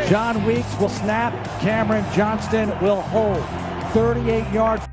John Weeks will snap. Cameron Johnston will hold. 38 yards.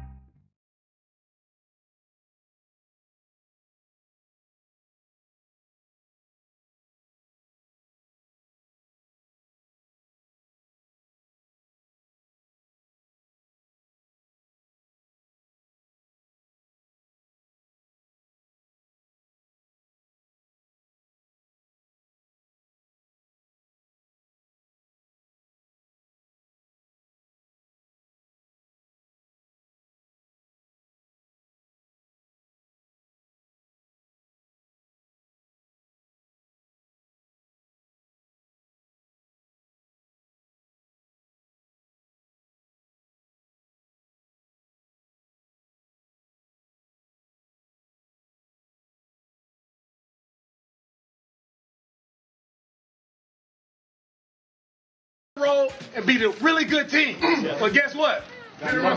And beat a really good team. But guess what? We I'll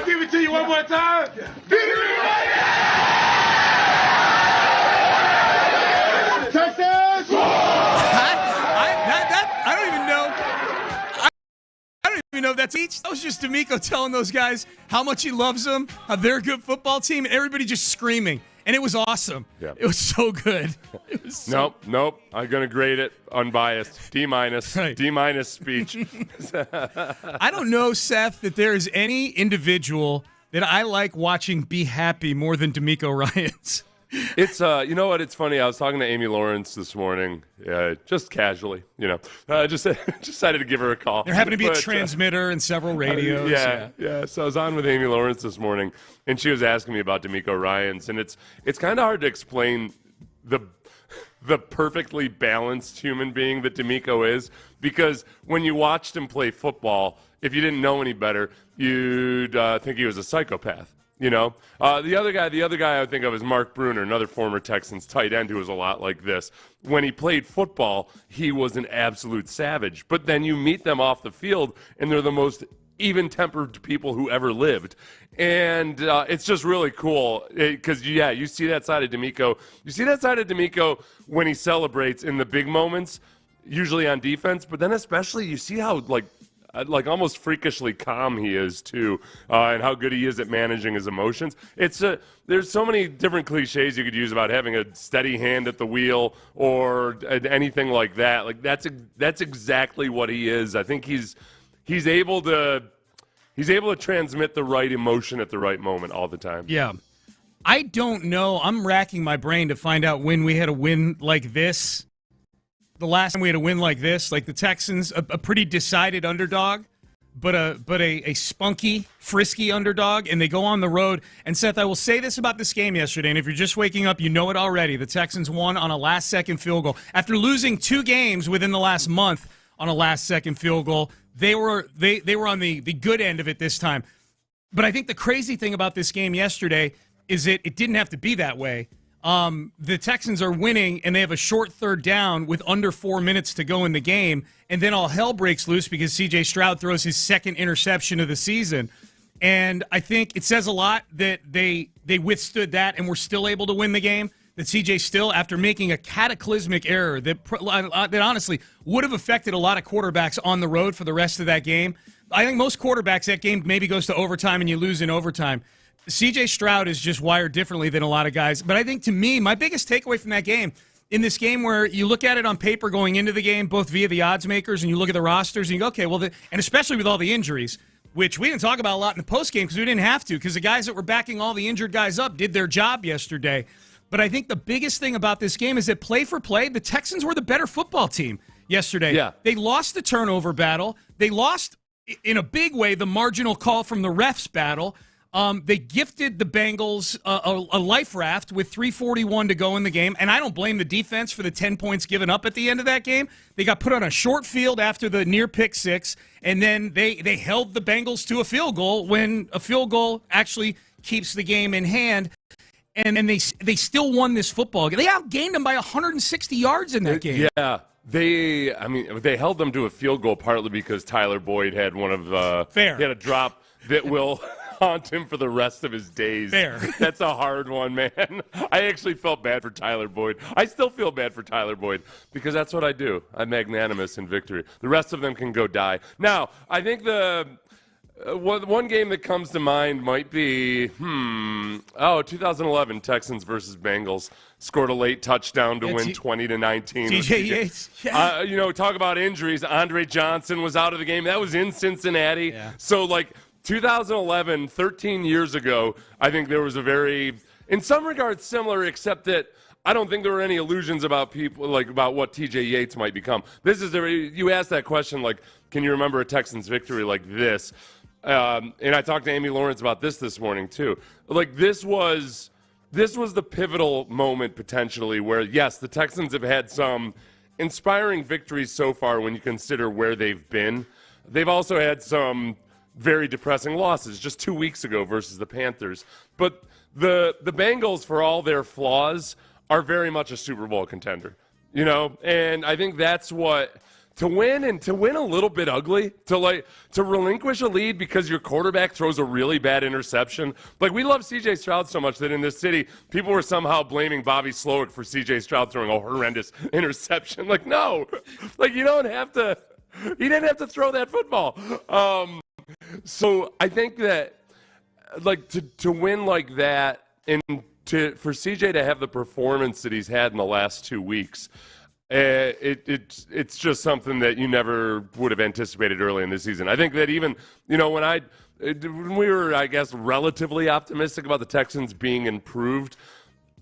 give it to you one more time. Texas! I don't even know. I don't even know if that's each. That was just D'Amico telling those guys how much he loves them, how they're a good football team, and everybody just screaming. And it was awesome. Yeah. It was so good. It was so Nope. I'm going to grade it unbiased. D-. Right. D- speech. I don't know, Seth, that there is any individual that I like watching be happy more than D'Amico Ryans. It's you know what? It's funny. I was talking to Amy Lawrence this morning, just casually. Just decided to give her a call. There happened to be a transmitter and several radios. Yeah. So I was on with Amy Lawrence this morning, and she was asking me about D'Amico Ryans, and it's kind of hard to explain the perfectly balanced human being that D'Amico is, because when you watched him play football, if you didn't know any better, you'd think he was a psychopath. The other guy I think of is Mark Bruner, another former Texans tight end who was a lot like this. When he played football, he was an absolute savage. But then you meet them off the field, and they're the most even-tempered people who ever lived. And it's just really cool because, you see that side of D'Amico. You see that side of D'Amico when he celebrates in the big moments, usually on defense. But then especially you see how, like almost freakishly calm he is too, and how good he is at managing his emotions. There's so many different cliches you could use about having a steady hand at the wheel or anything like that. Like that's exactly what he is. I think he's able to transmit the right emotion at the right moment all the time. Yeah. I don't know. I'm racking my brain to find out when we had a win like this. The last time we had a win like this, like the Texans, a pretty decided underdog, but a spunky, frisky underdog, and they go on the road. And, Seth, I will say this about this game yesterday, and if you're just waking up, you know it already. The Texans won on a last-second field goal. After losing 2 games within the last month on a last-second field goal, they were on the good end of it this time. But I think the crazy thing about this game yesterday is it didn't have to be that way. The Texans are winning, and they have a short third down with under 4 minutes to go in the game, and then all hell breaks loose because C.J. Stroud throws his second interception of the season. And I think it says a lot that they withstood that and were still able to win the game, that C.J. still, after making a cataclysmic error that honestly would have affected a lot of quarterbacks on the road for the rest of that game. I think most quarterbacks, that game maybe goes to overtime and you lose in overtime. C.J. Stroud is just wired differently than a lot of guys. But I think, to me, my biggest takeaway from that game, in this game where you look at it on paper going into the game, both via the odds makers, and you look at the rosters, and you go, okay, well, and especially with all the injuries, which we didn't talk about a lot in the postgame because we didn't have to, because the guys that were backing all the injured guys up did their job yesterday. But I think the biggest thing about this game is that play for play, the Texans were the better football team yesterday. Yeah. They lost the turnover battle. They lost, in a big way, the marginal call from the refs battle. They gifted the Bengals a life raft with 3:41 to go in the game, and I don't blame the defense for the 10 points given up at the end of that game. They got put on a short field after the near pick six, and then they held the Bengals to a field goal when a field goal actually keeps the game in hand. And they still won this football game. They outgained them by 160 yards in that game. Yeah. They held them to a field goal partly because Tyler Boyd had one of Fair. He had a drop that will haunt him for the rest of his days. Fair. That's a hard one, man. I actually felt bad for Tyler Boyd. I still feel bad for Tyler Boyd because that's what I do. I'm magnanimous in victory. The rest of them can go die. Now, I think the one game that comes to mind might be 2011 Texans versus Bengals. Scored a late touchdown to win 20-19. TJ Yates. Yeah. Talk about injuries. Andre Johnson was out of the game. That was in Cincinnati. Yeah. So, 2011, 13 years ago, I think there was a very, in some regards, similar, except that I don't think there were any illusions about people, about what TJ Yates might become. You asked that question, can you remember a Texans victory like this? And I talked to Amy Lawrence about this morning, too. This was the pivotal moment, potentially, where, yes, the Texans have had some inspiring victories so far when you consider where they've been. They've also had some very depressing losses just 2 weeks ago versus the Panthers. But the Bengals, for all their flaws, are very much a Super Bowl contender. And I think that's what to win a little bit ugly, to relinquish a lead because your quarterback throws a really bad interception. We love C.J. Stroud so much that in this city, people were somehow blaming Bobby Slowick for C.J. Stroud throwing a horrendous interception. No, you don't have to. He didn't have to throw that football. So I think that, to win like that, and for CJ to have the performance that he's had in the last 2 weeks, it's just something that you never would have anticipated early in the season. I think that even when we were, I guess, relatively optimistic about the Texans being improved,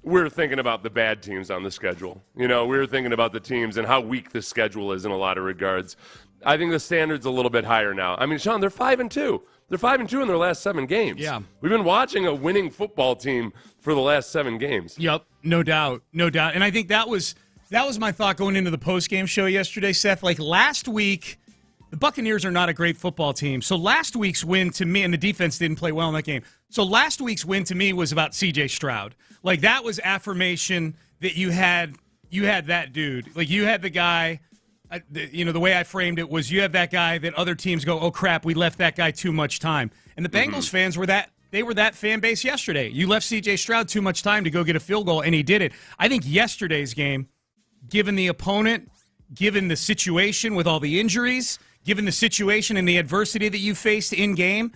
we were thinking about the bad teams on the schedule. We were thinking about the teams and how weak the schedule is in a lot of regards. I think the standard's a little bit higher now. I mean, Sean, they're 5-2. They're 5-2 in their last 7 games. Yeah. We've been watching a winning football team for the last 7 games. Yep, no doubt. And I think that was my thought going into the postgame show yesterday, Seth. Last week, the Buccaneers are not a great football team. So last week's win to me, and the defense didn't play well in that game. So last week's win to me was about C.J. Stroud. That was affirmation that you had that dude. You had the guy. The way I framed it was you have that guy that other teams go, oh, crap, we left that guy too much time. And the Bengals fans were that fan base yesterday. You left C.J. Stroud too much time to go get a field goal, and he did it. I think yesterday's game, given the opponent, given the situation with all the injuries, given the situation and the adversity that you faced in-game,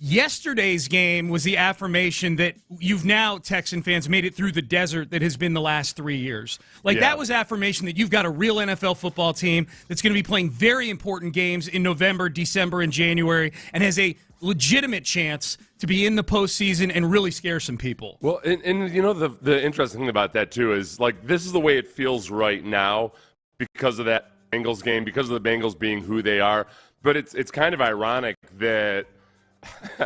yesterday's game was the affirmation that you've now, Texan fans, made it through the desert that has been the last 3 years. That was affirmation that you've got a real NFL football team that's going to be playing very important games in November, December, and January, and has a legitimate chance to be in the postseason and really scare some people. Well, and the interesting thing about that, too, is, this is the way it feels right now because of that Bengals game, because of the Bengals being who they are. But it's kind of ironic that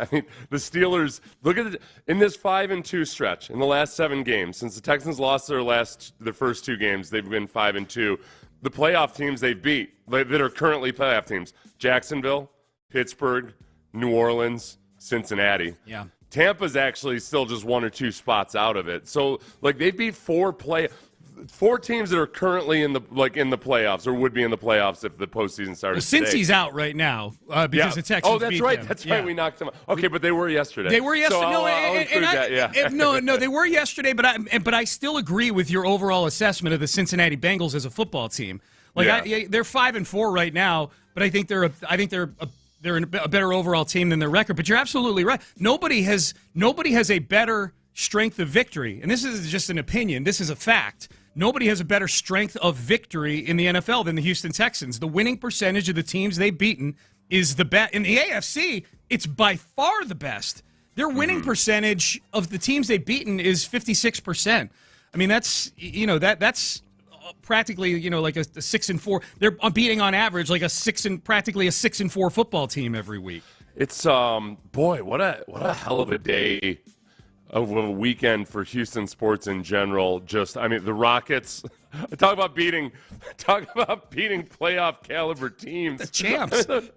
the Steelers, look at in this 5-2 stretch in the last 7 games, since the Texans lost their first 2 games, they've been 5-2. The playoff teams they've beat that are currently playoff teams: Jacksonville, Pittsburgh, New Orleans, Cincinnati. Yeah. Tampa's actually still just 1 or 2 spots out of it. So they beat 4 teams that are currently in the playoffs or would be in the playoffs if the postseason started. Since he's out right now because the Texans. Oh, that's beat right. them. That's right. We knocked them out. Okay, but they were yesterday. They were yesterday. So I'll include that. No, they were yesterday. But I still agree with your overall assessment of the Cincinnati Bengals as a football team. They're 5-4 right now, but I think they're a better overall team than their record. But you're absolutely right. Nobody has a better strength of victory, and this is just an opinion. This is a fact. Nobody has a better strength of victory in the NFL than the Houston Texans. The winning percentage of the teams they've beaten is the best. In the AFC, it's by far the best. Their winning percentage of the teams they've beaten is 56%. I mean, that's practically a 6-4. They're beating on average practically a 6-4 football team every week. It's boy, what a hell of a day of a weekend for Houston sports in general. The Rockets. Talk about beating playoff caliber teams. The champs. The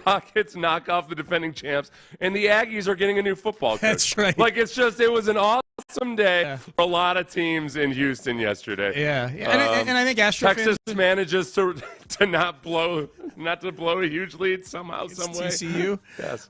Rockets knock off the defending champs, and the Aggies are getting a new football coach. That's right. It was an awesome day for a lot of teams in Houston yesterday. Yeah. And I think Astros Texas manages to not blow a huge lead somehow, some way. TCU. Yes.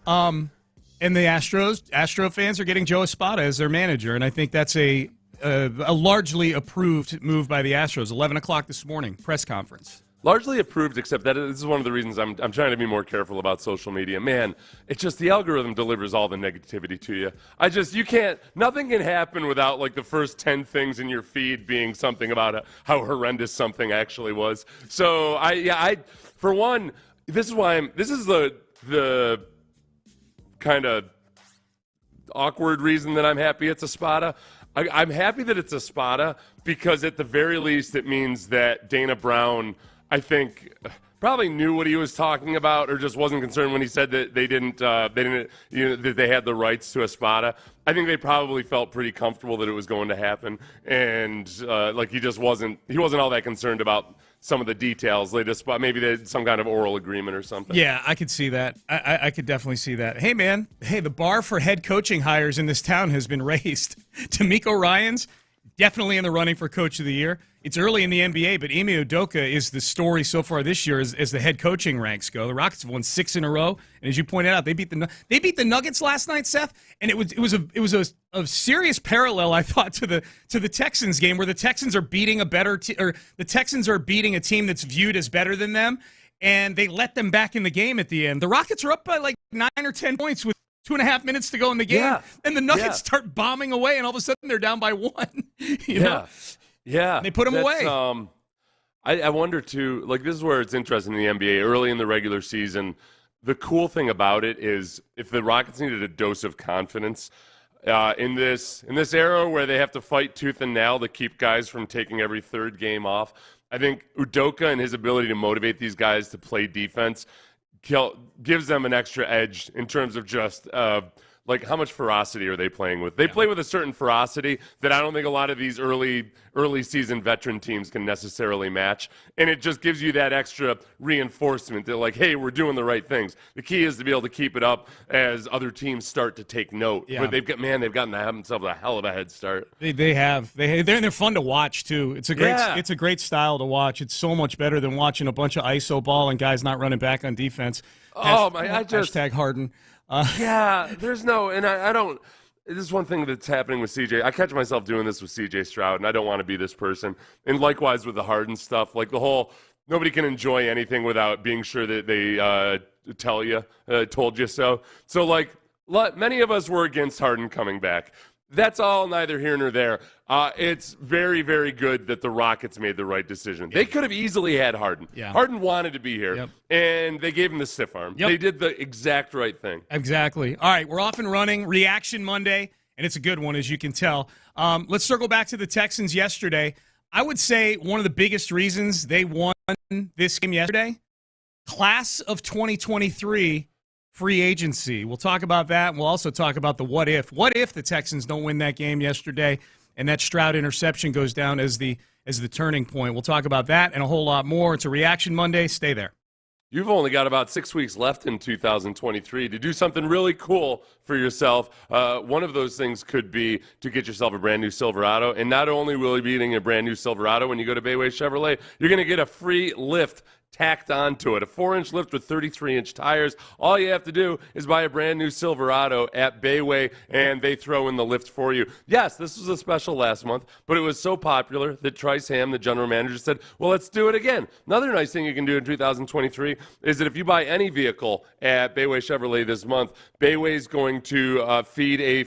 And the Astro fans are getting Joe Espada as their manager, and I think that's a largely approved move by the Astros. 11 o'clock this morning, press conference. Largely approved, except that this is one of the reasons I'm trying to be more careful about social media. Man, it's just the algorithm delivers all the negativity to you. Nothing can happen without like the first 10 things in your feed being something about how horrendous something actually was. So for one, this is the kind of awkward reason that I'm happy it's Espada. I'm happy that it's Espada because at the very least it means that Dana Brown, I think, probably knew what he was talking about, or just wasn't concerned when he said that that they had the rights to Espada. I think they probably felt pretty comfortable that it was going to happen, and he wasn't all that concerned about some of the details. Maybe they had some kind of oral agreement or something. Yeah, I could see that. I could definitely see that. Hey, man. Hey, the bar for head coaching hires in this town has been raised. D'Amico Ryans, definitely in the running for Coach of the Year. It's early in the NBA, but Ime Udoka is the story so far this year as the head coaching ranks go. The Rockets have won 6 in a row, and as you pointed out, they beat the Nuggets last night, Seth. And it was a serious parallel, I thought, to the Texans game, where the Texans are beating the Texans are beating a team that's viewed as better than them, and they let them back in the game at the end. The Rockets are up by like 9 or 10 points with 2.5 minutes to go in the game, and the Nuggets start bombing away, and all of a sudden they're down by 1. You know? Yeah. And they put them away. I wonder, too, this is where it's interesting in the NBA. Early in the regular season, the cool thing about it is if the Rockets needed a dose of confidence in this era where they have to fight tooth and nail to keep guys from taking every third game off, I think Udoka and his ability to motivate these guys to play defense gives them an extra edge in terms of just how much ferocity are they playing with? They play with a certain ferocity that I don't think a lot of these early season veteran teams can necessarily match. And it just gives you that extra reinforcement that, hey, we're doing the right things. The key is to be able to keep it up as other teams start to take note. Yeah. But they've gotten themselves a hell of a head start. They have. They're fun to watch too. It's a great style to watch. It's so much better than watching a bunch of ISO ball and guys not running back on defense. Hashtag Harden. There's no, and I don't. This is one thing that's happening with CJ. I catch myself doing this with CJ Stroud, and I don't want to be this person. And likewise with the Harden stuff, the whole nobody can enjoy anything without being sure that they told you so. So many of us were against Harden coming back. That's all neither here nor there. It's very, very good that the Rockets made the right decision. They could have easily had Harden. Yeah. Harden wanted to be here, and they gave him the stiff arm. Yep. They did the exact right thing. Exactly. All right, we're off and running. Reaction Monday, and it's a good one, as you can tell. Let's circle back to the Texans yesterday. I would say one of the biggest reasons they won this game yesterday, class of 2023 free agency. We'll talk about that, and we'll also talk about the what if. What if the Texans don't win that game yesterday and that Stroud interception goes down as the turning point? We'll talk about that and a whole lot more. It's a Reaction Monday. Stay there. You've only got about 6 weeks left in 2023 to do something really cool for yourself. One of those things could be to get yourself a brand new Silverado. And not only will you be getting a brand new Silverado when you go to Bayway Chevrolet, you're going to get a free lift tacked onto it, a 4-inch lift with 33-inch tires. All you have to do is buy a brand new Silverado at Bayway, and they throw in the lift for you. Yes, this was a special last month, but it was so popular that Trice Ham, the general manager, said, well, let's do it again. Another nice thing you can do in 2023 is that if you buy any vehicle at Bayway Chevrolet this month, Bayway's going to feed a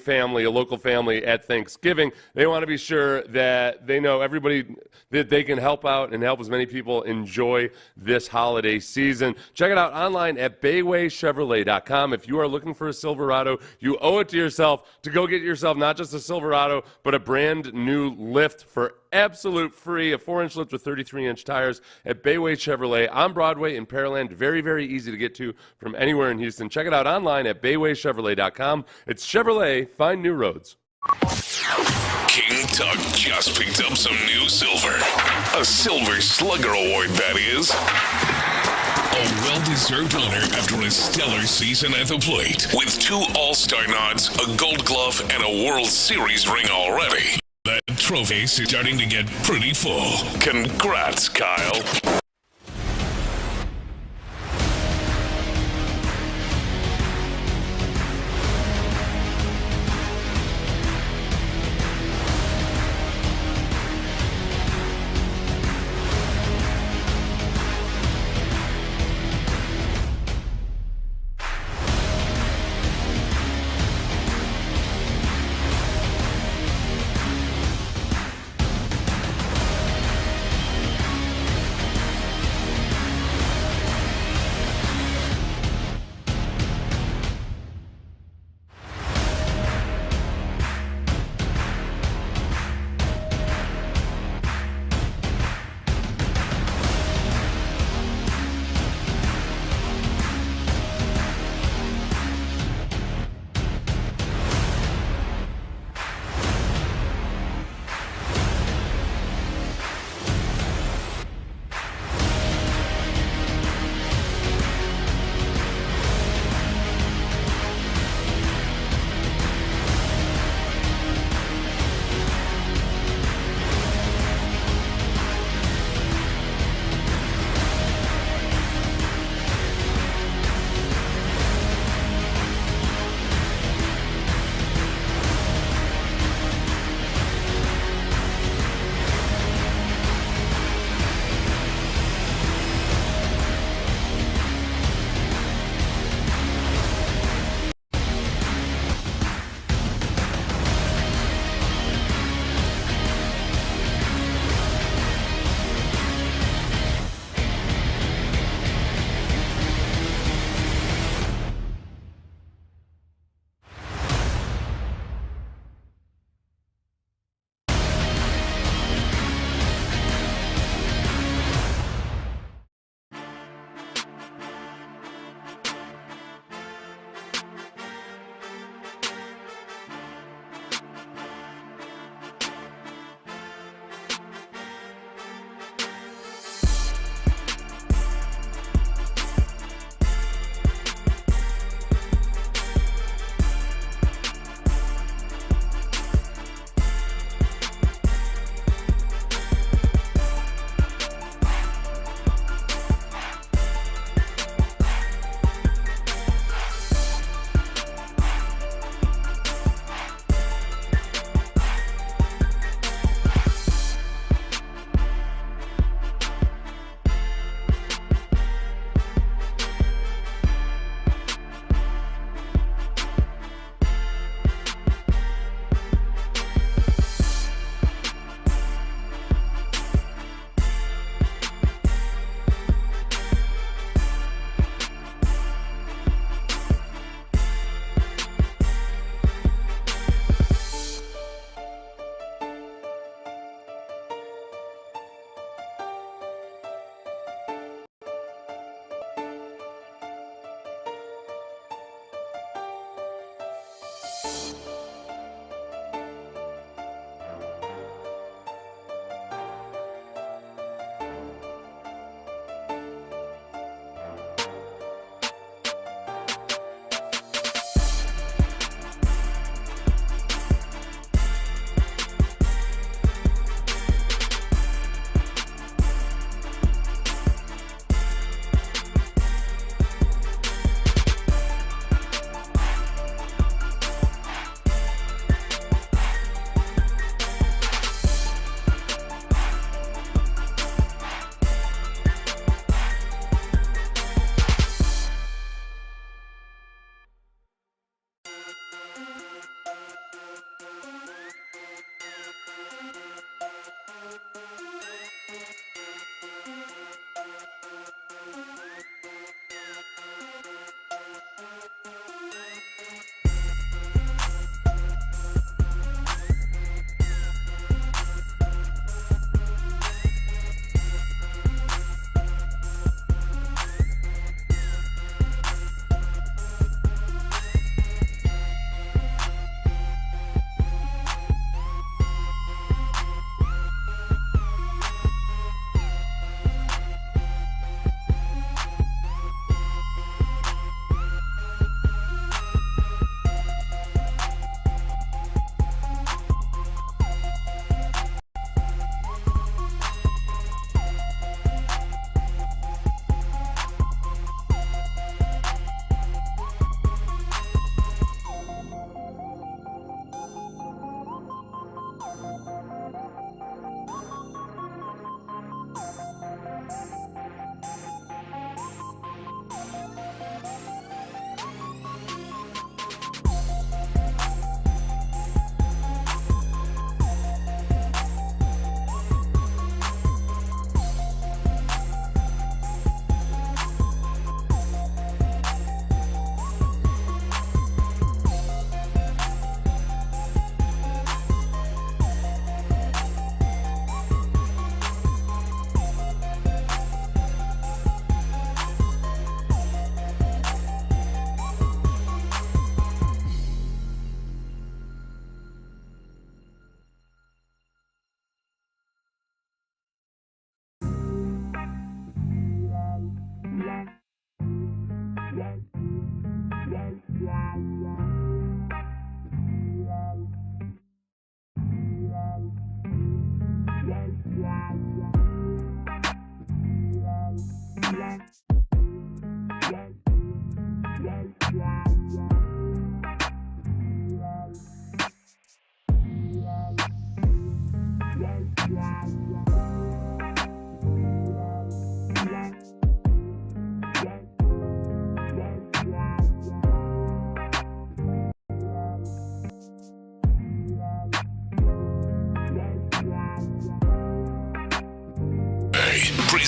local family at Thanksgiving. They want to be sure that they know everybody that they can help out and help as many people enjoy this holiday season. Check it out online at BaywayChevrolet.com. If you are looking for a Silverado, you owe it to yourself to go get yourself not just a Silverado, but a brand new lift for absolute free, a 4-inch lift with 33-inch tires at Bayway Chevrolet on Broadway in Pearland. Very, very easy to get to from anywhere in Houston. Check it out online at BaywayChevrolet.com. It's Chevrolet. Find new roads. King Tug just picked up some new silver. A Silver Slugger Award, that is. A well-deserved honor after a stellar season at the plate. With 2 All-Star nods, a Gold Glove, and a World Series ring already. That trophy is starting to get pretty full. Congrats, Kyle.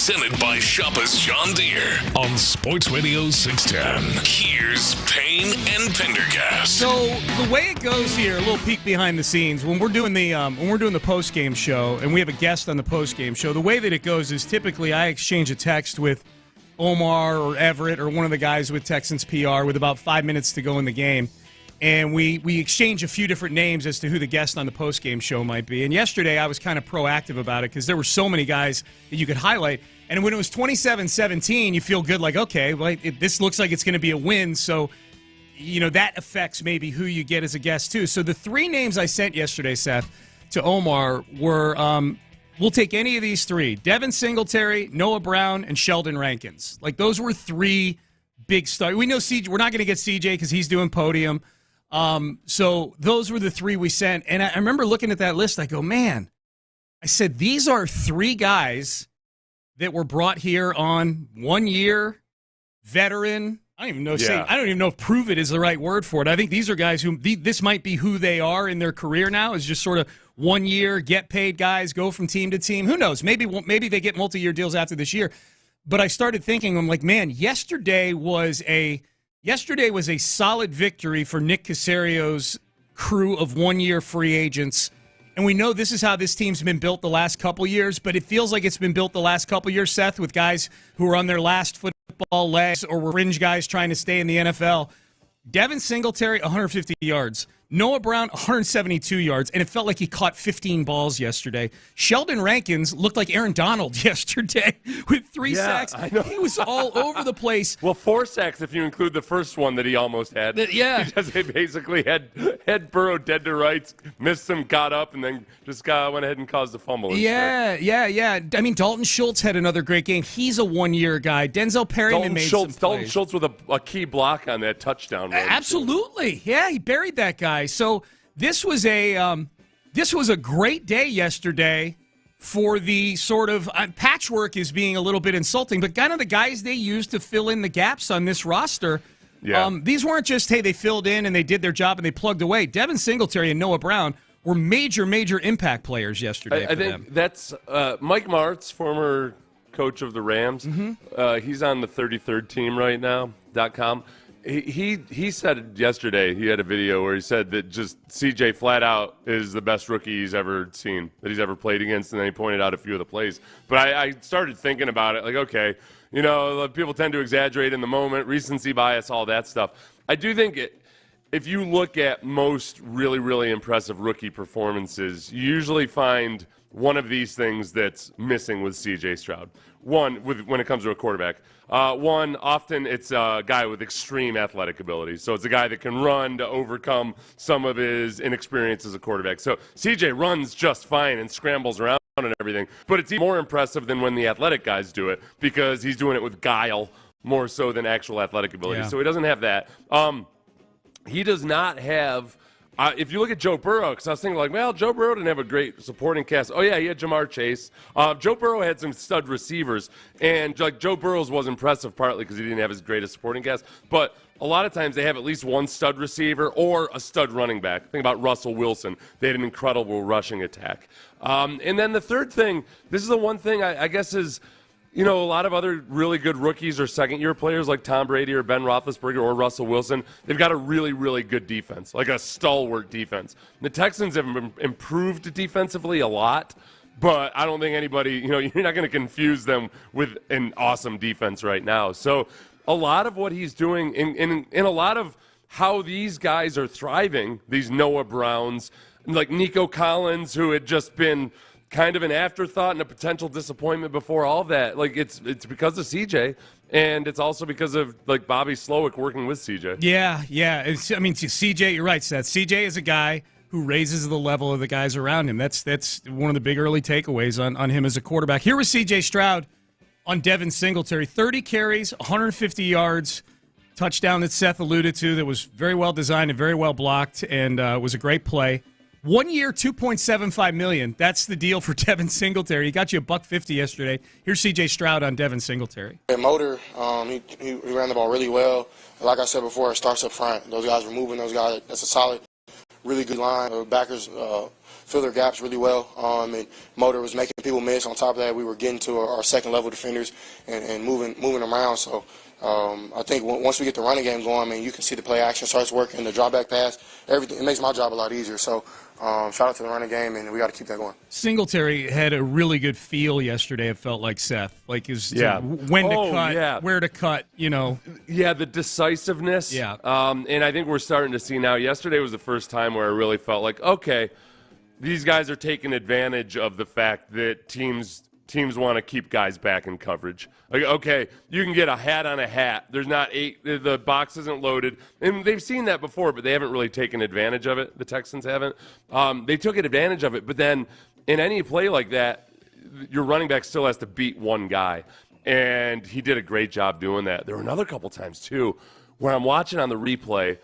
presented by Shoppers John Deere on Sports Radio 610. Here's Payne and Pendergast. So the way it goes here, a little peek behind the scenes, when we're doing the post-game show and we have a guest on the post-game show, the way that it goes is typically I exchange a text with Omar or Everett or one of the guys with Texans PR with about 5 minutes to go in the game. And we exchange a few different names as to who the guest on the post-game show might be. And yesterday I was kind of proactive about it because there were so many guys that you could highlight. And when it was 27-17, you feel good like, okay, well, this looks like it's going to be a win. So, that affects maybe who you get as a guest too. So the three names I sent yesterday, Seth, to Omar were we'll take any of these three: Devin Singletary, Noah Brown, and Sheldon Rankins. Like, those were three big stars. We know CJ. We're not going to get CJ because he's doing podium. So those were the three we sent. And I remember looking at that list. I go, man, I said, these are three guys that were brought here on 1 year, veteran. I don't even know if prove it is the right word for it. I think these are guys who this might be who they are in their career now, is just sort of 1 year, get paid guys, go from team to team. Who knows? Maybe they get multi-year deals after this year. But I started thinking, I'm like, man, yesterday was a solid victory for Nick Casario's crew of 1 year free agents. And we know this is how this team's been built the last couple years, but it feels like it's been built the last couple years, Seth, with guys who are on their last football legs or were fringe guys trying to stay in the NFL. Devin Singletary, 150 yards. Noah Brown, 172 yards, and it felt like he caught 15 balls yesterday. Sheldon Rankins looked like Aaron Donald yesterday with 3 sacks. I know. He was all over the place. Well, 4 sacks if you include the first one that he almost had. Yeah. He basically had Burrow dead to rights, missed him, got up, and then just went ahead and caused a fumble. Yeah. I mean, Dalton Schultz had another great game. He's a 1 year guy. Denzel Perryman made some plays. Dalton Schultz with a key block on that touchdown run. Absolutely. Yeah, he buried that guy. So this was a great day yesterday for the sort of patchwork is being a little bit insulting, but kind of the guys they used to fill in the gaps on this roster. Yeah. These weren't just, hey, they filled in and they did their job and they plugged away. Devin Singletary and Noah Brown were major impact players yesterday. I think that's Mike Martz, former coach of the Rams. Mm-hmm. He's on the 33rd team right now, .com. He said yesterday, he had a video where he said that just CJ flat out is the best rookie he's ever seen, that he's ever played against, and then he pointed out a few of the plays. But I started thinking about it, like, okay, people tend to exaggerate in the moment, recency bias, all that stuff. I do think if you look at most really, really impressive rookie performances, you usually find one of these things that's missing with C.J. Stroud. One, when it comes to a quarterback. One, often it's a guy with extreme athletic ability. So it's a guy that can run to overcome some of his inexperience as a quarterback. So C.J. runs just fine and scrambles around and everything. But it's even more impressive than when the athletic guys do it because he's doing it with guile more so than actual athletic ability. Yeah. So he doesn't have that. He does not have... if you look at Joe Burrow, because I was thinking, Joe Burrow didn't have a great supporting cast. Oh, yeah, he had Jamar Chase. Joe Burrow had some stud receivers, and Joe Burrow's was impressive partly because he didn't have his greatest supporting cast. But a lot of times they have at least one stud receiver or a stud running back. Think about Russell Wilson. They had an incredible rushing attack. And then the third thing, this is the one thing I guess is... a lot of other really good rookies or second-year players like Tom Brady or Ben Roethlisberger or Russell Wilson, they've got a really, really good defense, like a stalwart defense. The Texans have improved defensively a lot, but I don't think anybody, you're not going to confuse them with an awesome defense right now. So a lot of what he's doing in a lot of how these guys are thriving, these Noah Browns, like Nico Collins, who had just been – kind of an afterthought and a potential disappointment before all that. It's because of CJ, and it's also because of Bobby Slowick working with CJ. Yeah. CJ, you're right, Seth. CJ is a guy who raises the level of the guys around him. That's one of the big early takeaways on him as a quarterback. Here was CJ Stroud on Devin Singletary. 30 carries, 150 yards, touchdown that Seth alluded to that was very well designed and very well blocked, and was a great play. 1 year, $2.75 million. That's the deal for Devin Singletary. He got you $150 yesterday. Here's C.J. Stroud on Devin Singletary. Motor, he ran the ball really well. Like I said before, it starts up front. Those guys were moving. Those guys, that's a solid really good line. Backers fill their gaps really well. And Motor was making people miss. On top of that, we were getting to our second-level defenders and moving around. So I think once we get the running game going, I mean, you can see the play action starts working, the drop-back pass, everything. It makes my job a lot easier. So shout out to the running game, and we got to keep that going. Singletary had a really good feel yesterday, it felt like, Seth. Like when to cut, where to cut, Yeah, the decisiveness. Yeah. And I think we're starting to see now. Yesterday was the first time where I really felt like, okay, these guys are taking advantage of the fact that teams want to keep guys back in coverage. Like, okay, you can get a hat on a hat. There's not the box isn't loaded. And they've seen that before, but they haven't really taken advantage of it. The Texans haven't. They took advantage of it, but then in any play like that, your running back still has to beat one guy. And he did a great job doing that. There were another couple times, too, where I'm watching on the replay,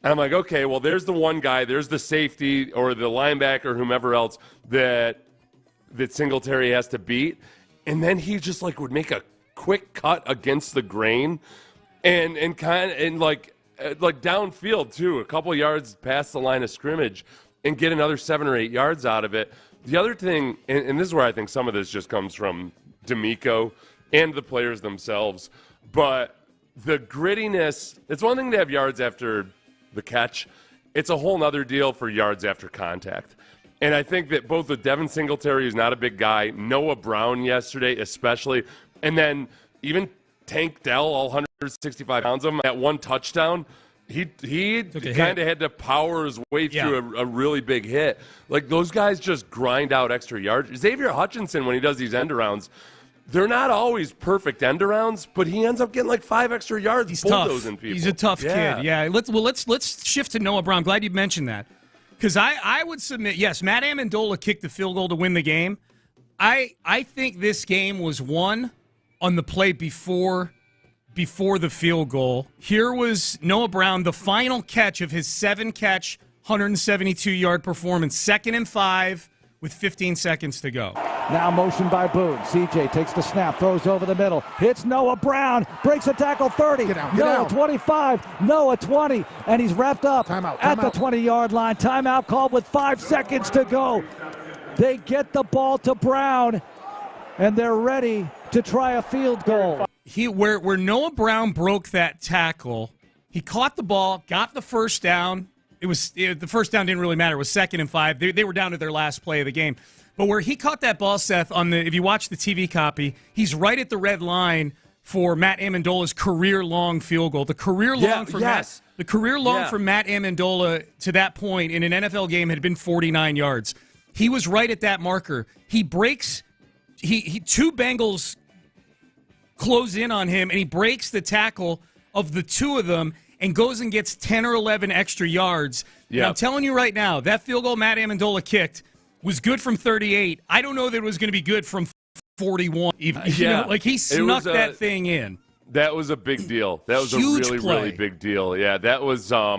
and I'm like, okay, well, there's the one guy, there's the safety or the linebacker or whomever else that Singletary has to beat, and then he just would make a quick cut against the grain, and downfield too, a couple yards past the line of scrimmage, and get another 7 or 8 yards out of it. The other thing, and this is where I think some of this just comes from DeMeco and the players themselves, but the grittiness. It's one thing to have yards after the catch. It's a whole other deal for yards after contact. And I think that both with Devin Singletary, who's not a big guy, Noah Brown yesterday especially, and then even Tank Dell, all 165 pounds of him, at one touchdown, he kind of had to power his way through a really big hit. Like, those guys just grind out extra yards. Xavier Hutchinson, when he does these end-arounds, they're not always perfect end-arounds, but he ends up getting 5 extra yards. He's bulldozing tough. People. He's a tough kid. Yeah. Let's shift to Noah Brown. Glad you mentioned that. Because I would submit, yes, Matt Amendola kicked the field goal to win the game. I think this game was won on the play before the field goal. Here was Noah Brown, the final catch of his 7-catch, 172-yard performance, 2nd and 5 with 15 seconds to go. Now motion by Boone. CJ takes the snap, throws over the middle. Hits Noah Brown, breaks a tackle 30. Noah 25, Noah 20, and he's wrapped up at the 20-yard line. Timeout called with 5 seconds to go. They get the ball to Brown, and they're ready to try a field goal. Where Noah Brown broke that tackle, he caught the ball, got the first down. The first down didn't really matter. It was 2nd and 5. They were down to their last play of the game. But where he caught that ball, Seth, if you watch the TV copy, he's right at the red line for Matt Amendola's career-long field goal. The career-long for Matt Amendola to that point in an NFL game had been 49 yards. He was right at that marker. He breaks. Two Bengals close in on him, and he breaks the tackle of the two of them and goes and gets 10 or 11 extra yards. Yep. I'm telling you right now, that field goal Matt Amendola kicked was good from 38. I don't know that it was going to be good from 41. Even. He snuck that thing in. That was a big deal. That was Huge a really, play. really big deal. Yeah, that was oh,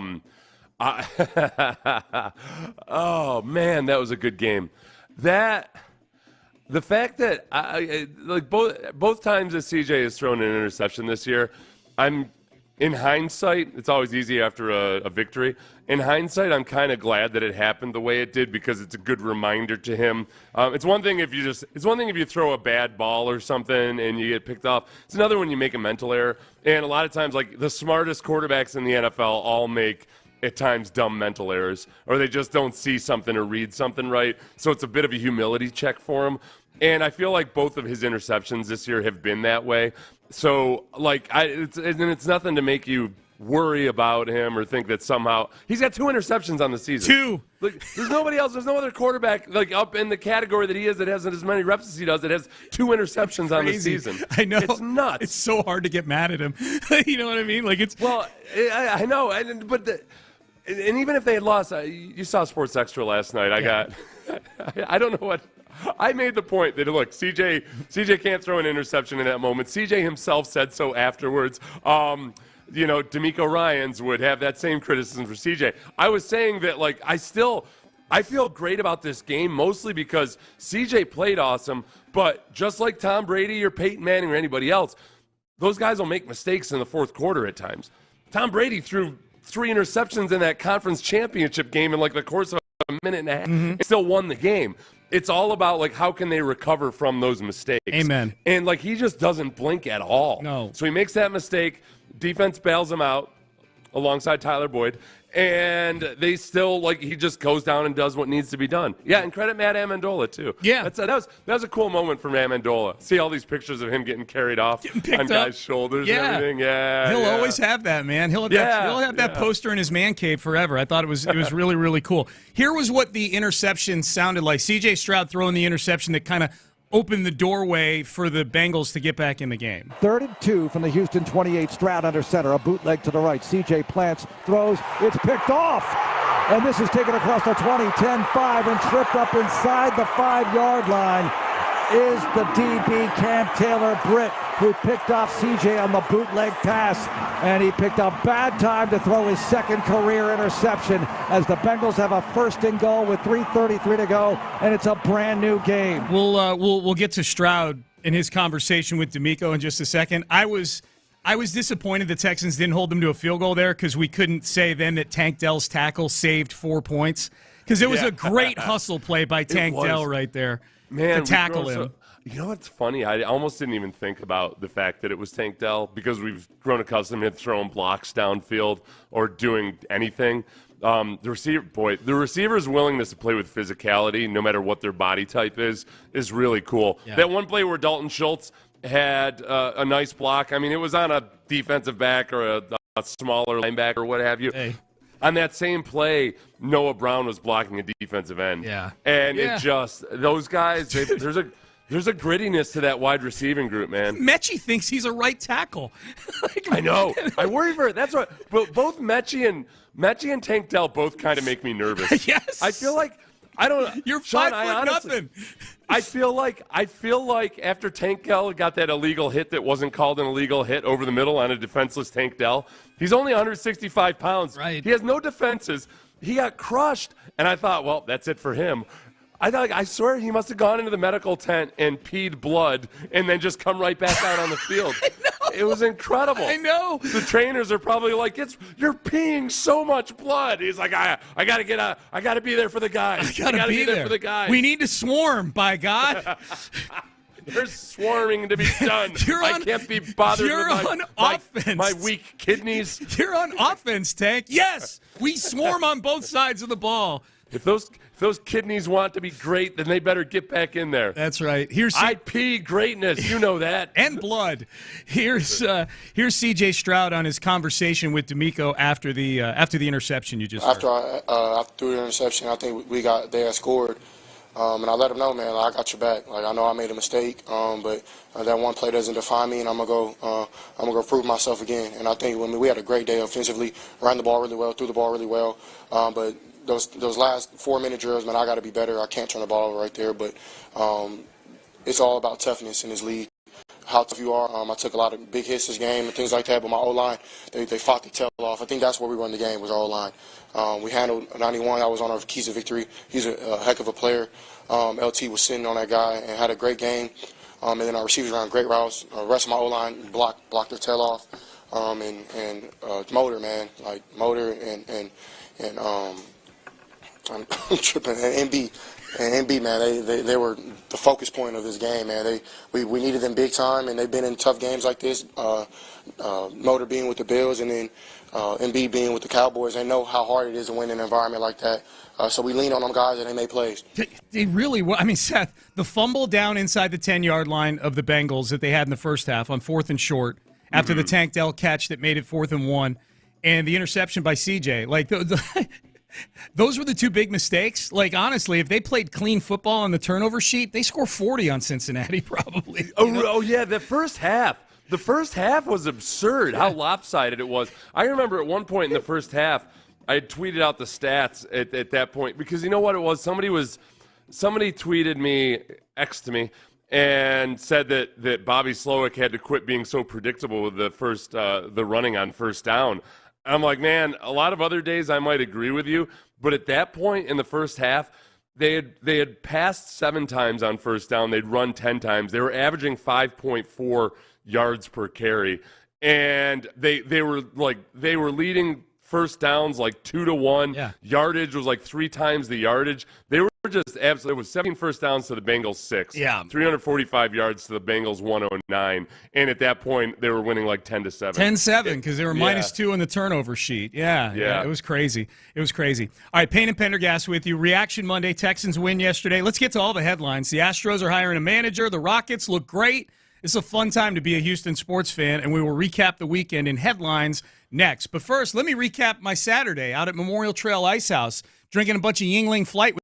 man, that was a good game. The fact that both times that CJ has thrown an interception this year, in hindsight, it's always easy after a victory. In hindsight, I'm kind of glad that it happened the way it did because it's a good reminder to him. It's one thing if you throw a bad ball or something and you get picked off. It's another when you make a mental error. And a lot of times, the smartest quarterbacks in the NFL all make at times dumb mental errors, or they just don't see something or read something right. So it's a bit of a humility check for him. And I feel like both of his interceptions this year have been that way. So, it's nothing to make you worry about him or think that somehow he's got 2 interceptions on the season. 2. There's nobody else. There's no other quarterback up in the category that he is that has as many reps as he does that has 2 interceptions on the season. I know. It's nuts. It's so hard to get mad at him. You know what I mean? I know. And even if they had lost, you saw Sports Extra last night. I don't know what. I made the point that, look, CJ can't throw an interception in that moment. CJ himself said so afterwards. DeMeco Ryans would have that same criticism for CJ. I was saying that, I feel great about this game, mostly because CJ played awesome, but just like Tom Brady or Peyton Manning or anybody else, those guys will make mistakes in the fourth quarter at times. Tom Brady threw 3 interceptions in that conference championship game in like the course of a minute and a half and still won the game. It's all about, like, how can they recover from those mistakes. Amen. And, like, he just doesn't blink at all. No. So he makes that mistake. Defense bails him out alongside Tyler Boyd. And they still, like, he just goes down and does what needs to be done. Yeah, and credit Matt Amendola, too. Yeah. That was a cool moment for Matt Amendola. See all these pictures of him getting carried off on guys' shoulders and everything. Yeah. He'll always have that, man. He'll have that poster in his man cave forever. I thought it was really, really cool. Here was what the interception sounded like. C.J. Stroud throwing the interception that kind of opened the doorway for the Bengals to get back in the game. 3rd and 2 from the Houston 28. Stroud under center. A bootleg to the right. C.J. plants, throws. It's picked off. And this is taken across the 20, 10, 5, and tripped up inside the 5-yard line is the DB Cam Taylor-Britt, who picked off C.J. on the bootleg pass, and he picked a bad time to throw his second career interception as the Bengals have a 1st and goal with 3:33 to go, and it's a brand new game. We'll get to Stroud in his conversation with D'Amico in just a second. I was disappointed the Texans didn't hold them to a field goal there because we couldn't say then that Tank Dell's tackle saved 4 points, because it was a great hustle play by Tank Dell right there. Man, to tackle him. You know what's funny? I almost didn't even think about the fact that it was Tank Dell because we've grown accustomed to throwing blocks downfield or doing anything. The receiver's willingness to play with physicality, no matter what their body type is really cool. Yeah. That one play where Dalton Schultz had a nice block. I mean, it was on a defensive back or a smaller linebacker or what have you. Hey. On that same play, Noah Brown was blocking a defensive end. Yeah. And it just, those guys, there's a grittiness to that wide receiving group, man. Mechie thinks he's a right tackle. I know. I worry for it. That's what. But both Mechie and Tank Dell both kind of make me nervous. Yes. I feel like You're Sean, 5'0". I feel like after Tank Dell got that illegal hit that wasn't called an illegal hit over the middle on a defenseless Tank Dell, he's only 165 pounds. Right. He has no defenses. He got crushed, and I thought, well, that's it for him. I swear he must have gone into the medical tent and peed blood and then just come right back out on the field. It was incredible. I know. The trainers are probably like, you're peeing so much blood. He's like, I got to get out. I got to be there for the guys. I got to be there for the guys. We need to swarm, by God. There's swarming to be done. I can't be bothered with my weak kidneys. You're on offense, Tank. Yes, we swarm on both sides of the ball. If those kidneys want to be great, then they better get back in there. That's right. I pee greatness. You know that. And blood. Here's C.J. Stroud on his conversation with D'Amico after the interception you just after I threw the interception, I think they had scored. And I let him know, man, I got your back. Like, I know I made a mistake, but that one play doesn't define me, and I'm gonna go prove myself again. And I think we had a great day offensively, ran the ball really well, threw the ball really well, but those last 4-minute drills, man, I got to be better. I can't turn the ball over right there, but it's all about toughness in this league. How tough you are. I took a lot of big hits this game and things like that, but my O-line, they fought the tail off. I think that's where we won the game, was our O-line. We handled 91. That was on our keys of victory. He's a heck of a player. LT was sitting on that guy and had a great game. And then our receivers ran great routes. The rest of my O-line blocked their tail off. And Motor, man, like Motor and I'm tripping. And MB, man, they were the focus point of this game, man. We needed them big time, and they've been in tough games like this. Motor being with the Bills, and then MB being with the Cowboys. They know how hard it is to win in an environment like that. So we lean on them guys, and they make plays. They really were. I mean, Seth, the fumble down inside the 10-yard line of the Bengals that they had in the first half on 4th and short after the Tank Dell catch that made it 4th and 1, and the interception by CJ. Like, those were the two big mistakes. Like, honestly, if they played clean football on the turnover sheet, they score 40 on Cincinnati probably. Oh, yeah, the first half. The first half was absurd, how lopsided it was. I remember at one point in the first half, I had tweeted out the stats at that point because you know what it was? Somebody tweeted me, X'd me, and said that Bobby Slowick had to quit being so predictable with the running on first down. I'm like, man, a lot of other days I might agree with you, but at that point in the first half, they had passed 7 times on first down. They'd run 10 times. They were averaging 5.4 yards per carry, and they were leading first downs like 2-1. Yeah. Yardage was like 3 times the yardage. They were just absolutely. It was 17 first downs to the Bengals 6. Yeah. 345 yards to the Bengals 109. And at that point, they were winning like 10-7. 10-7 because they were -2 on the turnover sheet. Yeah. It was crazy. All right, Payne and Pendergast with you. Reaction Monday. Texans win yesterday. Let's get to all the headlines. The Astros are hiring a manager. The Rockets look great. It's a fun time to be a Houston sports fan, and we will recap the weekend in headlines next. But first, let me recap my Saturday out at Memorial Trail Ice House, drinking a bunch of Yingling Flight.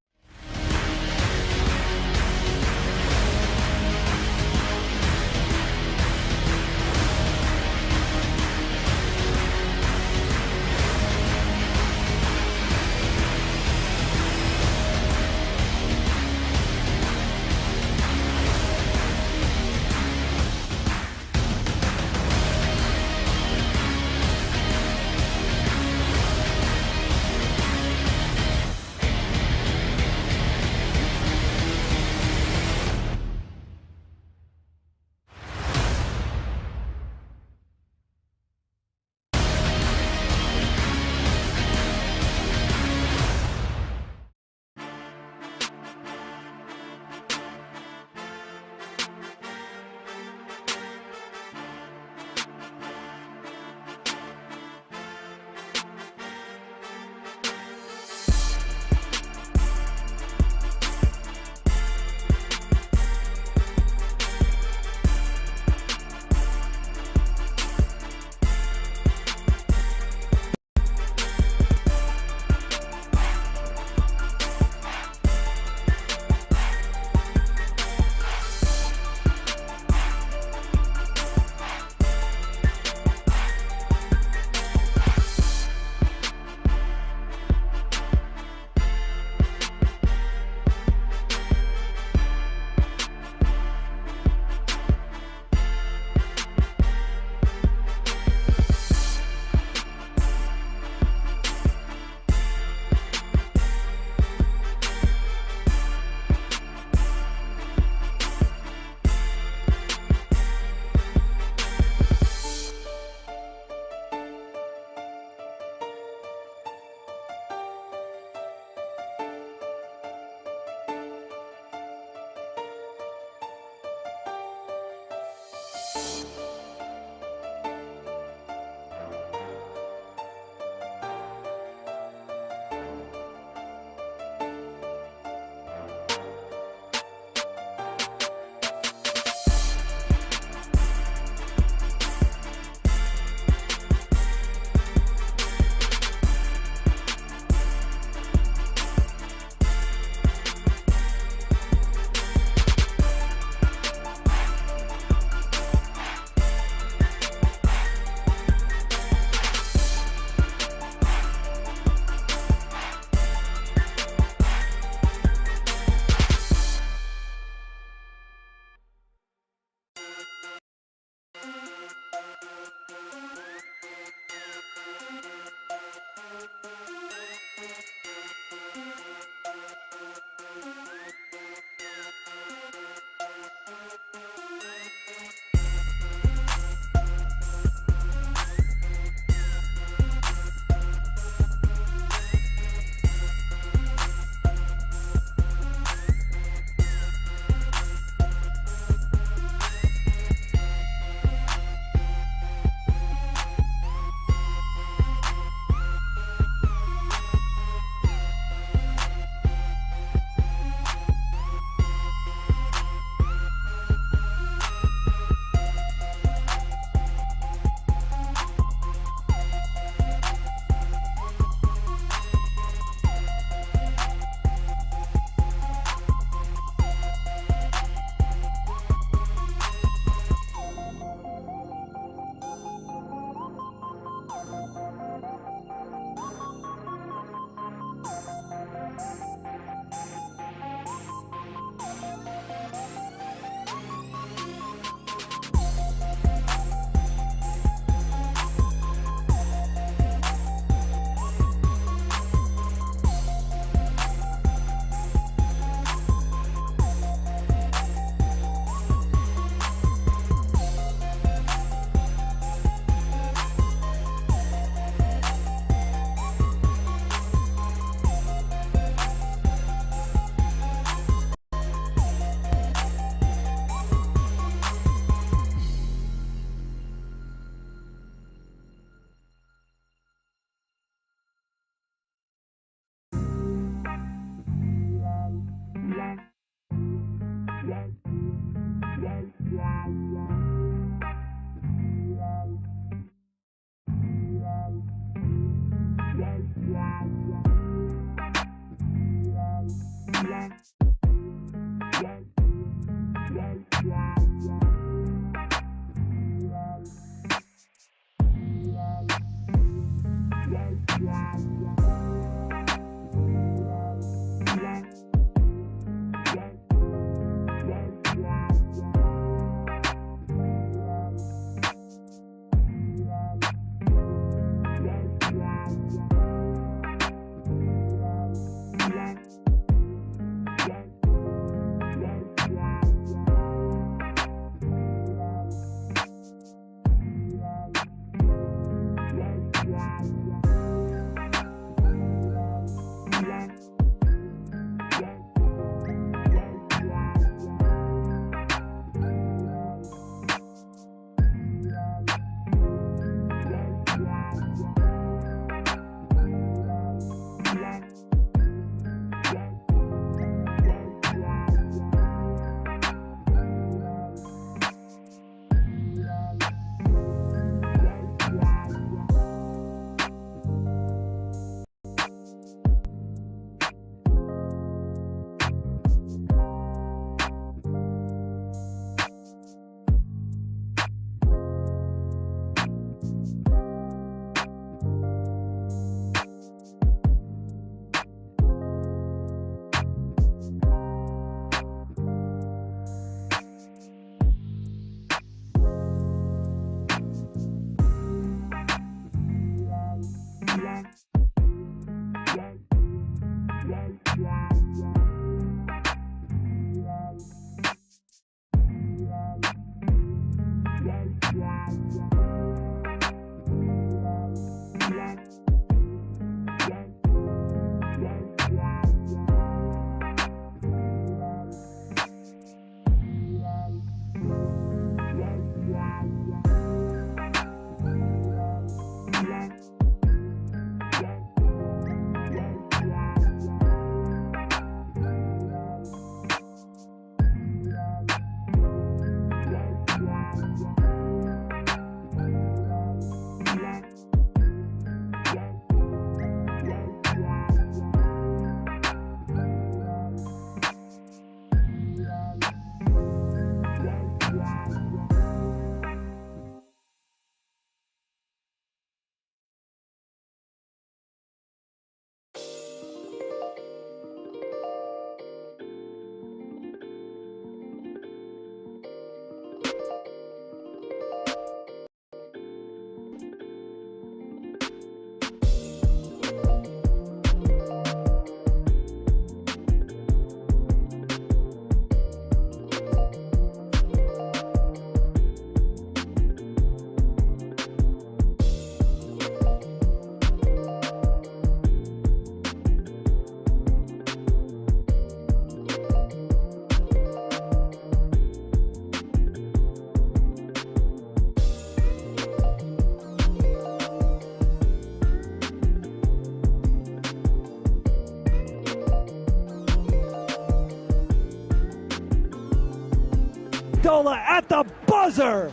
Amendola at the buzzer.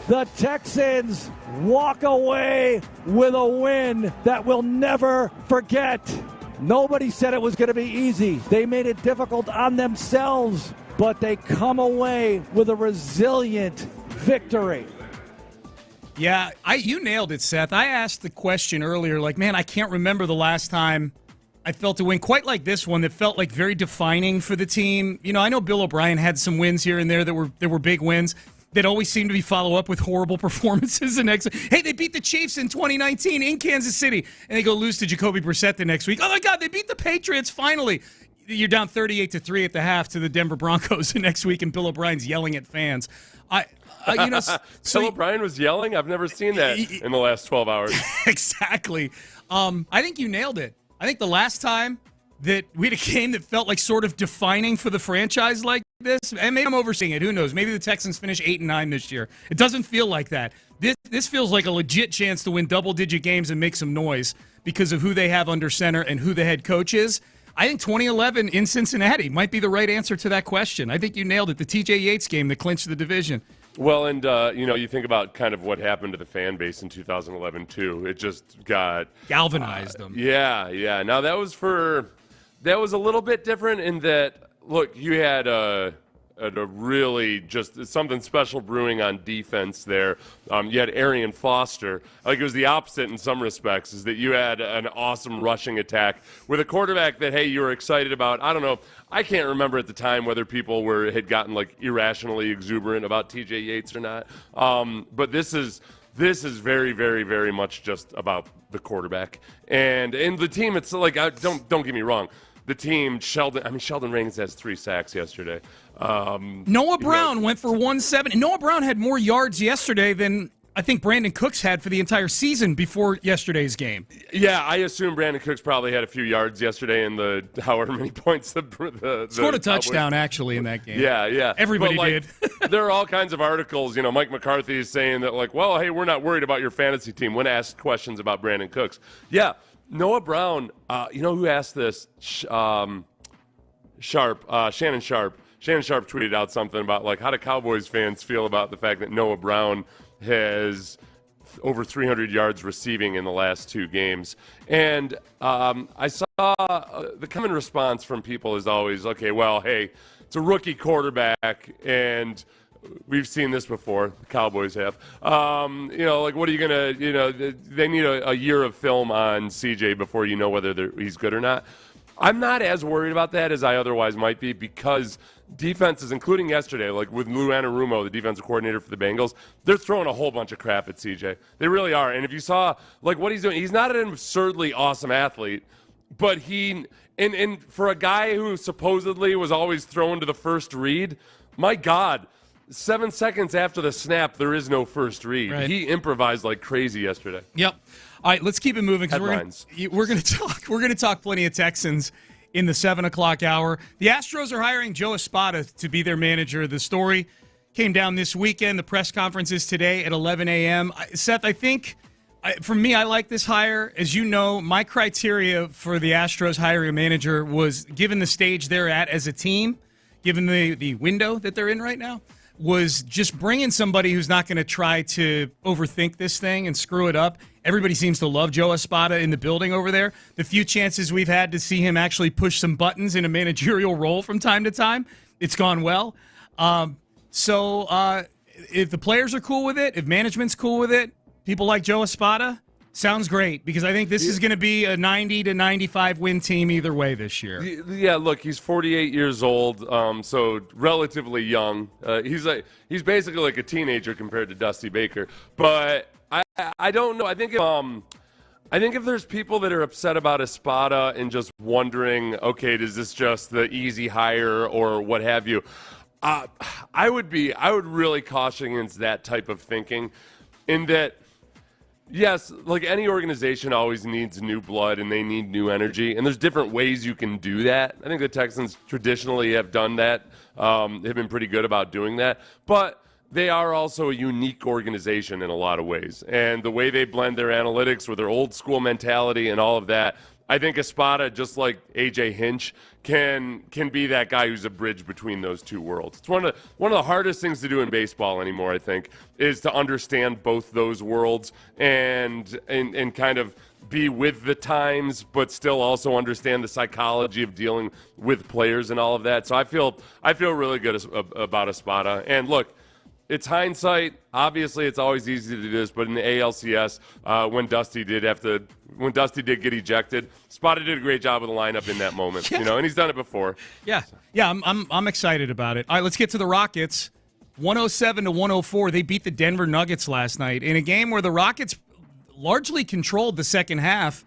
The Texans walk away with a win that we'll never forget. Nobody said it was going to be easy. They made it difficult on themselves, but they come away with a resilient victory. Yeah, you nailed it, Seth. I asked the question earlier, like, man, I can't remember the last time I felt a win quite like this one that felt like very defining for the team. You know, I know Bill O'Brien had some wins here and there that were big wins that always seem to be follow up with horrible performances the next. Hey, they beat the Chiefs in 2019 in Kansas City, and they go lose to Jacoby Brissett the next week. Oh my God, they beat the Patriots finally. You're down 38-3 at the half to the Denver Broncos the next week, and Bill O'Brien's yelling at fans. Bill O'Brien was yelling? I've never seen that in the last 12 hours. Exactly. I think you nailed it. I think the last time that we had a game that felt like sort of defining for the franchise like this, and maybe I'm overseeing it, who knows? Maybe the Texans finish 8-9 this year. It doesn't feel like that. This feels like a legit chance to win double-digit games and make some noise because of who they have under center and who the head coach is. I think 2011 in Cincinnati might be the right answer to that question. I think you nailed it. The T.J. Yates game that clinched the division. Well, and, you think about kind of what happened to the fan base in 2011, too. It just got galvanized them. Yeah. Now, that was a little bit different in that, look, you had a really just something special brewing on defense there. You had Arian Foster. Like, it was the opposite in some respects, is that you had an awesome rushing attack with a quarterback that, hey, you were excited about. I don't know. I can't remember at the time whether people had gotten, like, irrationally exuberant about T.J. Yates or not. But this is very, very, very much just about the quarterback. And the team, it's like, don't get me wrong. The team, Sheldon Raines has 3 sacks yesterday. Noah Brown went for 170. Noah Brown had more yards yesterday than I think Brandon Cooks had for the entire season before yesterday's game. Yeah, I assume Brandon Cooks probably had a few yards yesterday in the however many points scored a touchdown actually in that game. Yeah. Everybody did. There are all kinds of articles. Mike McCarthy is saying that, like, well, hey, we're not worried about your fantasy team when asked questions about Brandon Cooks. Yeah, Noah Brown. Who asked this? Shannon Sharp. Shannon Sharp tweeted out something about, like, how do Cowboys fans feel about the fact that Noah Brown has over 300 yards receiving in the last 2 games. And I saw the common response from people is always, okay, well, hey, it's a rookie quarterback, and we've seen this before. The Cowboys have. Like, what are you going to, they need a year of film on CJ before you know whether he's good or not. I'm not as worried about that as I otherwise might be, because defenses, including yesterday, like with Lou Anarumo, the defensive coordinator for the Bengals, they're throwing a whole bunch of crap at CJ. They really are. And if you saw, like, what he's doing, he's not an absurdly awesome athlete, but and for a guy who supposedly was always thrown to the first read, my God, 7 seconds after the snap, there is no first read. Right. He improvised like crazy yesterday. Yep. All right, let's keep it moving because we're going to talk plenty of Texans in the 7 o'clock hour. The Astros are hiring Joe Espada to be their manager. The story came down this weekend. The press conference is today at 11 a.m. Seth, I think, for me, I like this hire. As you know, my criteria for the Astros hiring a manager was, given the stage they're at as a team, given the window that they're in right now, was just bringing somebody who's not going to try to overthink this thing and screw it up. Everybody seems to love Joe Espada in the building over there. The few chances we've had to see him actually push some buttons in a managerial role from time to time, it's gone well. So if the players are cool with it, if management's cool with it, people like Joe Espada, sounds great, because I think this is going to be a 90 to 95 win team either way this year. Yeah, look, he's 48 years old, so relatively young. He's basically like a teenager compared to Dusty Baker. But I don't know. I think if there's people that are upset about Espada and just wondering, okay, is this just the easy hire or what have you? I would really caution against that type of thinking, in that, yes, like any organization always needs new blood and they need new energy, and there's different ways you can do that. I think the Texans traditionally have done that, have been pretty good about doing that, but they are also a unique organization in a lot of ways, and the way they blend their analytics with their old school mentality and all of that, I think Espada, just like A.J. Hinch, can be that guy who's a bridge between those two worlds. It's one of the hardest things to do in baseball anymore, I think, is to understand both those worlds and kind of be with the times, but still also understand the psychology of dealing with players and all of that. So I feel really good about Espada. And look, it's hindsight. Obviously, it's always easy to do this, but in the ALCS, when Dusty did get ejected, Espada did a great job with the lineup in that moment. Yeah. And he's done it before. Yeah. I'm excited about it. All right, let's get to the Rockets. 107-104. They beat the Denver Nuggets last night in a game where the Rockets largely controlled the second half.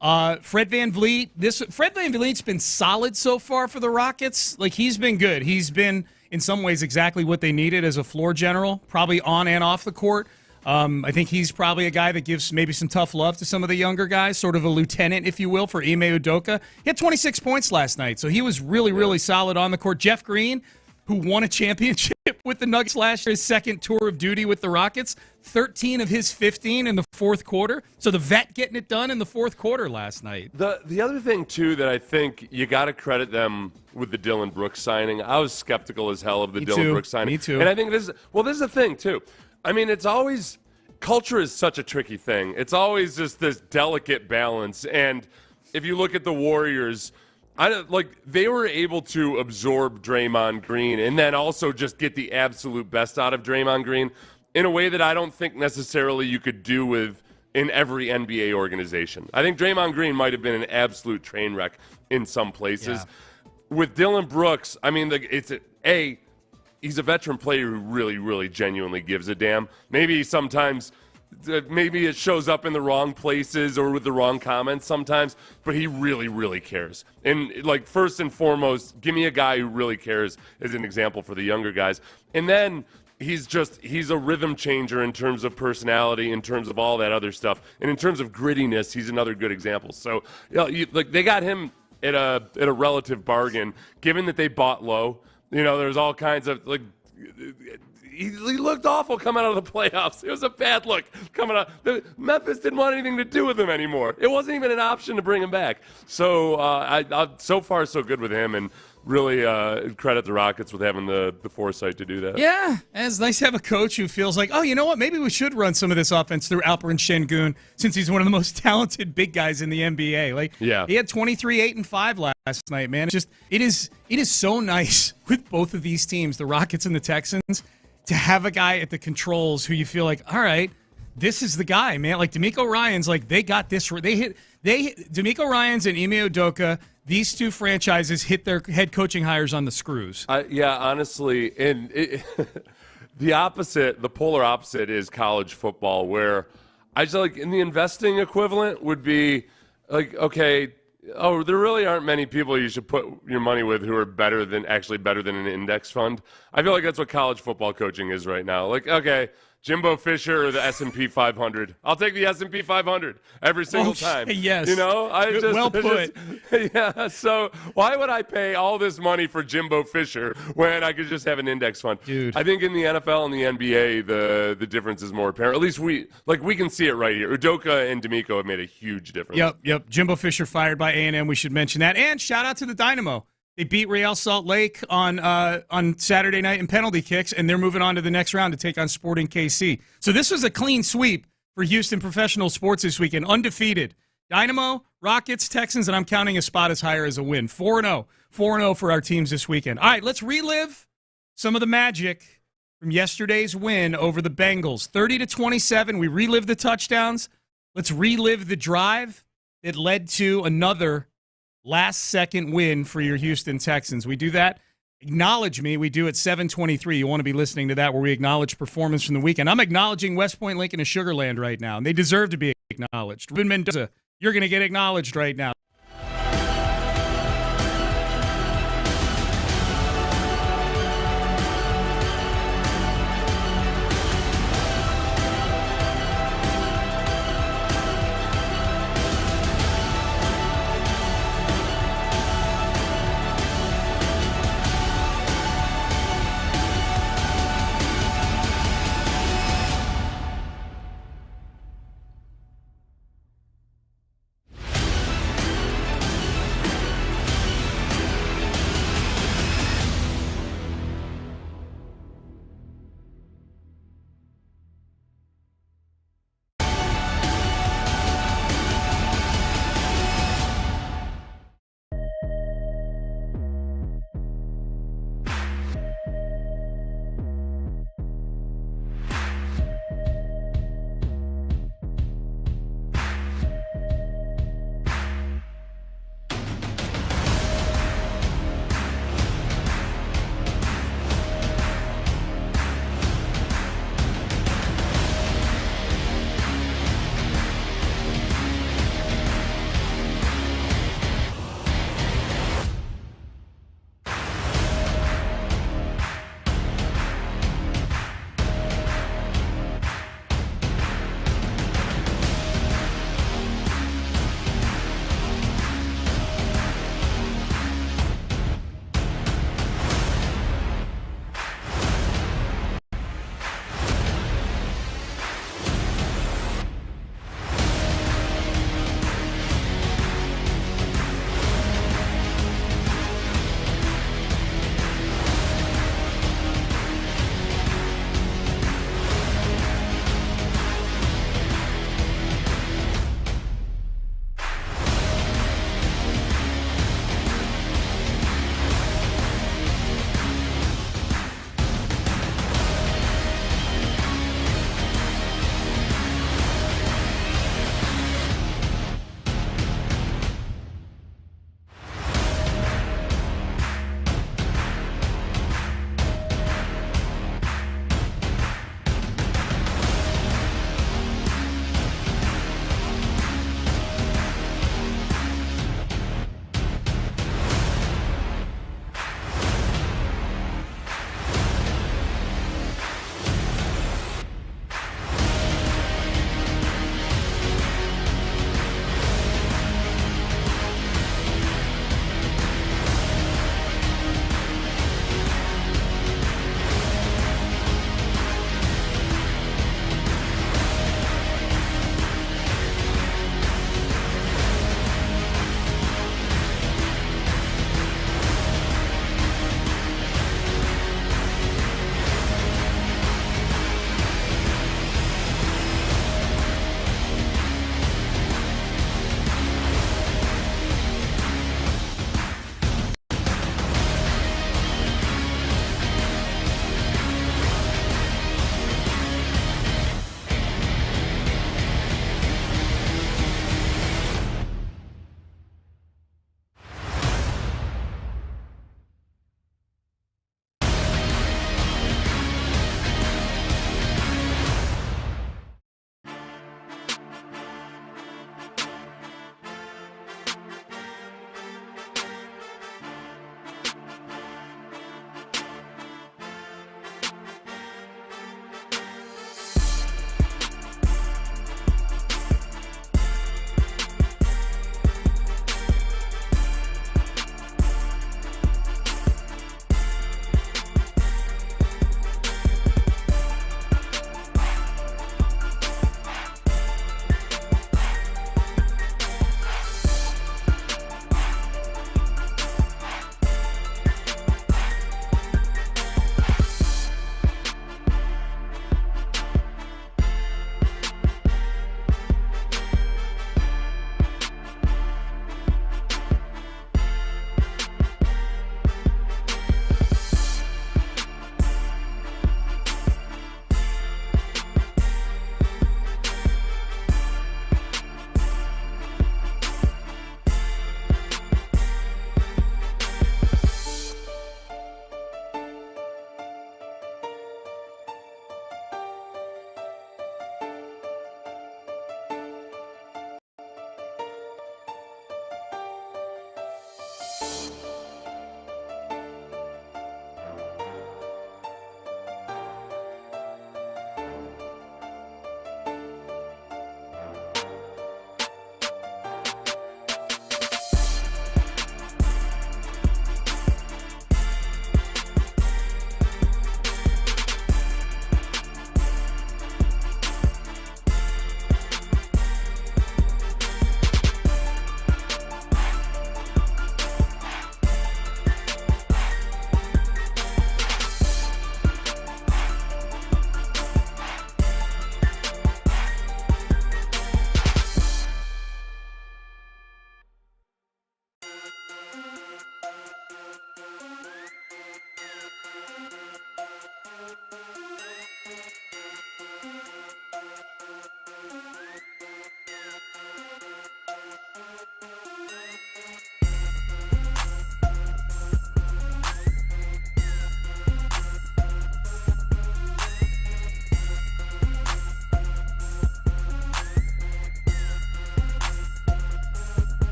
Fred VanVleet's been solid so far for the Rockets. Like, he's been good. He's been, in some ways, exactly what they needed as a floor general, probably on and off the court. I think he's probably a guy that gives maybe some tough love to some of the younger guys, sort of a lieutenant, if you will, for Ime Udoka. He had 26 points last night, so he was really solid on the court. Jeff Green, who won a championship with the Nuggets last year, his second tour of duty with the Rockets, 13 of his 15 in the fourth quarter. So the vet getting it done in the fourth quarter last night. The other thing, too, that I think you got to credit them with the Dillon Brooks signing. I was skeptical as hell of the Dillon Brooks signing. Me too. And I think this is the thing, too. I mean, it's always – culture is such a tricky thing. It's always just this delicate balance. And if you look at the Warriors – they were able to absorb Draymond Green and then also just get the absolute best out of Draymond Green in a way that I don't think necessarily you could do in every NBA organization. I think Draymond Green might have been an absolute train wreck in some places. Yeah. With Dillon Brooks, I mean, he's a veteran player who really, really genuinely gives a damn. Maybe sometimes maybe it shows up in the wrong places or with the wrong comments sometimes, but he really, really cares. And, like, first and foremost, give me a guy who really cares as an example for the younger guys. And then he's a rhythm changer in terms of personality, in terms of all that other stuff. And in terms of grittiness, he's another good example. So, they got him at a relative bargain, given that they bought low. There's all kinds of, he looked awful coming out of the playoffs. It was a bad look coming out. Memphis didn't want anything to do with him anymore. It wasn't even an option to bring him back. So so far so good with him, and really credit the Rockets with having the foresight to do that. Yeah, and it's nice to have a coach who feels like, oh, you know what, maybe we should run some of this offense through Alperen Şengün, since he's one of the most talented big guys in the NBA. He had 23, 8, and 5 last night, man. It is so nice with both of these teams, the Rockets and the Texans, to have a guy at the controls who you feel like, all right, this is the guy, man. Like, DeMeco Ryans, they got this. DeMeco Ryans and Ime Udoka, these two franchises hit their head coaching hires on the screws. Yeah, honestly, and the polar opposite is college football, where I just in the investing equivalent would be okay, there really aren't many people you should put your money with who are better than an index fund. I feel like that's what college football coaching is right now. Okay, Jimbo Fisher or the S&P 500. I'll take the S&P 500 every single time. Yes. Well put. Yeah, so why would I pay all this money for Jimbo Fisher when I could just have an index fund? Dude. I think in the NFL and the NBA, the difference is more apparent. At least we can see it right here. Udoka and DeMeco have made a huge difference. Yep. Jimbo Fisher fired by A&M. We should mention that. And shout out to the Dynamo. They beat Real Salt Lake on Saturday night in penalty kicks, and they're moving on to the next round to take on Sporting KC. So this was a clean sweep for Houston professional sports this weekend, undefeated. Dynamo, Rockets, Texans, and I'm counting Espada's hire as a win. 4-0. 4-0 for our teams this weekend. All right, let's relive some of the magic from yesterday's win over the Bengals. 30-27, we relive the touchdowns. Let's relive the drive that led to another last-second win for your Houston Texans. We do that. Acknowledge Me. We do at 7:23. You want to be listening to that, where we acknowledge performance from the weekend. I'm acknowledging West Point, Lincoln, and Sugar Land right now, and they deserve to be acknowledged. Ruben Mendoza, you're going to get acknowledged right now.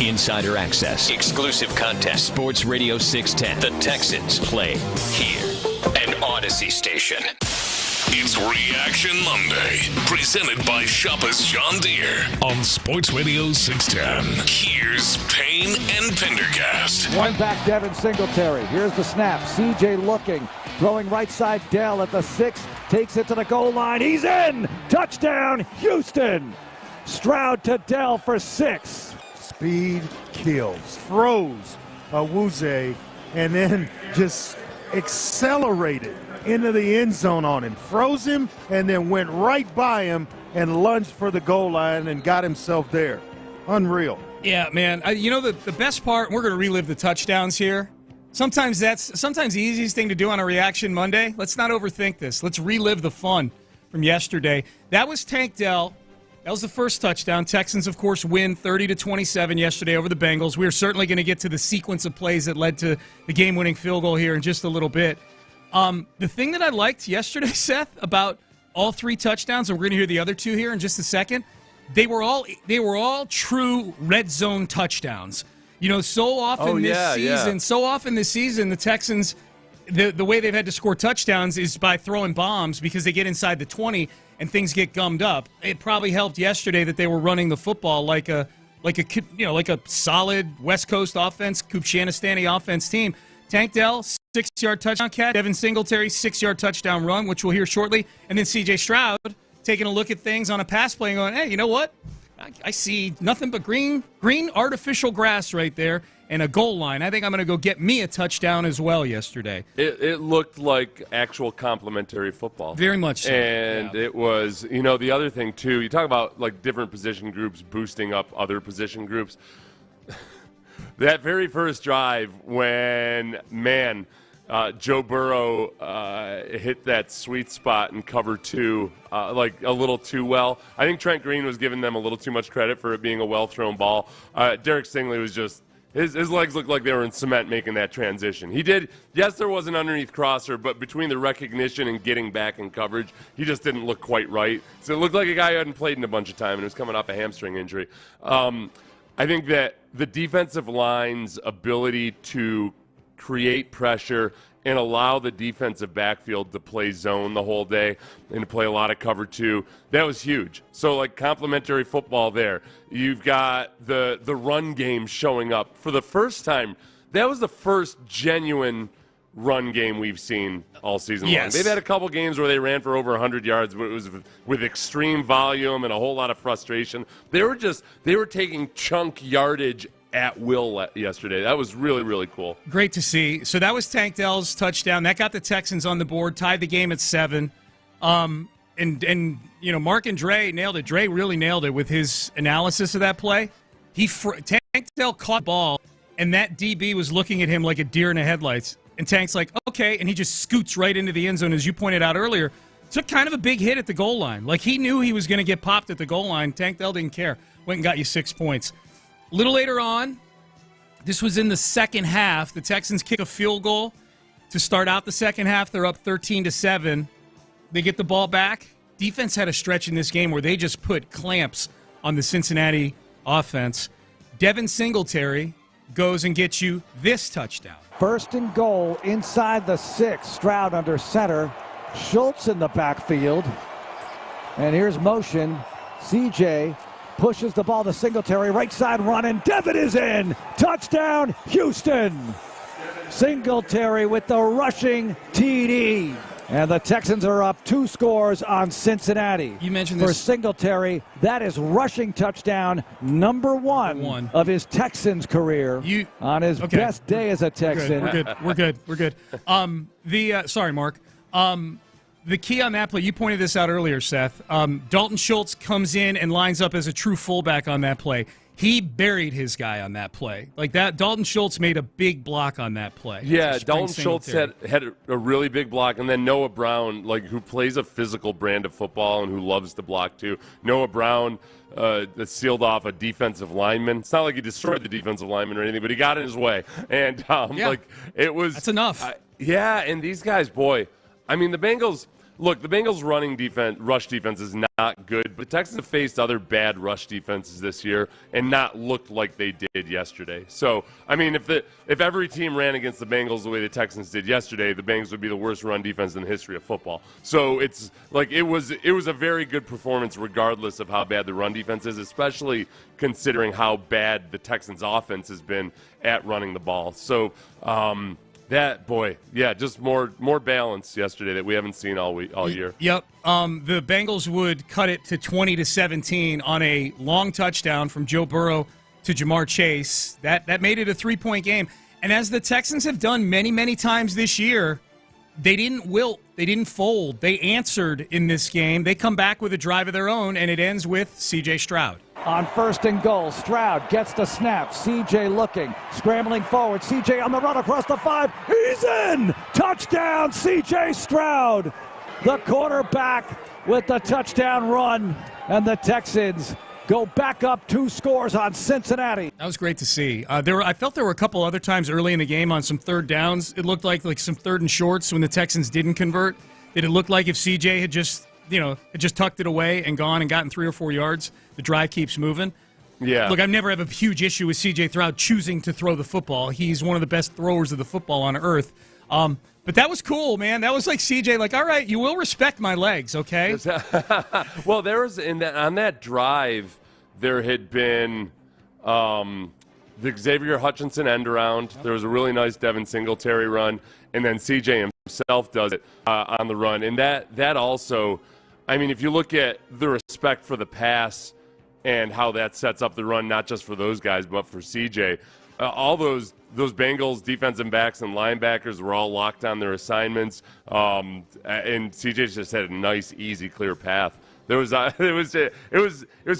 Insider access, exclusive content. Sports Radio 610. The Texans play here. An Odyssey station. It's Reaction Monday, presented by Shoppers John Deere on Sports Radio 610. Here's Payne and Pendergast. One back, Devin Singletary. Here's the snap. CJ looking, throwing right side. Dell at the 6, takes it to the goal line. He's in! Touchdown, Houston! Stroud to Dell for 6. Speed kills. Froze Awuzie and then just accelerated into the end zone on him. Froze him and then went right by him and lunged for the goal line and got himself there. Unreal. Yeah, man. The best part, we're going to relive the touchdowns here. Sometimes the easiest thing to do on a Reaction Monday. Let's not overthink this. Let's relive the fun from yesterday. That was Tank Dell. That was the first touchdown. Texans, of course, win 30-27 yesterday over the Bengals. We're certainly going to get to the sequence of plays that led to the game-winning field goal here in just a little bit. The thing that I liked yesterday, Seth, about all 3 touchdowns, and we're going to hear the other 2 here in just a second, they were all true red zone touchdowns. So often this season, the Texans, the way they've had to score touchdowns is by throwing bombs because they get inside the 20 and things get gummed up. It probably helped yesterday that they were running the football like a solid West Coast offense, Kupchanistani offense team. Tank Dell, 6-yard touchdown catch. Devin Singletary, 6-yard touchdown run, which we'll hear shortly. And then C.J. Stroud taking a look at things on a pass play and going, hey, you know what? I see nothing but green artificial grass right there and a goal line. I think I'm going to go get me a touchdown as well yesterday. It looked like actual complimentary football. Very much so. And It was, the other thing, too, you talk about, like, different position groups boosting up other position groups. That very first drive when, Joe Burrow hit that sweet spot in cover 2 like a little too well. I think Trent Green was giving them a little too much credit for it being a well-thrown ball. Derek Stingley was just his legs looked like they were in cement making that transition. He did. Yes, there was an underneath crosser, but between the recognition and getting back in coverage, he just didn't look quite right. So it looked like a guy who hadn't played in a bunch of time and was coming off a hamstring injury. I think that the defensive line's ability to create pressure and allow the defensive backfield to play zone the whole day and to play a lot of cover 2, that was huge. So, like, complimentary football there. You've got the run game showing up for the first time. That was the first genuine run game we've seen all season long. They've had a couple games where they ran for over 100 yards, but it was with extreme volume and a whole lot of frustration. They were taking chunk yardage at will yesterday. That was really, really cool. Great to see. So that was Tank Dell's touchdown. That got the Texans on the board, tied the game at 7. And Mark and Dre nailed it. Dre really nailed it with his analysis of that play. Tank Dell caught the ball, and that DB was looking at him like a deer in the headlights. And Tank's like, okay, and he just scoots right into the end zone, as you pointed out earlier. Took kind of a big hit at the goal line. Like, he knew he was going to get popped at the goal line. Tank Dell didn't care. Went and got you 6 points. A little later on, this was in the second half. The Texans kick a field goal to start out the second half. They're up 13-7. They get the ball back. Defense had a stretch in this game where they just put clamps on the Cincinnati offense. Devin Singletary goes and gets you this touchdown. First and goal inside the 6. Stroud under center. Schultz in the backfield. And here's motion. CJ pushes the ball to Singletary, right side run, and Devin is in. Touchdown, Houston. Singletary with the rushing TD. And the Texans are up 2 scores on Cincinnati. You mentioned this. For this. Singletary, that is rushing touchtown number one of his Texans career on his best day as a Texan. We're good. Sorry, Mark. The key on that play, you pointed this out earlier, Seth. Dalton Schultz comes in and lines up as a true fullback on that play. He buried his guy on that play. Like that, Dalton Schultz made a big block on that play. Yeah, Dalton Schultz had a really big block, and then Noah Brown, who plays a physical brand of football and who loves to block too. Noah Brown that sealed off a defensive lineman. It's not like he destroyed the defensive lineman or anything, but he got in his way. And it was that's enough. And these guys, boy, I mean, the Bengals rush defense is not good, but the Texans have faced other bad rush defenses this year and not looked like they did yesterday. So, I mean, if every team ran against the Bengals the way the Texans did yesterday, the Bengals would be the worst run defense in the history of football. So it's like it was a very good performance regardless of how bad the run defense is, especially considering how bad the Texans offense has been at running the ball. So, just more balance yesterday that we haven't seen all year. Yep. The Bengals would cut it to 20-17 on a long touchdown from Joe Burrow to Jamar Chase. That made it a 3-point game. And as the Texans have done many, many times this year, they didn't wilt. They didn't fold. They answered in this game. They come back with a drive of their own, and it ends with C.J. Stroud. On 1st and goal, Stroud gets the snap. C.J. looking, scrambling forward. C.J. on the run across the 5. He's in! Touchdown, C.J. Stroud! The quarterback with the touchdown run. And the Texans go back up 2 scores on Cincinnati. That was great to see. I felt there were a couple other times early in the game on some third downs. It looked like some 3rd and shorts when the Texans didn't convert. It looked like if C.J. had just tucked it away and gone and gotten 3 or 4 yards, the drive keeps moving. Yeah. Look, I've never had a huge issue with C.J. Stroud choosing to throw the football. He's one of the best throwers of the football on earth. But that was cool, man. That was like C.J. all right, you will respect my legs, okay? Well, there was on that drive, there had been the Xavier Hutchinson end around. There was a really nice Devin Singletary run, and then C.J. himself does it on the run. And that also, I mean, if you look at the respect for the pass and how that sets up the run, not just for those guys, but for C.J., all those Bengals defensive backs and linebackers were all locked on their assignments, and C.J. just had a nice, easy, clear path. It was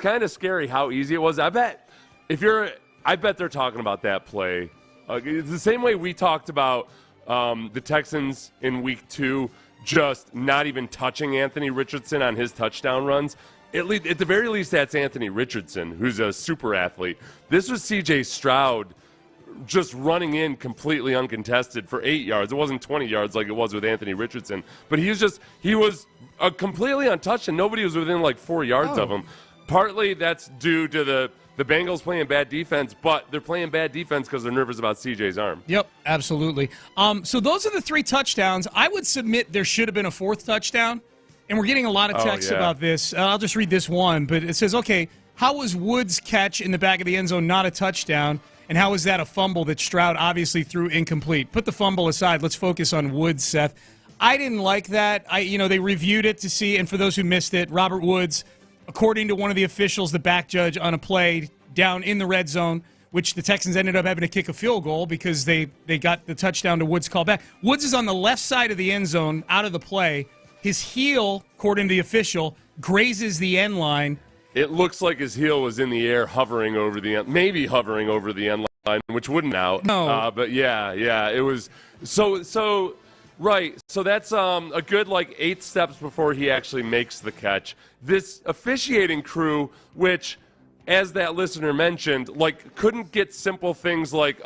kind of scary how easy it was. I bet they're talking about that play. It's the same way we talked about the Texans in week 2 just not even touching Anthony Richardson on his touchdown runs. At the very least, that's Anthony Richardson, who's a super athlete. This was C.J. Stroud just running in completely uncontested for 8 yards. It wasn't 20 yards like it was with Anthony Richardson, but he was completely untouched, and nobody was within 4 yards of him. Partly that's due to the Bengals playing bad defense, but they're playing bad defense because they're nervous about CJ's arm. Yep, absolutely. So those are the 3 touchdowns. I would submit there should have been a 4th touchdown, and we're getting a lot of texts about this. I'll just read this one, but it says, okay, how was Woods' catch in the back of the end zone not a touchdown, and how was that a fumble that Stroud obviously threw incomplete? Put the fumble aside. Let's focus on Woods, Seth. I didn't like that. They reviewed it to see, and for those who missed it, Robert Woods, according to one of the officials, the back judge on a play down in the red zone, which the Texans ended up having to kick a field goal because they got the touchdown to Woods called back. Woods is on the left side of the end zone out of the play. His heel, according to the official, grazes the end line. It looks like his heel was in the air, hovering over the end line, which wouldn't out. No. But yeah, it was so right. So that's a good 8 steps before he actually makes the catch. This officiating crew, which, as that listener mentioned, couldn't get simple things like,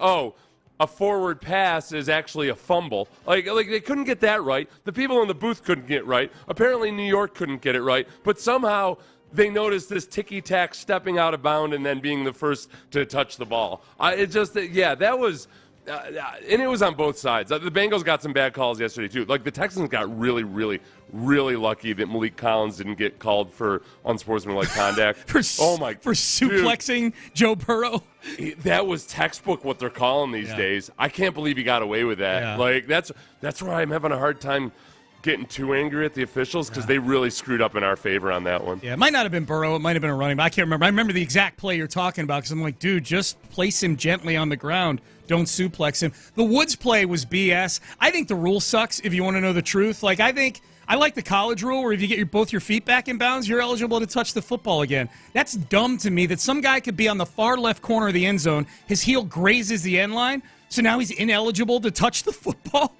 a forward pass is actually a fumble. They couldn't get that right. The people in the booth couldn't get it right. Apparently New York couldn't get it right. But somehow they noticed this ticky-tack stepping out of bound and then being the first to touch the ball. That was and it was on both sides. The Bengals got some bad calls yesterday, too. The Texans got really, really, really lucky that Malik Collins didn't get called for unsportsmanlike conduct. for suplexing Joe Burrow. That was textbook what they're calling these days. I can't believe he got away with that. Yeah. That's where I'm having a hard time getting too angry at the officials because they really screwed up in our favor on that one. Yeah, it might not have been Burrow. It might have been a running back. I can't remember. I remember the exact play you're talking about because I'm like, dude, just place him gently on the ground. Don't suplex him. The Woods play was BS. I think the rule sucks if you want to know the truth. Like, I like the college rule where if you get both your feet back in bounds, you're eligible to touch the football again. That's dumb to me that some guy could be on the far left corner of the end zone, his heel grazes the end line, so now he's ineligible to touch the football,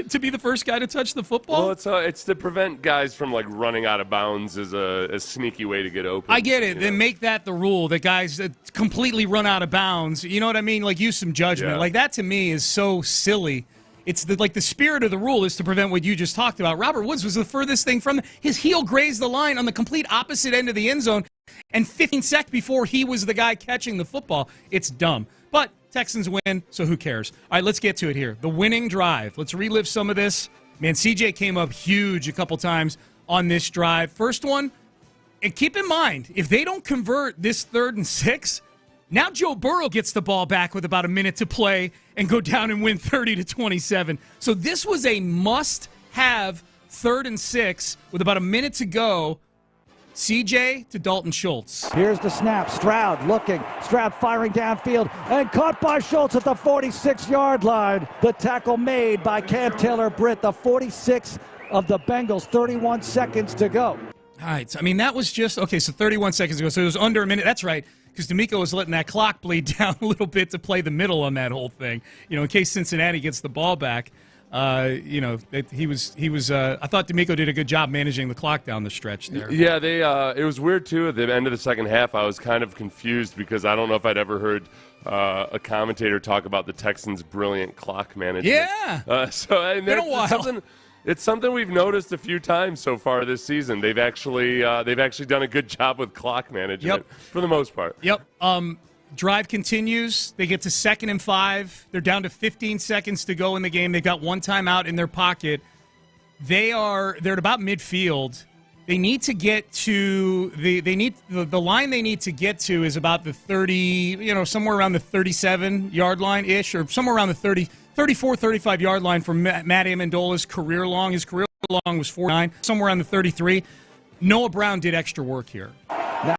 to be the first guy to touch the football? Well, it's to prevent guys from, like, running out of bounds as a sneaky way to get open. I get it. Then make that the rule, that guys completely run out of bounds. You know what I mean? Like, use some judgment. Yeah. Like, that to me is so silly. It's the spirit of the rule is to prevent what you just talked about. Robert Woods was the furthest thing from his heel grazed the line on the complete opposite end of the end zone, and 15 seconds before he was the guy catching the football. It's dumb. But Texans win, so who cares? All right, let's get to it here. The winning drive. Let's relive some of this. Man, CJ came up huge a couple times on this drive. First one, and keep in mind, if they don't convert this 3rd and 6, now Joe Burrow gets the ball back with about a minute to play and go down and win 30-27. So this was a must-have 3rd and 6 with about a minute to go. CJ to Dalton Schultz. Here's the snap. Stroud looking. Stroud firing downfield and caught by Schultz at the 46-yard line. The tackle made by Cam Taylor-Britt, the 46 of the Bengals. 31 seconds to go. All right. So, I mean, that was just, okay, so 31 seconds ago. So it was under a minute. That's right, because DeMeco was letting that clock bleed down a little bit to play the middle on that whole thing, in case Cincinnati gets the ball back. He was. I thought DeMeco did a good job managing the clock down the stretch there. Yeah, it was weird too. At the end of the second half, I was kind of confused because I don't know if I'd ever heard a commentator talk about the Texans' brilliant clock management. Yeah. It's something we've noticed a few times so far this season. They've actually done a good job with clock management for the most part. Yep. Drive continues. They get to 2nd and 5. They're down to 15 seconds to go in the game. They've got one timeout in their pocket. They're at about midfield. They need to get to the line they need to get to is about the 30, somewhere around the 37-yard line-ish, or somewhere around the 34, 35-yard line for Matt Amendola's career long. His career long was 49, somewhere around the 33. Noah Brown did extra work here.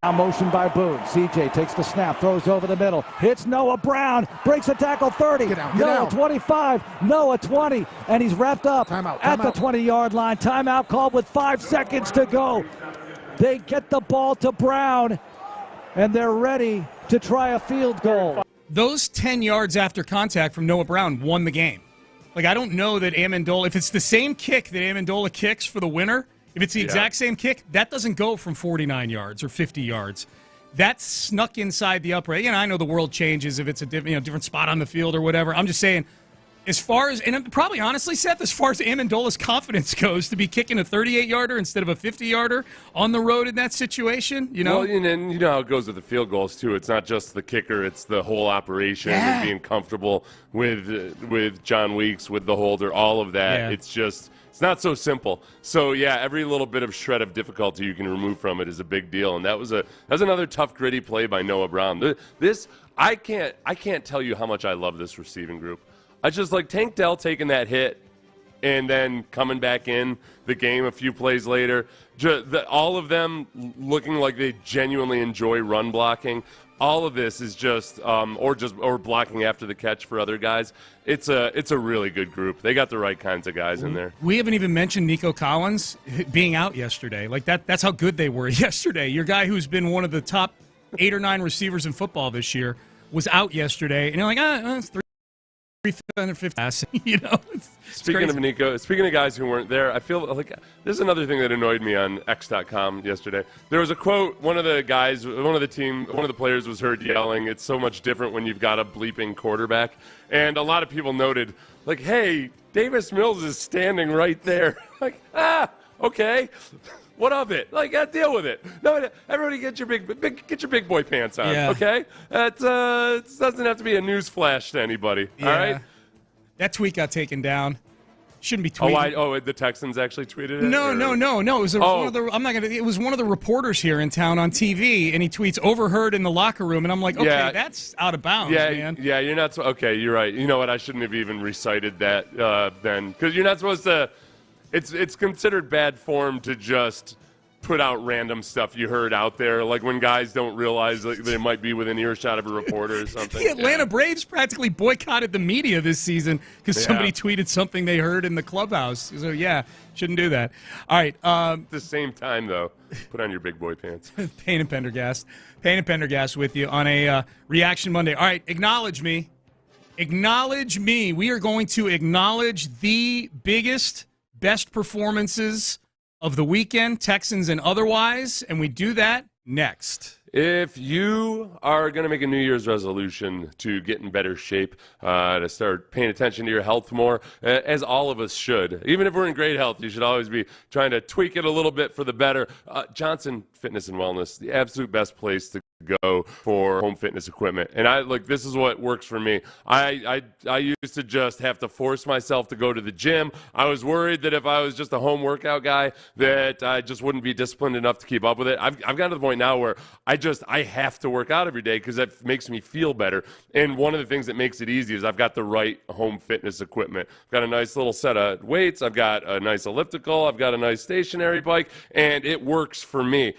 Now motion by Boone. CJ takes the snap, throws over the middle, hits Noah Brown, breaks a tackle 30, Noah 25, Noah 20, and he's wrapped up at the 20-yard line. Timeout called with 5 seconds to go. They get the ball to Brown, and they're ready to try a field goal. Those 10 yards after contact from Noah Brown won the game. Like, I don't know that Amendola, if it's the same kick that Amendola kicks for the winner, if it's the exact same kick, that doesn't go from 49 yards or 50 yards. That's snuck inside the upright. I know the world changes if it's a different spot on the field or whatever. I'm just saying, as far as, and probably honestly, Seth, as far as Amendola's confidence goes, to be kicking a 38-yarder instead of a 50-yarder on the road in that situation, Well, and you know how it goes with the field goals, too. It's not just the kicker. It's the whole operation and being comfortable with John Weeks, with the holder, all of that. Yeah. It's not so simple. So, every little bit of shred of difficulty you can remove from it is a big deal. And that was another tough, gritty play by Noah Brown. I can't tell you how much I love this receiving group. I just like Tank Dell taking that hit and then coming back in the game a few plays later. All of them looking like they genuinely enjoy run blocking. All of this is just or blocking after the catch for other guys. It's a really good group. They got the right kinds of guys in there. We haven't even mentioned Nico Collins being out yesterday. Like that's how good they were yesterday. Your guy who's been one of the top 8 or 9 receivers in football this year was out yesterday, and you're like, it's 350 pass. Speaking of Nico, speaking of guys who weren't there, I feel like this is another thing that annoyed me on X.com yesterday. There was a quote. One of the players was heard yelling, "It's so much different when you've got a bleeping quarterback." And a lot of people noted, like, "Hey, Davis Mills is standing right there." Like, okay. What of it? Like, deal with it. No, everybody get your big boy pants on, okay? It doesn't have to be a news flash to anybody, all right? That tweet got taken down. Shouldn't be tweeted. The Texans actually tweeted it? No. It was it was one of the reporters here in town on TV, and he tweets overheard in the locker room, and I'm like, okay, that's out of bounds, man. Yeah, you're not. Okay, you're right. You know what? I shouldn't have even recited that then, because you're not supposed to. it's considered bad form to just put out random stuff you heard out there, like when guys don't realize that they might be within earshot of a reporter or something. The Atlanta Braves practically boycotted the media this season because somebody tweeted something they heard in the clubhouse. So, shouldn't do that. All right. At the same time, though, put on your big boy pants. Payne and Pendergast with you on a Reaction Monday. All right, acknowledge me. Acknowledge me. We are going to acknowledge the biggest, best performances of the weekend, Texans and otherwise, and we do that next. If you are going to make a New Year's resolution to get in better shape, to start paying attention to your health more, as all of us should, even if we're in great health, you should always be trying to tweak it a little bit for the better. Johnson Fitness and Wellness, the absolute best place to go for home fitness equipment. And this is what works for me. I used to just have to force myself to go to the gym. I was worried that if I was just a home workout guy that I just wouldn't be disciplined enough to keep up with it. I've gotten to the point now where I have to work out every day because that makes me feel better. And one of the things that makes it easy is I've got the right home fitness equipment. I've got a nice little set of weights. I've got a nice elliptical. I've got a nice stationary bike, and it works for me.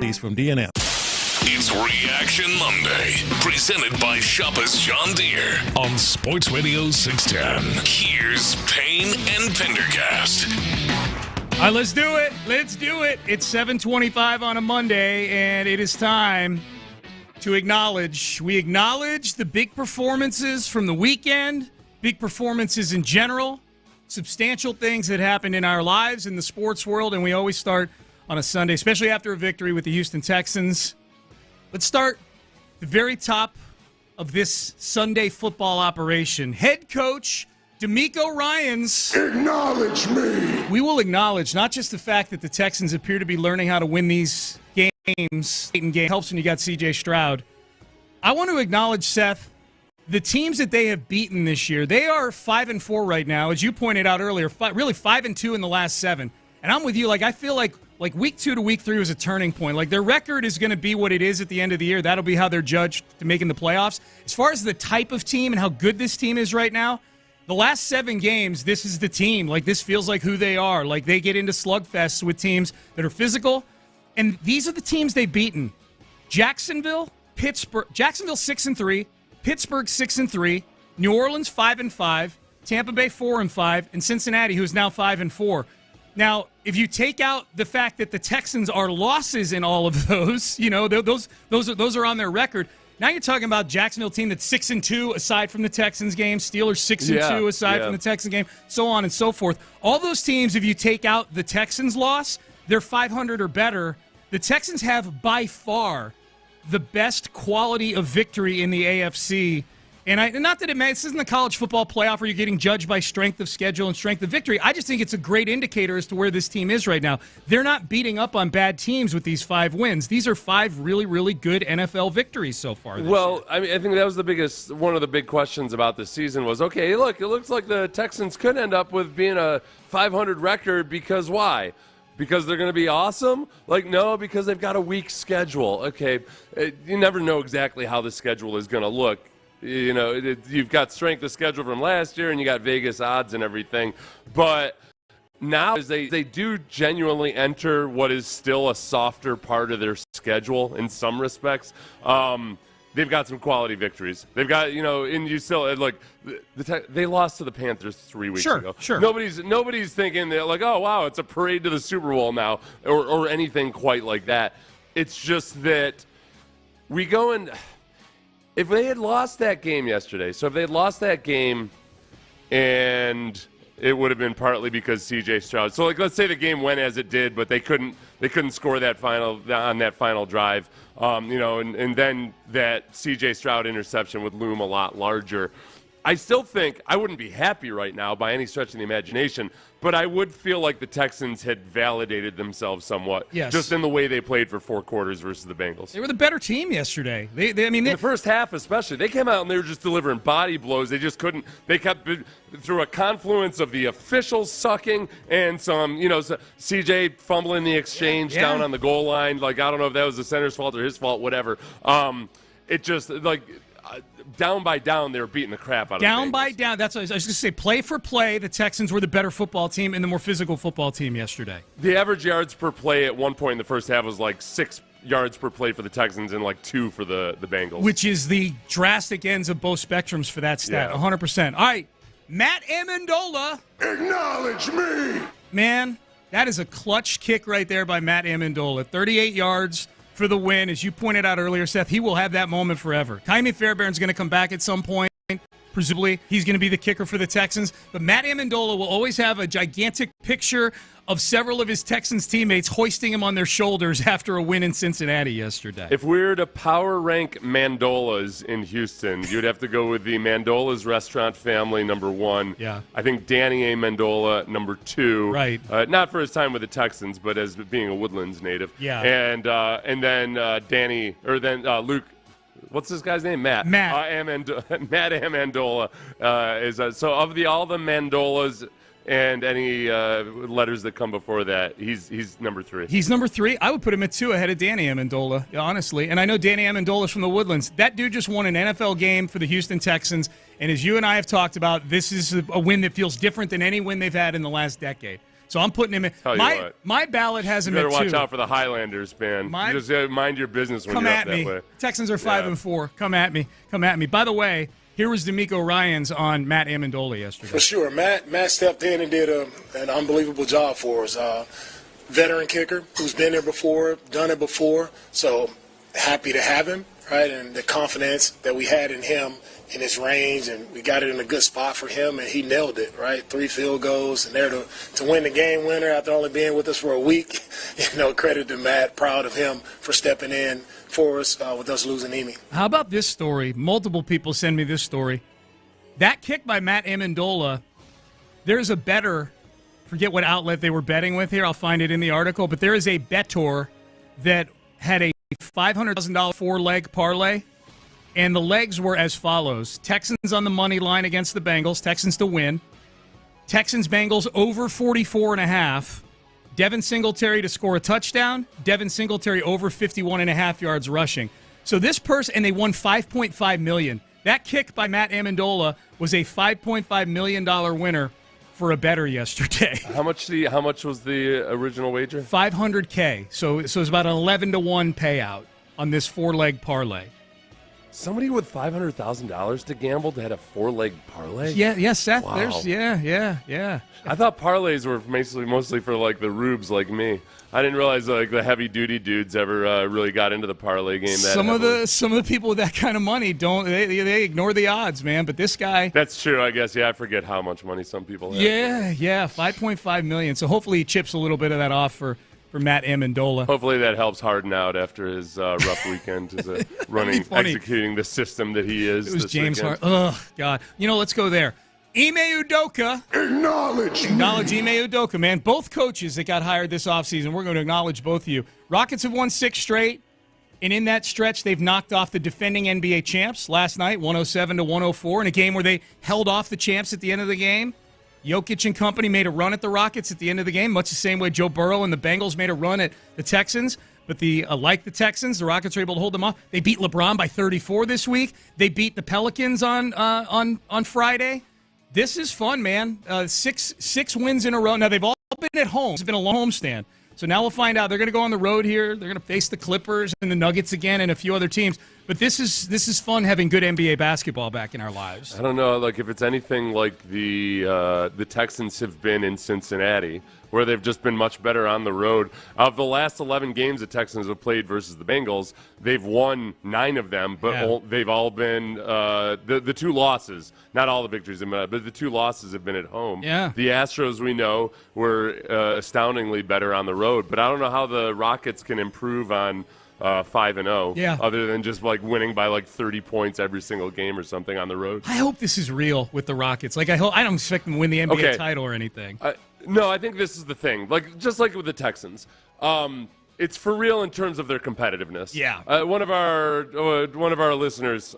These from DNF. It's Reaction Monday, presented by Shoppers John Deere on Sports Radio 610. Here's Payne and Pendergast. All right, let's do it. Let's do it. It's 7:25 on a Monday, and it is time to acknowledge. We acknowledge the big performances from the weekend, big performances in general, substantial things that happened in our lives in the sports world, and we always start on a Sunday, especially after a victory with the Houston Texans. Let's start at the very top of this Sunday football operation. Head coach DeMeco Ryans. Acknowledge me. We will acknowledge not just the fact that the Texans appear to be learning how to win these games. Helps when you got C.J. Stroud. I want to acknowledge, Seth, the teams that they have beaten this year. They are 5-4 right now, as you pointed out earlier. Really 5-2 in the last 7. And I'm with you. I feel like week 2 to week 3 was a turning point. Their record is going to be what it is at the end of the year. That'll be how they're judged to making the playoffs. As far as the type of team and how good this team is right now, the last 7 games, this is the team. This feels like who they are. They get into slugfests with teams that are physical. And these are the teams they've beaten. Jacksonville, Pittsburgh. Jacksonville 6-3. Pittsburgh 6-3. New Orleans 5-5. Tampa Bay 4-5. And Cincinnati, who's now 5-4. Now, if you take out the fact that the Texans are losses in all of those, those are on their record. Now you're talking about Jacksonville team that's 6-2 aside from the Texans game, Steelers 6-2 aside from the Texans game, so on and so forth. All those teams, if you take out the Texans loss, they're 500 or better. The Texans have by far the best quality of victory in the AFC. And not that this isn't the college football playoff where you're getting judged by strength of schedule and strength of victory. I just think it's a great indicator as to where this team is right now. They're not beating up on bad teams with these 5 wins. These are 5 really, really good NFL victories so far this year. I think that was one of the big questions about this season was, okay, look, it looks like the Texans could end up with being a 500 record because why? Because they're going to be awesome? No, because they've got a weak schedule. Okay, you never know exactly how the schedule is going to look. You've got strength of schedule from last year, and you got Vegas odds and everything. But now they do genuinely enter what is still a softer part of their schedule in some respects. They've got some quality victories. They've got, and you still, they lost to the Panthers 3 weeks ago. Sure. Nobody's thinking that, oh, wow, it's a parade to the Super Bowl now, or anything quite like that. It's just that we go and... If they had lost that game yesterday, so if they had lost that game and it would have been partly because C.J. Stroud. So, let's say the game went as it did, but they couldn't score on that final drive, and then that C.J. Stroud interception would loom a lot larger. I still think I wouldn't be happy right now by any stretch of the imagination, but I would feel like the Texans had validated themselves somewhat, just in the way they played for 4 quarters versus the Bengals. They were the better team yesterday. In the first half especially, they came out and they were just delivering body blows. They just couldn't. They kept through a confluence of the officials sucking and some, CJ fumbling the exchange down on the goal line. I don't know if that was the center's fault or his fault, whatever. It just down by down, they were beating the crap out of the Bengals. Down by down. That's what I was going to say. Play for play, the Texans were the better football team and the more physical football team yesterday. The average yards per play at one point in the first half was 6 yards per play for the Texans and 2 for the Bengals. Which is the drastic ends of both spectrums for that stat, 100%. All right, Matt Amendola. Acknowledge me. Man, that is a clutch kick right there by Matt Amendola. 38 yards. For the win, as you pointed out earlier, Seth, he will have that moment forever. Kymie Fairbairn's going to come back at some point. Presumably, he's going to be the kicker for the Texans. But Matt Amendola will always have a gigantic picture of several of his Texans teammates hoisting him on their shoulders after a win in Cincinnati yesterday. If we were to power rank Mandolas in Houston, you'd have to go with the Mandola's restaurant family, number 1. Yeah. I think Danny Amendola, number 2. Right. Not for his time with the Texans, but as being a Woodlands native. Yeah. And then Luke. What's this guy's name? Matt. Matt Amendola is so of all the Mandolas and any letters that come before that, he's number 3. He's number 3. I would put him at 2 ahead of Danny Amendola, honestly. And I know Danny Amendola's from the Woodlands. That dude just won an NFL game for the Houston Texans. And as you and I have talked about, this is a win that feels different than any win they've had in the last decade. So I'm putting him in. My ballot has him at 2. You better watch out for the Highlanders, man. You just mind your business when you're up that way. Texans are 5-4. Come at me. By the way, here was D'Amico Ryans on Matt Amendola yesterday. For sure. Matt stepped in and did an unbelievable job for us. Veteran kicker who's been there before, done it before. So happy to have him, right? And the confidence that we had in him in his range, and we got it in a good spot for him, and he nailed it, right? 3 field goals, and there to win the game winner after only being with us for a week. Credit to Matt. Proud of him for stepping in for us with us losing Emi. How about this story? Multiple people send me this story. That kick by Matt Amendola, there's a bettor, forget what outlet they were betting with here, I'll find it in the article, but there is a bettor that had a $500,000 4-leg parlay, and the legs were as follows. Texans on the money line against the Bengals, Texans to win. Texans-Bengals over 44.5. Devin Singletary to score a touchdown. Devin Singletary over 51.5 yards rushing. So this person, and they won $5.5 million. That kick by Matt Amendola was a $5.5 million winner for a bettor yesterday. How much was the original wager? $500K. So it's about an 11-1 payout on this 4-leg parlay. Somebody with $500,000 to gamble that had a 4-leg parlay? Yeah, Seth. Wow. There's yeah. I thought parlays were mostly for like the rubes like me. I didn't realize like the heavy duty dudes ever really got into the parlay game. Some of the people with that kind of money they ignore the odds, man. But this guy, that's true, I guess. Yeah, I forget how much money some people have. Yeah, $5.5 million. So hopefully he chips a little bit of that off for Matt Amendola. Hopefully that helps Harden out after his rough weekend as executing the system that he is. It was James Harden. Oh, God. Let's go there. Ime Udoka. Acknowledge Ime Udoka, man. Both coaches that got hired this offseason, we're going to acknowledge both of you. Rockets have won 6 straight, and in that stretch, they've knocked off the defending NBA champs last night, 107-104, in a game where they held off the champs at the end of the game. Jokic and company made a run at the Rockets at the end of the game, much the same way Joe Burrow and the Bengals made a run at the Texans. But like the Texans, the Rockets were able to hold them off. They beat LeBron by 34 this week. They beat the Pelicans on Friday. This is fun, man. 6 wins in a row. Now, they've all been at home. It's been a long homestand. So now we'll find out. They're going to go on the road here. They're going to face the Clippers and the Nuggets again and a few other teams. But this is fun having good NBA basketball back in our lives. I don't know, like if it's anything like the Texans have been in Cincinnati, where they've just been much better on the road. Of the last 11 games the Texans have played versus the Bengals, they've won 9 of them, but they've all been the 2 losses. Not all the victories, but the 2 losses have been at home. Yeah. The Astros, we know, were astoundingly better on the road, but I don't know how the Rockets can improve on 5-0, other than just like winning by like 30 points every single game or something on the road. I hope this is real with the Rockets. I don't expect them to win the NBA title or anything. No, I think this is the thing. Just like with the Texans, it's for real in terms of their competitiveness. Yeah. One of our listeners,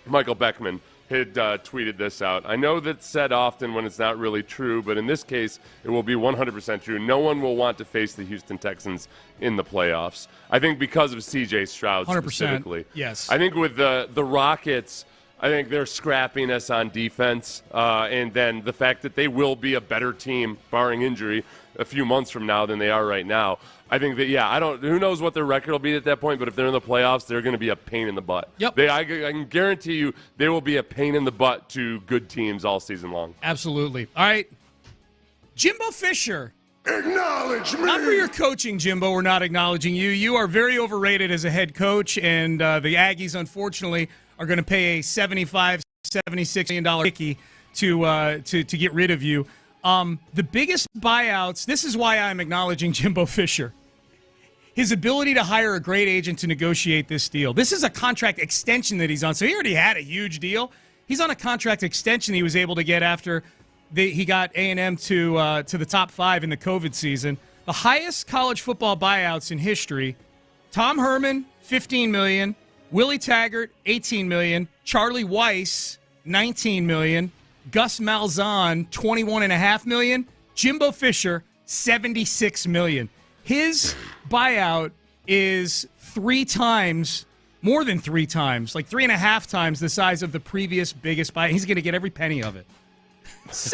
Michael Beckman, had tweeted this out. I know that's said often when it's not really true, but in this case, it will be 100% true. No one will want to face the Houston Texans in the playoffs. I think because of C.J. Stroud 100%, specifically. yes. I think with the Rockets, I think their scrappiness on defense and then the fact that they will be a better team, barring injury, a few months from now than they are right now. I think that, who knows what their record will be at that point, but if they're in the playoffs, they're going to be a pain in the butt. Yep. I can guarantee you they will be a pain in the butt to good teams all season long. Absolutely. All right. Jimbo Fisher. Acknowledge me. Not for your coaching, Jimbo. We're not acknowledging you. You are very overrated as a head coach, and the Aggies, unfortunately, are going to pay a $75, $76 million kicky to get rid of you. The biggest buyouts, this is why I'm acknowledging Jimbo Fisher. His ability to hire a great agent to negotiate this deal. This is a contract extension that he's on. So he already had a huge deal. He's on a contract extension he was able to get after he got A&M to the top 5 in the COVID season. The highest college football buyouts in history. Tom Herman, $15 million. Willie Taggart, $18 million. Charlie Weiss, $19 million. Gus Malzahn, $21.5 million. Jimbo Fisher, $76 million. His buyout is 3 times, more than 3 times, like 3.5 times the size of the previous biggest buyout. He's going to get every penny of it.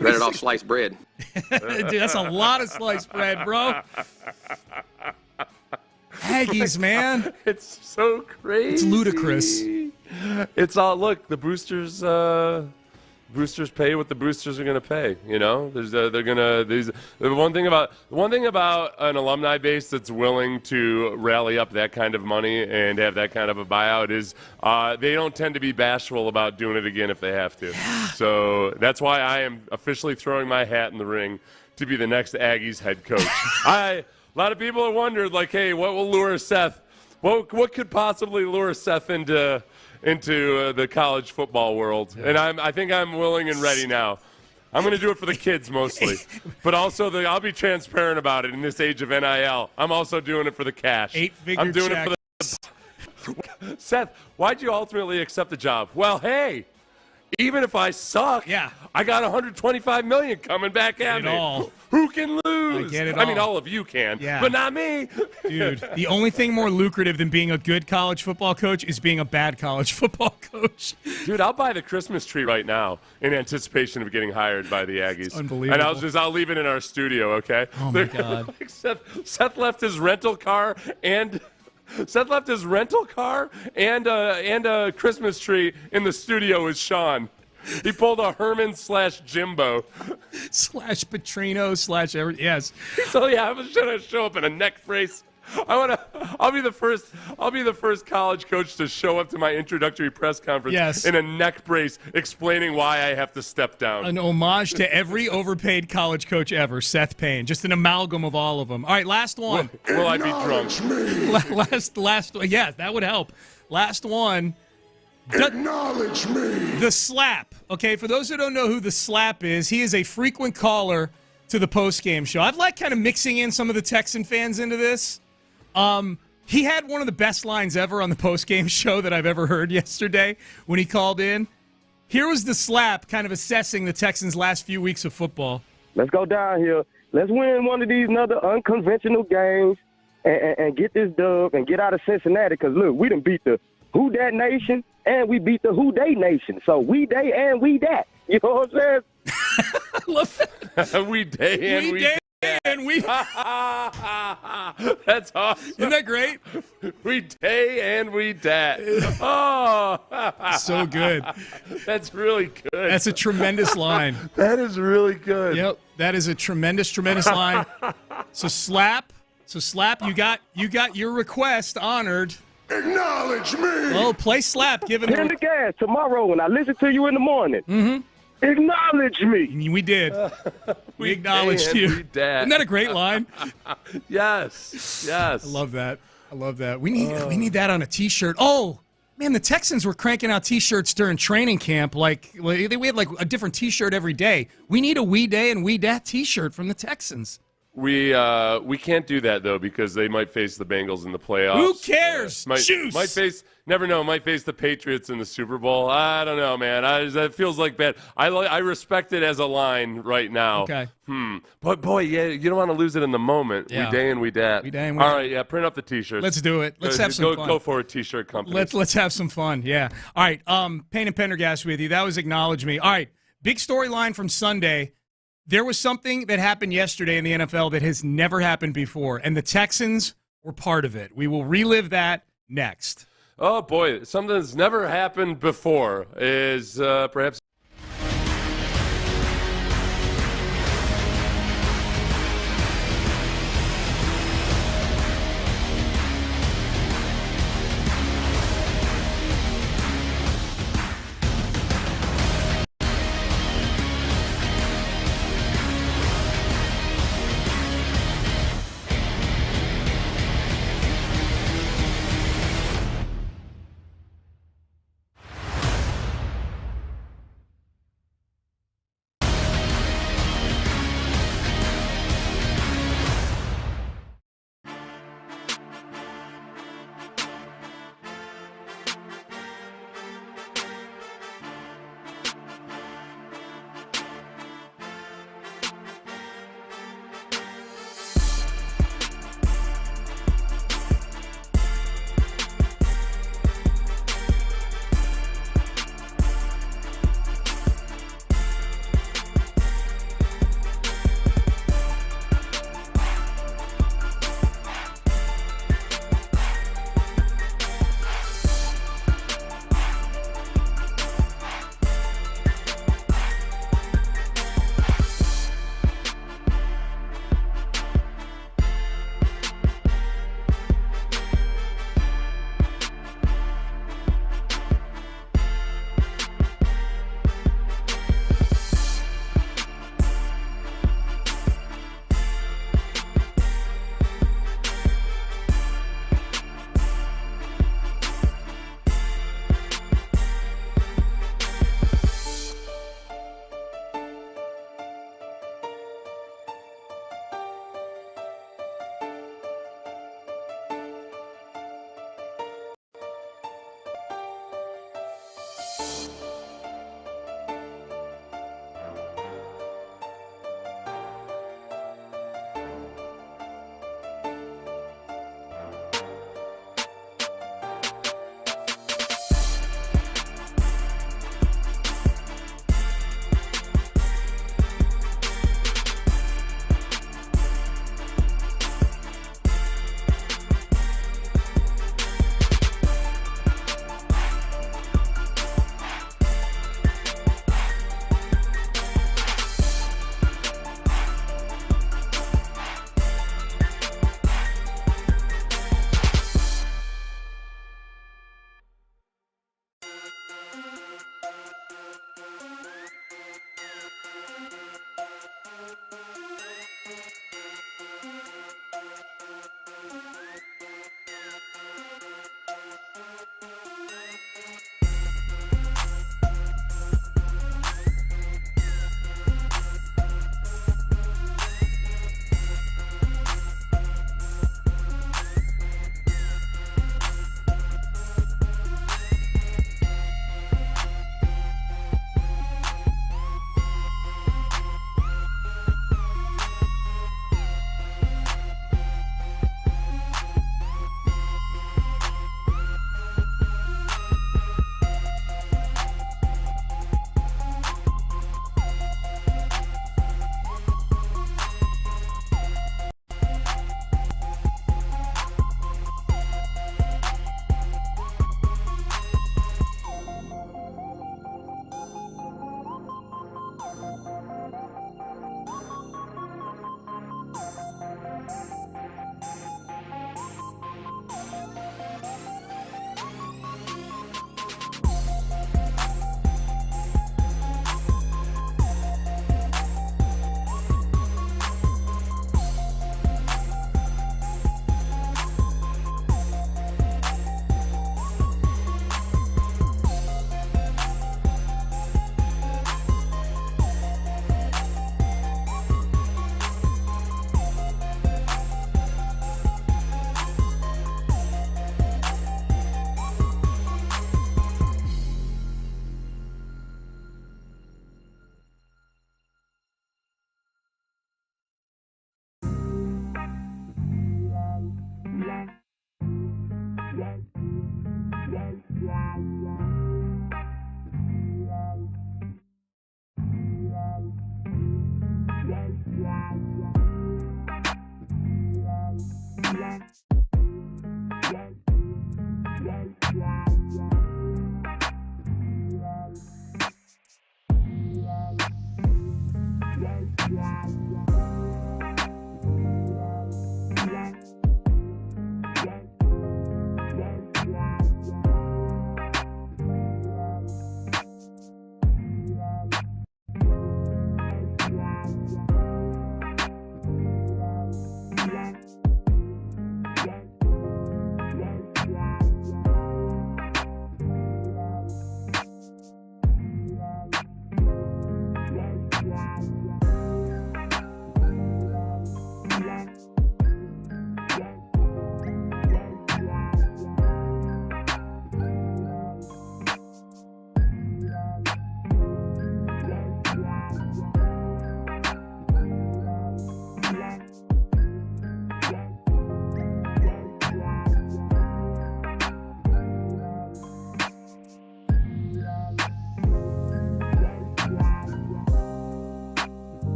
Better off sliced bread. Dude, that's a lot of sliced bread, bro. Aggies, man. It's so crazy. It's ludicrous. It's all, look, the boosters pay what the boosters are going to pay. You know, the one thing about an alumni base that's willing to rally up that kind of money and have that kind of a buyout is they don't tend to be bashful about doing it again if they have to. Yeah. So that's why I am officially throwing my hat in the ring to be the next Aggies head coach. A lot of people have wondered, like, hey, what will lure Seth? What could possibly lure Seth into the college football world? And I think I'm willing and ready now. I'm going to do it for the kids mostly, but also I'll be transparent about it in this age of NIL. I'm also doing it for the cash. 8-figure I'm doing checks. it for the. Seth, why'd you ultimately accept the job? Well, hey, even if I suck, I got $125 million coming back at me. All. Who can lose? I get it I mean, all of you can, but not me. Dude, the only thing more lucrative than being a good college football coach is being a bad college football coach. Dude, I'll buy the Christmas tree right now in anticipation of getting hired by the Aggies. Unbelievable. And I'll leave it in our studio, okay? Oh, my God. Like Seth left his rental car and a Christmas tree in the studio with Sean. He pulled a Herman/Jimbo /Petrino/ everything. Yes. So yeah, I'm gonna show up in a neck brace. I'll be the first college coach to show up to my introductory press conference in a neck brace, explaining why I have to step down. An homage to every overpaid college coach ever, Seth Payne. Just an amalgam of all of them. All right, last one. Will I be drunk? Last. Yeah, that would help. Last one. Acknowledge me. The Slap. Okay, for those who don't know who the Slap is, he is a frequent caller to the post-game show. I've liked kind of mixing in some of the Texan fans into this. He had one of the best lines ever on the post-game show that I've ever heard yesterday when he called in. Here was the Slap kind of assessing the Texans' last few weeks of football. Let's go down here. Let's win one of these other unconventional games and get this dub and get out of Cincinnati because, look, we done beat the Who Dat Nation and we beat the Who Day Nation. So we day and we that. You know what I'm saying? I love that. We day and we that. And we That's awesome. Isn't that great? We day and we dat. Oh, so good. That's really good. That's a tremendous line. That is really good. Yep, that is a tremendous line. So Slap, you got your request honored. Acknowledge me. Well, play Slap. Pendergast tomorrow when I listen to you in the morning. Mm-hmm. Acknowledge me. We did. We acknowledged you. Isn't that a great line? Yes. I love that. We need that on a T-shirt. Oh, man, the Texans were cranking out T-shirts during training camp. We had like a different T-shirt every day. We need a We Day and We Dat T-shirt from the Texans. We can't do that though because they might face the Bengals in the playoffs. Who cares? Might face the Patriots in the Super Bowl. I don't know, man. That feels like bad. I respect it as a line right now. Okay. But boy, you don't want to lose it in the moment. Yeah. We day and we dat. We day and we All dat. right, yeah. Print up the T-shirts. Let's do it. Let's have some fun. Go for a T-shirt company. Let's have some fun. Yeah. All right. Payne and Pendergast with you. That was Acknowledge Me. All right. Big storyline from Sunday. There was something that happened yesterday in the NFL that has never happened before, and the Texans were part of it. We will relive that next. Oh, boy. Something that's never happened before is perhaps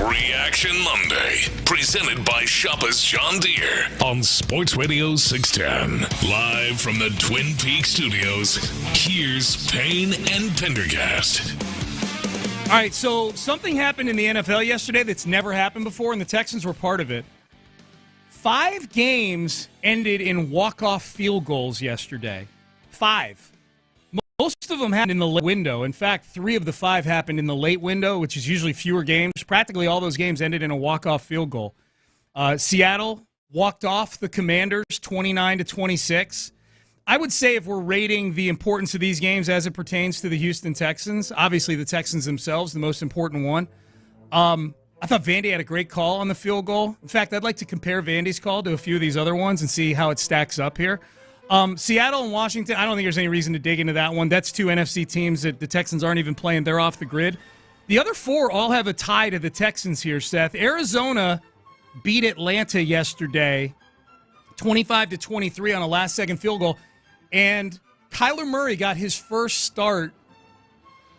Reaction Monday, presented by Shoppers John Deere on Sports Radio 610. Live from the Twin Peaks studios, here's Payne and Pendergast. All right, so something happened in the NFL yesterday that's never happened before, and the Texans were part of it. 5 games ended in walk-off field goals yesterday. 5. Most of them happened in the late window. In fact, 3 of the 5 happened in the late window, which is usually fewer games. Practically all those games ended in a walk-off field goal. Seattle walked off the Commanders 29-26. I would say if we're rating the importance of these games as it pertains to the Houston Texans, obviously the Texans themselves, the most important one. I thought Vandy had a great call on the field goal. In fact, I'd like to compare Vandy's call to a few of these other ones and see how it stacks up here. Seattle and Washington, I don't think there's any reason to dig into that one. That's 2 NFC teams that the Texans aren't even playing. They're off the grid. The other 4 all have a tie to the Texans here, Seth. Arizona beat Atlanta yesterday 25-23 on a last-second field goal. And Kyler Murray got his first start.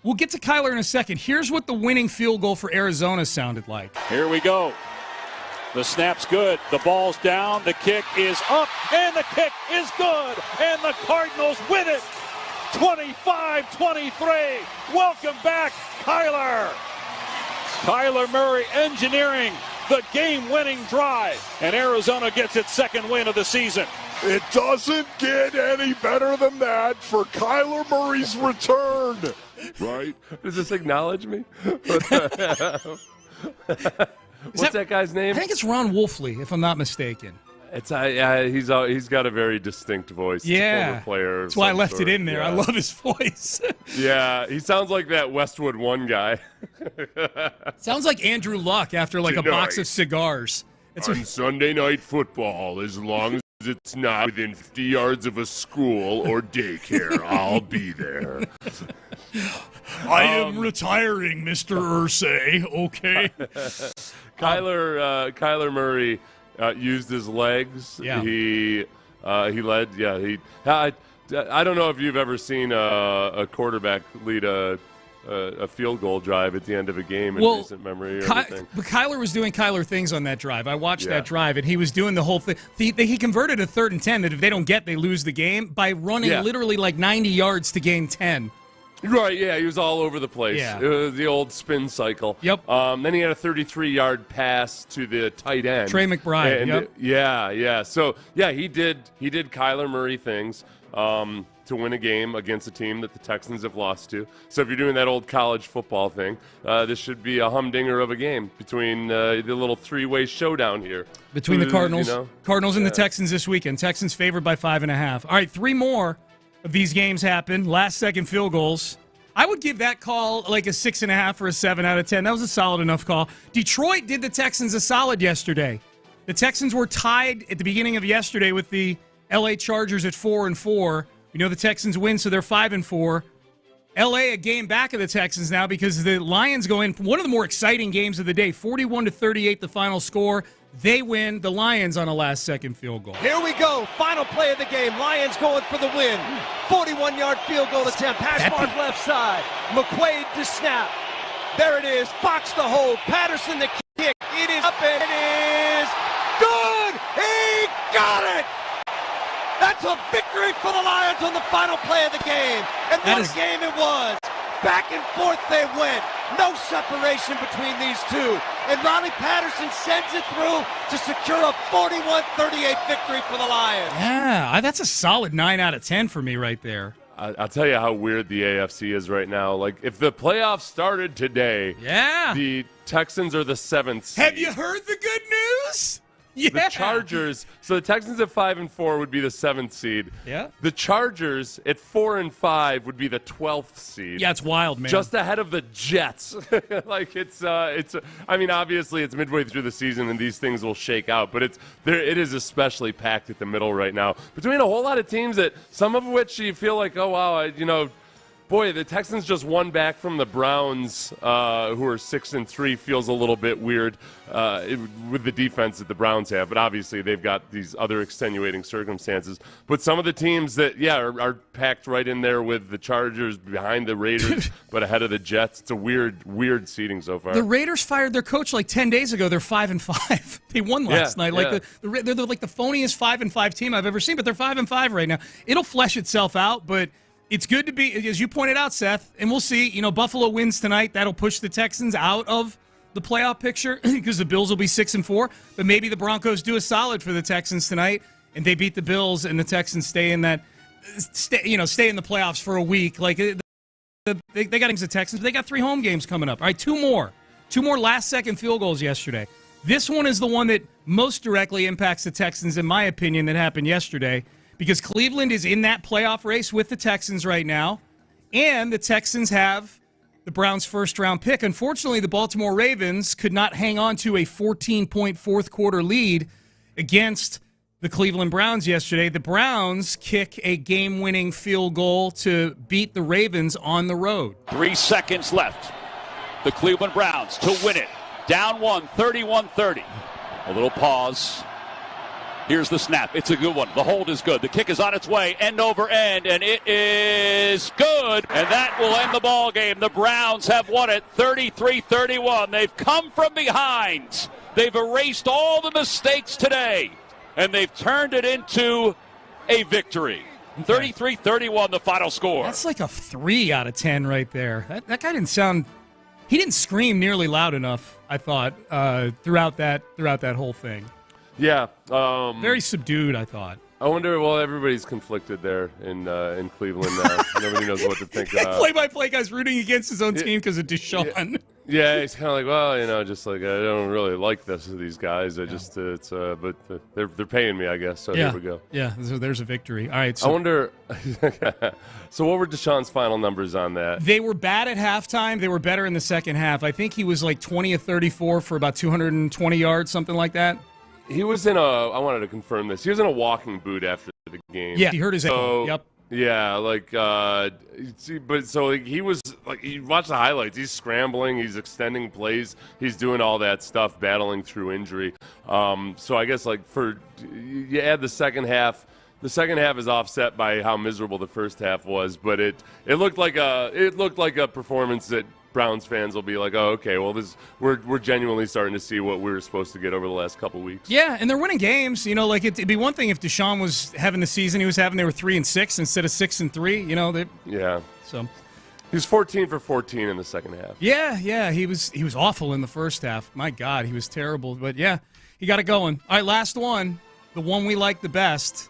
We'll get to Kyler in a second. Here's what the winning field goal for Arizona sounded like. Here we go. The snap's good. The ball's down. The kick is up. And the kick is good. And the Cardinals win it. 25-23. Welcome back, Kyler. Kyler Murray engineering the game-winning drive. And Arizona gets its second win of the season. It doesn't get any better than that for Kyler Murray's return. Right? Does this acknowledge me? What's that guy's name? I think it's Ron Wolfley, if I'm not mistaken. He's got a very distinct voice. Yeah, former player. That's why I left it in there. Yeah. I love his voice. Yeah, he sounds like that Westwood One guy. Sounds like Andrew Luck after like a box of cigars. On Sunday Night Football, as long as it's not within 50 yards of a school or daycare, I'll be there. I am retiring, Mr. Irsay. Okay. Kyler Murray used his legs. Yeah. He led. Yeah. I don't know if you've ever seen a quarterback lead a field goal drive at the end of a game in recent memory or anything. But Kyler was doing Kyler things on that drive. I watched that drive, and he was doing the whole thing. He converted a 3rd and 10 that if they don't get, they lose the game by running literally like 90 yards to gain 10. Right, yeah, he was all over the place. Yeah. It was the old spin cycle. Yep. Then he had a 33-yard pass to the tight end. Trey McBride, yep. Yeah. So, yeah, he did Kyler Murray things to win a game against a team that the Texans have lost to. So if you're doing that old college football thing, this should be a humdinger of a game between the little three-way showdown here. Between the Cardinals. Cardinals and the Texans this weekend. Texans favored by 5.5. All right, 3 more of these games happen. Last-second field goals. I would give that call like a 6.5 or a 7 out of 10. That was a solid enough call. Detroit did the Texans a solid yesterday. The Texans were tied at the beginning of yesterday with the L.A. Chargers at 4-4. We know the Texans win, so they're 5-4. L.A. a game back of the Texans now because the Lions go in. One of the more exciting games of the day, 41-38 the final score. They win, the Lions on a last-second field goal. Here we go, final play of the game. Lions going for the win. 41-yard field goal attempt. Hash mark left side. McQuaid to snap. There it is. Fox the hold. Patterson the kick. It is up and it is good. He got it. That's a victory for the Lions on the final play of the game. And what a game it was. Back and forth they went. No separation between these two. And Ronnie Patterson sends it through to secure a 41-38 victory for the Lions. Yeah, that's a solid 9 out of 10 for me right there. I'll tell you how weird the AFC is right now. Like, if the playoffs started today, the Texans are the 7th seed. Have you heard the good news? Yeah. The Chargers, so the Texans at 5-4 would be the 7th seed. Yeah. The Chargers at 4-5 would be the 12th seed. Yeah, it's wild, man. Just ahead of the Jets. Like it's I mean, obviously it's midway through the season and these things will shake out, but it is especially packed at the middle right now between a whole lot of teams that some of which you feel like, oh wow, boy, the Texans just won back from the Browns, who are 6-3. Feels a little bit weird with the defense that the Browns have, but obviously they've got these other extenuating circumstances. But some of the teams that, are packed right in there with the Chargers, behind the Raiders, but ahead of the Jets. It's a weird seeding so far. The Raiders fired their coach like 10 days ago. They're 5-5. They won last night. Like they're like the phoniest 5-5 team I've ever seen, but they're 5-5 right now. It'll flesh itself out, but it's good to be, as you pointed out, Seth, and we'll see. Buffalo wins tonight. That'll push the Texans out of the playoff picture because the Bills will be 6-4. But maybe the Broncos do a solid for the Texans tonight, and they beat the Bills, and the Texans stay in the playoffs for a week. Like they got against the Texans, but they got 3 home games coming up. All right, 2 more last-second field goals yesterday. This one is the one that most directly impacts the Texans, in my opinion, that happened yesterday. Because Cleveland is in that playoff race with the Texans right now, and the Texans have the Browns' first-round pick. Unfortunately, the Baltimore Ravens could not hang on to a 14-point fourth-quarter lead against the Cleveland Browns yesterday. The Browns kick a game-winning field goal to beat the Ravens on the road. 3 seconds left. The Cleveland Browns to win it. Down 1, 31-30. A little pause. Here's the snap. It's a good one. The hold is good. The kick is on its way, end over end, and it is good. And that will end the ball game. The Browns have won it 33-31. They've come from behind. They've erased all the mistakes today, and they've turned it into a victory. 33-31, the final score. That's like a 3 out of 10 right there. That guy didn't sound. He didn't scream nearly loud enough, I thought, throughout that whole thing. Yeah. Very subdued, I thought. I wonder, everybody's conflicted there in Cleveland now. Nobody knows what to think about. Play-by-play guy's rooting against his own team because of Deshaun. Yeah, he's kind of like, well, just like I don't really like these guys. I just but they're paying me, I guess. So here we go. Yeah, so there's a victory. All right. So I wonder. So what were Deshaun's final numbers on that? They were bad at halftime. They were better in the second half. I think he was like 20 of 34 for about 220 yards, something like that. He was in I wanted to confirm this. He was in a walking boot after the game. Yeah, he hurt his ankle. Yep. Yeah, but so he was like, you watch the highlights. He's scrambling, he's extending plays, he's doing all that stuff, battling through injury. So I guess you add the second half. The second half is offset by how miserable the first half was, but it looked like a performance that Browns fans will be like, oh, okay, well, we're genuinely starting to see what we were supposed to get over the last couple weeks. Yeah, and they're winning games. It'd be one thing if Deshaun was having the season he was having. They were 3-6 instead of 6-3. Yeah. So he was 14 for 14 in the second half. Yeah, he was awful in the first half. My God, he was terrible. But yeah, he got it going. All right, last one, the one we like the best.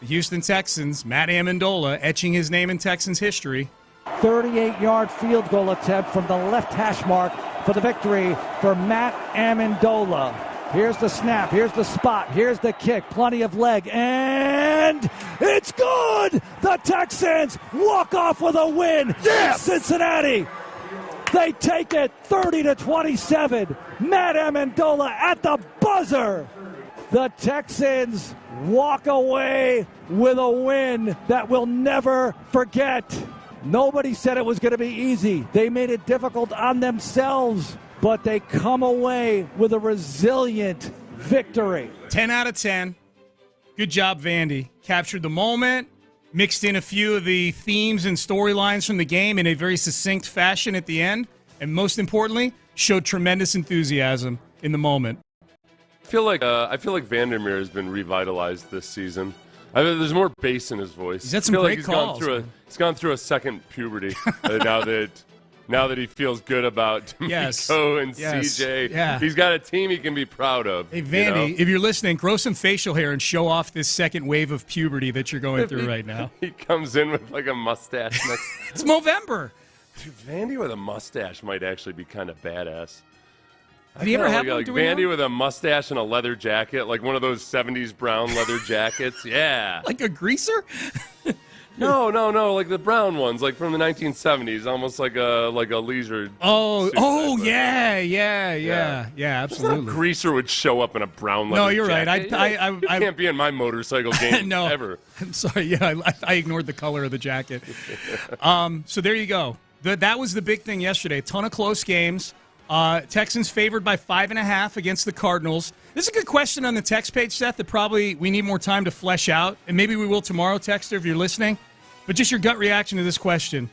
The Houston Texans, Matt Amendola, etching his name in Texans history. 38-yard field goal attempt from the left hash mark for the victory for Matt Amendola. Here's the snap, here's the spot, here's the kick, plenty of leg, and it's good! The Texans walk off with a win. Yes! Cincinnati, they take it 30-27. Matt Amendola at the buzzer. The Texans walk away with a win that we'll never forget. Nobody said it was going to be easy. They made it difficult on themselves, but they come away with a resilient victory. 10 out of 10. Good job, Vandy. Captured the moment, mixed in a few of the themes and storylines from the game in a very succinct fashion at the end, and most importantly, showed tremendous enthusiasm in the moment. I feel like Vandermeer has been revitalized this season. There's more bass in his voice. He's had some great calls. He's gone through a second puberty now that he feels good about D'Amico and CJ. Yeah. He's got a team he can be proud of. Hey, Vandy, if you're listening, grow some facial hair and show off this second wave of puberty that you're going through right now. He comes in with like a mustache. It's Movember. Dude, Vandy with a mustache might actually be kind of badass. Did he ever have one? Like Vandy with a mustache and a leather jacket, like one of those 70s brown leather jackets. Yeah. Like a greaser? No, like the brown ones, like from the 1970s, almost like a leisure. Yeah, absolutely. No greaser would show up in a brown leather jacket. No, you're right. I can't be in my motorcycle game no, ever. I'm sorry. Yeah, I ignored the color of the jacket. So there you go. That was the big thing yesterday. A ton of close games. Texans favored by 5.5 against the Cardinals. This is a good question on the text page, Seth, that probably we need more time to flesh out, and maybe we will tomorrow, Texter, if you're listening. But just your gut reaction to this question.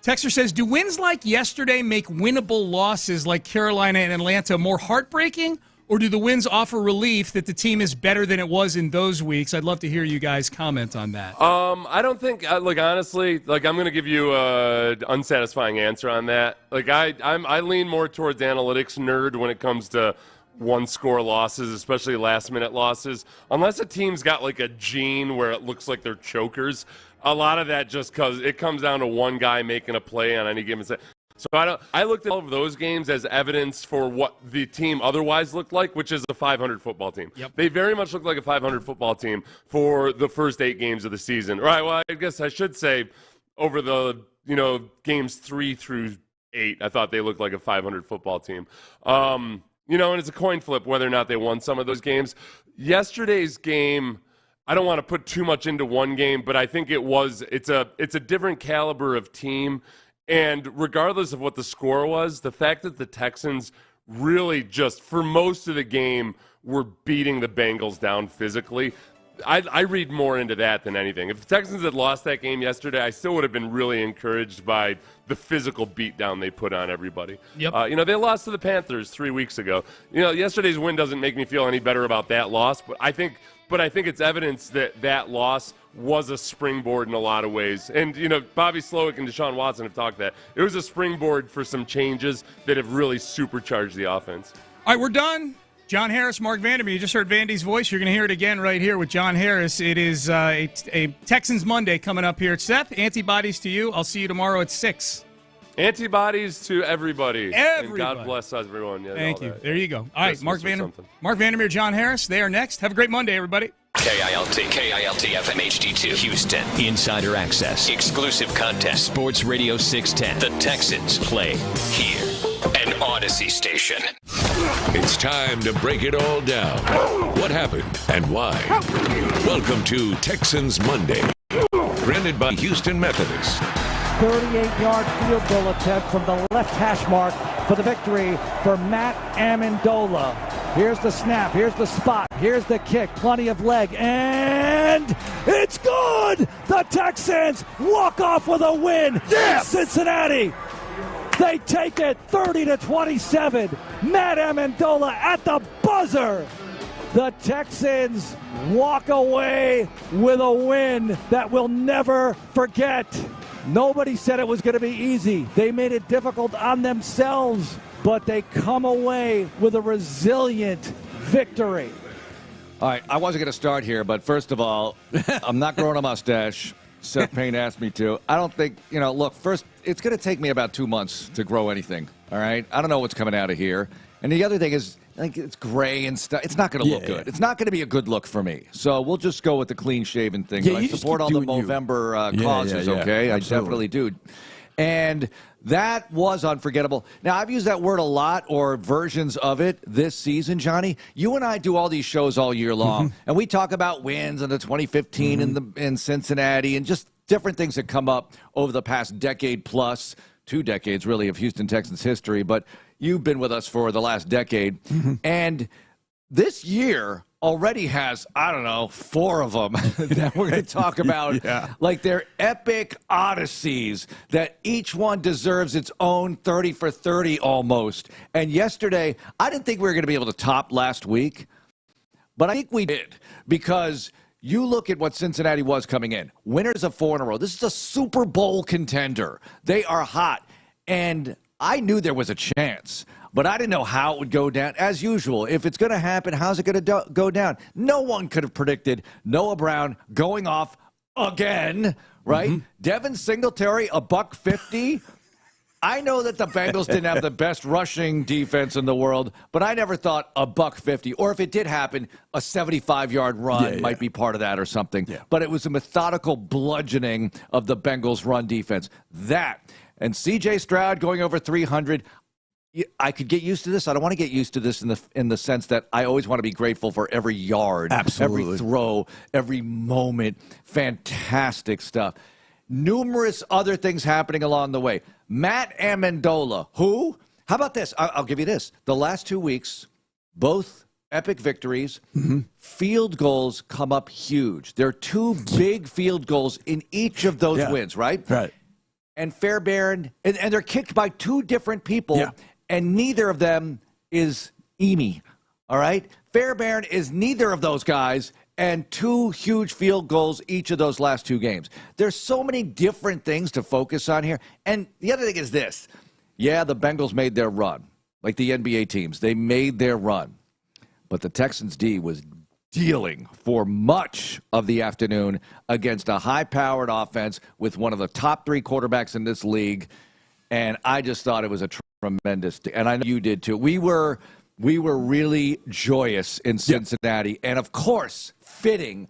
Texter says, do wins like yesterday make winnable losses like Carolina and Atlanta more heartbreaking, or do the wins offer relief that the team is better than it was in those weeks? I'd love to hear you guys comment on that. I don't think, honestly, I'm going to give you an unsatisfying answer on that. I lean more towards analytics nerd when it comes to one-score losses, especially last-minute losses. Unless a team's got, a gene where it looks like they're chokers, a lot of that just because it comes down to one guy making a play on any given set. So I looked at all of those games as evidence for what the team otherwise looked like, which is a 500 football team. Yep. They very much looked like a 500 football team for the first 8 games of the season. Right, well, I guess I should say over the, games 3 through 8, I thought they looked like a 500 football team. And it's a coin flip whether or not they won some of those games. Yesterday's game, I don't want to put too much into one game, but I think it's a different caliber of team. And regardless of what the score was, the fact that the Texans really just, for most of the game, were beating the Bengals down physically, I read more into that than anything. If the Texans had lost that game yesterday, I still would have been really encouraged by the physical beatdown they put on everybody. Yep. They lost to the Panthers 3 weeks ago. Yesterday's win doesn't make me feel any better about that loss, but I think it's evidence that loss was a springboard in a lot of ways. And, Bobby Slowick and Deshaun Watson have talked that. It was a springboard for some changes that have really supercharged the offense. All right, we're done. John Harris, Mark Vandermeer. You just heard Vandy's voice. You're going to hear it again right here with John Harris. It is a Texans Monday coming up here. Seth, antibodies to you. I'll see you tomorrow at 6. Antibodies to everybody. And Everybody. God bless everyone. Yeah, Thank you. that. There you go. All right, Mark Christmas or Vandermeer, John Harris, they are next. Have a great Monday, everybody. KILT FM HD2 Houston. Insider access. Exclusive content. Sports Radio 610. The Texans play here. An Odyssey station. It's time to break it all down. What happened and why? Welcome to Texans Monday. Presented by Houston Methodist. 38-yard field goal attempt from the left hash mark for the victory for Matt Amendola. Here's the snap, here's the spot, here's the kick, plenty of leg, and it's good! The Texans walk off with a win in Cincinnati. They take it 30-27. Matt Amendola at the buzzer. The Texans walk away with a win that we'll never forget. Nobody said it was going to be easy. They made it difficult on themselves, but they come away with a resilient victory. All right, I wasn't going to start here, but first of all, I'm not growing a mustache. Seth Payne asked me to. I don't think, look, first, it's going to take me about 2 months to grow anything, all right? I don't know what's coming out of here. And the other thing is, it's gray and stuff. It's not going to look good. It's not going to be a good look for me. So we'll just go with the clean-shaven thing. Yeah, but I support all the Movember causes, okay? I definitely do. And that was unforgettable. Now, I've used that word a lot, or versions of it, this season, Johnny. You and I do all these shows all year long, and we talk about wins in the 2015 in Cincinnati and just different things that come up over the past decade plus, 2 decades, really, of Houston Texans history. But you've been with us for the last decade. And this year already has, 4 of them that we're going to talk about. Like they're epic odysseys that each one deserves its own 30 for 30 almost. And yesterday, I didn't think we were going to be able to top last week, but I think we did, because you look at what Cincinnati was coming in. Winners of 4 in a row. This is a Super Bowl contender. They are hot. And I knew there was a chance, but I didn't know how it would go down. As usual, if it's going to happen, how's it going to go down? No one could have predicted Noah Brown going off again, right? Devin Singletary, $150. I know that the Bengals didn't have the best rushing defense in the world, but I never thought $150. Or if it did happen, a 75-yard run might be part of that or something. But it was a methodical bludgeoning of the Bengals' run defense. And C.J. Stroud going over 300. I could get used to this. I don't want to get used to this in the sense that I always want to be grateful for every yard, every throw, every moment. Fantastic stuff. Numerous other things happening along the way. Matt Amendola, who? How about this? I'll give you this. The last 2 weeks, both epic victories. Field goals come up huge. There are 2 big field goals in each of those wins, right? Right. And Fairbairn, and they're kicked by 2 different people, and neither of them is Emi, all right? Fairbairn is neither of those guys, and 2 huge field goals each of those last 2 games. There's so many different things to focus on here. And the other thing is this. Yeah, the Bengals made their run, like the NBA teams. They made their run. But the Texans' D was dealing for much of the afternoon against a high-powered offense with one of the top 3 quarterbacks in this league, and I just thought it was a tremendous – and I know you did too. We were really joyous in Cincinnati, and of course, fitting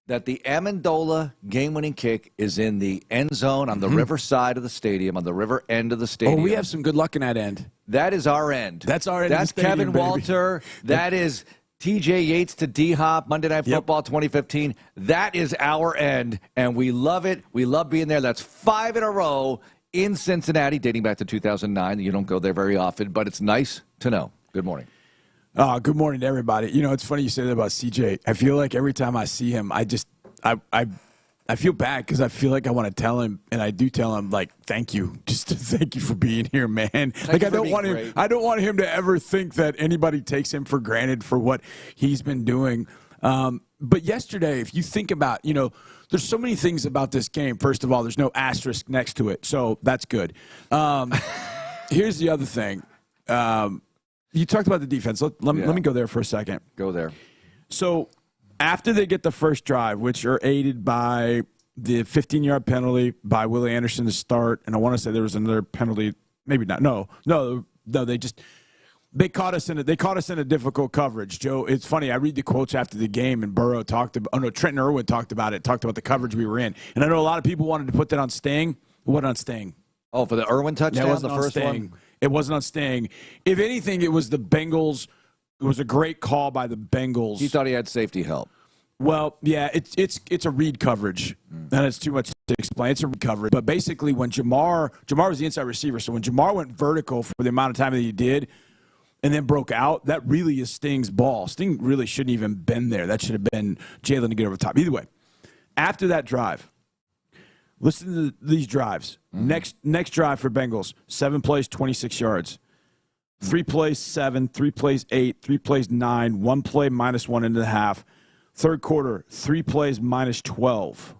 that the Amendola game-winning kick is in the end zone on the river side of the stadium, on the river end of the stadium. Oh, we have some good luck in that end. That is our end. That's our end. That's of the stadium, Kevin baby. Walter. That is T.J. Yates to D-Hop, Monday Night Football 2015. That is our end, and we love it. We love being there. That's 5 in a row in Cincinnati, dating back to 2009. You don't go there very often, but it's nice to know. Good morning. Good morning to everybody. It's funny you say that about CJ. I feel like every time I see him, I feel bad because I feel like I want to tell him, and I do tell him, like, thank you. Just thank you for being here, man. I don't want him to ever think that anybody takes him for granted for what he's been doing. But yesterday, if you think about, there's so many things about this game. First of all, there's no asterisk next to it, so that's good. Here's the other thing. You talked about the defense. Let me go there for a second. Go there. So after they get the first drive, which are aided by the 15-yard penalty by Willie Anderson to start, and I want to say there was another penalty. Maybe not. No. They caught us in a difficult coverage, Joe. It's funny. I read the quotes after the game, and Trenton Irwin talked about the coverage we were in, and I know a lot of people wanted to put that on Sting. It wasn't on Sting. Oh, for the Irwin touchdown, the first one. It wasn't on Sting. If anything, it was the Bengals. It was a great call by the Bengals. He thought he had safety help. Well, yeah, it's a read coverage, and it's too much to explain. It's a read coverage. But basically, when Jamar was the inside receiver, so when Jamar went vertical for the amount of time that he did and then broke out, that really is Sting's ball. Sting really shouldn't even been there. That should have been Jalen to get over the top. Either way, after that drive, listen to these drives. Next drive for Bengals, 7 plays, 26 yards. 3 plays, 7, 3 plays, 8, 3 plays, 9, 1 play, -1 into the half. Third quarter, 3 plays, -12.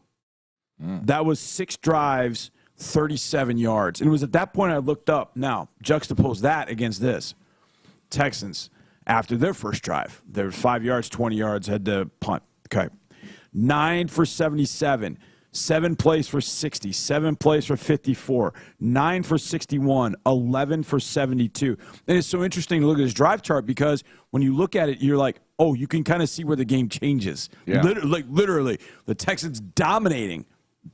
That was 6 drives, 37 yards. And it was at that point I looked up. Now, juxtapose that against this. Texans, after their first drive, there was 5 yards, 20 yards, had to punt. Okay. 9 for 77. 7 plays for 60, 7 plays for 54, 9 for 61, 11 for 72. And it's so interesting to look at this drive chart because when you look at it, you're like, oh, you can kind of see where the game changes. Yeah. Literally, the Texans dominating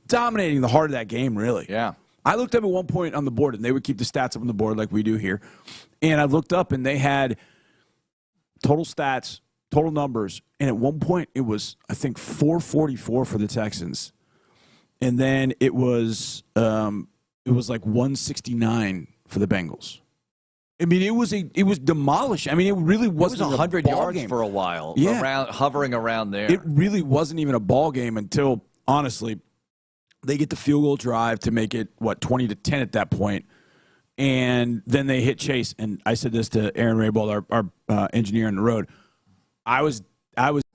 the heart of that game, really. Yeah. I looked up at one point on the board, and they would keep the stats up on the board like we do here. And I looked up, and they had total stats, total numbers. And at one point, it was, I think, 444 for the Texans. And then it was like 169 for the Bengals. I mean, it was demolishing. I mean, it really wasn't. It was 100 yards game for a while, hovering around there. It really wasn't even a ball game until, honestly, they get the field goal drive to make it 20-10 at that point, and then they hit Chase. And I said this to Aaron Raybold, our engineer on the road. I was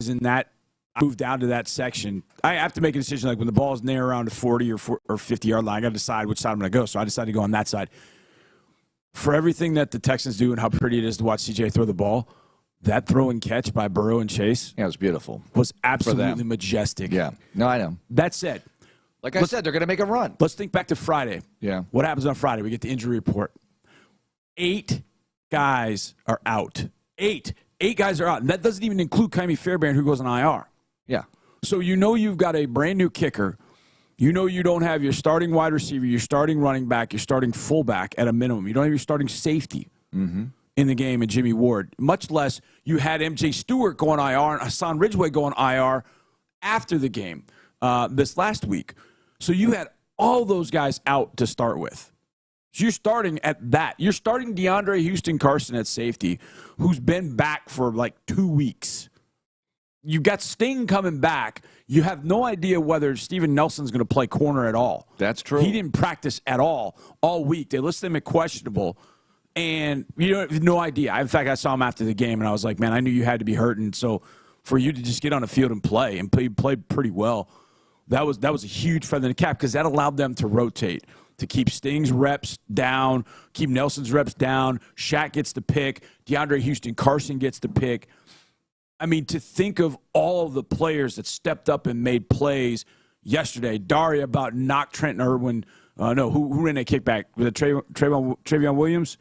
in that. I moved down to that section. I have to make a decision, like when the ball is near around the 40 or 50-yard line, I got to decide which side I'm going to go. So I decided to go on that side. For everything that the Texans do and how pretty it is to watch CJ throw the ball, that throw and catch by Burrow and Chase, it was beautiful. Was absolutely majestic. Yeah. No, I know. That said, like I said, they're going to make a run. Let's think back to Friday. Yeah. What happens on Friday? We get the injury report. 8 guys are out. 8 guys are out. And that doesn't even include Kaimi Fairbairn, who goes on IR. Yeah. So you've got a brand-new kicker. You don't have your starting wide receiver, your starting running back, your starting fullback at a minimum. You don't have your starting safety in the game in Jimmy Ward, much less you had M.J. Stewart go on IR and Hassan Ridgeway go on IR after the game this last week. So you had all those guys out to start with. So you're starting at that. You're starting DeAndre Houston-Carson at safety, who's been back for like 2 weeks. You've got Sting coming back. You have no idea whether Steven Nelson's going to play corner at all. That's true. He didn't practice at all week. They listed him at questionable, and you have no idea. In fact, I saw him after the game, and I was like, man, I knew you had to be hurting. So for you to just get on the field and play, and play pretty well, that was a huge feather in the cap because that allowed them to rotate, to keep Sting's reps down, keep Nelson's reps down. Shaq gets the pick. DeAndre Houston-Carson gets the pick. I mean, to think of all of the players that stepped up and made plays yesterday. Daria about knocked Trenton Irwin. Who ran that kickback? Was it Travion Williams?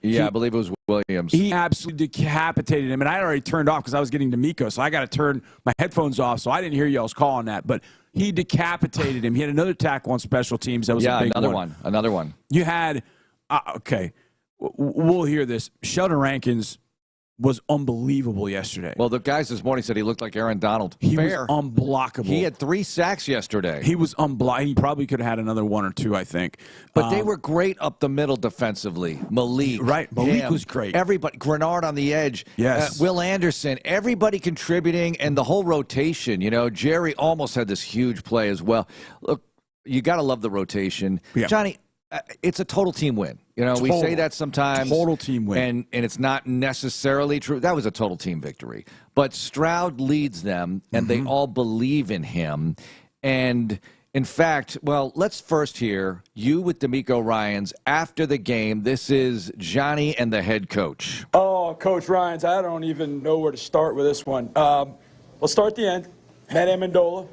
Yeah, I believe it was Williams. He absolutely decapitated him, and I had already turned off because I was getting D'Amico, so I got to turn my headphones off, so I didn't hear y'all's call on that. But he decapitated him. He had another tackle on special teams. That was a big one. Another one. You had okay. We'll hear this. Sheldon Rankins was unbelievable yesterday. Well, the guys this morning said he looked like Aaron Donald. He was unblockable. He had 3 sacks yesterday. He was unblockable. He probably could have had another 1 or 2, I think. But they were great up the middle defensively. Malik. Right. Malik was great. Everybody. Grenard on the edge. Yes. Will Anderson. Everybody contributing, and the whole rotation. Jerry almost had this huge play as well. Look, you got to love the rotation. Yeah. Johnny, it's a total team win. We say that sometimes. Total team win. And it's not necessarily true. That was a total team victory. But Stroud leads them, and they all believe in him. And, in fact, let's first hear you with D'Amico Ryans after the game. This is Johnny and the head coach. Oh, Coach Ryans, I don't even know where to start with this one. Let's start at the end. Matt Amendola,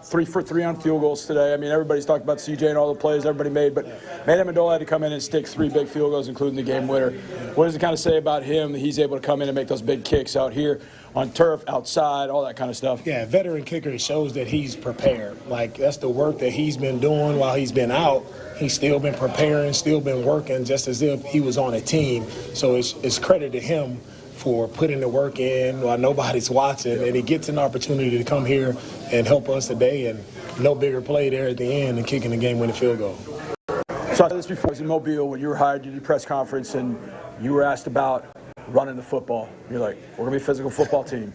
3 for 3 on field goals today. I mean, everybody's talked about CJ and all the plays everybody made, but Matt Amendola had to come in and stick 3 big field goals, including the game winner. What does it kind of say about him that he's able to come in and make those big kicks out here on turf, outside, all that kind of stuff? Yeah, veteran kicker shows that he's prepared. Like, that's the work that he's been doing while he's been out. He's still been preparing, still been working, just as if he was on a team. So it's credit to him for putting the work in while nobody's watching, and he gets an opportunity to come here and help us today, and no bigger play there at the end than kicking the game-winning field goal. So I said this before, I was in Mobile when you were hired, you did a press conference, and you were asked about running the football. You're like, we're going to be a physical football team.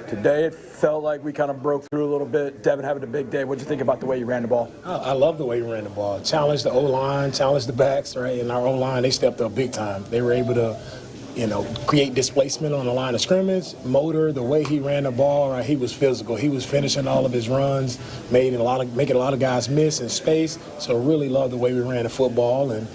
Today it felt like we kind of broke through a little bit. Devin having a big day. What did you think about the way you ran the ball? I love the way we ran the ball. Challenged the O-line, challenged the backs, right? And our O-line, they stepped up big time. They were able to create displacement on the line of scrimmage. Motor, the way he ran the ball, right, he was physical. He was finishing all of his runs, making a lot of guys miss in space. So really love the way we ran the football. And,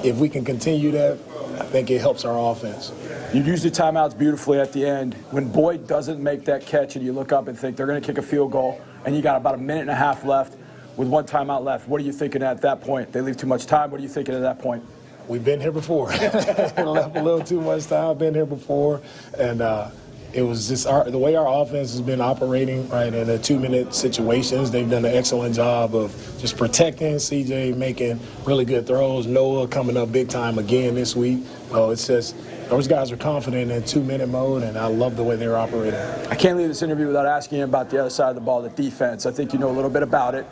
if we can continue that, I think it helps our offense. You use the timeouts beautifully at the end. When Boyd doesn't make that catch and you look up and think they're going to kick a field goal and you got about a minute and a half left with 1 timeout left, what are you thinking at that point? They leave too much time. What are you thinking at that point? We've been here before. Left a little too much time. Been here before, and it was just the way our offense has been operating, right, in the 2-minute situations. They've done an excellent job of just protecting CJ, making really good throws. Noah coming up big time again this week. It's just those guys are confident in 2-minute mode, and I love the way they're operating. I can't leave this interview without asking you about the other side of the ball, the defense. I think you know a little bit about it.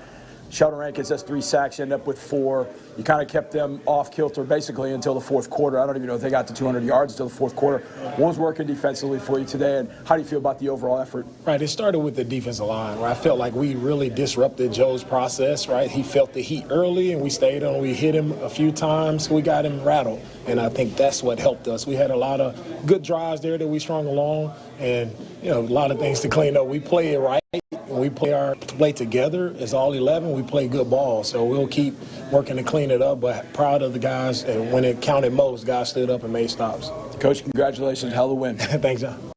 Sheldon Rankins has 3 sacks, you end up with 4. You kind of kept them off kilter basically until the fourth quarter. I don't even know if they got to 200 yards until the fourth quarter. What was working defensively for you today, and how do you feel about the overall effort? Right, it started with the defensive line, where I felt like we really disrupted Joe's process, right? He felt the heat early, and we stayed on. We hit him a few times. We got him rattled, and I think that's what helped us. We had a lot of good drives there that we strung along, and, a lot of things to clean up. We play it right. When we play together as all 11, we play good ball. So we'll keep working to clean it up, but proud of the guys. And when it counted most, guys stood up and made stops. Coach, congratulations. Hell of a win. Thanks, John.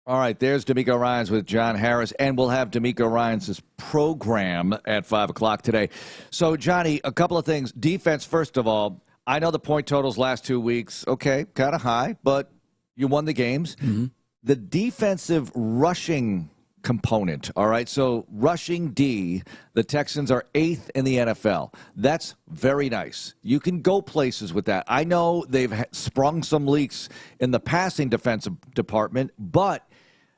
All right, there's D'Amico Ryans with John Harris, and we'll have D'Amico Ryans' program at 5 o'clock today. So, Johnny, a couple of things. Defense, first of all, I know the point totals last 2 weeks, okay, kind of high, but you won the games. Mm-hmm. The defensive rushing component, all right? So rushing D, the Texans are 8th in the NFL. That's very nice. You can go places with that. I know they've sprung some leaks in the passing defensive department, but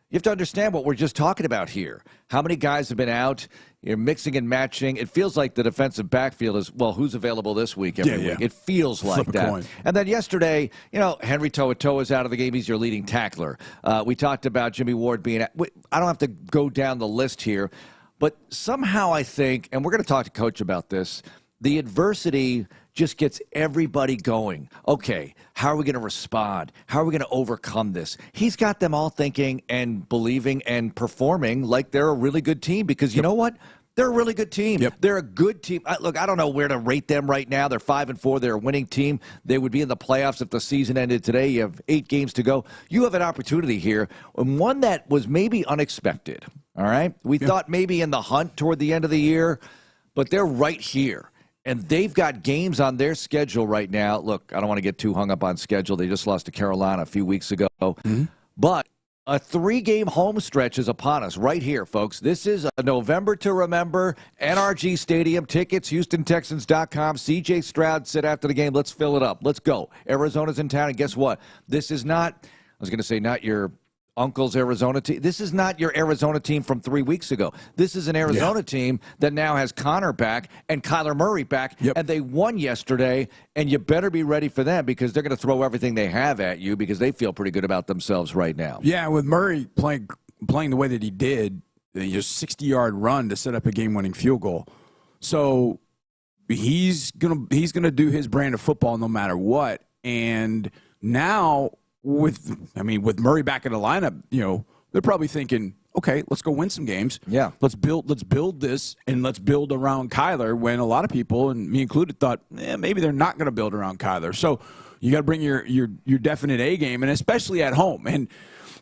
you have to understand what we're just talking about here. How many guys have been out? You're mixing and matching. It feels like the defensive backfield is, well, who's available this week every week? It feels like that. Coin. And then yesterday, Henry To'oTo'o is out of the game. He's your leading tackler. We talked about Jimmy Ward being out. I don't have to go down the list here, but somehow I think, and we're going to talk to Coach about this, the adversity just gets everybody going. Okay, how are we going to respond? How are we going to overcome this? He's got them all thinking and believing and performing like they're a really good team because you know what? They're a really good team. Yep. They're a good team. Look, I don't know where to rate them right now. They're 5-4. They're a winning team. They would be in the playoffs if the season ended today. You have 8 games to go. You have an opportunity here, and one that was maybe unexpected, all right? We thought maybe in the hunt toward the end of the year, but they're right here. And they've got games on their schedule right now. Look, I don't want to get too hung up on schedule. They just lost to Carolina a few weeks ago. Mm-hmm. But a 3-game home stretch is upon us right here, folks. This is a November to remember. NRG Stadium, tickets, HoustonTexans.com. C.J. Stroud said after the game, let's fill it up. Let's go. Arizona's in town, and guess what? This is not, I was going to say, not your uncle's Arizona team. This is not your Arizona team from 3 weeks ago. This is an Arizona team that now has Connor back and Kyler Murray back, and they won yesterday, and you better be ready for them because they're going to throw everything they have at you because they feel pretty good about themselves right now. Yeah, with Murray playing the way that he did, just 60-yard run to set up a game-winning field goal. So he's gonna do his brand of football no matter what. And now with Murray back in the lineup, they're probably thinking, okay, let's go win some games. Yeah. Let's build this, and let's build around Kyler, when a lot of people, and me included, thought maybe they're not going to build around Kyler. So You got to bring your definite A game, and especially at home. And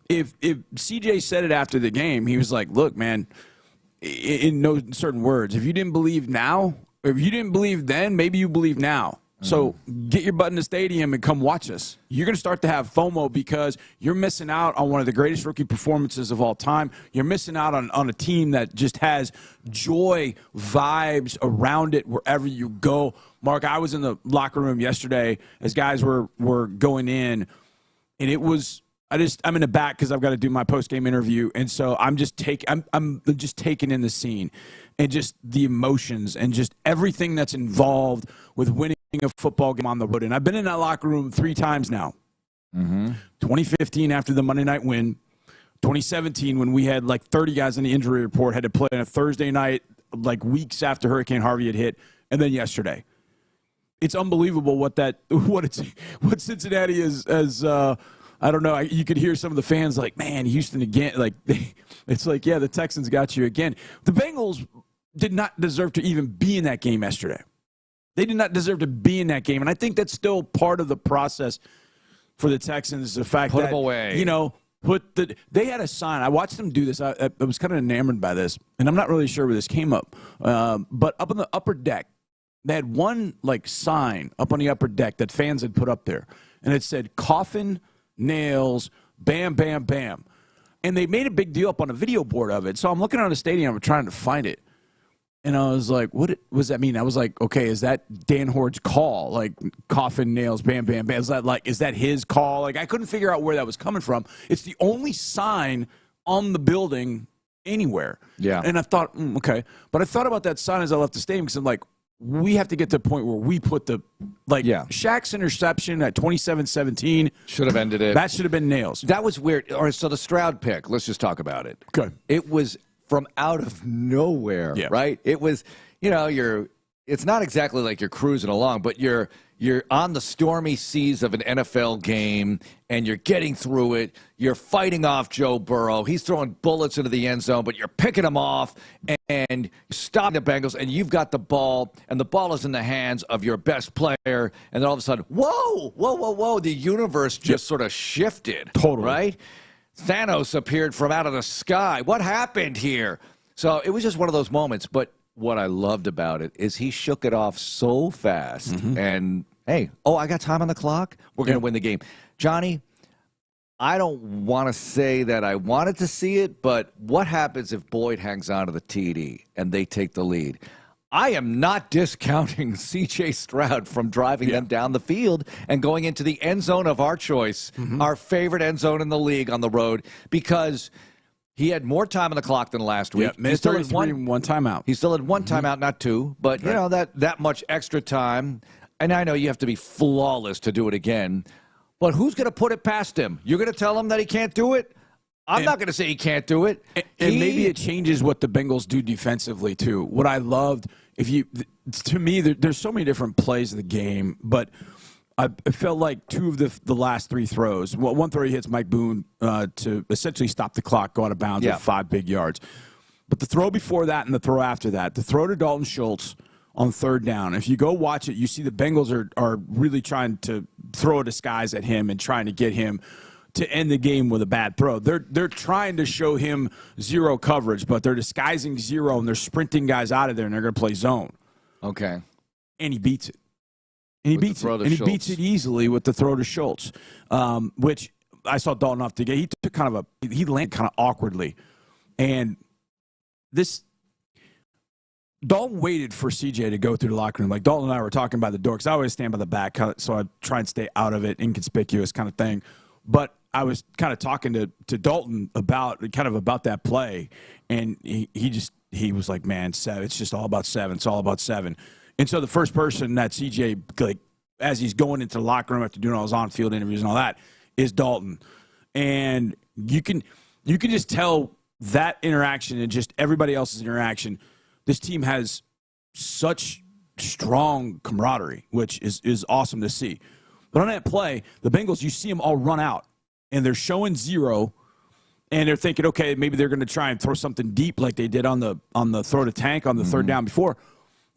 if CJ said it after the game, he was like, "Look, man, in no certain words, if you didn't believe now, if you didn't believe then, maybe you believe now. So get your butt in the stadium and come watch us. You're going to start to have FOMO because you're missing out on one of the greatest rookie performances of all time. You're missing out on a team that just has joy, vibes around it wherever you go." Mark, I was in the locker room yesterday as guys were going in, and it was I'm in the back because I've got to do my post-game interview, and so I'm just taking in the scene and just the emotions and just everything that's involved with winning a football game on the road. And I've been in that locker room 3 times now. 2015 after the Monday night win, 2017 when we had like 30 guys on the injury report, had to play on a Thursday night like weeks after Hurricane Harvey had hit, and then yesterday. It's unbelievable what Cincinnati is as I don't know. You could hear some of the fans like, "Man, Houston again." Like, it's like, yeah, the Texans got you again. The Bengals did not deserve to even be in that game yesterday. They did not deserve to be in that game, and I think that's still part of the process for the Texans. The fact Put that them away. They had a sign. I watched them do this. I was kind of enamored by this, and I'm not really sure where this came up. But up on the upper deck, they had one like sign up on the upper deck that fans had put up there, and it said "Coffin, nails, bam, bam, bam." And they made a big deal up on a video board of it. So I'm looking around the stadium, I'm trying to find it. And I was like, what does that mean? I was like, okay, is that Dan Horde's call? Like, coffin, nails, bam, bam, bam. Is that his call? Like, I couldn't figure out where that was coming from. It's the only sign on the building anywhere. Yeah. And I thought, okay. But I thought about that sign as I left the stadium because I'm like, we have to get to the point where we put Shaq's interception at 27-17. Should have ended it. That should have been nails. That was weird. All right, so the Stroud pick, let's just talk about it. Okay. It was from out of nowhere, right? It was, it's not exactly like you're cruising along, but you're on the stormy seas of an NFL game, and you're getting through it. You're fighting off Joe Burrow. He's throwing bullets into the end zone, but you're picking him off, and you're stopping the Bengals, and you've got the ball, and the ball is in the hands of your best player, and then all of a sudden, whoa, the universe just sort of shifted. Totally. Right? Thanos appeared from out of the sky. What happened here? So it was just one of those moments, but what I loved about it is he shook it off so fast. And, hey, I got time on the clock? We're going to win the game. Johnny, I don't want to say that I wanted to see it, but what happens if Boyd hangs on to the TD and they take the lead? I am not discounting C.J. Stroud from driving them down the field and going into the end zone of our choice, our favorite end zone in the league on the road, because he had more time on the clock than last week. He still had one timeout. He still had one timeout, not two. But, that much extra time. And I know you have to be flawless to do it again. But who's going to put it past him? You're going to tell him that he can't do it? I'm not going to say he can't do it. And maybe it changes what the Bengals do defensively, too. What I loved, to me, there's so many different plays in the game, but I felt like two of the last 3 throws. Well, one throw he hits Mike Boone to essentially stop the clock, go out of bounds with 5 big yards. But the throw before that and the throw after that, the throw to Dalton Schultz on 3rd down, if you go watch it, you see the Bengals are really trying to throw a disguise at him and trying to get him to end the game with a bad throw. They're trying to show him zero coverage, but they're disguising zero, and they're sprinting guys out of there, and they're going to play zone. Okay. And he beats it. And he beats it. And he beats it easily with the throw to Schultz, which I saw Dalton off to get. He took he landed kind of awkwardly. And Dalton waited for CJ to go through the locker room. Like, Dalton and I were talking by the door, because I always stand by the back, so I try and stay out of it, inconspicuous kind of thing. But I was kind of talking to Dalton about that play, and he was like, man, 7, it's just all about 7. It's all about 7. And so the first person that CJ, like, as he's going into the locker room after doing all his on-field interviews and all that, is Dalton. And you can just tell that interaction and just everybody else's interaction, this team has such strong camaraderie, which is awesome to see. But on that play, the Bengals, you see them all run out, and they're showing zero, and they're thinking, okay, maybe they're going to try and throw something deep like they did on the throw to Tank on the 3rd down before.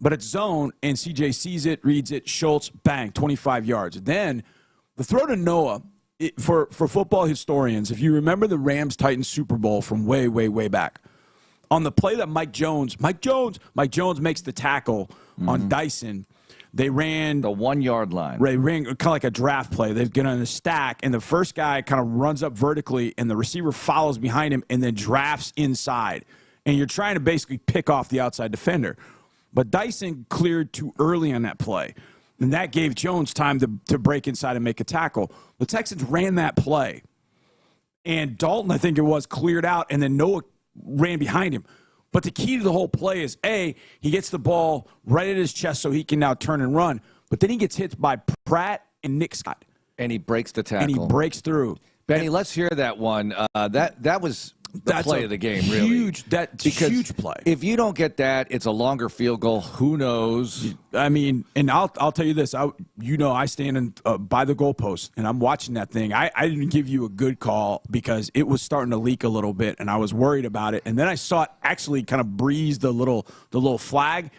But it's zone, and CJ sees it, reads it, Schultz, bang, 25 yards. Then The throw to Noah, for football historians, if you remember the Rams-Titans Super Bowl from way, way, way back, on the play that Mike Jones makes the tackle on Dyson, they ran the 1 yard line. They ran kind of like a draft play. They get on a stack, and the first guy kind of runs up vertically, and the receiver follows behind him and then drafts inside. And you're trying to basically pick off the outside defender. But Dyson cleared too early on that play, and that gave Jones time to break inside and make a tackle. The Texans ran that play, and Dalton, I think it was, cleared out, and then Noah ran behind him. But the key to the whole play is, A, he gets the ball right at his chest so he can now turn and run. But then he gets hit by Pratt and Nick Scott. And he breaks the tackle. And he breaks through. Benny, let's hear that one. That was the play of the game, really. Huge play. If you don't get that, it's a longer field goal. Who knows? I mean, and I'll tell you this. I stand by the goalpost, and I'm watching that thing. I didn't give you a good call because it was starting to leak a little bit, and I was worried about it. And then I saw it actually kind of breeze the little flag,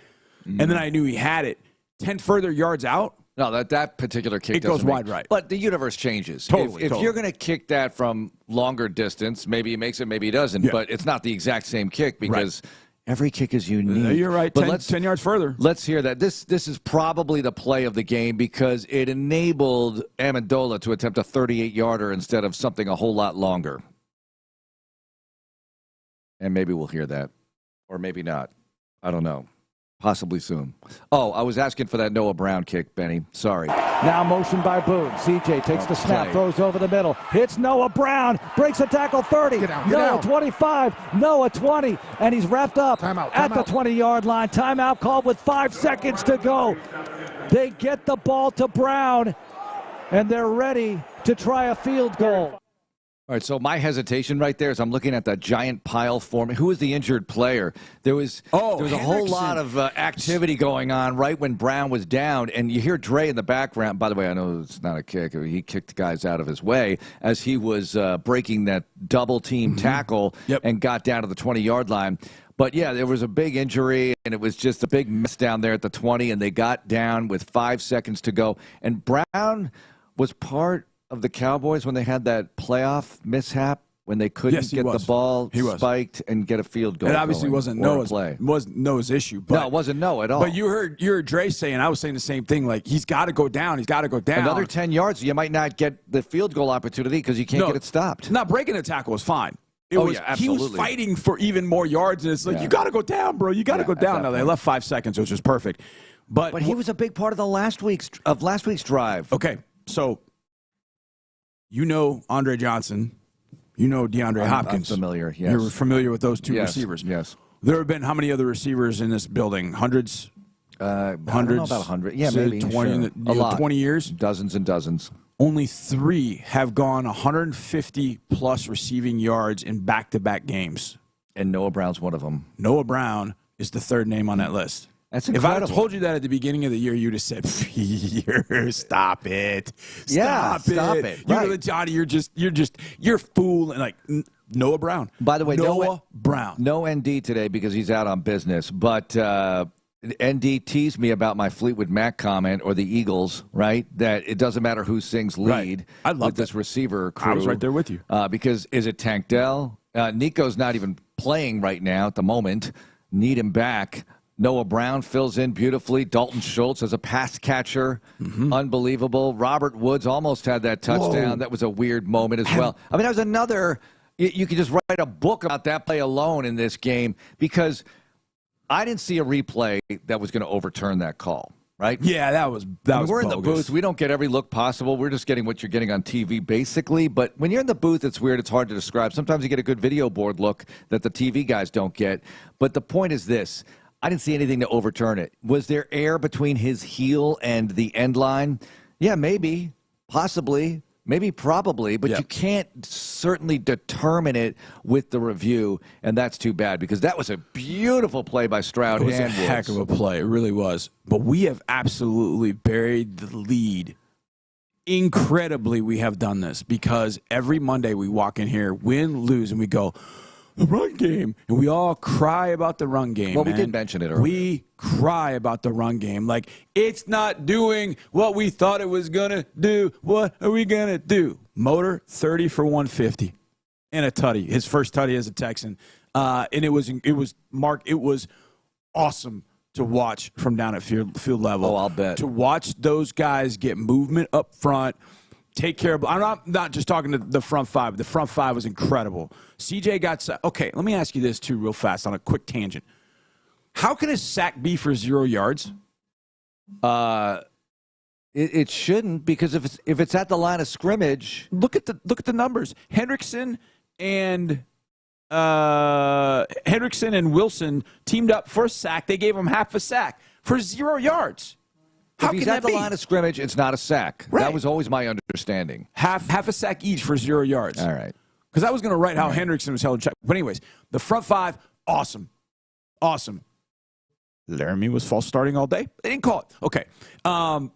and then I knew he had it. 10 further yards out. No, that particular kick goes wide right. But the universe changes. Totally. If you're going to kick that from longer distance, maybe he makes it, maybe he doesn't. Yeah. But it's not the exact same kick because every kick is unique. You're right. But 10 yards further. Let's hear that. This is probably the play of the game because it enabled Amendola to attempt a 38-yarder instead of something a whole lot longer. And maybe we'll hear that. Or maybe not. I don't know. Possibly soon. Oh, I was asking for that Noah Brown kick, Benny. Sorry. Now motion by Boone. CJ takes the snap, throws over the middle. Hits Noah Brown. Breaks a tackle 30. Noah 25. Noah 20. And he's wrapped up at the 20-yard line. Timeout called with 5 seconds to go. They get the ball to Brown, and they're ready to try a field goal. All right, so my hesitation right there is I'm looking at that giant pile forming. Who was the injured player? There was a whole lot of activity going on right when Brown was down, and you hear Dre in the background. By the way, I know it's not a kick. He kicked guys out of his way as he was breaking that double-team tackle and got down to the 20-yard line. But, yeah, there was a big injury, and it was just a big mess down there at the 20, and they got down with 5 seconds to go. And Brown was part of the Cowboys when they had that playoff mishap when they couldn't get the ball spiked and get a field goal. It obviously wasn't Noah's issue. But, no, it wasn't Noah at all. But you heard Dre saying, I was saying the same thing, like he's got to go down. He's got to go down. Another 10 yards, you might not get the field goal opportunity because you can't get it stopped. Not breaking the tackle was fine. He was fighting for even more yards, and it's like, you got to go down, bro. You got to go down. Now, they left 5 seconds, which was perfect. But he was a big part of last week's drive. Okay, so you know Andre Johnson. You know DeAndre Hopkins. I'm familiar, yes. You're familiar with those two receivers. Yes. There have been how many other receivers in this building? Hundreds? I don't know about 100. Yeah, maybe. 20, a lot. 20 years? Dozens and dozens. Only 3 have gone 150-plus receiving yards in back-to-back games. And Noah Brown's one of them. Noah Brown is the third name on that list. That's incredible. If I had told you that at the beginning of the year, you'd have said, stop it. Stop it. Right. Johnny, you're a fool. And like, Noah Brown. By the way, Noah Brown. No ND today because he's out on business. But ND teased me about my Fleetwood Mac comment or the Eagles, right? That it doesn't matter who sings lead with this receiver crew. I was right there with you. Because is it Tank Dell? Nico's not even playing right now at the moment. Need him back. Noah Brown fills in beautifully. Dalton Schultz as a pass catcher. Unbelievable. Robert Woods almost had that touchdown. Whoa. That was a weird moment as well. I mean, that was another – you could just write a book about that play alone in this game because I didn't see a replay that was going to overturn that call, right? Yeah, that was we're bogus. In the booth. We don't get every look possible. We're just getting what you're getting on TV, basically. But when you're in the booth, it's weird. It's hard to describe. Sometimes you get a good video board look that the TV guys don't get. But the point is this – I didn't see anything to overturn it. Was there air between his heel and the end line? Yeah, maybe, possibly, maybe probably, but you can't certainly determine it with the review, and that's too bad because that was a beautiful play by Stroud. It was a heck of a play. It really was. But we have absolutely buried the lead. Incredibly, we have done this because every Monday we walk in here, win, lose, and we go, the run game. And we all cry about the run game. Well, man. we did mention it earlier. We cry about the run game. Like, it's not doing what we thought it was going to do. What are we going to do? Motor, 30 for 150 and a tutty. His first tutty as a Texan. And it was awesome to watch from down at field level. Oh, I'll bet. To watch those guys get movement up front, take care of. I'm not just talking to the front five. The front five was incredible. CJ got – okay, let me ask you this, too, real fast on a quick tangent. How can a sack be for 0 yards? It shouldn't, because if it's at the line of scrimmage – Look at the numbers. Hendrickson and Wilson teamed up for a sack. They gave him half a sack for 0 yards. How if he's can at that the be? line of scrimmage, it's not a sack. Right. That was always my understanding. Half a sack each for 0 yards. All right. Because I was going to write how Hendrickson was held in check. But anyways, the front five, awesome. Awesome. Laramie was false starting all day. They didn't call it. Okay. I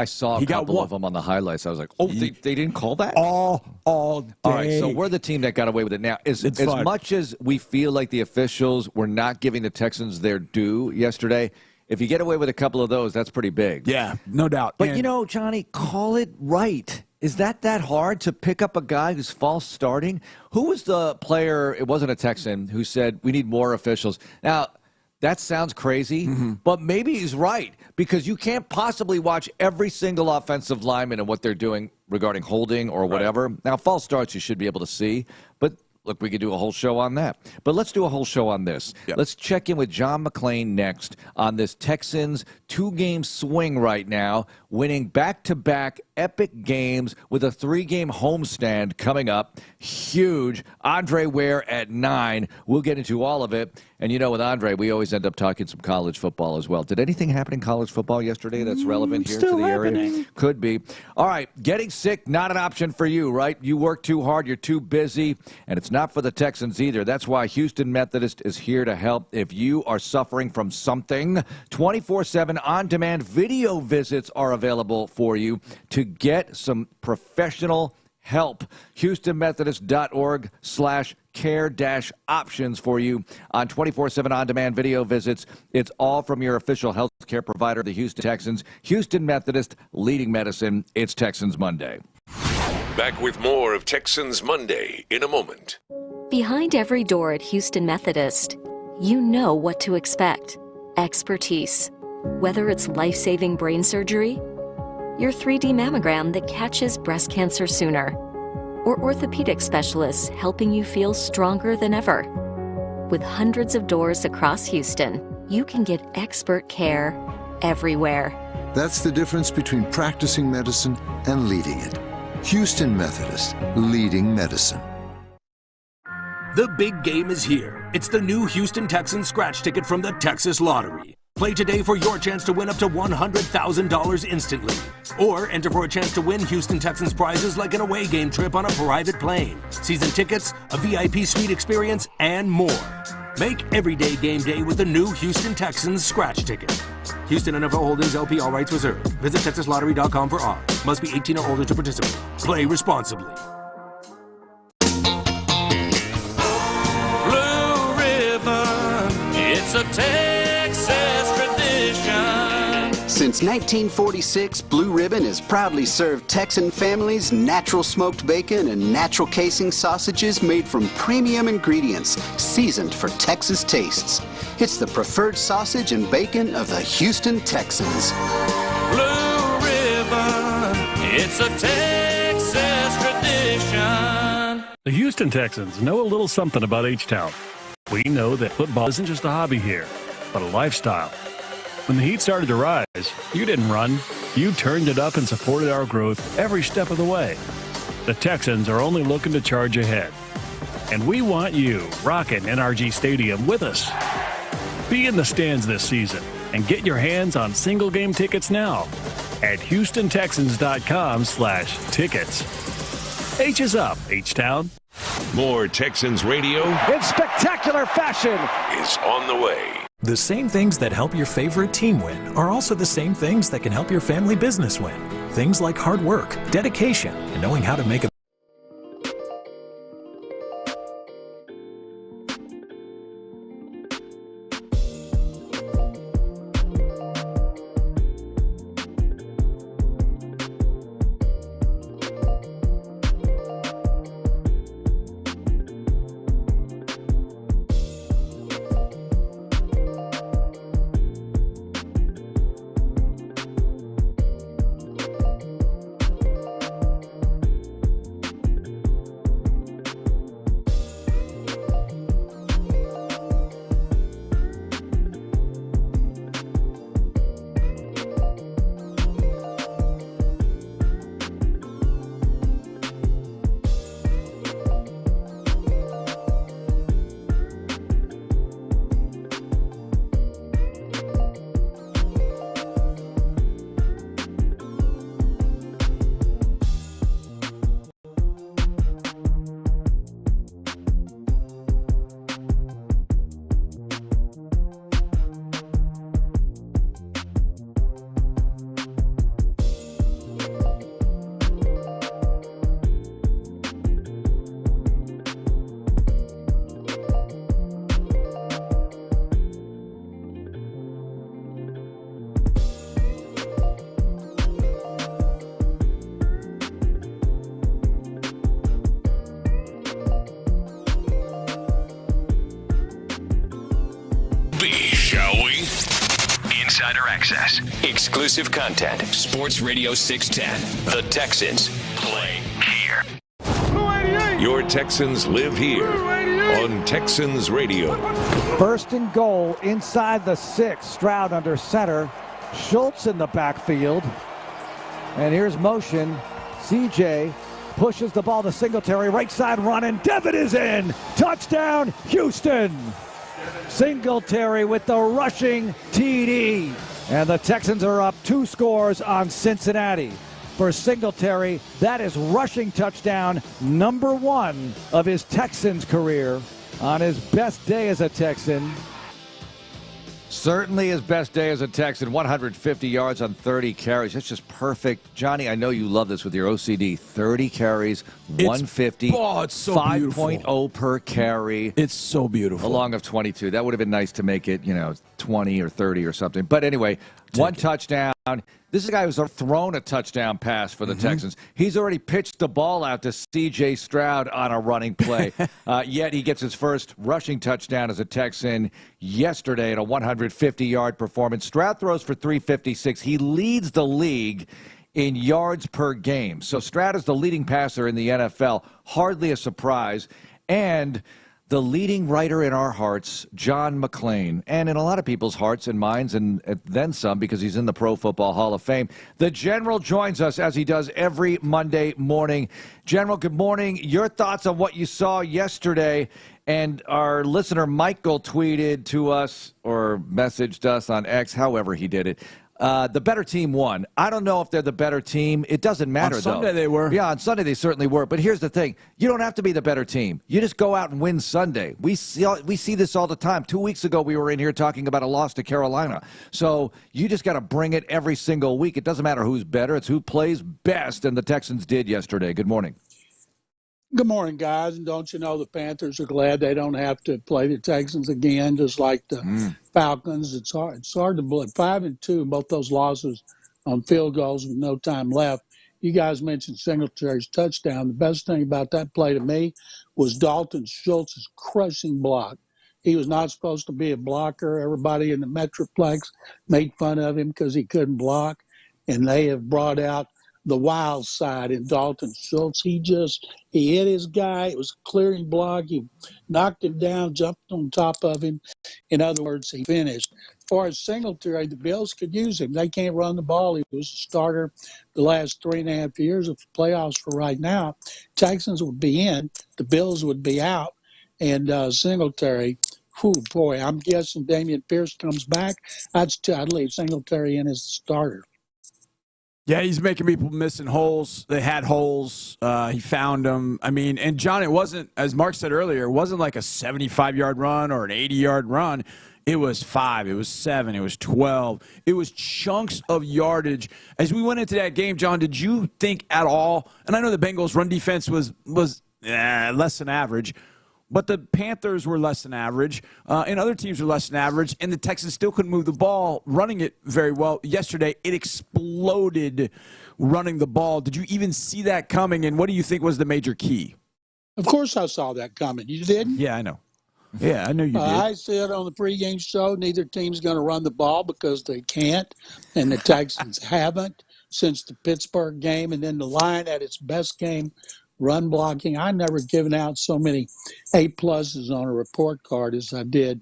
saw a couple of them on the highlights. I was like, they didn't call that? All day. All right, so we're the team that got away with it. Now, as much as we feel like the officials were not giving the Texans their due yesterday, if you get away with a couple of those, that's pretty big. Yeah, no doubt. But, Johnny, call it right. Is that hard to pick up a guy who's false starting? Who was the player, it wasn't a Texan, who said we need more officials? Now, that sounds crazy, but maybe he's right, because you can't possibly watch every single offensive lineman and what they're doing regarding holding or whatever. Right. Now, false starts you should be able to see, but look, we could do a whole show on that. But let's do a whole show on this. Yep. Let's check in with John McClain next on this Texans 2-game swing right now, winning back-to-back epic games with a 3-game homestand coming up. Huge. Andre Ware at 9. We'll get into all of it. And with Andre, we always end up talking some college football as well. Did anything happen in college football yesterday that's relevant here to the area? Could be. All right, getting sick, not an option for you, right? You work too hard, you're too busy, and it's not for the Texans either. That's why Houston Methodist is here to help. If you are suffering from something, 24/7 on-demand video visits are available for you to get some professional help. HoustonMethodist.org/care-options for you on 24/7 on-demand video visits. It's all from your official health care provider, the Houston Texans. Houston Methodist, leading medicine. It's Texans Monday. Back with more of Texans Monday in a moment. Behind every door at Houston Methodist, you know what to expect. Expertise. Whether it's life-saving brain surgery, your 3D mammogram that catches breast cancer sooner, or orthopedic specialists helping you feel stronger than ever. With hundreds of doors across Houston, you can get expert care everywhere. That's the difference between practicing medicine and leading it. Houston Methodist, leading medicine. The big game is here. It's the new Houston Texans scratch ticket from the Texas Lottery. Play today for your chance to win up to $100,000 instantly. Or enter for a chance to win Houston Texans prizes like an away game trip on a private plane, season tickets, a VIP suite experience, and more. Make everyday game day with the new Houston Texans scratch ticket. Houston NFL Holdings LP, all rights reserved. Visit TexasLottery.com for odds. Must be 18 or older to participate. Play responsibly. Blue Ribbon, it's a Texas tradition. Since 1946, Blue Ribbon has proudly served Texan families natural smoked bacon and natural casing sausages made from premium ingredients, seasoned for Texas tastes. It's the preferred sausage and bacon of the Houston Texans. Blue Ribbon, it's a Texas tradition. The Houston Texans know a little something about H-Town. We know that football isn't just a hobby here, but a lifestyle. When the heat started to rise, you didn't run. You turned it up and supported our growth every step of the way. The Texans are only looking to charge ahead. And we want you rocking NRG Stadium with us. Be in the stands this season and get your hands on single game tickets now at HoustonTexans.com/tickets. H is up, H-Town. More Texans radio in spectacular fashion is on the way. The same things that help your favorite team win are also the same things that can help your family business win. Things like hard work, dedication, and knowing how to make a Insider access. Exclusive content. Sports Radio 610. The Texans play here. Your Texans live here on Texans Radio. First and goal inside the 6. Stroud under center. Schultz in the backfield. And here's motion. CJ pushes the ball to Singletary. Right side run, and Devitt is in. Touchdown, Houston. Singletary with the rushing TD. And the Texans are up 2 scores on Cincinnati. For Singletary, that is rushing touchdown number 1 of his Texans career on his best day as a Texan. Certainly his best day as a Texan, 150 yards on 30 carries. That's just perfect. Johnny, I know you love this with your OCD. 30 carries, 150, it's so 5.0 per carry. It's so beautiful. Along of 22. That would have been nice to make it, 20 or 30 or something. But anyway, one touchdown. This is a guy who's thrown a touchdown pass for the Texans. He's already pitched the ball out to C.J. Stroud on a running play. Yet he gets his first rushing touchdown as a Texan yesterday in a 150-yard performance. Stroud throws for 356. He leads the league in yards per game. So Stroud is the leading passer in the NFL. Hardly a surprise. And the leading writer in our hearts, John McClain, and in a lot of people's hearts and minds, and then some because he's in the Pro Football Hall of Fame. The General joins us as he does every Monday morning. General, good morning. Your thoughts on what you saw yesterday. And our listener Michael tweeted to us or messaged us on X, however he did it. The better team won. I don't know if they're the better team. It doesn't matter, though. On Sunday they were. Yeah, on Sunday they certainly were. But here's the thing. You don't have to be the better team. You just go out and win Sunday. We see this all the time. 2 weeks ago we were in here talking about a loss to Carolina. So you just got to bring it every single week. It doesn't matter who's better. It's who plays best, and the Texans did yesterday. Good morning. Good morning, guys. And don't you know the Panthers are glad they don't have to play the Texans again, just like the Falcons. It's hard to believe. 5-2, both those losses on field goals with no time left. You guys mentioned Singletary's touchdown. The best thing about that play to me was Dalton Schultz's crushing block. He was not supposed to be a blocker. Everybody in the Metroplex made fun of him because he couldn't block, and they have brought out the wild side in Dalton Schultz. He hit his guy. It was a clearing block. He knocked him down, jumped on top of him. In other words, he finished. As far as Singletary, the Bills could use him. They can't run the ball. He was a starter the last 3.5 years of playoffs for right now. Texans would be in. The Bills would be out. And Singletary, boy, I'm guessing Damian Pierce comes back. I'd leave Singletary in as the starter. Yeah, he's making people missing holes. They had holes. He found them. I mean, and John, it wasn't, as Mark said earlier, it wasn't like a 75-yard run or an 80-yard run. It was 5. It was 7. It was 12. It was chunks of yardage. As we went into that game, John, did you think at all, and I know the Bengals' run defense was less than average, but the Panthers were less than average, and other teams were less than average, and the Texans still couldn't move the ball, running it very well. Yesterday, it exploded running the ball. Did you even see that coming, and what do you think was the major key? Of course I saw that coming. You didn't? Yeah, I know. Yeah, I know you did. I said on the pregame show, neither team's going to run the ball because they can't, and the Texans haven't since the Pittsburgh game, and then the line at its best game, run blocking. I never given out so many A-pluses on a report card as I did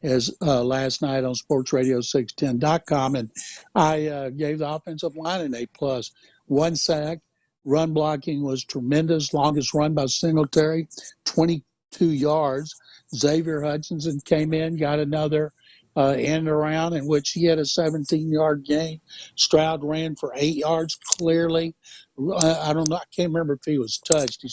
last night on SportsRadio610.com, and I gave the offensive line an A-plus. 1 sack. Run blocking was tremendous. Longest run by Singletary, 22 yards. Xavier Hutchinson came in, got another end around in which he had a 17-yard gain. Stroud ran for 8 yards clearly. I can't remember if he was touched. He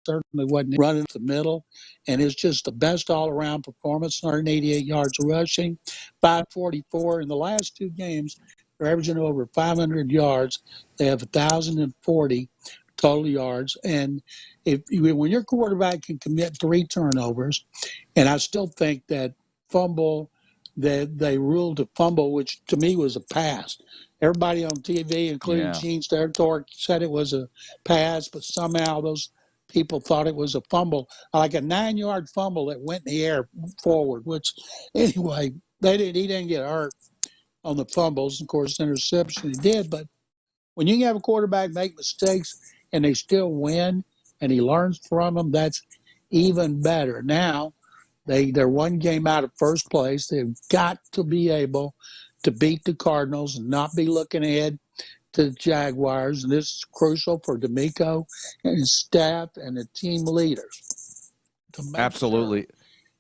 certainly wasn't running the middle. And it's just the best all-around performance, 188 yards rushing, 544 in the last 2 games. They're averaging over 500 yards. They have 1,040 total yards. And when your quarterback can commit 3 turnovers, and I still think that fumble, that they ruled a fumble, which to me was a pass. Everybody on TV, including Gene Steratore, said it was a pass, but somehow those people thought it was a fumble, like a 9-yard fumble that went in the air forward, which anyway, he didn't get hurt. on the fumbles, of course, interception he did. But when you have a quarterback make mistakes and they still win and he learns from them, that's even better. Now, they're one game out of first place. They've got to be able to beat the Cardinals and not be looking ahead to the Jaguars. And this is crucial for D'Amico and his staff and the team leaders. Absolutely.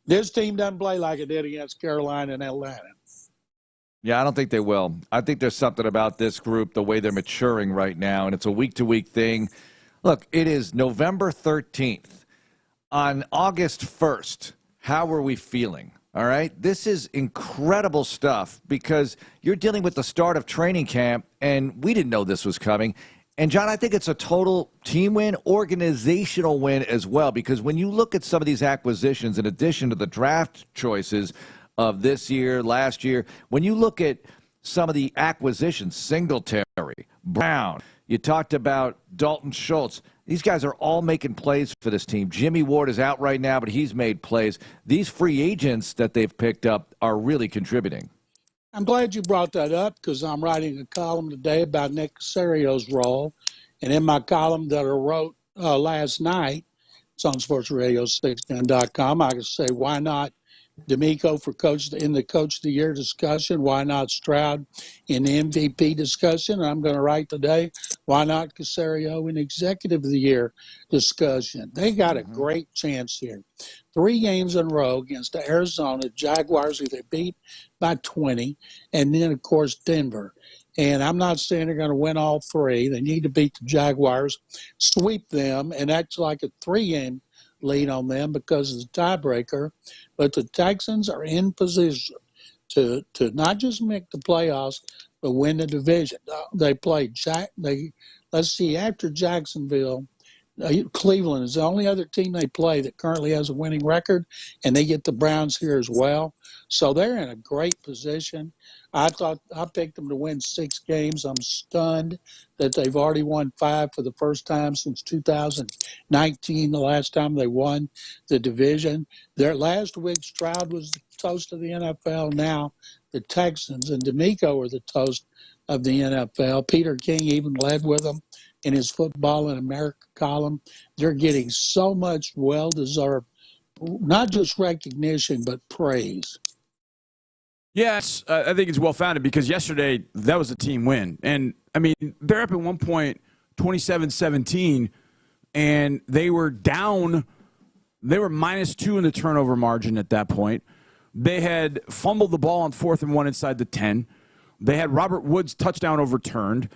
This team doesn't play like it did against Carolina and Atlanta. Yeah, I don't think they will. I think there's something about this group, the way they're maturing right now, and it's a week-to-week thing. Look, it is November 13th. On August 1st, how are we feeling? All right? This is incredible stuff because you're dealing with the start of training camp, and we didn't know this was coming. And, John, I think it's a total team win, organizational win as well, because when you look at some of these acquisitions, in addition to the draft choices of this year, last year, when you look at some of the acquisitions, Singletary, Brown, you talked about Dalton Schultz. These guys are all making plays for this team. Jimmy Ward is out right now, but he's made plays. These free agents that they've picked up are really contributing. I'm glad you brought that up because I'm writing a column today about Nick Casario's role. And in my column that I wrote last night, it's on SportsRadio610.com, I can say, why not D'Amico for in the Coach of the Year discussion? Why not Stroud in the MVP discussion? And I'm going to write today, why not Casario in Executive of the Year discussion? They got a great chance here. 3 games in a row against the Arizona Jaguars, who they beat by 20, and then, of course, Denver. And I'm not saying they're going to win all 3. They need to beat the Jaguars, sweep them, and that's like a 3-game lead on them because of the tiebreaker. But the Texans are in position to not just make the playoffs, but win the division. They play let's see, after Jacksonville, Cleveland is the only other team they play that currently has a winning record, and they get the Browns here as well. So they're in a great position. I picked them to win 6 games. I'm stunned that they've already won 5 for the first time since 2019, the last time they won the division. Their last week, Stroud was the toast of the NFL. Now the Texans and D'Amico are the toast of the NFL. Peter King even led with them in his Football in America column. They're getting so much well-deserved, not just recognition, but praise. Yes, I think it's well-founded because yesterday that was a team win. And, I mean, they're up at one point 27-17, and they were down. They were -2 in the turnover margin at that point. They had fumbled the ball on 4th and 1 inside the 10. They had Robert Woods' touchdown overturned.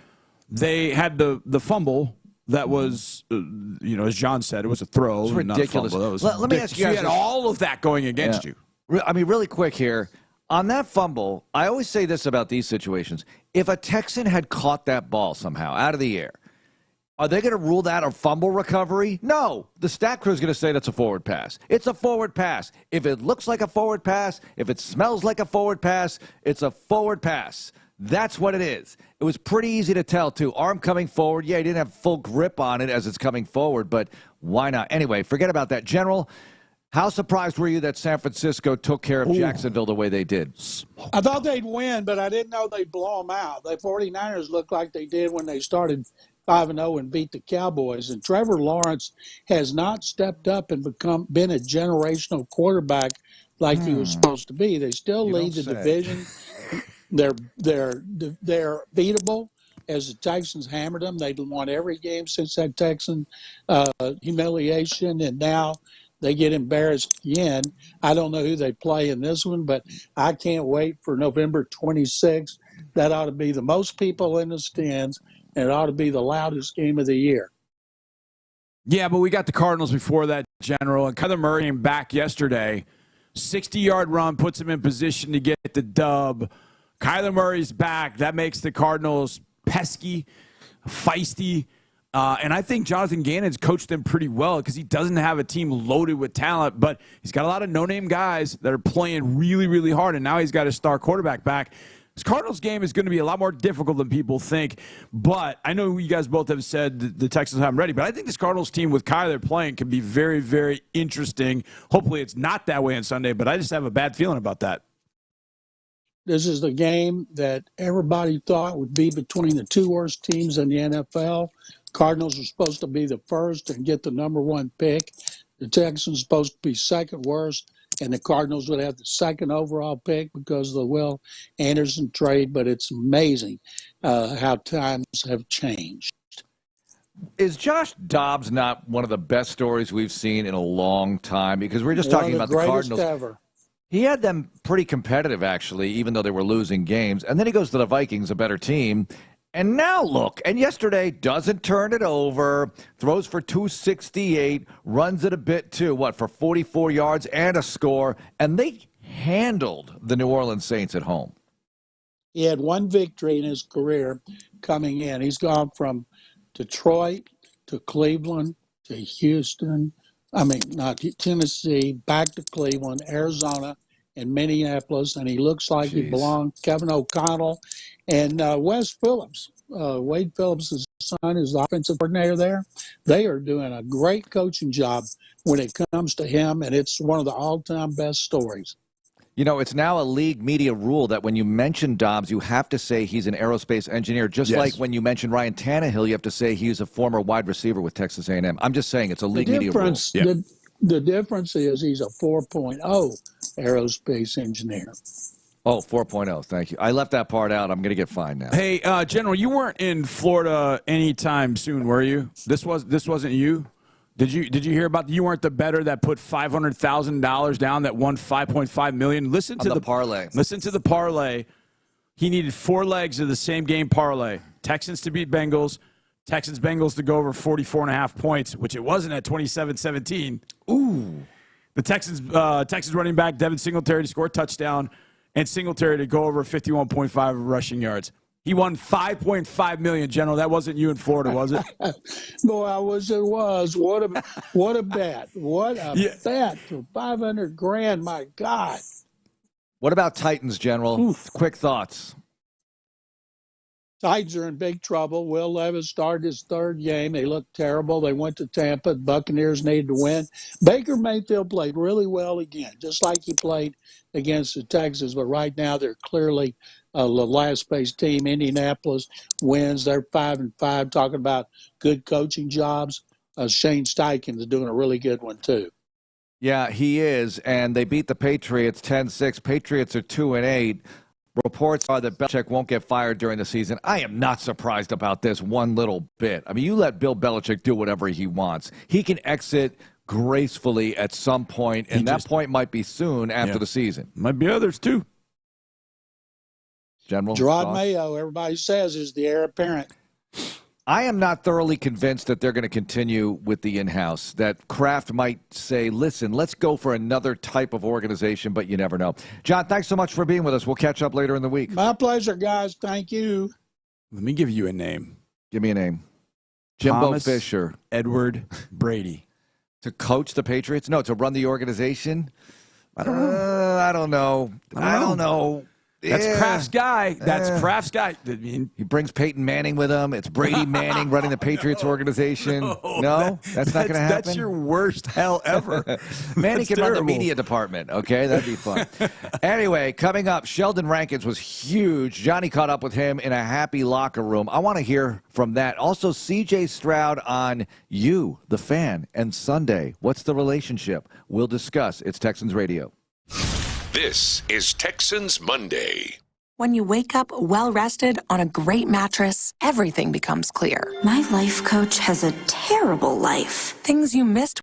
They had the fumble that was, as John said, it was a throw. It's ridiculous. Not a fumble. Let me ask you guys. You had all of that going against you. I mean, really quick here. On that fumble, I always say this about these situations. If a Texan had caught that ball somehow out of the air, are they going to rule that a fumble recovery? No. The stat crew is going to say that's a forward pass. It's a forward pass. If it looks like a forward pass, if it smells like a forward pass, it's a forward pass. That's what it is. It was pretty easy to tell, too. Arm coming forward. Yeah, he didn't have full grip on it as it's coming forward, but why not? Anyway, forget about that. General, how surprised were you that San Francisco took care of Jacksonville the way they did? I thought they'd win, but I didn't know they'd blow them out. The 49ers looked like they did when they started 5-0 and beat the Cowboys. And Trevor Lawrence has not stepped up and been a generational quarterback like he was supposed to be. They still lead the division. They're beatable. As the Texans hammered them, they'd won every game since that Texan humiliation, and now they get embarrassed again. I don't know who they play in this one, but I can't wait for November 26th. That ought to be the most people in the stands, and it ought to be the loudest game of the year. Yeah, but we got the Cardinals before that, General, and Kyler Murray came back yesterday. 60-yard run puts him in position to get the dub. Kyler Murray's back. That makes the Cardinals pesky, feisty. And I think Jonathan Gannon's coached them pretty well because he doesn't have a team loaded with talent, but he's got a lot of no-name guys that are playing really, really hard, and now he's got his star quarterback back. This Cardinals game is going to be a lot more difficult than people think, but I know you guys both have said the Texans haven't ready, but I think this Cardinals team with Kyler playing can be very, very interesting. Hopefully it's not that way on Sunday, but I just have a bad feeling about that. This is the game that everybody thought would be between the two worst teams in the NFL. Cardinals are supposed to be the first and get the number one pick. The Texans are supposed to be second worst, and the Cardinals would have the second overall pick because of the Will Anderson trade. But it's amazing how times have changed. Is Josh Dobbs not one of the best stories we've seen in a long time? Because we're just talking about the Cardinals. Ever. He had them pretty competitive, actually, even though they were losing games. And then he goes to the Vikings, a better team. And now look, and yesterday doesn't turn it over, throws for 268, runs it a bit too, for 44 yards and a score. And they handled the New Orleans Saints at home. He had one victory in his career coming in. He's gone from Detroit to Cleveland to Houston. Not Tennessee, back to Cleveland, Arizona, and Minneapolis, and he looks like he belongs. Kevin O'Connell and Wes Phillips, Wade Phillips' son, is the offensive coordinator there. They are doing a great coaching job when it comes to him, and it's one of the all-time best stories. You know, it's now a league media rule that when you mention Dobbs, you have to say he's an aerospace engineer, just like when you mention Ryan Tannehill, you have to say he's a former wide receiver with Texas A&M. I'm just saying it's a league media rule. The difference is he's a 4.0 aerospace engineer. Oh, 4.0. Thank you. I left that part out. I'm going to get fined now. Hey, General, you weren't in Florida anytime soon, were you? This wasn't you? Did you hear about you weren't the bettor that put $500,000 down that won $5.5 million? Listen to the parlay. Listen to the parlay. He needed 4 legs of the same game parlay. Texans to beat Bengals, Texans-Bengals to go over 44.5 points, which it wasn't at 27-17. Ooh. The Texans running back Devin Singletary to score a touchdown and Singletary to go over 51.5 rushing yards. He won $5.5 million, General. That wasn't you in Florida, was it? Boy, I wish it was. What a bet. What a bet for $500,000. My God. What about Titans, General? Oof. Quick thoughts. Titans are in big trouble. Will Levis started his third game. They looked terrible. They went to Tampa. The Buccaneers needed to win. Baker Mayfield played really well again, just like he played against the Texans. But right now they're clearly the last-place team. Indianapolis wins. They're 5-5. Talking about good coaching jobs. Shane Steichen is doing a really good one, too. Yeah, he is. And they beat the Patriots 10-6. Patriots are 2-8. Reports are that Belichick won't get fired during the season. I am not surprised about this one little bit. I mean, you let Bill Belichick do whatever he wants. He can exit gracefully at some point, and that point might be soon after the season. Might be others, too. General? Gerard Mayo, everybody says, is the heir apparent. I am not thoroughly convinced that they're going to continue with the in-house, that Kraft might say, listen, let's go for another type of organization, but you never know. John, thanks so much for being with us. We'll catch up later in the week. My pleasure, guys. Thank you. Let me give you a name. Give me a name. Jimbo Thomas Fisher. Edward Brady. To coach the Patriots? No, to run the organization? I don't know. I don't know. That's Kraft's guy. That's Kraft's guy. I mean, he brings Peyton Manning with him. It's Brady Manning running the Patriots organization. No, that's not going to happen. That's your worst hell ever. Manning can run the media department. Okay, that'd be fun. Anyway, coming up, Sheldon Rankins was huge. Johnny caught up with him in a happy locker room. I want to hear from that. Also, C.J. Stroud on You, the Fan, and Sunday. What's the relationship? We'll discuss. It's Texans Radio. This is Texans Monday. When you wake up well-rested on a great mattress, everything becomes clear. My life coach has a terrible life. Things you missed.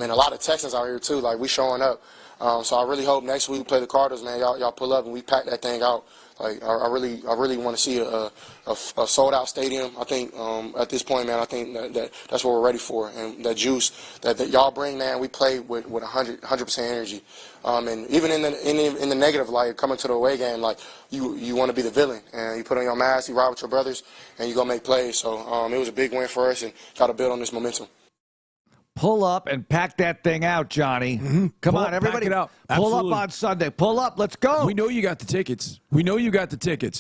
and a lot of Texans out here too. Like, we showing up. So I really hope next week we play the Cardinals, man. Y'all pull up and we pack that thing out. Like, I really want to see a sold out stadium. I think at this point, man, I think that's what we're ready for. And that juice that y'all bring, man, we play with 100% energy. And even in the negative light, coming to the away game, like you want to be the villain, and you put on your mask, you ride with your brothers, and you go make plays. So it was a big win for us, and try to build on this momentum. Pull up and pack that thing out, Johnny. Come on, everybody. Pack it out. Pull Absolutely. up on Sunday. Pull up. Let's go. We know you got the tickets.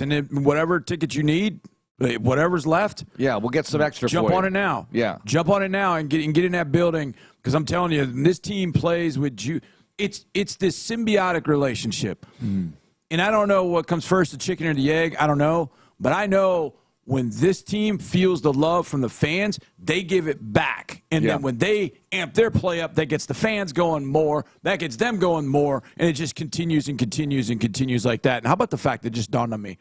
And then whatever tickets you need, whatever's left. Yeah, we'll get some extra Jump for you. on it now. Yeah. Jump on it now and get in that building, because I'm telling you, this team plays with you. It's this symbiotic relationship. And I don't know what comes first, the chicken or the egg. I don't know. But I know when this team feels the love from the fans, they give it back. And then when they amp their play up, that gets the fans going more. That gets them going more. And it just continues and continues and continues like that. And how about the fact that just dawned on me?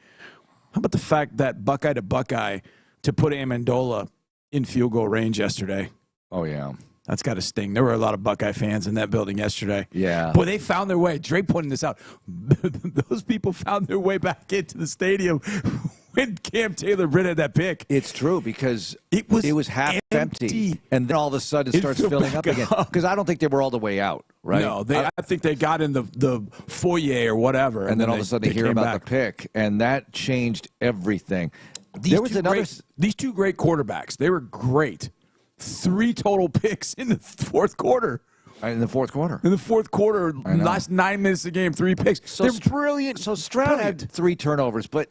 How about the fact that Buckeye to Buckeye to put Amendola in field goal range yesterday? Oh, yeah. That's got to sting. There were a lot of Buckeye fans in that building yesterday. Yeah. Boy, they found their way. Drake pointed this out. Those people found their way back into the stadium when Cam Taylor had that pick. It's true, because it was half empty. And then all of a sudden it starts filling up again. Because I don't think they were all the way out, right? No, I think they got in the foyer or whatever. And then all of a sudden they hear about the pick, and that changed everything. These two great quarterbacks. They were great. 3 total picks in the fourth quarter. In the fourth quarter. In the fourth quarter, last 9 minutes of the game, 3 picks. So they're brilliant. So Stroud had 3 turnovers, but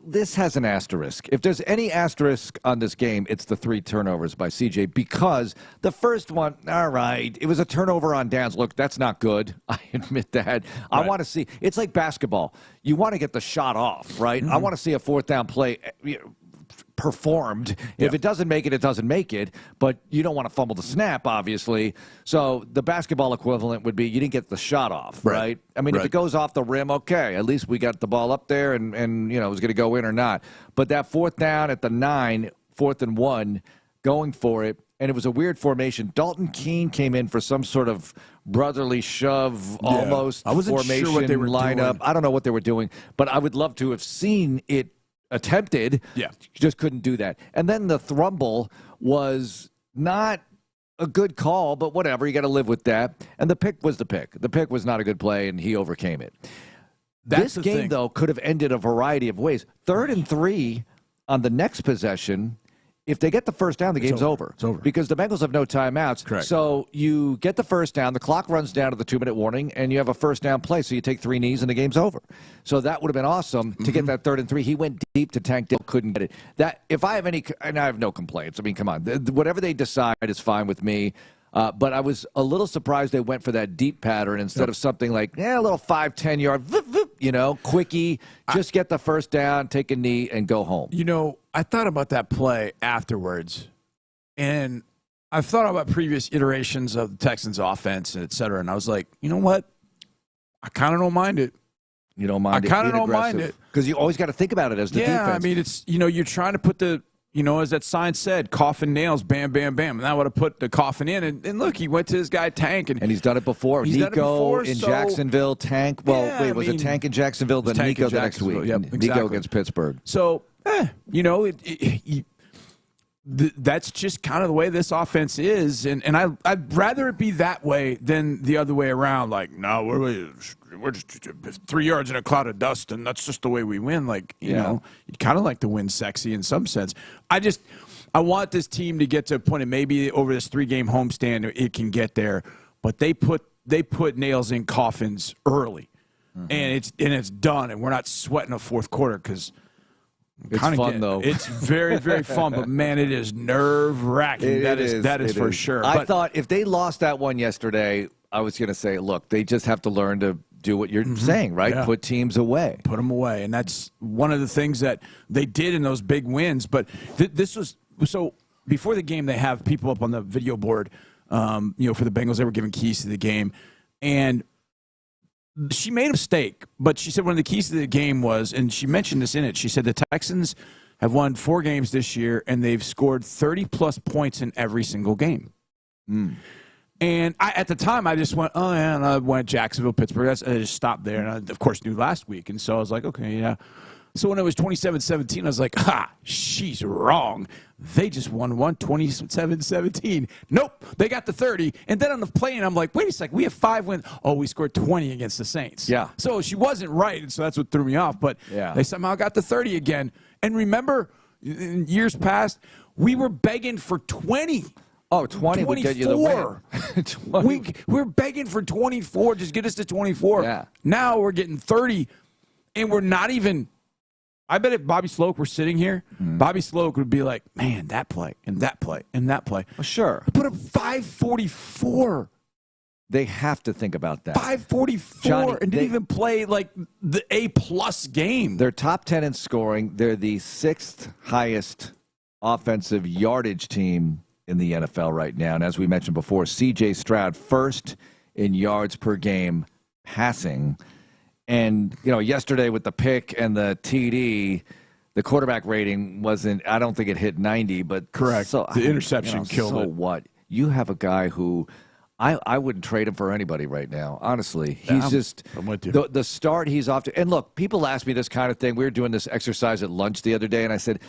this has an asterisk. If there's any asterisk on this game, it's the 3 turnovers by CJ, because the first one, all right, it was a turnover on downs. Look, that's not good. I admit that. Right. I want to see, it's like basketball. You want to get the shot off, right? I want to see a 4th down play performed. If it doesn't make it, it doesn't make it, but you don't want to fumble the snap, obviously. So the basketball equivalent would be you didn't get the shot off, right? I mean, if it goes off the rim, okay, at least we got the ball up there and it was going to go in or not. But that 4th down at the 9, 4th and 1, going for it, and it was a weird formation. Dalton Keene came in for some sort of brotherly shove, almost I wasn't formation sure what they were lineup. doing. I don't know what they were doing, but I would love to have seen it attempted. Just couldn't do that. And then the thrumble was not a good call, but whatever, you got to live with that. And the pick was the pick. The pick was not a good play, and he overcame it. This game, though, could have ended a variety of ways. 3rd and 3 on the next possession. If they get the first down, the game's over. It's over. Because the Bengals have no timeouts. Correct. So you get the first down, the clock runs down to the 2-minute warning, and you have a first down play. So you take 3 knees, and the game's over. So that would have been awesome to get that 3rd and 3. He went deep to Tank Dill, couldn't get it. That, if I have any, and I have no complaints. I mean, come on. Whatever they decide is fine with me. But I was a little surprised they went for that deep pattern instead of something like, a little 5-10 yard, quickie. Just get the first down, take a knee, and go home. I thought about that play afterwards, and I've thought about previous iterations of the Texans' offense, et cetera, and I was like, you know what? I kind of don't mind it. You don't mind it? I kind of don't mind it. Because you always got to think about it as the defense. Yeah, I mean, it's, you're trying to put the, as that sign said, coffin nails, bam, bam, bam. And I would have put the coffin in. And look, he went to his guy Tank. And he's done it before. Nico in Jacksonville, Tank. Well, was it Tank in Jacksonville, then Nico the next week? Yep, exactly. Nico against Pittsburgh. So, that's just kind of the way this offense is. And I'd rather it be that way than the other way around. Like, no, we're just 3 yards in a cloud of dust, and that's just the way we win. Like, you know, you'd kind of like to win sexy in some sense. I want this team to get to a point, and maybe over this 3-game homestand it can get there. But they put nails in coffins early, and it's done, and we're not sweating a fourth quarter because. It's fun, though. It's very, very fun, but, man, it is nerve-wracking. That is for sure. I thought if they lost that one yesterday, I was going to say, look, they just have to learn to do what you're saying, right? Yeah. Put teams away. Put them away, and that's one of the things that they did in those big wins. But this was – so before the game, they have people up on the video board, for the Bengals. They were giving keys to the game, and – she made a mistake, but she said one of the keys to the game was, and she mentioned this in it, she said the Texans have won 4 games this year, and they've scored 30-plus points in every single game. And at the time, I just went, oh, yeah, and I went Jacksonville, Pittsburgh. I just stopped there. And I, of course, knew last week. And so I was like, okay, yeah. So when it was 27-17, I was like, she's wrong. They just won 27-17. Nope, they got the 30. And then on the plane, I'm like, wait a second, we have 5 wins. Oh, we scored 20 against the Saints. Yeah. So she wasn't right, and so that's what threw me off. But they somehow got the 30 again. And remember, in years past, we were begging for 20. Oh, 20 would get you the win. We're begging for 24. Just get us to 24. Yeah. Now we're getting 30, and we're not even – I bet if Bobby Sloak were sitting here, Bobby Sloak would be like, man, that play and that play and that play. Well, sure. I put up 544. They have to think about that. 544 Johnny, and didn't even play like the A-plus game. They're top 10 in scoring. They're the 6th highest offensive yardage team in the NFL right now. And as we mentioned before, C.J. Stroud first in yards per game passing. And, yesterday with the pick and the TD, the quarterback rating wasn't, I don't think it hit 90, but. Correct. So, the interception killed it. So what? You have a guy who I wouldn't trade him for anybody right now, honestly. He's I'm with you. The start he's off to. And look, people ask me this kind of thing. We were doing this exercise at lunch the other day, and I said,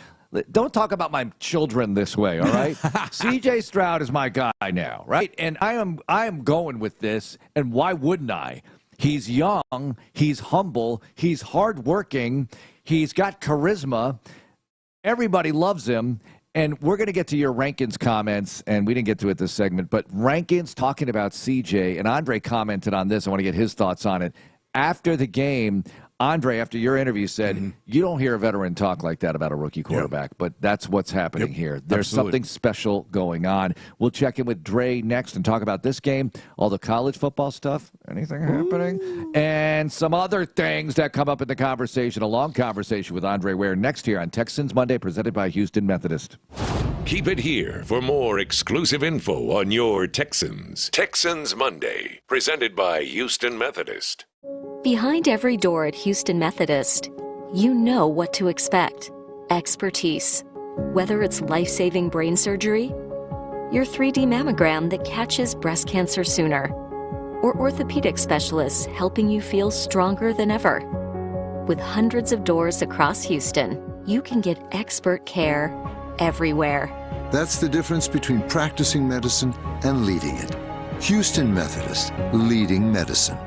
don't talk about my children this way, all right? C.J. Stroud is my guy now, right? And I am going with this, and why wouldn't I? He's young, he's humble, he's hardworking, he's got charisma. Everybody loves him. And we're going to get to your Rankins comments, and we didn't get to it this segment, but Rankins talking about CJ, and Andre commented on this. I want to get his thoughts on it. After the game, Andre, after your interview, said, you don't hear a veteran talk like that about a rookie quarterback, but that's what's happening here. There's something special going on. We'll check in with Dre next and talk about this game, all the college football stuff, anything happening, and some other things that come up in the conversation, a long conversation with Andre Ware next here on Texans Monday, presented by Houston Methodist. Keep it here for more exclusive info on your Texans. Texans Monday, presented by Houston Methodist. Behind every door at Houston Methodist, you know what to expect. Expertise. Whether it's life-saving brain surgery, your 3D mammogram that catches breast cancer sooner, or orthopedic specialists helping you feel stronger than ever. With hundreds of doors across Houston, you can get expert care everywhere. That's the difference between practicing medicine and leading it. Houston Methodist, leading medicine.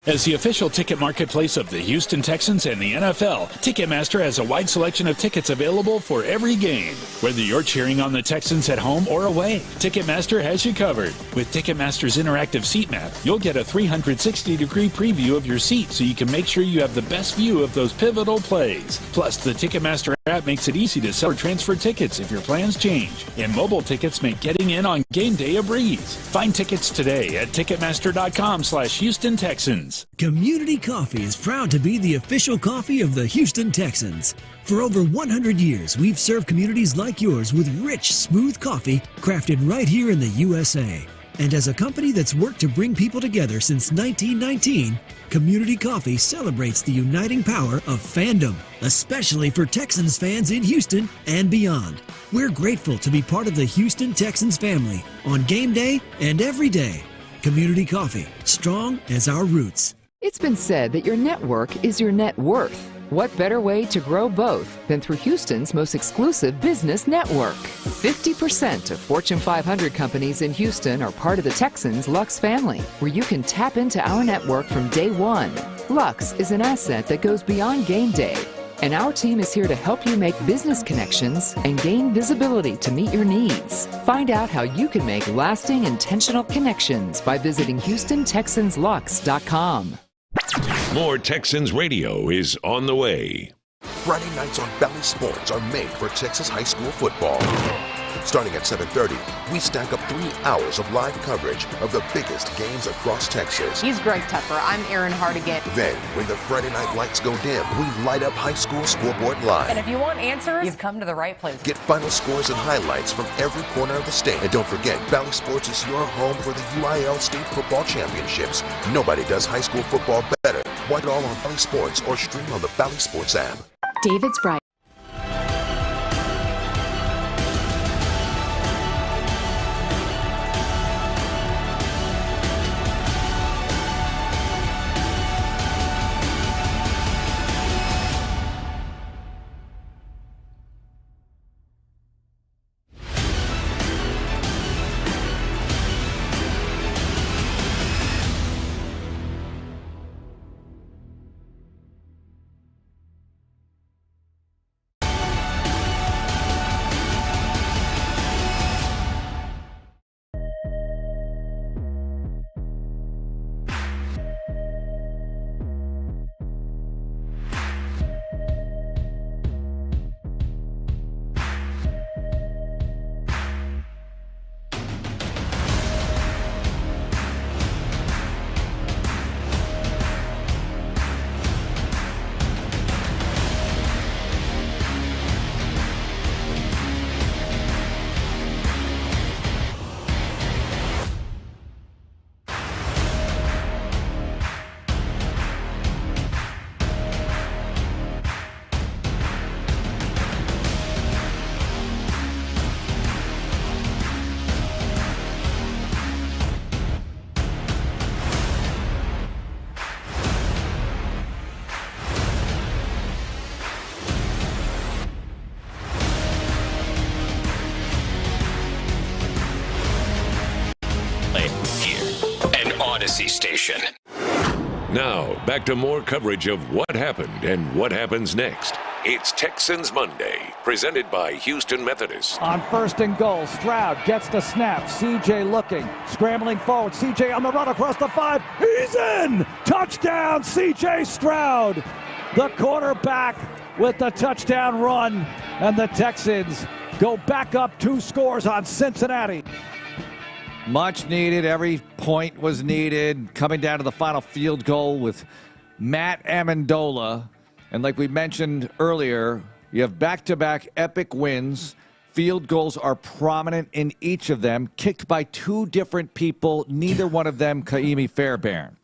As the official ticket marketplace of the Houston Texans and the NFL, Ticketmaster has a wide selection of tickets available for every game. Whether you're cheering on the Texans at home or away, Ticketmaster has you covered. With Ticketmaster's interactive seat map, you'll get a 360-degree preview of your seat so you can make sure you have the best view of those pivotal plays. Plus, the Ticketmaster app makes it easy to sell or transfer tickets if your plans change. And mobile tickets make getting in on game day a breeze. Find tickets today at Ticketmaster.com/Houston Texans. Community Coffee is proud to be the official coffee of the Houston Texans. For over 100 years, we've served communities like yours with rich, smooth coffee crafted right here in the USA. And as a company that's worked to bring people together since 1919, Community Coffee celebrates the uniting power of fandom, especially for Texans fans in Houston and beyond. We're grateful to be part of the Houston Texans family on game day and every day. Community Coffee, strong as our roots. It's been said that your network is your net worth. What better way to grow both than through Houston's most exclusive business network? 50% of Fortune 500 companies in Houston are part of the Texans Lux family, where you can tap into our network from day one. Lux is an asset that goes beyond game day, and our team is here to help you make business connections and gain visibility to meet your needs. Find out how you can make lasting, intentional connections by visiting HoustonTexansLux.com. More Texans radio is on the way. Friday nights on Bally Sports are made for Texas high school football. Starting at 7:30, we stack up 3 hours of live coverage of the biggest games across Texas. He's Greg Tupper. I'm Aaron Hardigan. Then, when the Friday night lights go dim, we light up High School Scoreboard Live. And if you want answers, you've come to the right place. Get final scores and highlights from every corner of the state. And don't forget, Bally Sports is your home for the UIL State Football Championships. Nobody does high school football better. Watch it all on Bally Sports or stream on the Bally Sports app. David's Bright. back to more coverage of what happened and what happens next. It's Texans Monday, presented by Houston Methodist. On 1st and goal, Stroud gets the snap. CJ looking, scrambling forward. CJ on the run across the 5. He's in! Touchdown, CJ Stroud! The quarterback with the touchdown run, and the Texans go back up 2 scores on Cincinnati. Much needed. Every point was needed. Coming down to the final field goal with Matt Amendola. And like we mentioned earlier, you have back-to-back epic wins. Field goals are prominent in each of them, kicked by 2 different people, neither one of them Kaimi Fairbairn.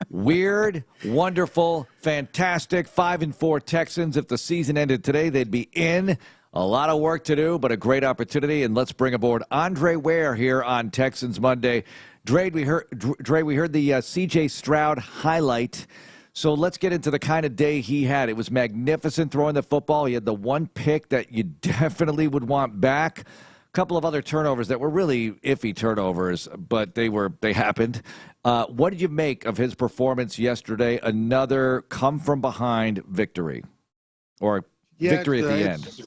Weird, wonderful, fantastic. 5-4 Texans. If the season ended today, they'd be in. A lot of work to do, but a great opportunity. And let's bring aboard Andre Ware here on Texans Monday. Dre, we heard the C.J. Stroud highlight. So let's get into the kind of day he had. It was magnificent throwing the football. He had the one pick that you definitely would want back. A couple of other turnovers that were really iffy turnovers, but they happened. What did you make of his performance yesterday? Another come-from-behind victory, or victory at the end.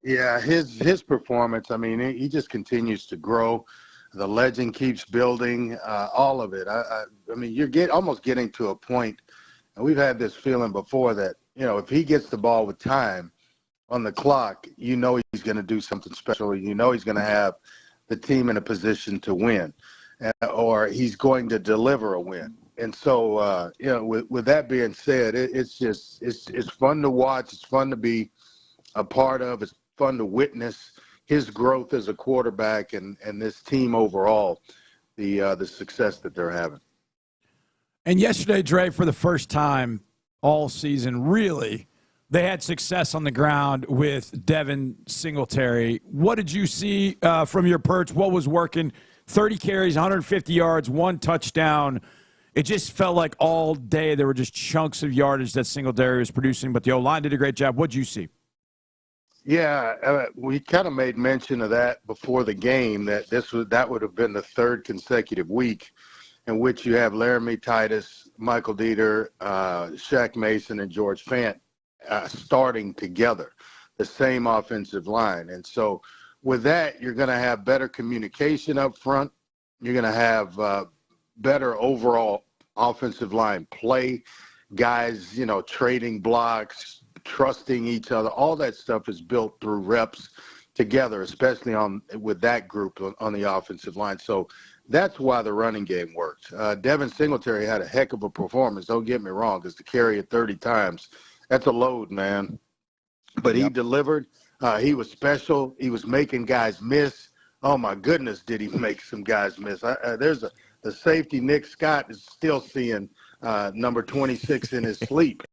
Yeah, his performance, I mean, he just continues to grow. The legend keeps building, all of it. I mean, you're almost getting to a point, and we've had this feeling before that, if he gets the ball with time on the clock, he's going to do something special. He's going to have the team in a position to win, or he's going to deliver a win. And so, with that being said, it's fun to watch. It's fun to be a part of. It's fun to witness his growth as a quarterback and this team overall, the success that they're having. And yesterday, Dre, for the first time all season, really, they had success on the ground with Devin Singletary. What did you see from your perch? What was working? 30 carries, 150 yards, 1 touchdown. It just felt like all day there were just chunks of yardage that Singletary was producing, but the O-line did a great job. What did you see? Yeah, we kind of made mention of that before the game, that would have been the 3rd consecutive week in which you have Laramie Titus, Michael Dieter, Shaq Mason, and George Fant starting together, the same offensive line. And so with that, you're going to have better communication up front. You're going to have better overall offensive line play, guys, trading blocks, trusting each other. All that stuff is built through reps together, especially with that group on the offensive line. So that's why the running game worked. Devin Singletary had a heck of a performance. Don't get me wrong, because to carry it 30 times, that's a load, man. But he delivered. He was special. He was making guys miss. Oh, my goodness, did he make some guys miss. The safety, Nick Scott, is still seeing number 26 in his sleep.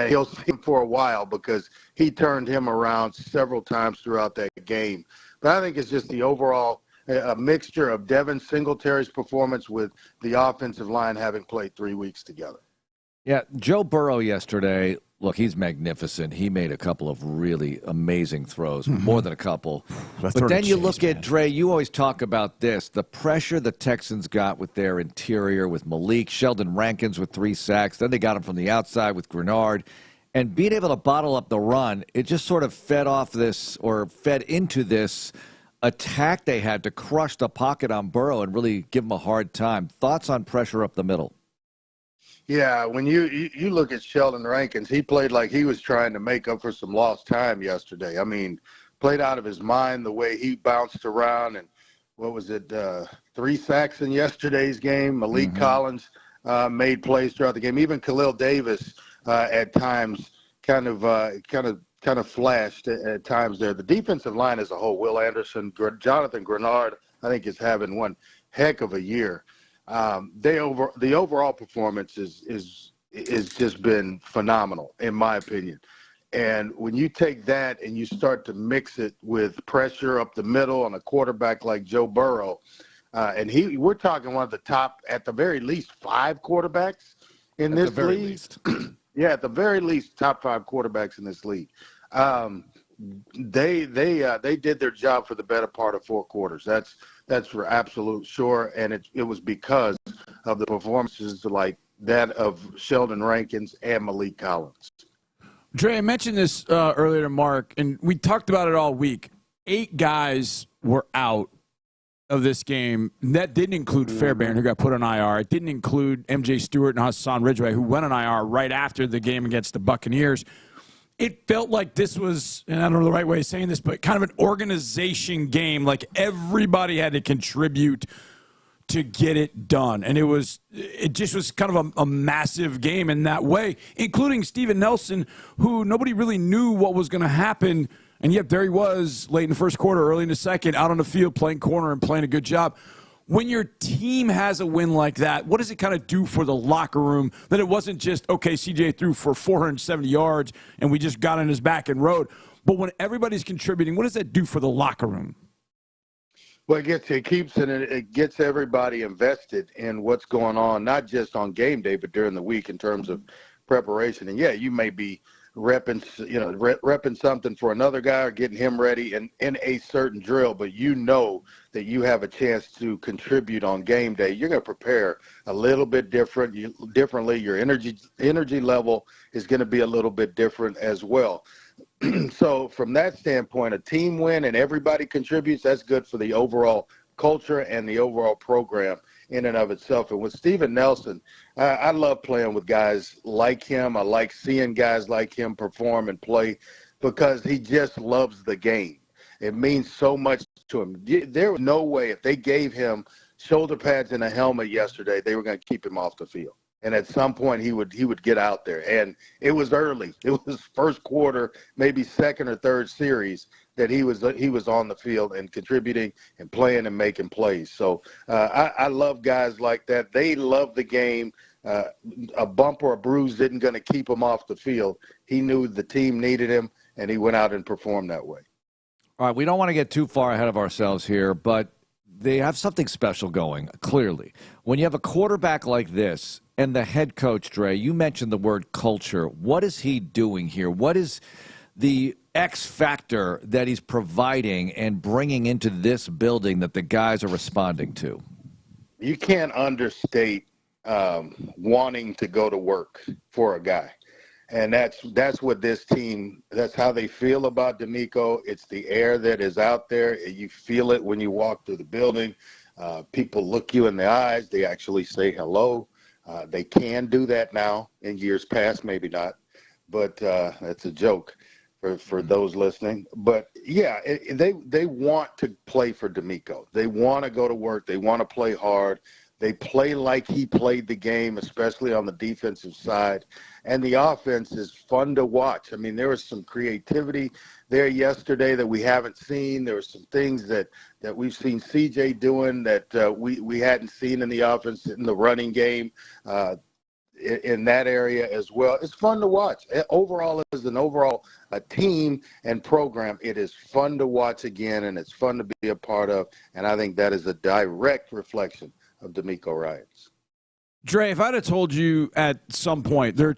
He'll see him for a while because he turned him around several times throughout that game. But I think it's just the overall a mixture of Devin Singletary's performance with the offensive line having played 3 weeks together. Yeah, Joe Burrow yesterday, look, he's magnificent. He made a couple of really amazing throws, more than a couple. But then you look at, Dre, you always talk about this, the pressure the Texans got with their interior, with Malik, Sheldon Rankins with 3 sacks. Then they got him from the outside with Grenard. And being able to bottle up the run, it just sort of fed into this attack they had to crush the pocket on Burrow and really give him a hard time. Thoughts on pressure up the middle? Yeah, when you look at Sheldon Rankins, he played like he was trying to make up for some lost time yesterday. I mean, played out of his mind the way he bounced around. And what was it, 3 sacks in yesterday's game? Malik Collins made plays throughout the game. Even Khalil Davis at times kind of flashed at times there. The defensive line as a whole, Will Anderson, Jonathan Grenard, I think is having one heck of a year. The overall performance is just been phenomenal, in my opinion. And when you take that and you start to mix it with pressure up the middle on a quarterback like Joe Burrow, and we're talking one of the top, at the very least, 5 quarterbacks in this league. Yeah, at the very least, top 5 quarterbacks in this league. They did their job for the better part of 4 quarters. That's for absolute sure, and it was because of the performances like that of Sheldon Rankins and Malik Collins. Dre, I mentioned this earlier to Mark, and we talked about it all week. 8 guys were out of this game. And that didn't include Fairbairn, who got put on IR. It didn't include M.J. Stewart and Hassan Ridgway, who went on IR right after the game against the Buccaneers. It felt like this was, and I don't know the right way of saying this, but kind of an organization game. Like everybody had to contribute to get it done. And it just was kind of a massive game in that way, including Steven Nelson, who nobody really knew what was going to happen. And yet there he was late in the first quarter, early in the second, out on the field playing corner and playing a good job. When your team has a win like that, what does it kind of do for the locker room? That it wasn't just, okay, CJ threw for 470 yards and we just got on his back and rode. But when everybody's contributing, what does that do for the locker room? Well, it gets everybody invested in what's going on, not just on game day, but during the week in terms of preparation. And yeah, you may be repping something for another guy or getting him ready in a certain drill, but you know that you have a chance to contribute on game day. You're going to prepare a little bit differently. Your energy level is going to be a little bit different as well. So from that standpoint, a team win and everybody contributes, that's good for the overall culture and the overall program in and of itself. And with Steven Nelson, I love playing with guys like him. I like seeing guys like him perform and play because he just loves the game. It means so much to him. There was no way if they gave him shoulder pads and a helmet yesterday, they were going to keep him off the field. And at some point he would get out there. And it was early. It was first quarter, maybe second or third series that he was on the field and contributing and playing and making plays. So I love guys like that. They love the game. A bump or a bruise isn't going to keep him off the field. He knew the team needed him, and he went out and performed that way. All right, we don't want to get too far ahead of ourselves here, but they have something special going, clearly. When you have a quarterback like this and the head coach, Dre, you mentioned the word culture. What is he doing here? What is the X factor that he's providing and bringing into this building that the guys are responding to? You can't understate wanting to go to work for a guy. And that's what this team, that's how they feel about D'Amico. It's the air that is out there. You feel it when you walk through the building. People look you in the eyes. They actually say hello. They can do that now. In years past, maybe not. But that's a joke for those listening. But, yeah, they want to play for D'Amico. They want to go to work. They want to play hard. They play like he played the game, especially on the defensive side. And the offense is fun to watch. I mean, there was some creativity there yesterday that we haven't seen. There were some things that we've seen CJ doing that we hadn't seen in the offense in the running game in that area as well. It's fun to watch. Overall, as an overall team and program, it is fun to watch again, and it's fun to be a part of. And I think that is a direct reflection of D'Amico Ryans. Dre, if I'd have told you at some point there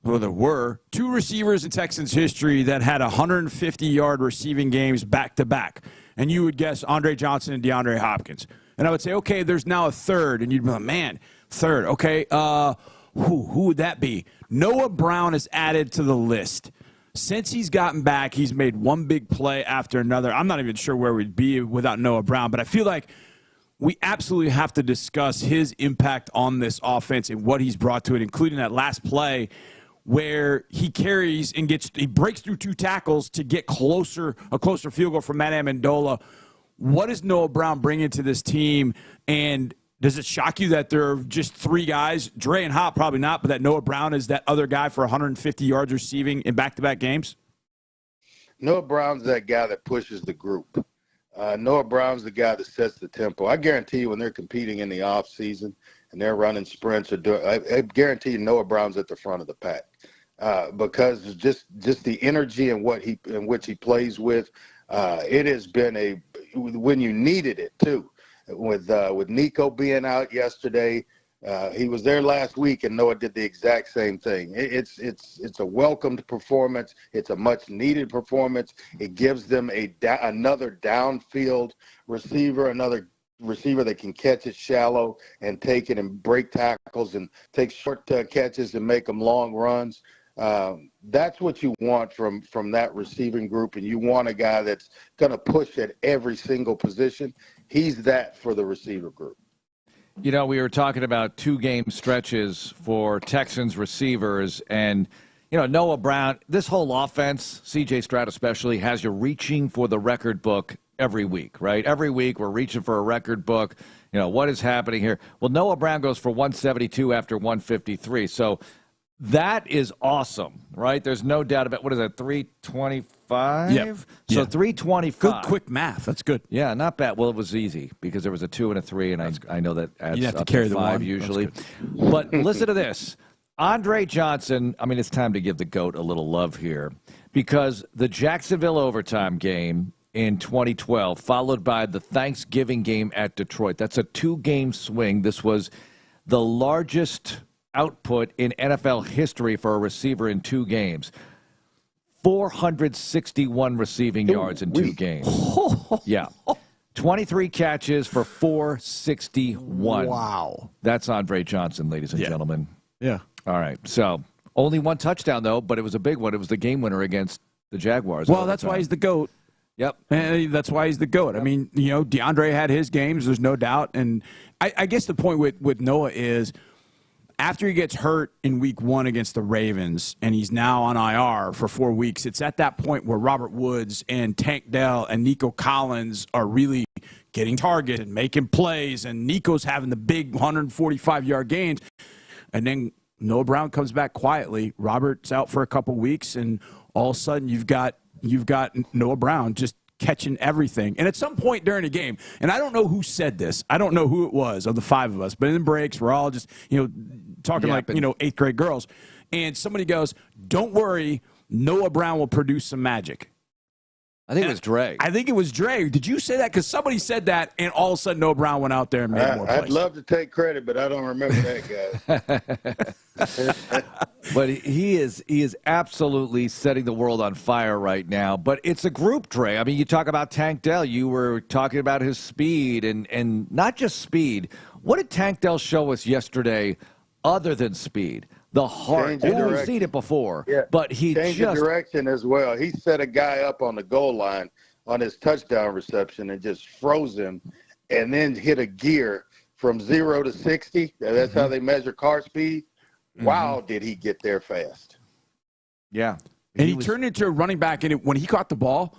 were two receivers in Texans history that had 150-yard receiving games back-to-back, and you would guess Andre Johnson and DeAndre Hopkins. And I would say, okay, there's now a third, and you'd be like, man, third. Okay, who would that be? Noah Brown is added to the list. Since he's gotten back, he's made one big play after another. I'm not even sure where we'd be without Noah Brown, but I feel like we absolutely have to discuss his impact on this offense and what he's brought to it, including that last play where he carries and he breaks through 2 tackles to get a closer field goal from Matt Amendola. What does Noah Brown bring into this team? And does it shock you that there are just 3 guys, Dre and Hop probably not, but that Noah Brown is that other guy for 150 yards receiving in back-to-back games? Noah Brown's that guy that pushes the group. Noah Brown's the guy that sets the tempo. I guarantee you when they're competing in the off season and they're running sprints I guarantee you Noah Brown's at the front of the pack because just the energy and which he plays with. It has been when you needed it too. With Nico being out yesterday, he was there last week, and Noah did the exact same thing. It's a welcomed performance. It's a much-needed performance. It gives them another downfield receiver, another receiver that can catch it shallow and take it and break tackles and take short catches and make them long runs. That's what you want from that receiving group, and you want a guy that's going to push at every single position. He's that for the receiver group. You know, we were talking about 2-game stretches for Texans receivers, and, you know, Noah Brown, this whole offense, C.J. Stroud especially, has you reaching for the record book every week, right? Every week we're reaching for a record book. You know, what is happening here? Well, Noah Brown goes for 172 after 153, so that is awesome, right? There's no doubt about, what is that, 325? Yep. So Yeah. 325. Good quick math. That's good. Yeah, not bad. Well, it was easy because there was a 2 and a 3, and I know that adds You have to up carry to the 5 one. usually. But listen to this. Andre Johnson, I mean, it's time to give the GOAT a little love here because the Jacksonville overtime game in 2012, followed by the Thanksgiving game at Detroit. That's a 2-game swing. This was the largest output in NFL history for a receiver in 2 games. 461 receiving yards in 2 games. Yeah. 23 catches for 461. Wow. That's Andre Johnson, ladies and gentlemen. Yeah. All right. So only 1 touchdown, though, but it was a big one. It was the game winner against the Jaguars. Well, that's why he's the GOAT. Yep. And that's why he's the GOAT. I mean, you know, DeAndre had his games, there's no doubt. And I guess the point with Noah is after he gets hurt in week 1 against the Ravens and he's now on IR for 4 weeks, it's at that point where Robert Woods and Tank Dell and Nico Collins are really getting targeted and making plays, and Nico's having the big 145-yard gains. And then Noah Brown comes back quietly. Robert's out for a couple weeks, and all of a sudden you've got Noah Brown just catching everything. And at some point during the game, and I don't know who said this, I don't know who it was of the 5 of us, but in the breaks, we're all just, you know, talking like, you know, 8th grade girls. And somebody goes, "Don't worry, Noah Brown will produce some magic." I think it was Dre. I think it was Dre. Did you say that? Because somebody said that, and all of a sudden Noah Brown went out there and made more plays. I'd love to take credit, but I don't remember that guy. But he is absolutely setting the world on fire right now. But it's a group, Dre. I mean, you talk about Tank Dell. You were talking about his speed, and not just speed. What did Tank Dell show us yesterday other than speed? The heart. We've seen it before, but he changed the direction as well. He set a guy up on the goal line on his touchdown reception and just froze him, and then hit a gear from 0 to 60. That's how they measure car speed. Wow, did he get there fast? Yeah, and he turned into a running back. And when he caught the ball,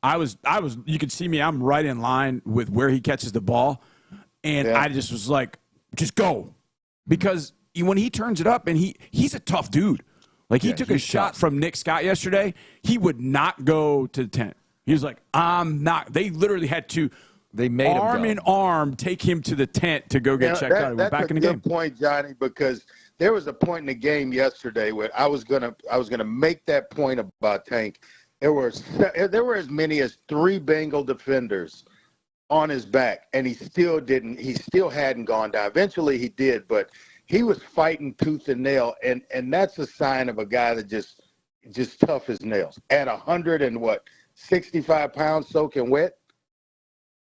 I was. You can see me. I'm right in line with where he catches the ball, and I just was like, just go, because when he turns it up, and he's a tough dude. Like, he took a shot from Nick Scott yesterday. He would not go to the tent. He was like, I'm not. They literally had to arm in arm take him to the tent to go get checked out. We're back in the game. That's a good point, Johnny, because there was a point in the game yesterday where I was gonna make that point about Tank. There were as many as 3 Bengal defenders on his back, and he still hadn't gone down. Eventually he did, but he was fighting tooth and nail, and that's a sign of a guy that just tough as nails. At 165 pounds soaking wet.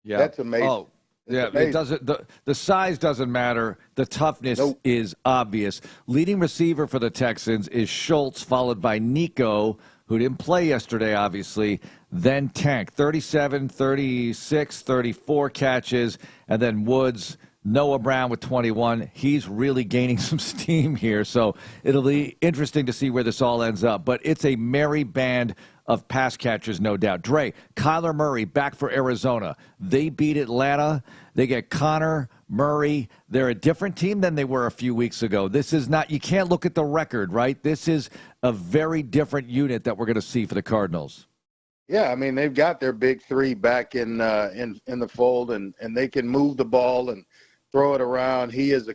Yeah, that's amazing. Oh, yeah, it doesn't. The size doesn't matter. The toughness is obvious. Leading receiver for the Texans is Schultz, followed by Nico, who didn't play yesterday, obviously. Then Tank, 37, 36, 34 catches, and then Woods. Noah Brown with 21. He's really gaining some steam here, so it'll be interesting to see where this all ends up. But it's a merry band of pass catchers, no doubt. Dre, Kyler Murray back for Arizona. They beat Atlanta. They get Connor, Murray. They're a different team than they were a few weeks ago. This is not – you can't look at the record, right? This is a very different unit that we're going to see for the Cardinals. Yeah, I mean, they've got their big 3 back in the fold, and they can move the ball and throw it around. He is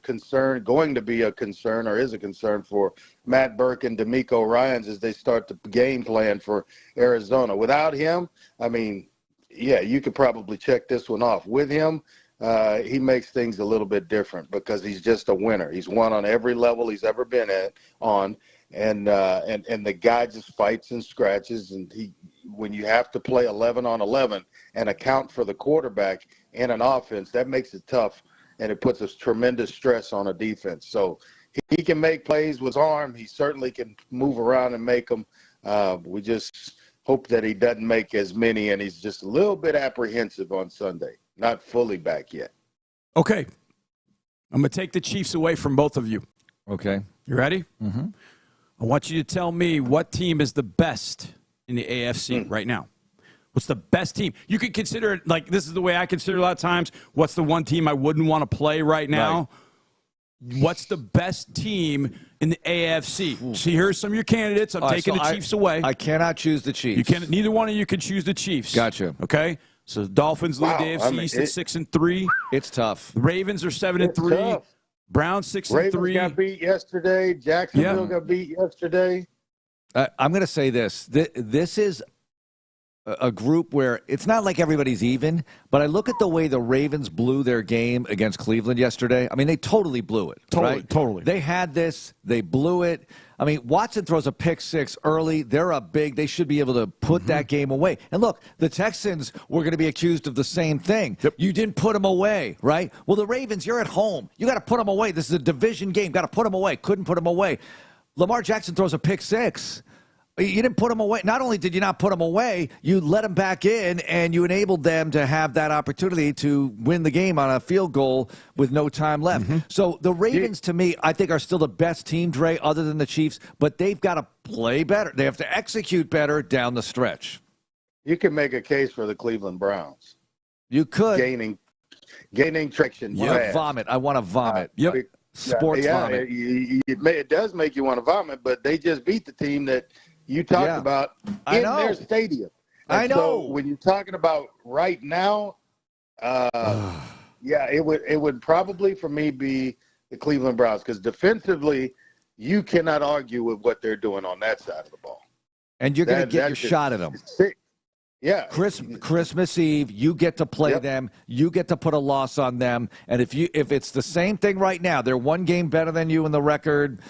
going to be a concern for Matt Burke and D'Amico Ryans as they start the game plan for Arizona. Without him, I mean, yeah, you could probably check this one off. With him, he makes things a little bit different because he's just a winner. He's won on every level he's ever been on, and the guy just fights and scratches, and when you have to play 11 on 11 and account for the quarterback in an offense, that makes it tough, and it puts a tremendous stress on a defense. So he can make plays with his arm. He certainly can move around and make them. We just hope that he doesn't make as many, and he's just a little bit apprehensive on Sunday. Not fully back yet. Okay. I'm going to take the Chiefs away from both of you. Okay. You ready? Mm-hmm. I want you to tell me what team is the best in the AFC right now. What's the best team? You could consider it, like, this is the way I consider a lot of times. What's the one team I wouldn't want to play right now? Right. What's the best team in the AFC? See, here's some of your candidates. I'm taking the Chiefs away. I cannot choose the Chiefs. You can't. Neither one of you can choose the Chiefs. Gotcha. Okay? So the Dolphins lead the AFC East at 6-3. It's tough. The Ravens are 7-3. Browns 6-3. Ravens got beat yesterday. Jacksonville got beat yesterday. I'm going to say this. This is a group where it's not like everybody's even, but I look at the way the Ravens blew their game against Cleveland yesterday. I mean, they totally blew it. Totally. They had this. They blew it. I mean, Watson throws a pick six early. They're up big. They should be able to put that game away. And look, the Texans were going to be accused of the same thing. Yep. You didn't put them away, right? Well, the Ravens, you're at home. You got to put them away. This is a division game. Got to put them away. Couldn't put them away. Lamar Jackson throws a pick six. You didn't put them away. Not only did you not put them away, you let them back in, and you enabled them to have that opportunity to win the game on a field goal with no time left. So the Ravens, to me, I think are still the best team, Dre, other than the Chiefs, but they've got to play better. They have to execute better down the stretch. You can make a case for the Cleveland Browns. You could. Gaining traction. Yeah, vomit. I want to vomit. Sports vomit. It does make you want to vomit, but they just beat the team that you talked about in their stadium. And I know. So when you're talking about right now, it would probably for me be the Cleveland Browns, because defensively, you cannot argue with what they're doing on that side of the ball. And you're going to get your shot at them. Yeah. Christmas Eve, you get to play them. You get to put a loss on them. And if it's the same thing right now, they're one game better than you in the record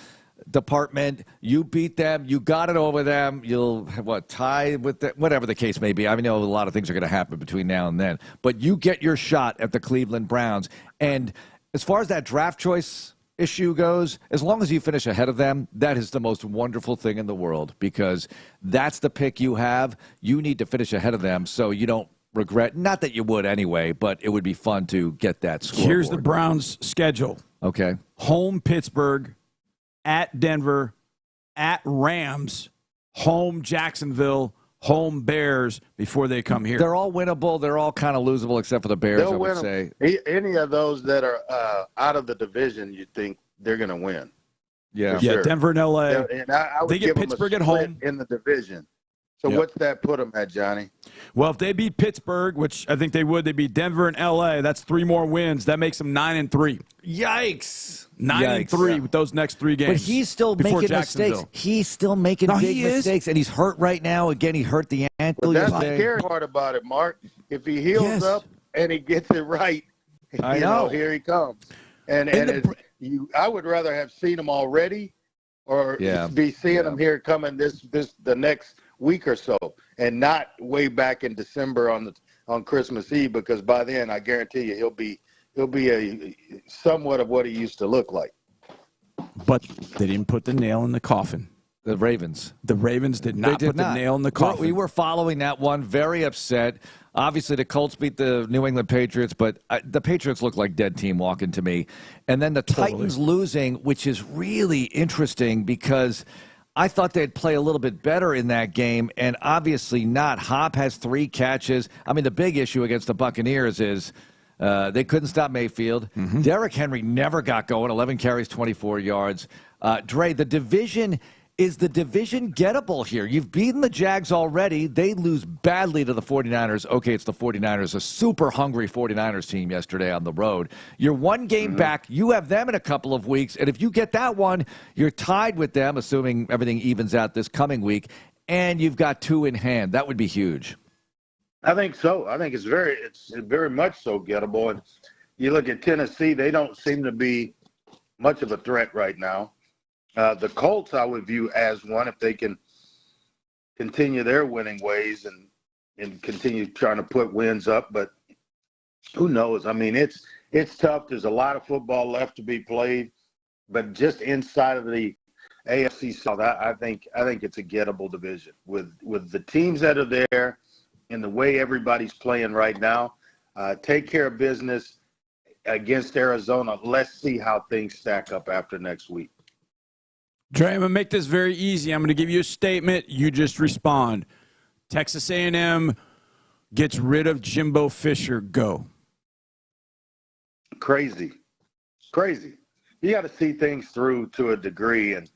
department. You beat them. You got it over them. You'll tie with them, whatever the case may be. I know a lot of things are going to happen between now and then, but you get your shot at the Cleveland Browns. And as far as that draft choice issue goes, as long as you finish ahead of them, that is the most wonderful thing in the world, because that's the pick you have. You need to finish ahead of them so you don't regret. Not that you would anyway, but it would be fun to get that scoreboard. Here's the Browns' schedule. Okay. Home Pittsburgh, at Denver, at Rams, home Jacksonville, home Bears before they come here. They're all winnable. They're all kind of losable except for the Bears, I would say. Any of those that are out of the division, you think they're going to win. Yeah. Yeah, Denver and L.A. And I would they get give Pittsburgh them a at home in the division. So what's that put them at, Johnny? Well, if they beat Pittsburgh, which I think they would, they beat Denver and L.A., that's 3 more wins. That makes them 9-3. Yikes. 9-3 with those next 3 games. But he's still making mistakes. He's still making big mistakes, and he's hurt right now. Again, he hurt the ankle. But that's the scary part about it, Mark. If he heals up and he gets it right, I know. Here he comes. And I would rather have seen him already, or be seeing him here coming the next week or so, and not way back in December on Christmas Eve, because by then I guarantee you he'll be a somewhat of what he used to look like. But they didn't put the nail in the coffin. The Ravens. The Ravens did not put the nail in the coffin. We were following that one, very upset. Obviously, the Colts beat the New England Patriots, but the Patriots look like dead team walking to me. And then the Titans losing, which is really interesting because I thought they'd play a little bit better in that game, and obviously not. Hop has 3 catches. I mean, the big issue against the Buccaneers is they couldn't stop Mayfield. Derrick Henry never got going, 11 carries, 24 yards. Dre, is the division gettable here? You've beaten the Jags already. They lose badly to the 49ers. Okay, it's the 49ers, a super hungry 49ers team yesterday on the road. You're 1 game back. You have them in a couple of weeks, and if you get that one, you're tied with them, assuming everything evens out this coming week, and you've got 2 in hand. That would be huge. I think so. I think it's very much so gettable. And you look at Tennessee, they don't seem to be much of a threat right now. The Colts I would view as one if they can continue their winning ways and continue trying to put wins up. But who knows? I mean, it's tough. There's a lot of football left to be played, but just inside of the AFC South, I think it's a gettable division with the teams that are there and the way everybody's playing right now. Take care of business against Arizona. Let's see how things stack up after next week. Dre, I'm going to make this very easy. I'm going to give you a statement. You just respond. Texas A&M gets rid of Jimbo Fisher. Go. Crazy. You got to see things through to a degree and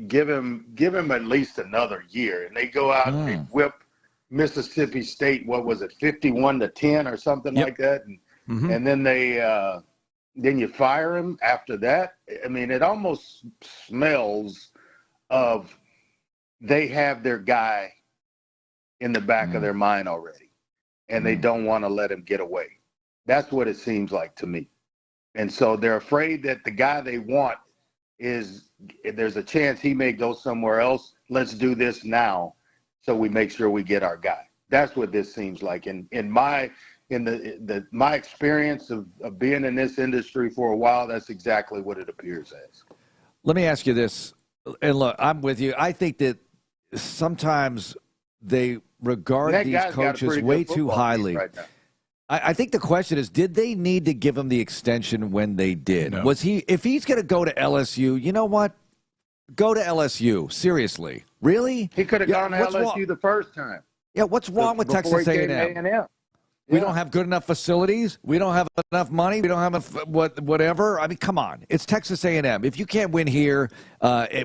give him at least another year. And they go out and they whip Mississippi State. What was it, 51-10 or something like that? And then then you fire him after that. I mean, it almost smells of they have their guy in the back of their mind already, and they don't want to let him get away. That's what it seems like to me. And so they're afraid that the guy they want there's a chance he may go somewhere else. Let's do this now so we make sure we get our guy. That's what this seems like. In my experience of being in this industry for a while, that's exactly what it appears as. Let me ask you this, and look, I'm with you. I think that sometimes they regard these coaches way too highly. Right now. I think the question is, did they need to give him the extension when they did? No. If he's going to go to LSU, you know what? Go to LSU. Seriously. Really? He could have gone to LSU the first time. Yeah, what's wrong with Texas A&M? We don't have good enough facilities. We don't have enough money. We don't have whatever. I mean, come on. It's Texas A&M. If you can't win here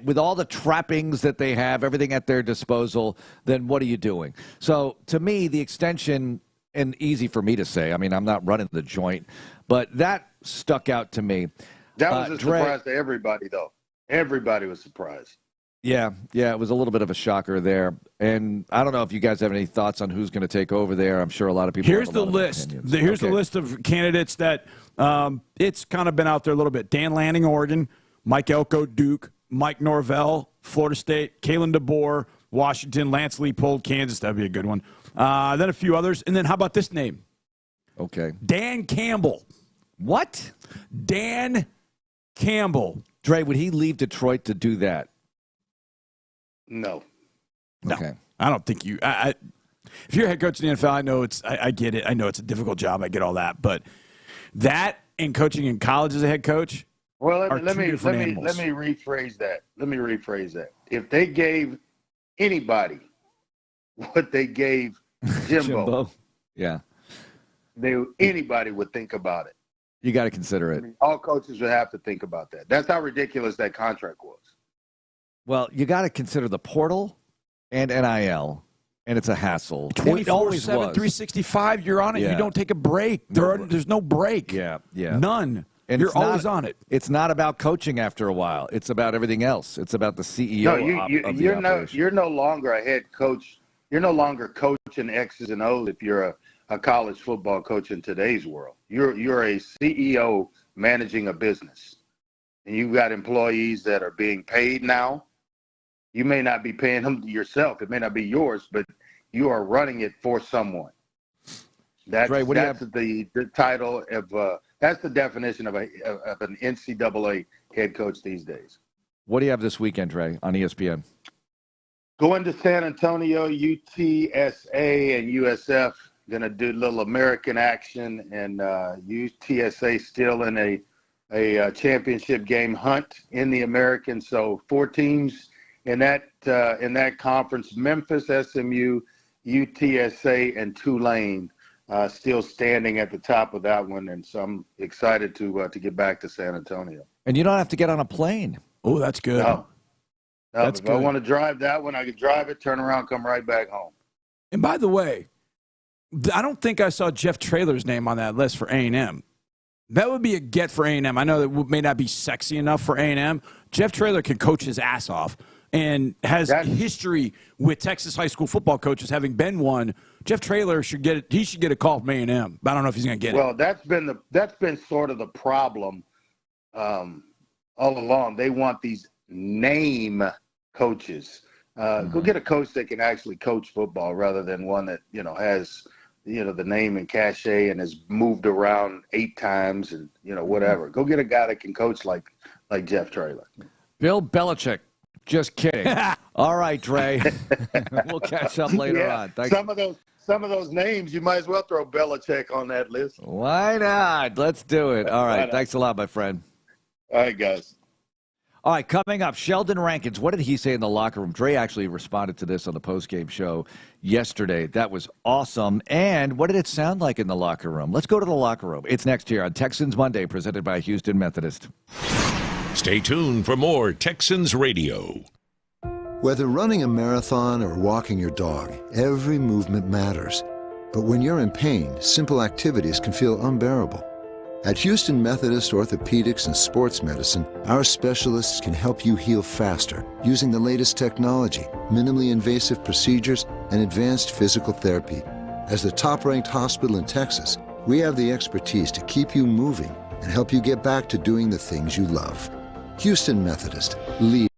with all the trappings that they have, everything at their disposal, then what are you doing? So, to me, the extension, and easy for me to say, I mean, I'm not running the joint, but that stuck out to me. That was a surprise to everybody, though. Everybody was surprised. Yeah, it was a little bit of a shocker there. And I don't know if you guys have any thoughts on who's going to take over there. I'm sure a lot of people Here's have a lot the list. Of opinions. Here's the list of candidates that it's kind of been out there a little bit. Dan Lanning, Oregon. Mike Elko, Duke. Mike Norvell, Florida State. Kalen DeBoer, Washington. Lance Leipold, Kansas. That'd be a good one. Then a few others. And then how about this name? Okay. Dan Campbell. What? Dan Campbell. Dre, would he leave Detroit to do that? No. Okay. I don't think you. If you're a head coach in the NFL, I know I get it. I know it's a difficult job. I get all that, but that and coaching in college as a head coach. Well, let me rephrase that. If they gave anybody what they gave Jimbo. Yeah. Anybody would think about it. You got to consider it. I mean, all coaches would have to think about that. That's how ridiculous that contract was. Well, you got to consider the portal and NIL, and it's a hassle. 24/7, 365, you're on it. Yeah. You don't take a break. There's no break. Yeah. None. And you're always on it. It's not about coaching after a while. It's about everything else. It's about the CEO of the operation. You're no longer a head coach. You're no longer coaching X's and O's if you're a college football coach in today's world. You're a CEO managing a business. And you've got employees that are being paid now. You may not be paying them yourself. It may not be yours, but you are running it for someone. That's the title of that's the definition of an NCAA head coach these days. What do you have this weekend, Trey, on ESPN? Going to San Antonio, UTSA and USF. Going to do a little American action, and UTSA still in a championship game hunt in the American. So 4 teams in that conference: Memphis, SMU, UTSA, and Tulane. Still standing at the top of that one, and so I'm excited to get back to San Antonio. And you don't have to get on a plane. Oh, that's good. No, if I want to drive that one, I can drive it, turn around, come right back home. And by the way, I don't think I saw Jeff Traylor's name on that list for A&M. That would be a get for A&M. I know that may not be sexy enough for A&M. Jeff Traylor can coach his ass off and has history with Texas high school football coaches, having been one. Jeff Traylor should get a call from A&M, but I don't know if he's going to get it. Well, that's been sort of the problem all along. They want these name coaches. Go get a coach that can actually coach football rather than one that, has, the name and cachet and has moved around 8 times and, whatever. Go get a guy that can coach like Jeff Traylor. Bill Belichick. Just kidding. All right, Dre. We'll catch up later on. Thanks. Some of those names, you might as well throw Belichick on that list. Why not? Let's do it. All right. Thanks a lot, my friend. All right, guys. All right, coming up, Sheldon Rankins. What did he say in the locker room? Dre actually responded to this on the postgame show yesterday. That was awesome. And what did it sound like in the locker room? Let's go to the locker room. It's next here on Texans Monday, presented by Houston Methodist. Stay tuned for more Texans Radio. Whether running a marathon or walking your dog, every movement matters. But when you're in pain, simple activities can feel unbearable. At Houston Methodist Orthopedics and Sports Medicine, our specialists can help you heal faster using the latest technology, minimally invasive procedures, and advanced physical therapy. As the top-ranked hospital in Texas, we have the expertise to keep you moving and help you get back to doing the things you love. Houston Methodist, lead.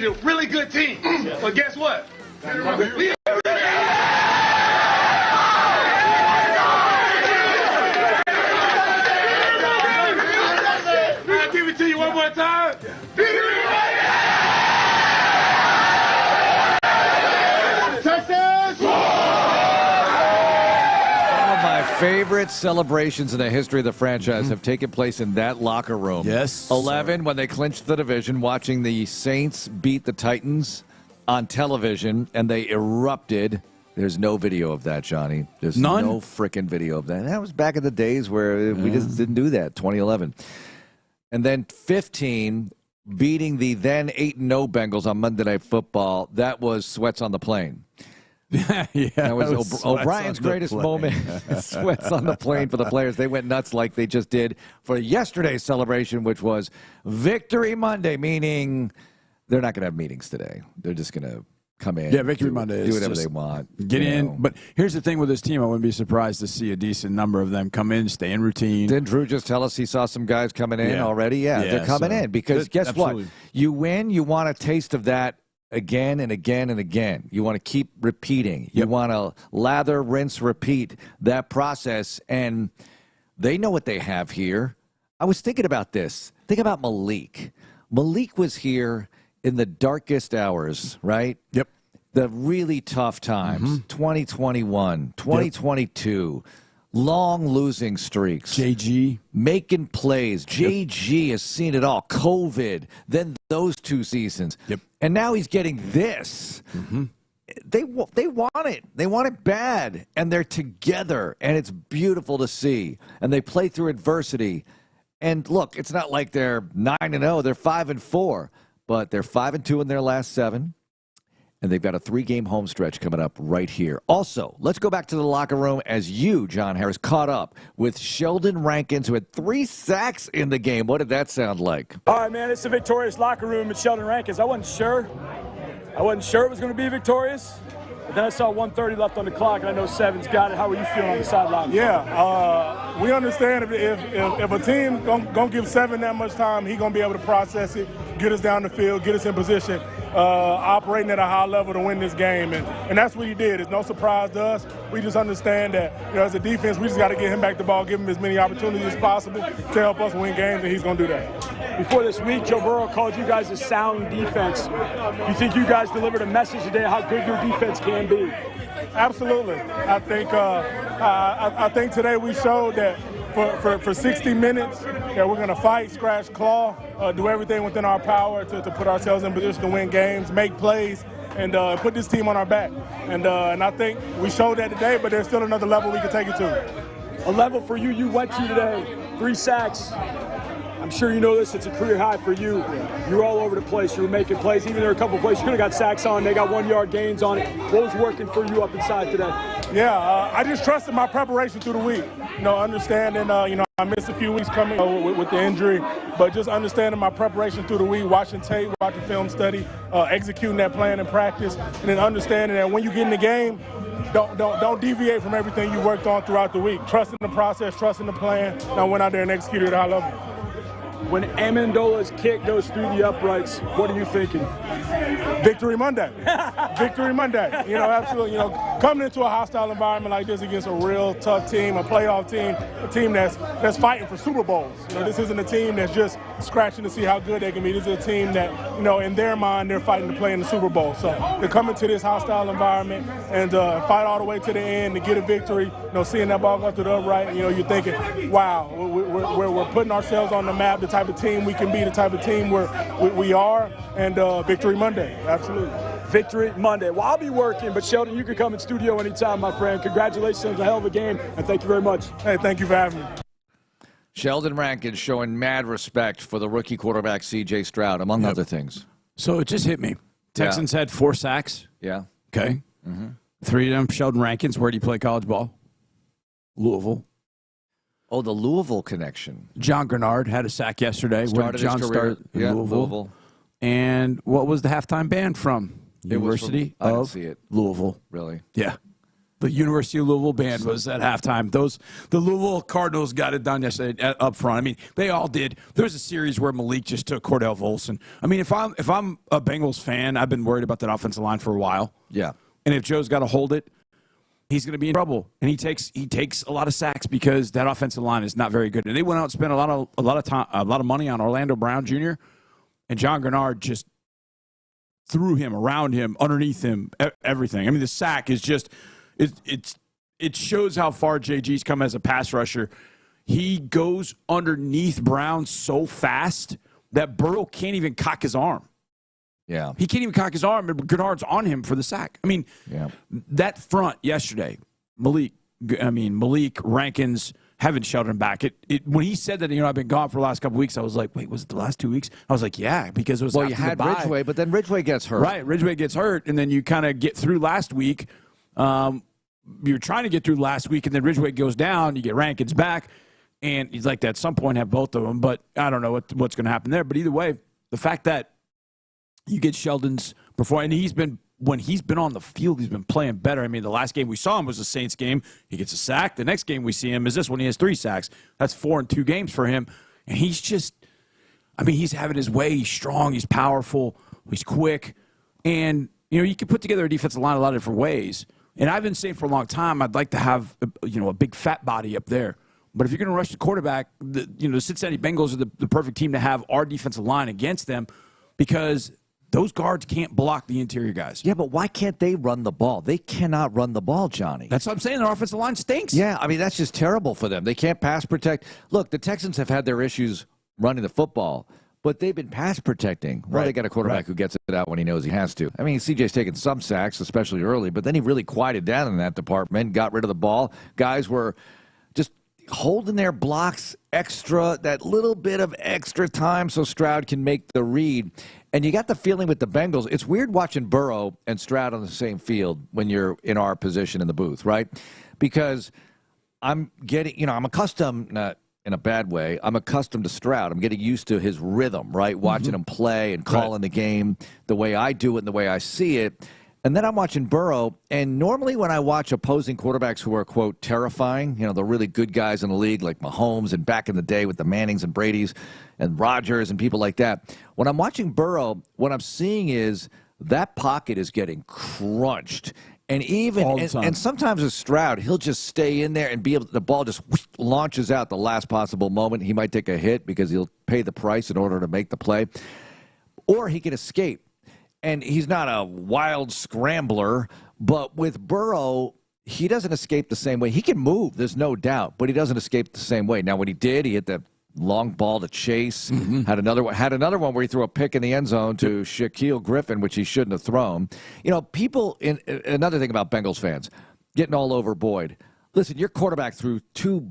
a really good team. But guess what? I'll give it to you one more time. Favorite celebrations in the history of the franchise have taken place in that locker room. Yes. 11 when they clinched the division, watching the Saints beat the Titans on television, and they erupted. There's no video of that, Johnny. There's None? no freaking video of that. And that was back in the days where we just didn't do that, 2011. And then 15, beating the then 8-0 Bengals on Monday Night Football. That was sweats on the plane. Yeah, that was O'Brien's greatest moment. Sweats on the plane for the players. They went nuts like they just did for yesterday's celebration, which was Victory Monday, meaning they're not going to have meetings today. They're just going to come in. Yeah, Victory Monday. Do whatever they want. Get in. But here's the thing with this team. I wouldn't be surprised to see a decent number of them come in, stay in routine. Didn't Drew just tell us he saw some guys coming in already? Yeah, they're coming in because guess what? You win, you want a taste of that again and again and again. You want to keep repeating. You want to lather, rinse, repeat that process. And they know what they have here. I was thinking about this. Think about Malik. Malik was here in the darkest hours, right? Yep. The really tough times. 2021, 2022. Long losing streaks. JG. Making plays. JG has seen it all. COVID. Then those 2 seasons. Yep. And now he's getting this. They want it. They want it bad. And they're together. And it's beautiful to see. And they play through adversity. And look, it's not like they're 9-0. They're 5-4. But they're 5-2 in their last 7. And they've got a 3-game home stretch coming up right here. Also, let's go back to the locker room as you, John Harris, caught up with Sheldon Rankins, who had 3 sacks in the game. What did that sound like? All right, man, it's a victorious locker room at Sheldon Rankins. I wasn't sure it was going to be victorious. But then I saw 1:30 left on the clock, and I know Seven's got it. How were you feeling on the sideline? Yeah, we understand if a team gonna give Seven that much time, he gonna be able to process it, get us down the field, get us in position, operating at a high level to win this game, and that's what he did. It's no surprise to us. We just understand that as a defense, we just got to get him back the ball, give him as many opportunities as possible to help us win games, and he's gonna do that. Before this week, Joe Burrow called you guys a sound defense. You think you guys delivered a message today how good your defense can be? Absolutely. I think today we showed that for 60 minutes that we're going to fight, scratch, claw, do everything within our power to put ourselves in position to win games, make plays, and put this team on our back. And I think we showed that today, but there's still another level we can take it to. A level for you went to today, 3 sacks. I'm sure you know this, it's a career high for you. You're all over the place, you were making plays. Even there are a couple of plays you could have got sacks on, they got 1-yard gains on it. What was working for you up inside today? Yeah, I just trusted my preparation through the week. Understanding, I missed a few weeks coming with the injury, but just understanding my preparation through the week, watching tape, watching film study, executing that plan in practice, and then understanding that when you get in the game, don't deviate from everything you worked on throughout the week. Trusting the process, trusting the plan, and I went out there and executed at a high level. When Amendola's kick goes through the uprights, what are you thinking? Victory Monday. Victory Monday. Absolutely. Coming into a hostile environment like this against a real tough team, a playoff team, a team that's fighting for Super Bowls. This isn't a team that's just scratching to see how good they can be. This is a team that, in their mind, they're fighting to play in the Super Bowl. So to come into this hostile environment and fight all the way to the end to get a victory, seeing that ball go through the upright, you're thinking, wow, we're putting ourselves on the map, the type of team we can be, the type of team we are, and Victory Monday, absolutely. Victory Monday. Well, I'll be working, but Sheldon, you can come in studio anytime, my friend. Congratulations on a hell of a game, and thank you very much. Hey, thank you for having me. Sheldon Rankins showing mad respect for the rookie quarterback C.J. Stroud, among other things. So it just hit me. Texans had 4 sacks. Yeah. Okay. 3 of them, Sheldon Rankins. Where did he play college ball? Louisville. Oh, the Louisville connection. John Grenard had a sack yesterday. Started John his career in Louisville. And what was the halftime band from? University I didn't of see it. Louisville. Really? Yeah. The University of Louisville band was at halftime. The Louisville Cardinals got it done yesterday up front. I mean, they all did. There was a series where Malik just took Cordell Volson. I mean, if I'm a Bengals fan, I've been worried about that offensive line for a while. Yeah. And if Joe's got to hold it, he's going to be in trouble. And he takes a lot of sacks because that offensive line is not very good. And they went out and spent a lot of money on Orlando Brown Jr. and John Grenard just threw him, around him, underneath him, everything. I mean, the sack is just it shows how far JG's come as a pass rusher. He goes underneath Brown so fast that Burrow can't even cock his arm. Yeah. He can't even cock his arm, and Grenard's on him for the sack. I mean, that front yesterday, Malik, Rankins, heaven sheltered him back. When he said that, I've been gone for the last couple of weeks, I was like, wait, was it the last 2 weeks? I was like, yeah, because it was Well, you had Ridgeway, but then Ridgeway gets hurt. Right, Ridgeway gets hurt, and then you kind of get through last week. You're trying to get through last week, and then Ridgeway goes down. You get Rankins back, and he's like to at some point have both of them. But I don't know what's going to happen there. But either way, the fact that you get Sheldon's performance, and when he's been on the field, he's been playing better. I mean, the last game we saw him was the Saints game. He gets a sack. The next game we see him is this one. He has 3 sacks. That's 4 in 2 games for him. And he's just, he's having his way. He's strong. He's powerful. He's quick. And, you can put together a defensive line a lot of different ways. And I've been saying for a long time, I'd like to have, a big fat body up there. But if you're going to rush the quarterback, the Cincinnati Bengals are the perfect team to have our defensive line against them because those guards can't block the interior guys. Yeah, but why can't they run the ball? They cannot run the ball, Johnny. That's what I'm saying. Their offensive line stinks. Yeah, that's just terrible for them. They can't pass protect. Look, the Texans have had their issues running the football, but they've been pass protecting. Well, they got a quarterback who gets it out when he knows he has to. CJ's taken some sacks, especially early, but then he really quieted down in that department, got rid of the ball. Guys were just holding their blocks extra, that little bit of extra time so Stroud can make the read. And you got the feeling with the Bengals, it's weird watching Burrow and Stroud on the same field when you're in our position in the booth, right? Because I'm getting, I'm accustomed, not in a bad way, I'm accustomed to Stroud. I'm getting used to his rhythm, right? Watching him play and calling the game the way I do it and the way I see it. And then I'm watching Burrow, and normally when I watch opposing quarterbacks who are, quote, terrifying, the really good guys in the league like Mahomes and back in the day with the Mannings and Bradys and Rodgers and people like that, when I'm watching Burrow, what I'm seeing is that pocket is getting crunched. And and sometimes with Stroud, he'll just stay in there and be able to, the ball just launches out the last possible moment. He might take a hit because he'll pay the price in order to make the play. Or he can escape. And he's not a wild scrambler, but with Burrow, he doesn't escape the same way. He can move, there's no doubt, but he doesn't escape the same way. Now, when he did, he hit that long ball to Chase. Had another one where he threw a pick in the end zone to Shaquille Griffin, which he shouldn't have thrown. People, another thing about Bengals fans, getting all over Boyd. Listen, your quarterback threw 2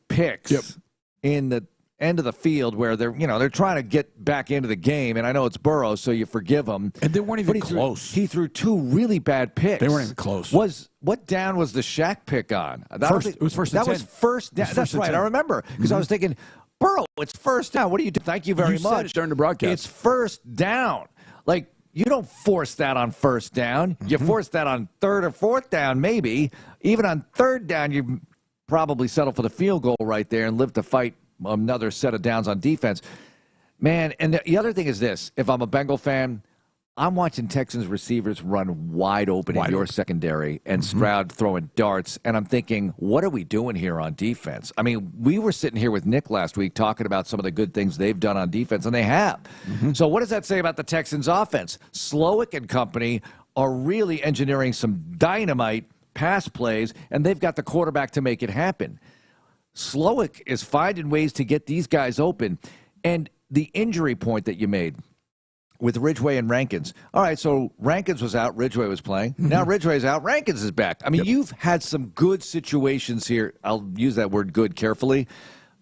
picks in the end of the field where they're trying to get back into the game, and I know it's Burrow, so you forgive him. And they weren't even close. He threw 2 really bad picks. They weren't even close. What down was the Shaq pick on? It was first and 10. That was first down. That's right. I remember because I was thinking, Burrow, it's first down. What do you do? Thank you very much. Said it during the broadcast. It's first down. You don't force that on first down. You force that on 3rd or 4th down, maybe. Even on 3rd down, you probably settle for the field goal right there and live to fight another set of downs on defense. Man, and the other thing is this. If I'm a Bengal fan, I'm watching Texans receivers run wide open in your secondary and Stroud throwing darts, and I'm thinking, what are we doing here on defense? We were sitting here with Nick last week talking about some of the good things they've done on defense, and they have. So what does that say about the Texans' offense? Slowick and company are really engineering some dynamite pass plays, and they've got the quarterback to make it happen. Slowick is finding ways to get these guys open. And the injury point that you made with Ridgeway and Rankins. All right, so Rankins was out, Ridgeway was playing. Now Ridgeway's out, Rankins is back. You've had some good situations here. I'll use that word good carefully.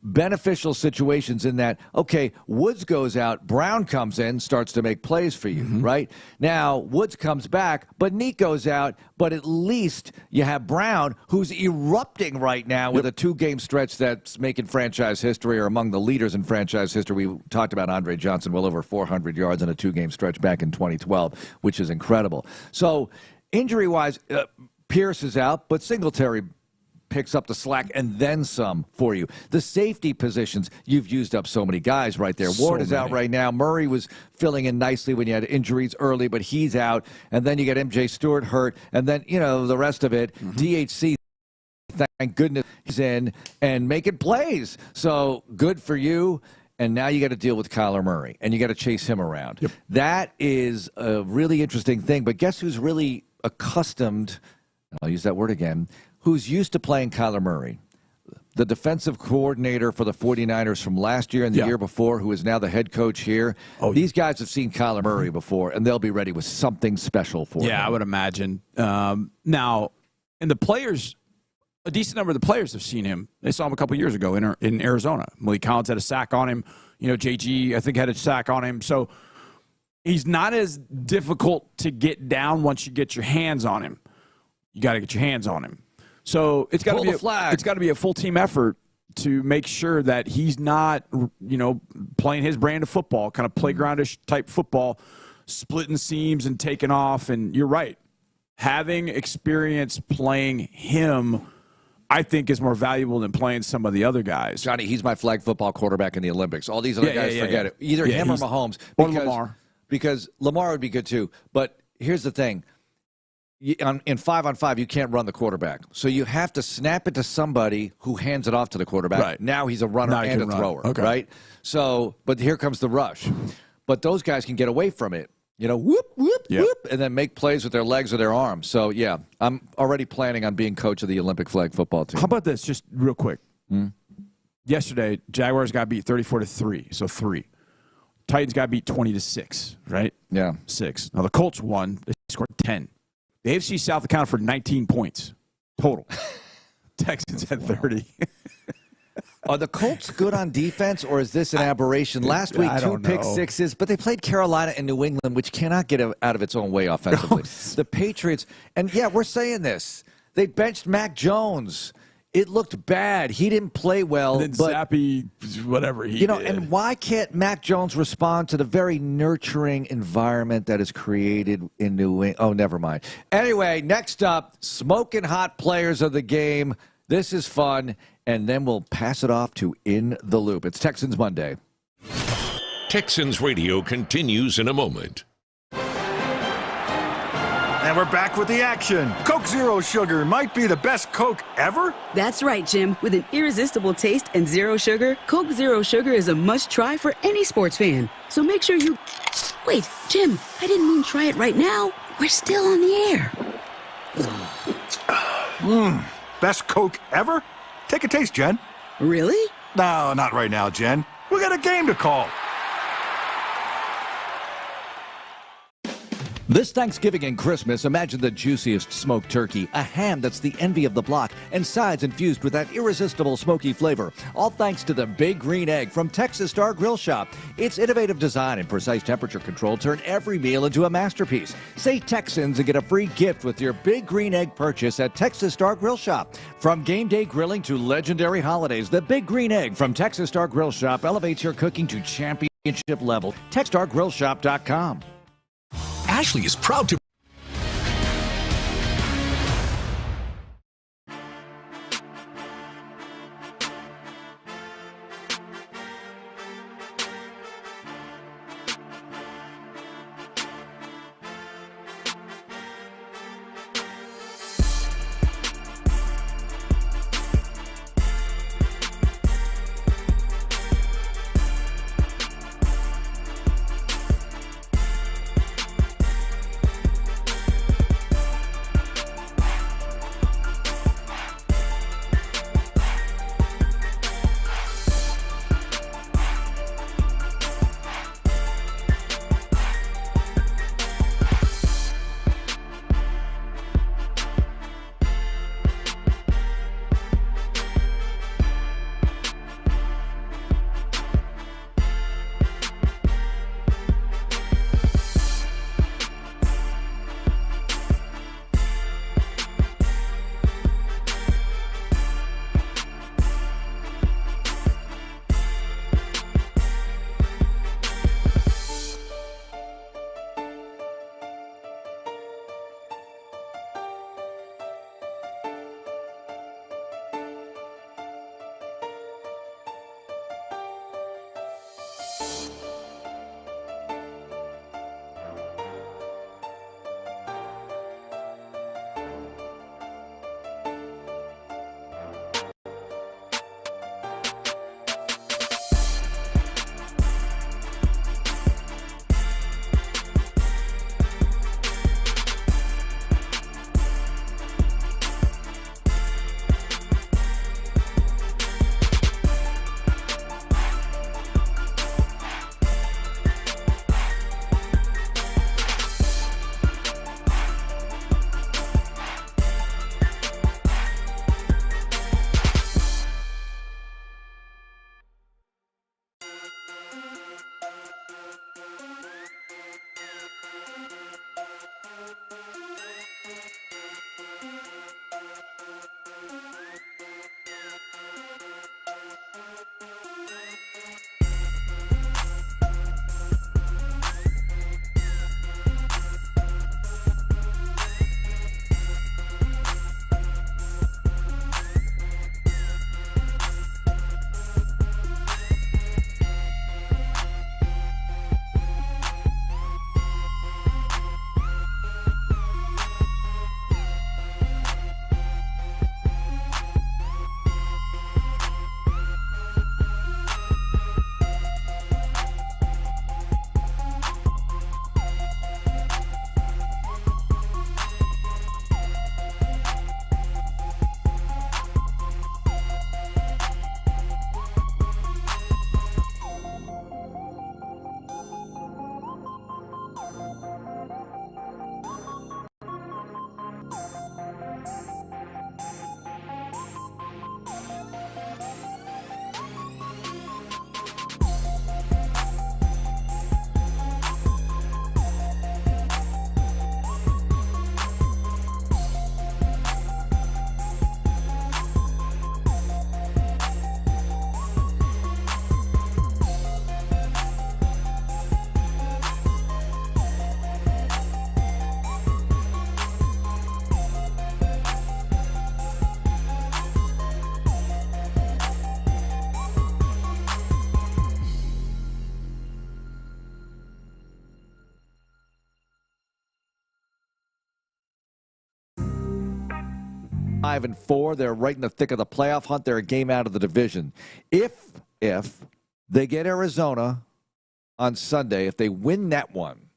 Beneficial situations in that, okay, Woods goes out, Brown comes in, starts to make plays for you, right? Now, Woods comes back, but Neat goes out, but at least you have Brown, who's erupting right now with a 2-game stretch that's making franchise history or among the leaders in franchise history. We talked about Andre Johnson, well over 400 yards in a 2-game stretch back in 2012, which is incredible. So, injury-wise, Pierce is out, but Singletary picks up the slack and then some for you. The safety positions, you've used up so many guys right there. Ward is out right now. Murray was filling in nicely when you had injuries early, but he's out. And then you get MJ Stewart hurt. And then, the rest of it, DHC, thank goodness he's in and making plays. So good for you. And now you got to deal with Kyler Murray, and you got to chase him around. Yep. That is a really interesting thing. But guess who's really accustomed, I'll use that word again, who's used to playing Kyler Murray? The defensive coordinator for the 49ers from last year and the year before, who is now the head coach here. These guys have seen Kyler Murray before, and they'll be ready with something special for him. Yeah, I would imagine. Now, and the players, a decent number of the players have seen him. They saw him a couple years ago in Arizona. Malik Collins had a sack on him. JG, I think, had a sack on him. So he's not as difficult to get down once you get your hands on him. You got to get your hands on him. So it's got to be a full team effort to make sure that he's not, playing his brand of football, kind of playgroundish type football, splitting seams and taking off. And you're right. Having experience playing him, I think, is more valuable than playing some of the other guys. Johnny, he's my flag football quarterback in the Olympics. All these other guys, forget it. Either him or Mahomes. Or Lamar. Because Lamar would be good too. But here's the thing. In 5-on-5, you can't run the quarterback. So you have to snap it to somebody who hands it off to the quarterback. Right. Now he's a runner and a thrower, right? So, but here comes the rush. But those guys can get away from it. Whoop, whoop, whoop, and then make plays with their legs or their arms. So, yeah, I'm already planning on being coach of the Olympic flag football team. How about this, just real quick? Yesterday, Jaguars got beat 34-3, so 3. Titans got beat 20-6, right? Yeah. 6. Now, the Colts won. They scored 10. The AFC South accounted for 19 points total. Texans had 30. Are the Colts good on defense, or is this an aberration? Last week, 2 pick sixes, but they played Carolina and New England, which cannot get out of its own way offensively. The Patriots, and yeah, we're saying this. They benched Mac Jones. It looked bad. He didn't play well. And then Zappy, whatever he did. And why can't Mac Jones respond to the very nurturing environment that is created in New England? Oh, never mind. Anyway, next up, smoking hot players of the game. This is fun, and then we'll pass it off to In the Loop. It's Texans Monday. Texans Radio continues in a moment. And we're back with the action. Coke Zero Sugar might be the best Coke ever. That's right, Jim. With an irresistible taste and zero sugar, Coke Zero Sugar is a must-try for any sports fan. So make sure you... Wait, Jim, I didn't mean try it right now. We're still on the air. Best Coke ever? Take a taste, Jen. Really? No, not right now, Jen. We got a game to call. This Thanksgiving and Christmas, imagine the juiciest smoked turkey, a ham that's the envy of the block, and sides infused with that irresistible smoky flavor. All thanks to the Big Green Egg from Texas Star Grill Shop. Its innovative design and precise temperature control turn every meal into a masterpiece. Say Texans and get a free gift with your Big Green Egg purchase at Texas Star Grill Shop. From game day grilling to legendary holidays, the Big Green Egg from Texas Star Grill Shop elevates your cooking to championship level. TexStarGrillShop.com. Ashley is proud to... 5-4. They're right in the thick of the playoff hunt. They're a game out of the division. If they get Arizona on Sunday, if they win that one,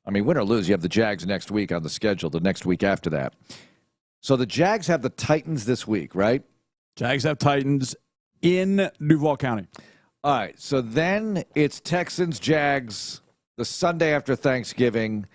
I mean, win or lose, you have the Jags next week on the schedule, the next week after that. So the Jags have the Titans this week, right? Jags have Titans in Duval County. All right, so then it's Texans, Jags, the Sunday after Thanksgiving,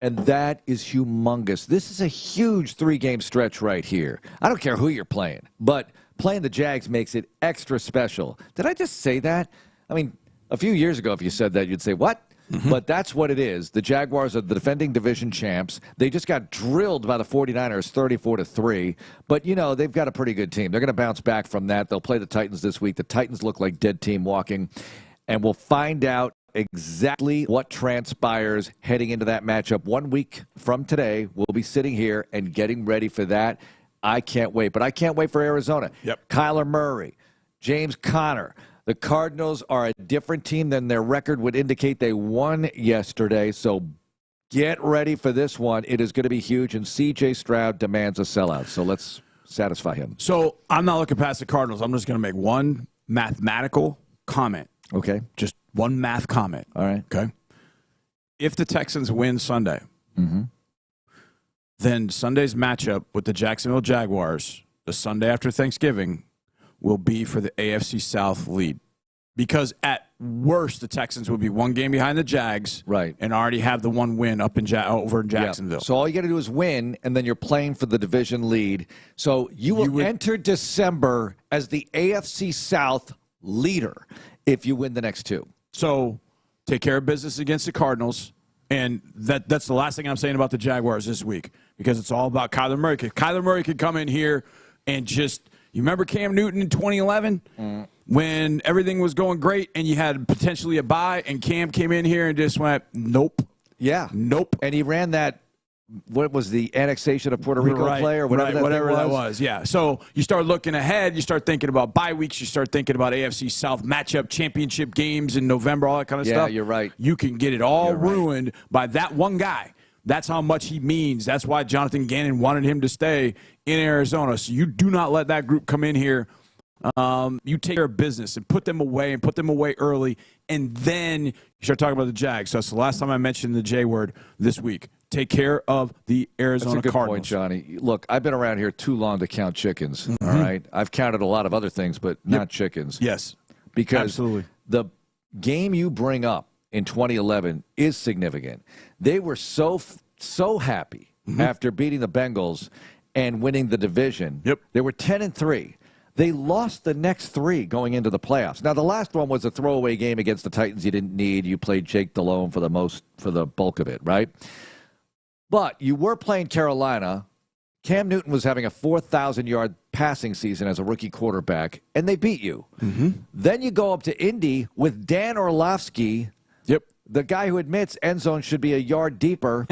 and that is humongous. This is a huge 3-game stretch right here. I don't care who you're playing, but playing the Jags makes it extra special. Did I just say that? I mean, a few years ago, if you said that, you'd say, what? Mm-hmm. But that's what it is. The Jaguars are the defending division champs. They just got drilled by the 49ers 34-3. But, you know, they've got a pretty good team. They're going to bounce back from that. They'll play the Titans this week. The Titans look like dead team walking. And we'll find out exactly what transpires heading into that matchup. 1 week from today, we'll be sitting here and getting ready for that. I can't wait. But I can't wait for Arizona. Yep. Kyler Murray, James Conner. The Cardinals are a different team than their record would indicate. They won yesterday, so get ready for this one. It is going to be huge, and C.J. Stroud demands a sellout, so let's satisfy him. So I'm not looking past the Cardinals. I'm just going to make one mathematical comment. Okay. Just one math comment. All right. Okay. If the Texans win Sunday, then Sunday's matchup with the Jacksonville Jaguars, the Sunday after Thanksgiving, will be for the AFC South lead. Because at worst, the Texans would be one game behind the Jags, right, and already have the one win up in over in Jacksonville. Yep. So all you got to do is win, and then you're playing for the division lead. So you will enter December as the AFC South leader if you win the next two. So take care of business against the Cardinals, and that's the last thing I'm saying about the Jaguars this week, because it's all about Kyler Murray. Kyler Murray could come in here and just – you remember Cam Newton in 2011 when everything was going great and you had potentially a bye, and Cam came in here and just went, nope. Yeah. Nope. And he ran that, what was the annexation of Puerto Rico play or whatever that was. Yeah. So you start looking ahead. You start thinking about bye weeks. You start thinking about AFC South matchup championship games in November, all that kind of stuff. Yeah, you're right. You can get it all ruined by that one guy. That's how much he means. That's why Jonathan Gannon wanted him to stay in Arizona. So you do not let that group come in here. You take care of business and put them away early, and then you start talking about the Jags. So that's the last time I mentioned the J word this week. Take care of the Arizona Cardinals. That's a good point, Johnny. Look, I've been around here too long to count chickens, all right? I've counted a lot of other things, but not chickens. Yes. Because absolutely. The game you bring up in 2011 is significant. They were so happy after beating the Bengals and winning the division. Yep. They were 10-3. They lost the next three going into the playoffs. Now, the last one was a throwaway game against the Titans you didn't need. You played Jake Delhomme for the bulk of it, right? But you were playing Carolina. Cam Newton was having a 4,000-yard passing season as a rookie quarterback, and they beat you. Then you go up to Indy with Dan Orlovsky, the guy who admits end zone should be a yard deeper.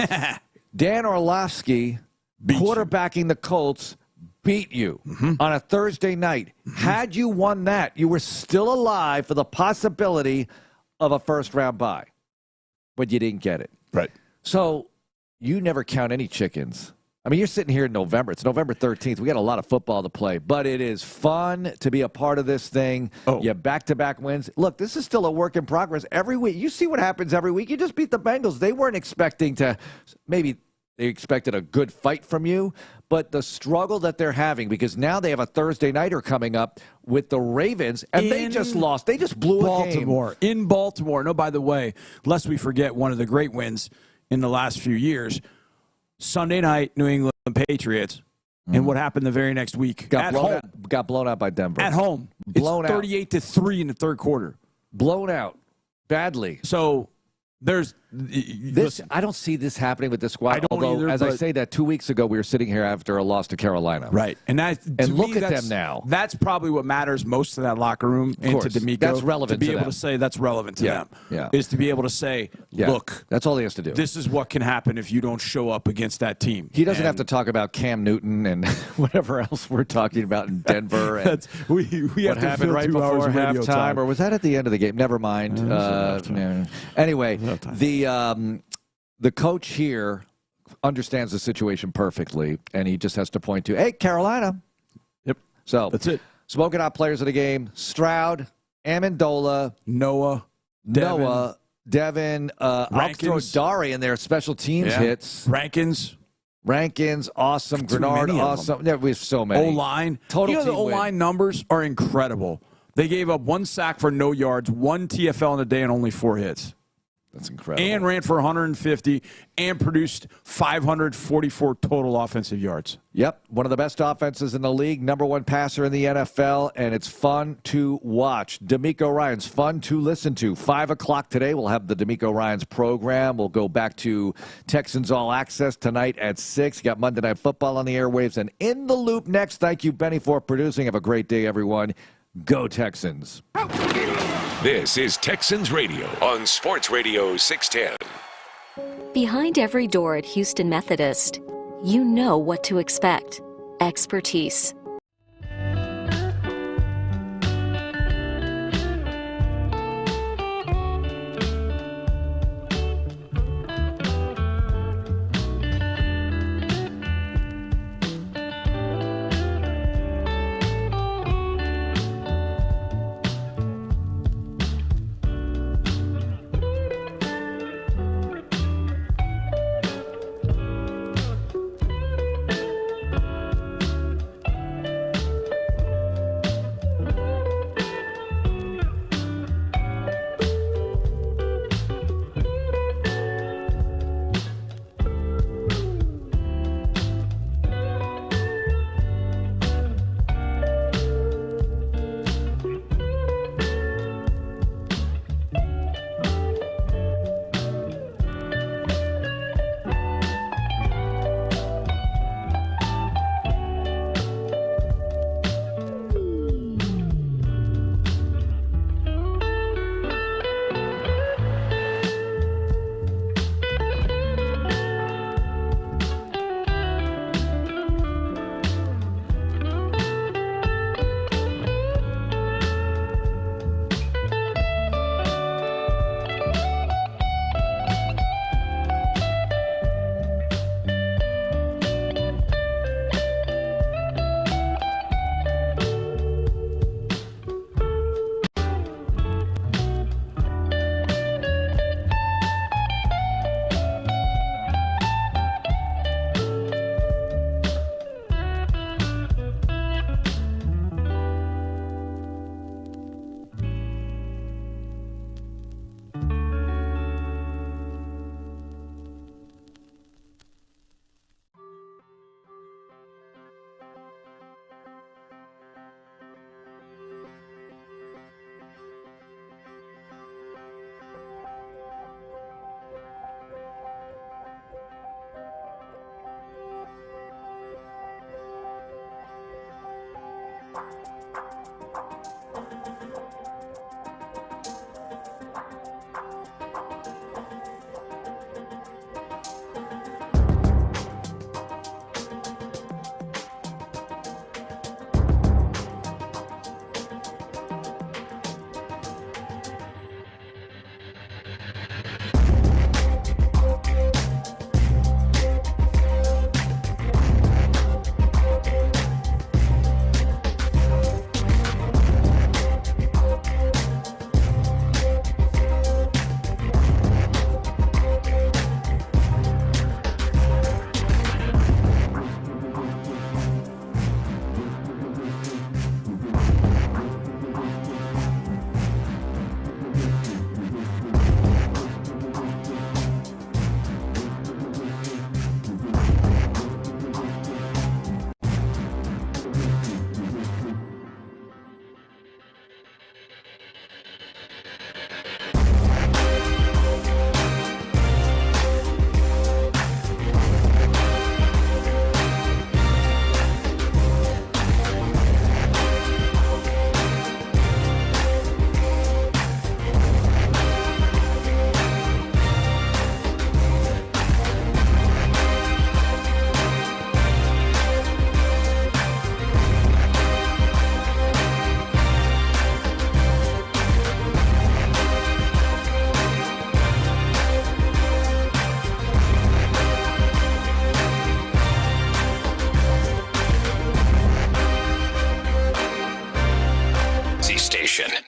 Dan Orlovsky, quarterbacking the Colts, beat you on a Thursday night. Had you won that, you were still alive for the possibility of a first-round bye, but you didn't get it. Right. So you never count any chickens. I mean, you're sitting here in November. It's November 13th. We got a lot of football to play, but it is fun to be a part of this thing. You have back-to-back wins. Look, this is still a work in progress. Every week, you see what happens every week. You just beat the Bengals. They weren't expecting to – maybe they expected a good fight from you, but the struggle that they're having, because now they have a Thursday nighter coming up with the Ravens, and they just lost. They just blew a game. In Baltimore. No, by the way, lest we forget one of the great wins in the last few years – Sunday night, New England Patriots, and what happened the very next week? Got blown out by Denver. At home. Blown out. 38-3 in the third quarter. Blown out. Badly. So there's this. I don't see this happening with this squad. I don't although, either, as I say that, 2 weeks ago, we were sitting here after a loss to Carolina. Right. And look at them now. That's probably what matters most to that locker room and to D'Amico. That's relevant to be able to say that's relevant to them. Yeah. Is to be able to say, look. That's all he has to do. This is what can happen if you don't show up against that team. He doesn't have to talk about Cam Newton and whatever else we're talking about in Denver. And we what happened right before halftime. Or was that at the end of the game? Never mind. Anyway, the coach here, understands the situation perfectly, and he just has to point to, hey, Carolina. Yep. So that's it. Smoking hot players of the game: Stroud, Amendola, Devin. I'll throw Dari in there. Special teams hits. Rankins, awesome. Grenard, awesome. Yeah, we have so many. O-line. Total the O-line numbers are incredible. They gave up 1 sack for no yards, 1 TFL in a day, and only 4 hits. That's incredible. And ran for 150 and produced 544 total offensive yards. Yep, one of the best offenses in the league, number 1 passer in the NFL, and it's fun to watch. D'Amico Ryans, fun to listen to. 5 o'clock today, we'll have the D'Amico Ryans program. We'll go back to Texans All Access tonight at 6. Got Monday Night Football on the airwaves, and In the Loop next. Thank you, Benny, for producing. Have a great day, everyone. Go Texans. This is Texans Radio on Sports Radio 610. Behind every door at Houston Methodist, you know what to expect. Expertise.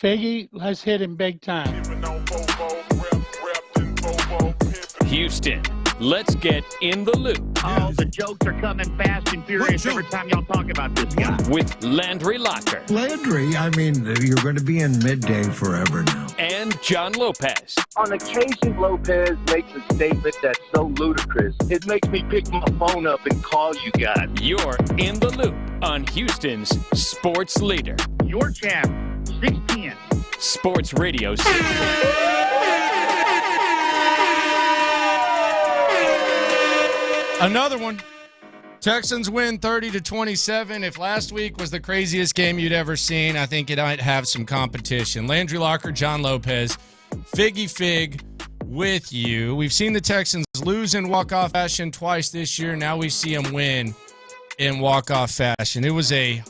Figgy, let's hit him big time. Houston, let's get in the loop. Oh, the jokes are coming fast and furious every time y'all talk about this guy. With Landry Locker. Landry, I mean, you're going to be in midday forever now. And John Lopez. On occasion, Lopez makes a statement that's so ludicrous, it makes me pick my phone up and call you guys. You're in the loop on Houston's sports leader. Your channel, 610. Sports Radio 610. Another one. Texans win 30-27. If last week was the craziest game you'd ever seen, I think it might have some competition. Landry Locker, John Lopez, Figgy Fig with you. We've seen the Texans lose in walk-off fashion twice this year. Now we see them win in walk-off fashion. It was a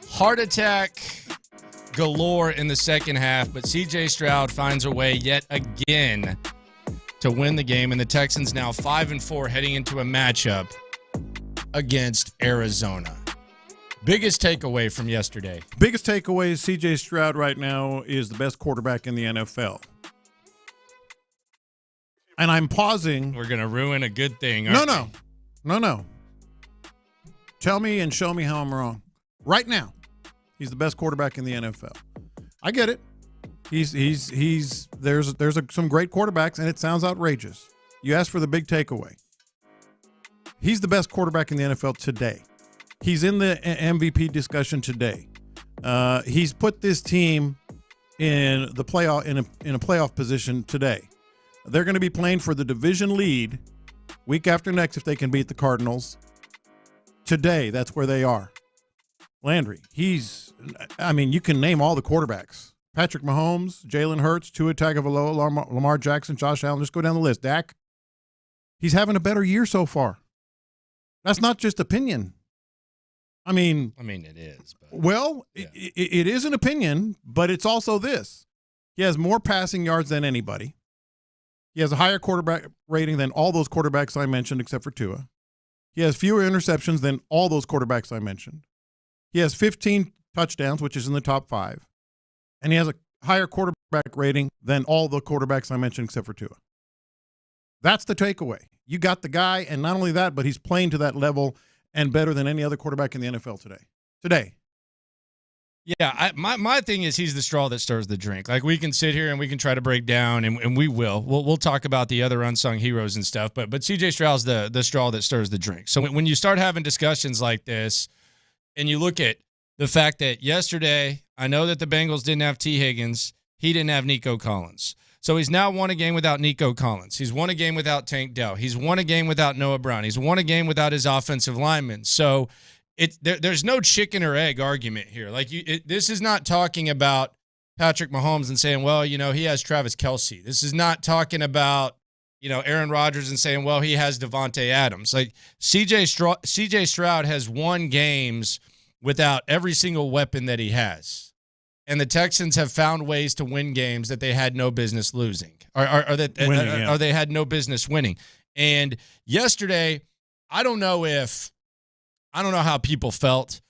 heart attack galore in the second half, but C.J. Stroud finds a way yet again to win the game, and the Texans now 5-4 heading into a matchup against Arizona. Biggest takeaway from yesterday. Biggest takeaway is C.J. Stroud right now is the best quarterback in the NFL. And I'm pausing. We're going to ruin a good thing. No. Tell me and show me how I'm wrong. Right now, he's the best quarterback in the NFL. I get it. There's some great quarterbacks, and it sounds outrageous. You asked for the big takeaway. He's the best quarterback in the NFL today. He's in the MVP discussion today. He's put this team in the playoff in a playoff position today. They're going to be playing for the division lead week after next if they can beat the Cardinals. Today, that's where they are. Landry, you can name all the quarterbacks. Patrick Mahomes, Jalen Hurts, Tua Tagovailoa, Lamar Jackson, Josh Allen. Just go down the list. Dak, he's having a better year so far. That's not just opinion. I mean, it is. But well, yeah. It is an opinion, but it's also this. He has more passing yards than anybody. He has a higher quarterback rating than all those quarterbacks I mentioned except for Tua. He has fewer interceptions than all those quarterbacks I mentioned. He has 15 touchdowns, which is in the top 5. And he has a higher quarterback rating than all the quarterbacks I mentioned except for Tua. That's the takeaway. You got the guy, and not only that, but he's playing to that level and better than any other quarterback in the NFL today. Yeah, my thing is he's the straw that stirs the drink. Like, we can sit here and we can try to break down, and we will. We'll talk about the other unsung heroes and stuff, but C.J. Stroud's the straw that stirs the drink. So when you start having discussions like this, and you look at the fact that yesterday, I know that the Bengals didn't have T. Higgins. He didn't have Nico Collins. So he's now won a game without Nico Collins. He's won a game without Tank Dell. He's won a game without Noah Brown. He's won a game without his offensive linemen. So there's no chicken or egg argument here. Like, this is not talking about Patrick Mahomes and saying, well, he has Travis Kelce. This is not talking about, Aaron Rodgers and saying, well, he has Devontae Adams. Like, C.J. Stroud has won games without every single weapon that he has. And the Texans have found ways to win games that they had no business losing, or they had no business winning. And yesterday, I don't know how people felt,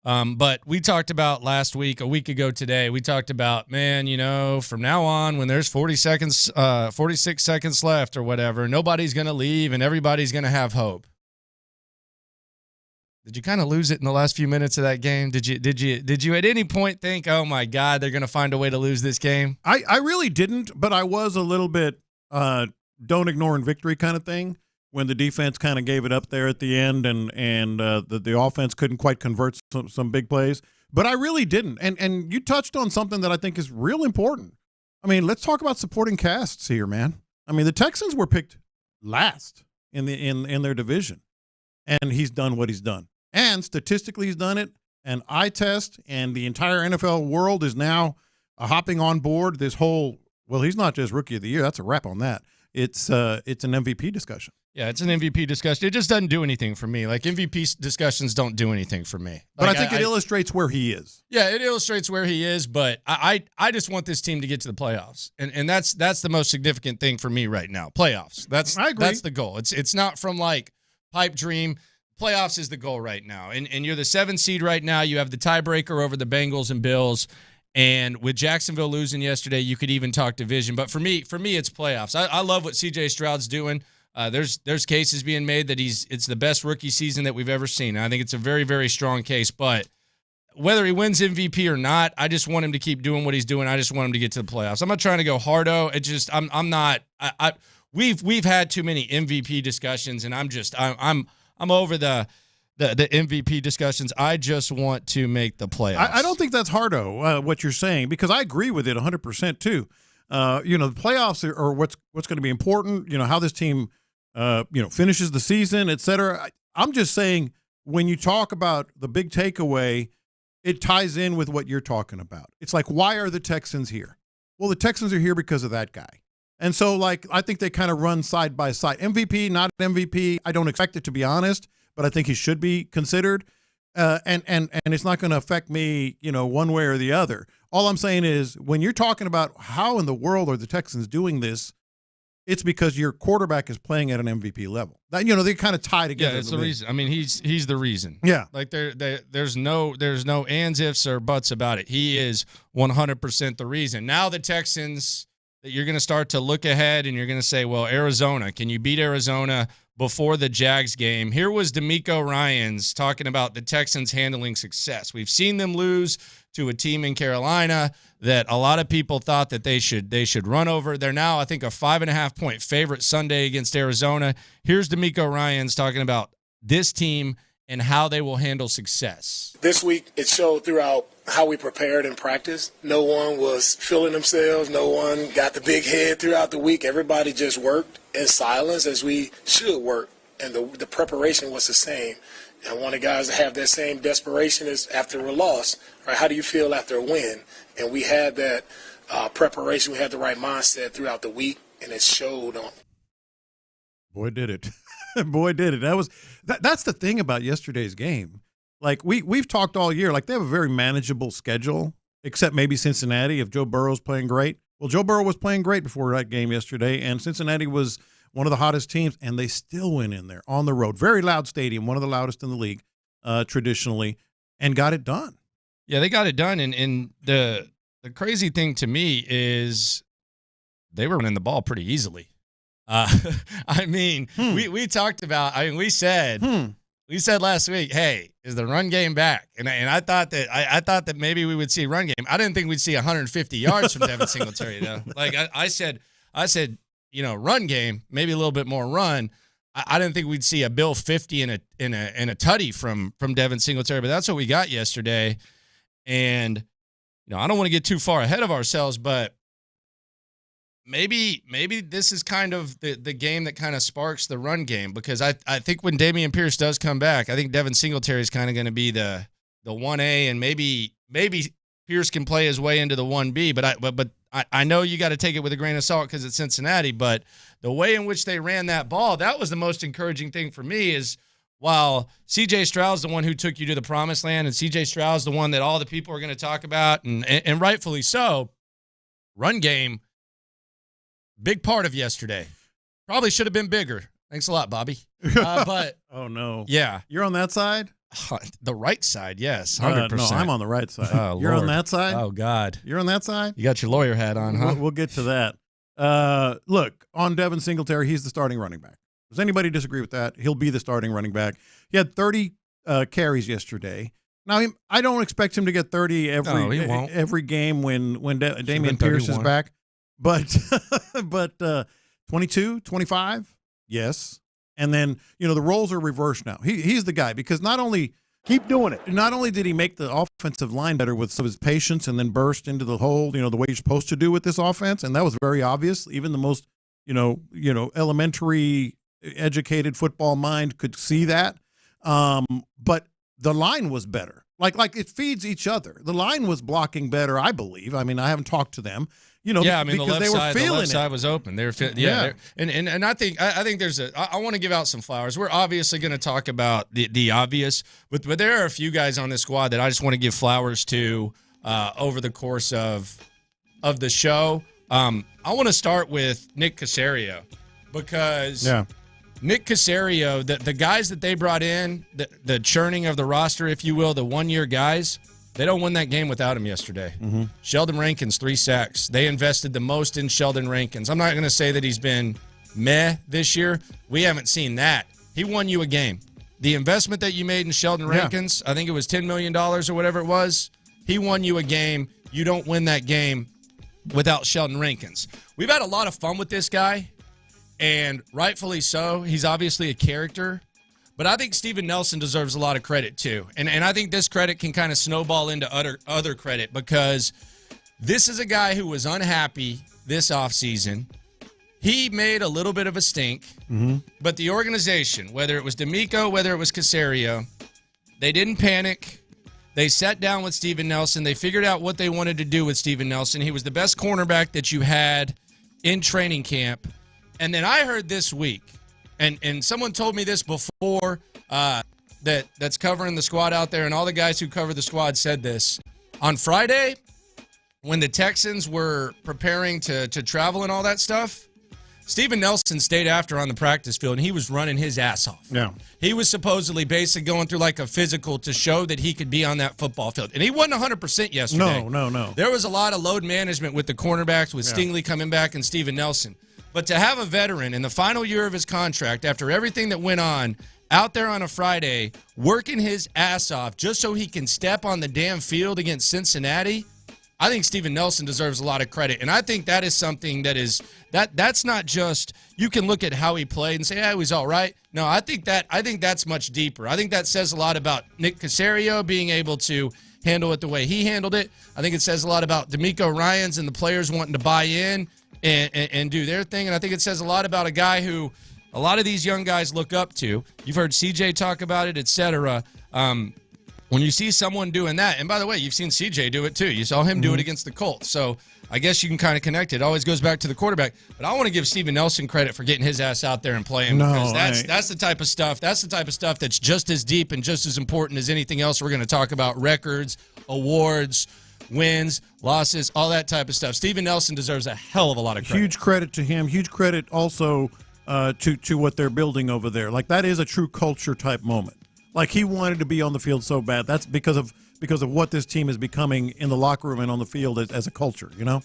but we talked about last week, a week ago today, we talked about, man, from now on, when there's 46 seconds left or whatever, nobody's going to leave and everybody's going to have hope. Did you kind of lose it in the last few minutes of that game? Did you at any point think, oh my God, they're going to find a way to lose this game? I really didn't, but I was a little bit don't ignore in victory kind of thing when the defense kind of gave it up there at the end and the offense couldn't quite convert some big plays. But I really didn't. And you touched on something that I think is real important. I mean, let's talk about supporting casts here, man. I mean, the Texans were picked last in their division, and he's done what he's done. And statistically, he's done it. And eye test and the entire NFL world is now hopping on board this whole, well, he's not just rookie of the year. That's a wrap on that. It's an MVP discussion. Yeah, it's an MVP discussion. It just doesn't do anything for me. Like, MVP discussions don't do anything for me. But I think it illustrates where he is. Yeah, it illustrates where he is, but I just want this team to get to the playoffs. And that's the most significant thing for me right now. Playoffs. I agree. That's the goal. It's not from like pipe dream. Playoffs is the goal right now. And you're the 7th seed right now. You have the tiebreaker over the Bengals and Bills. And with Jacksonville losing yesterday, you could even talk division. But for me, it's playoffs. I love what C.J. Stroud's doing. There's cases being made that it's the best rookie season that we've ever seen. I think it's a very, very strong case. But whether he wins MVP or not, I just want him to keep doing what he's doing. I just want him to get to the playoffs. I'm not trying to go hardo. It just I'm not. We've had too many MVP discussions, and I'm over the MVP discussions. I just want to make the playoffs. I don't think that's hardo, what you're saying, because I agree with it 100% too. The playoffs are what's going to be important. How this team, finishes the season, et cetera. I'm just saying, when you talk about the big takeaway, it ties in with what you're talking about. It's like, why are the Texans here? Well, the Texans are here because of that guy. And so, I think they kind of run side by side. MVP, not MVP. I don't expect it, to be honest, but I think he should be considered. And it's not going to affect me, one way or the other. All I'm saying is, when you're talking about how in the world are the Texans doing this, it's because your quarterback is playing at an MVP level. That, they kind of tie together. Yeah, it's the reason. I mean, he's the reason. Yeah. There's no ands, ifs, or buts about it. He is 100% the reason. Now the Texans, that you're going to start to look ahead and you're going to say, well, Arizona, can you beat Arizona before the Jags game? Here was DeMeco Ryans talking about the Texans handling success. We've seen them lose to a team in Carolina that a lot of people thought that they should run over. They're now, I think, a 5.5-point favorite Sunday against Arizona. Here's DeMeco Ryans talking about this team and how they will handle success. This week, it showed throughout how we prepared and practiced. No one was feeling themselves. No one got the big head throughout the week. Everybody just worked in silence, as we should work, and the preparation was the same. And one of the guys that have that same desperation is after a loss, right? How do you feel after a win? And we had that preparation. We had the right mindset throughout the week, and it showed on. Boy, did it. Boy, did it. That's the thing about yesterday's game. We've talked all year, they have a very manageable schedule, except maybe Cincinnati, if Joe Burrow's playing great. Well, Joe Burrow was playing great before that game yesterday, and Cincinnati was one of the hottest teams, and they still went in there on the road. Very loud stadium, one of the loudest in the league traditionally, and got it done. Yeah, they got it done, and the crazy thing to me is they were running the ball pretty easily. We talked about. We said last week, hey, is the run game back? And I thought that maybe we would see a run game. I didn't think we'd see 150 yards from Devin Singletary though. I said, run game, maybe a little bit more run. I didn't think we'd see a Bill 50 and a tutty from Devin Singletary, but that's what we got yesterday. And I don't want to get too far ahead of ourselves, but maybe this is kind of the game that kind of sparks the run game, because I think when Dameon Pierce does come back, I think Devin Singletary is kind of going to be the 1A, and maybe Pierce can play his way into the 1B, but I know you got to take it with a grain of salt because it's Cincinnati, but the way in which they ran that ball, that was the most encouraging thing for me. Is while C.J. Stroud's the one who took you to the promised land, and C.J. Stroud's the one that all the people are going to talk about, and rightfully so, run game, big part of yesterday. Probably should have been bigger. Thanks a lot, Bobby. But oh no, yeah, you're on that side. The right side, yes, 100%. No, I'm on the right side. Oh, you're Lord. on that side. Oh God, you're on that side. You got your lawyer hat on, huh? We'll get to that. Look, on Devin Singletary, he's the starting running back. Does anybody disagree with that? He'll be the starting running back. He had 30 carries yesterday. Now, I don't expect him to get 30 every game when Dameon Pierce is back. But 22, 25, yes. And then, the roles are reversed now. He's the guy, because not only keep doing it. Not only did he make the offensive line better with some of his patience and then burst into the hole, the way you're supposed to do with this offense, and that was very obvious. Even the most, elementary educated football mind could see that. But the line was better. Like it feeds each other. The line was blocking better, I believe. I mean, I haven't talked to them. The left side was open. They were and I think there's I want to give out some flowers. We're obviously going to talk about the obvious, but there are a few guys on this squad that I just want to give flowers to over the course of the show. I want to start with Nick Caserio, because Nick Caserio, the guys that they brought in, the churning of the roster, if you will, the one-year guys, They don't win that game without him yesterday. Sheldon Rankins, 3 sacks. They invested the most in Sheldon Rankins. I'm not going to say that he's been meh this year. We haven't seen that. He won you a game. The investment that you made in Sheldon Rankins, I think it was $10 million or whatever it was, he won you a game. You don't win that game without Sheldon Rankins. We've had a lot of fun with this guy, and rightfully so. He's obviously a character. But I think Steven Nelson deserves a lot of credit, too. And I think this credit can kind of snowball into other credit because this is a guy who was unhappy this offseason. He made a little bit of a stink, but the organization, whether it was D'Amico, whether it was Caserio, they didn't panic. They sat down with Steven Nelson. They figured out what they wanted to do with Steven Nelson. He was the best cornerback that you had in training camp. And then I heard this week, and someone told me this before that's covering the squad out there, and all the guys who cover the squad said this. On Friday, when the Texans were preparing to travel and all that stuff, Steven Nelson stayed after on the practice field, and he was running his ass off. Yeah. He was supposedly basically going through like a physical to show that he could be on that football field. And he wasn't 100% yesterday. No. There was a lot of load management with the cornerbacks, with Stingley coming back and Steven Nelson. But to have a veteran in the final year of his contract, after everything that went on, out there on a Friday, working his ass off just so he can step on the damn field against Cincinnati, I think Steven Nelson deserves a lot of credit. And I think that is something that's not just, you can look at how he played and say, he was all right. No, I think that's much deeper. I think that says a lot about Nick Caserio being able to handle it the way he handled it. I think it says a lot about D'Amico Ryans and the players wanting to buy in and do their thing. And I think it says a lot about a guy who a lot of these young guys look up to. You've heard CJ talk about it, et cetera. When you see someone doing that, and by the way, you've seen CJ do it too. You saw him do it against the Colts. So I guess you can kind of connect it. It always goes back to the quarterback. But I want to give Steven Nelson credit for getting his ass out there and playing because that's the type of stuff. That's the type of stuff that's just as deep and just as important as anything else we're going to talk about. Records, awards, wins, losses, all that type of stuff. Steven Nelson deserves a hell of a lot of credit. Huge credit to him. Huge credit also to what they're building over there. Like, that is a true culture type moment. Like, he wanted to be on the field so bad. That's because of what this team is becoming in the locker room and on the field as a culture, you know?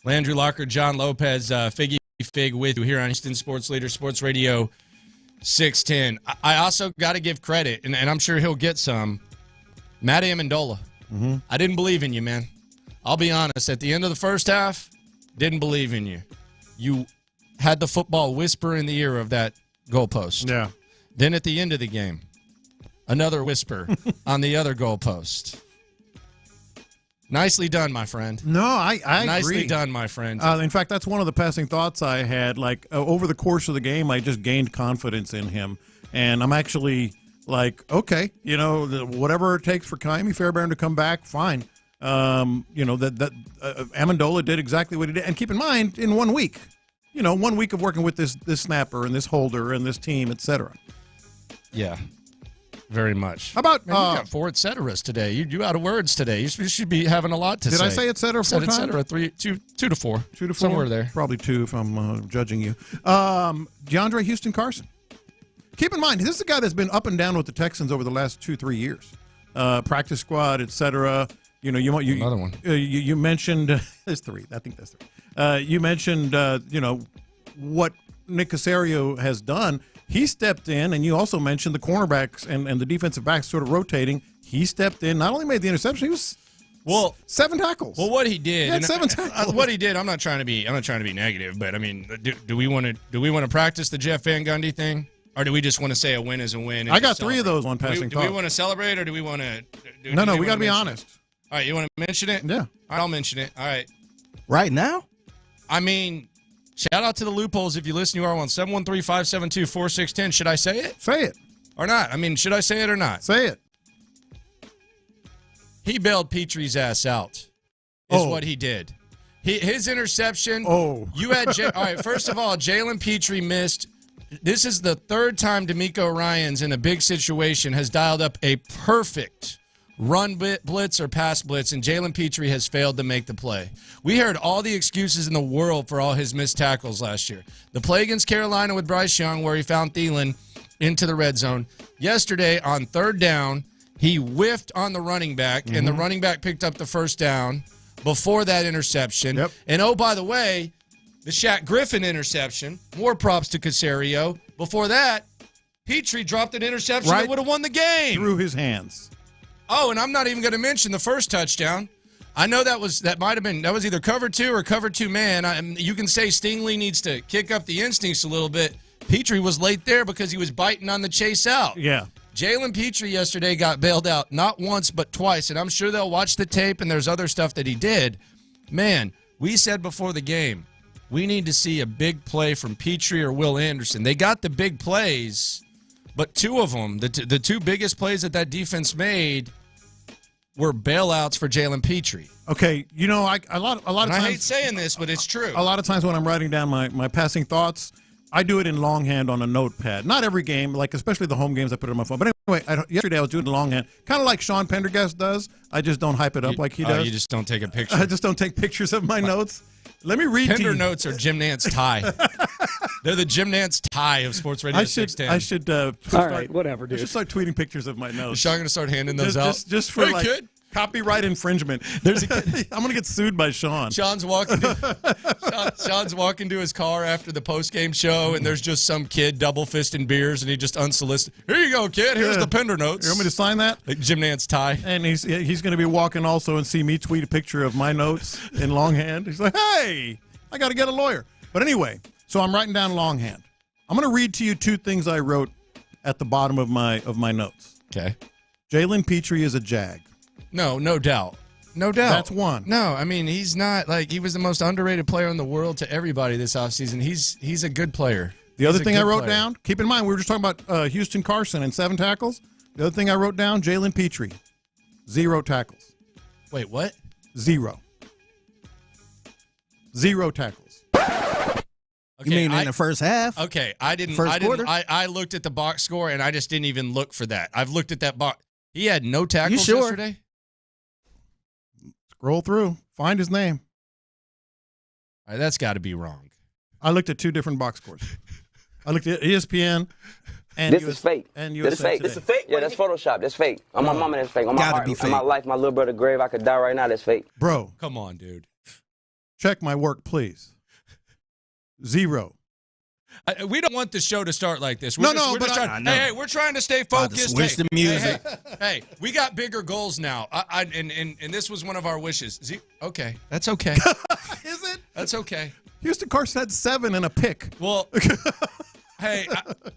Landry Locker, John Lopez, Figgy Fig with you here on Houston Sports Leader, Sports Radio 610. I also got to give credit, and I'm sure he'll get some, Matt Amendola. I didn't believe in you, man. I'll be honest. At the end of the first half, didn't believe in you. You had the football whisper in the ear of that goalpost. Yeah. Then at the end of the game, another whisper on the other goalpost. Nicely done, my friend. No, I Nicely agree. done, my friend. In fact, that's one of the passing thoughts I had. Like, over the course of the game, I just gained confidence in him. And I'm actually like, okay, whatever it takes for Kaimi Fairbairn to come back, fine. Amendola did exactly what he did. And keep in mind, in 1 week, 1 week of working with this snapper and this holder and this team, et cetera. Yeah. Very much. How about you got 4 et ceteras today? You out of words today. You should be having a lot to say. Did I say et cetera 4 times? Et cetera, 2 to 4. 2 to 4? Somewhere there. Probably 2 if I'm judging you. DeAndre Houston Carson. Keep in mind, this is a guy that's been up and down with the Texans over the last 2-3 years. Practice squad, et cetera. Another one. You mentioned there's 3. I think that's 3. You mentioned what Nick Caserio has done. He stepped in, and you also mentioned the cornerbacks and the defensive backs sort of rotating. He stepped in, not only made the interception, he was 7 tackles. Well, what he did, he had 7 tackles. What he did, I'm not trying to be negative, but I mean, do we want to practice the Jeff Van Gundy thing, or do we just want to say a win is a win? I got 3 of those on passing. Do we want to celebrate, or do we want to? No, we got to be honest. All right, you want to mention it? Yeah. All right, I'll mention it. All right. Right now? I mean, shout out to the loopholes. If you listen, you are on 713-572-4610. Should I say it? Say it. Or not? I mean, should I say it or not? Say it. He bailed Petrie's ass out, is what he did. His interception. You had all right, first of all, Jalen Petrie missed. This is the 3rd time D'Amico Ryans in a big situation has dialed up a perfect run blitz or pass blitz, and Jalen Petrie has failed to make the play. We heard all the excuses in the world for all his missed tackles last year. The play against Carolina with Bryce Young, where he found Thielen into the red zone. Yesterday on 3rd down, He whiffed on the running back, and the running back picked up the first down before that interception. Yep. And, oh, by the way, the Shaq Griffin interception, more props to Caserio. Before that, Petrie dropped an interception that would have won the game. Through his hands. Oh, and I'm not even going to mention the first touchdown. I know that was either cover 2 or cover 2 man. You can say Stingley needs to kick up the instincts a little bit. Petrie was late there because he was biting on the chase out. Yeah. Jalen Petrie yesterday got bailed out not once but twice, and I'm sure they'll watch the tape and there's other stuff that he did. Man, we said before the game, we need to see a big play from Petrie or Will Anderson. They got the big plays, but two of them, the two biggest plays that defense made were bailouts for Jalen Petrie. Okay, a lot of times, I hate saying this, but it's true. A lot of times when I'm writing down my passing thoughts, I do it in longhand on a notepad. Not every game, like especially the home games, I put it on my phone. But anyway, yesterday I was doing it in longhand, kind of like Sean Pendergast does. I just don't hype it up like he does. You just don't take a picture. I just don't take pictures of my notes. Let me read to you. Pender notes are Jim Nance tie. They're the Jim Nance tie of Sports Radio 610. I should. All right, whatever, dude. I should start tweeting pictures of my notes. Is Sean going to start handing those out? Just for kid. Copyright infringement. I'm going to get sued by Sean. Sean's walking to his car after the post-game show, and there's just some kid double-fisting beers, and he just unsolicited. Here you go, kid. Here's the Pender notes. You want me to sign that? Like Jim Nance tie. And he's going to be walking also and see me tweet a picture of my notes in longhand. He's like, hey, I got to get a lawyer. But anyway, so I'm writing down longhand. I'm going to read to you two things I wrote at the bottom of my notes. Okay. Jalen Petrie is a Jag. No doubt. No doubt. That's one. No, I mean, he's not he was the most underrated player in the world to everybody this offseason. He's a good player. The other thing I wrote down, keep in mind, we were just talking about Houston Carson and 7 tackles. The other thing I wrote down, Jalen Petrie, 0 tackles. Wait, what? 0. 0 tackles. Okay, you mean in the first half? Okay, I didn't. Quarter? I looked at the box score and I just didn't even look for that. I've looked at that box. He had no tackles yesterday. Scroll through, find his name. All right, that's got to be wrong. I looked at 2 different box scores. I looked at ESPN and this is fake. And this is fake. This is fake. Yeah, that's Photoshop. That's fake. On my mama, that's fake. On my heart, on my life, my little brother grave, I could die right now. That's fake. Bro, come on, dude. Check my work, please. 0. We don't want the show to start like this. We're we're trying to stay focused. Switch the music. Hey, we got bigger goals now. And this was one of our wishes. Okay, that's okay. Is it? That's okay. Houston Carson had 7 and a pick. Well, hey,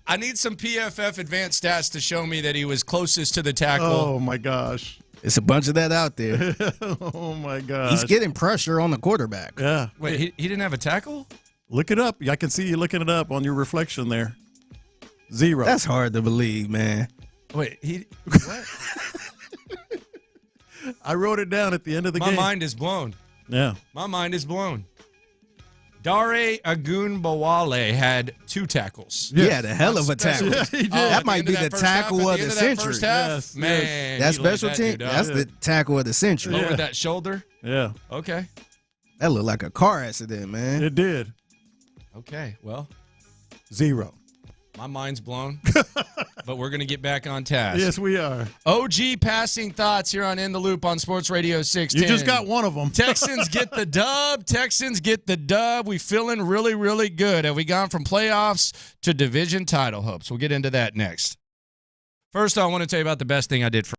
I need some PFF advanced stats to show me that he was closest to the tackle. Oh my gosh. It's a bunch of that out there. Oh my gosh. He's getting pressure on the quarterback. Yeah. Wait, he didn't have a tackle? Look it up. I can see you looking it up on your reflection there. 0. That's hard to believe, man. Wait, what? I wrote it down at the end of the game. My mind is blown. Yeah. My mind is blown. Dare Agunbowale had 2 tackles. He had a hell of a tackle. Yeah, he did. That might be the tackle of the century. Yes, man. That special team, that's the tackle of the century. Lowered that shoulder? Yeah. Okay. That looked like a car accident, man. It did. Okay, well. 0. My mind's blown, but we're going to get back on task. Yes, we are. OG passing thoughts here on In the Loop on Sports Radio 610. You just got one of them. Texans get the dub. Texans get the dub. We feeling really, really good. Have we gone from playoffs to division title hopes? We'll get into that next. First, I want to tell you about the best thing I did for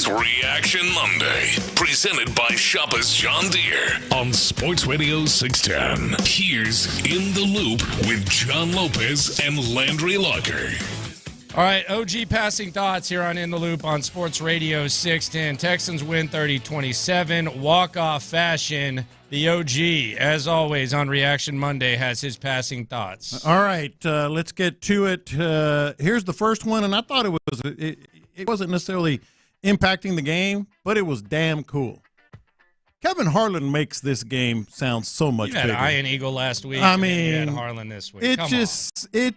It's Reaction Monday, presented by Shoppers John Deere on Sports Radio 610. Here's In the Loop with John Lopez and Landry Locker. All right, OG passing thoughts here on In the Loop on Sports Radio 610. Texans win 30-27, walk-off fashion. The OG, as always, on Reaction Monday, has his passing thoughts. All right, let's get to it. Here's the first one, and I thought it wasn't necessarily impacting the game, but it was damn cool. Kevin Harlan makes this game sound so much bigger. You had Iron Eagle last week. I mean, you had Harlan this week. It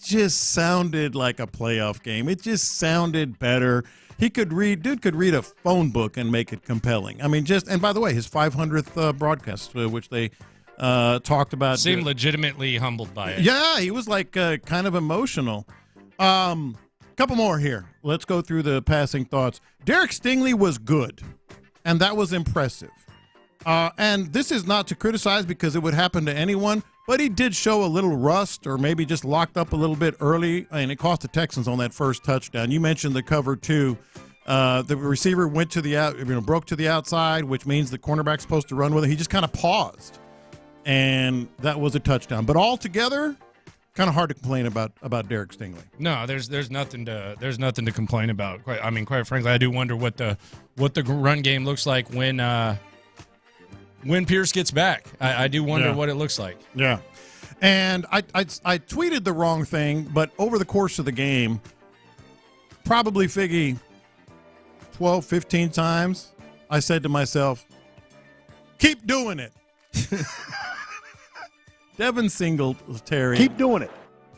just sounded like a playoff game. It just sounded better. Dude could read a phone book and make it compelling. I mean, and by the way, his 500th broadcast, which they talked about. Seemed legitimately humbled by it. Yeah, he was like kind of emotional. Couple more here. Let's go through the passing thoughts. Derek Stingley was good, and that was impressive. And this is not to criticize because it would happen to anyone, but he did show a little rust or maybe just locked up a little bit early, and it cost the Texans on that first touchdown. You mentioned the cover two. The receiver went to broke to the outside, which means the cornerback's supposed to run with it. He just kind of paused, and that was a touchdown. But altogether, kind of hard to complain about Derek Stingley. No, there's nothing to complain about. Quite frankly, I do wonder what the run game looks like when Pierce gets back. I do wonder what it looks like. Yeah. And I tweeted the wrong thing, but over the course of the game, probably Figgy 12, 15 times, I said to myself, keep doing it. Devin Singletary. Keep doing it.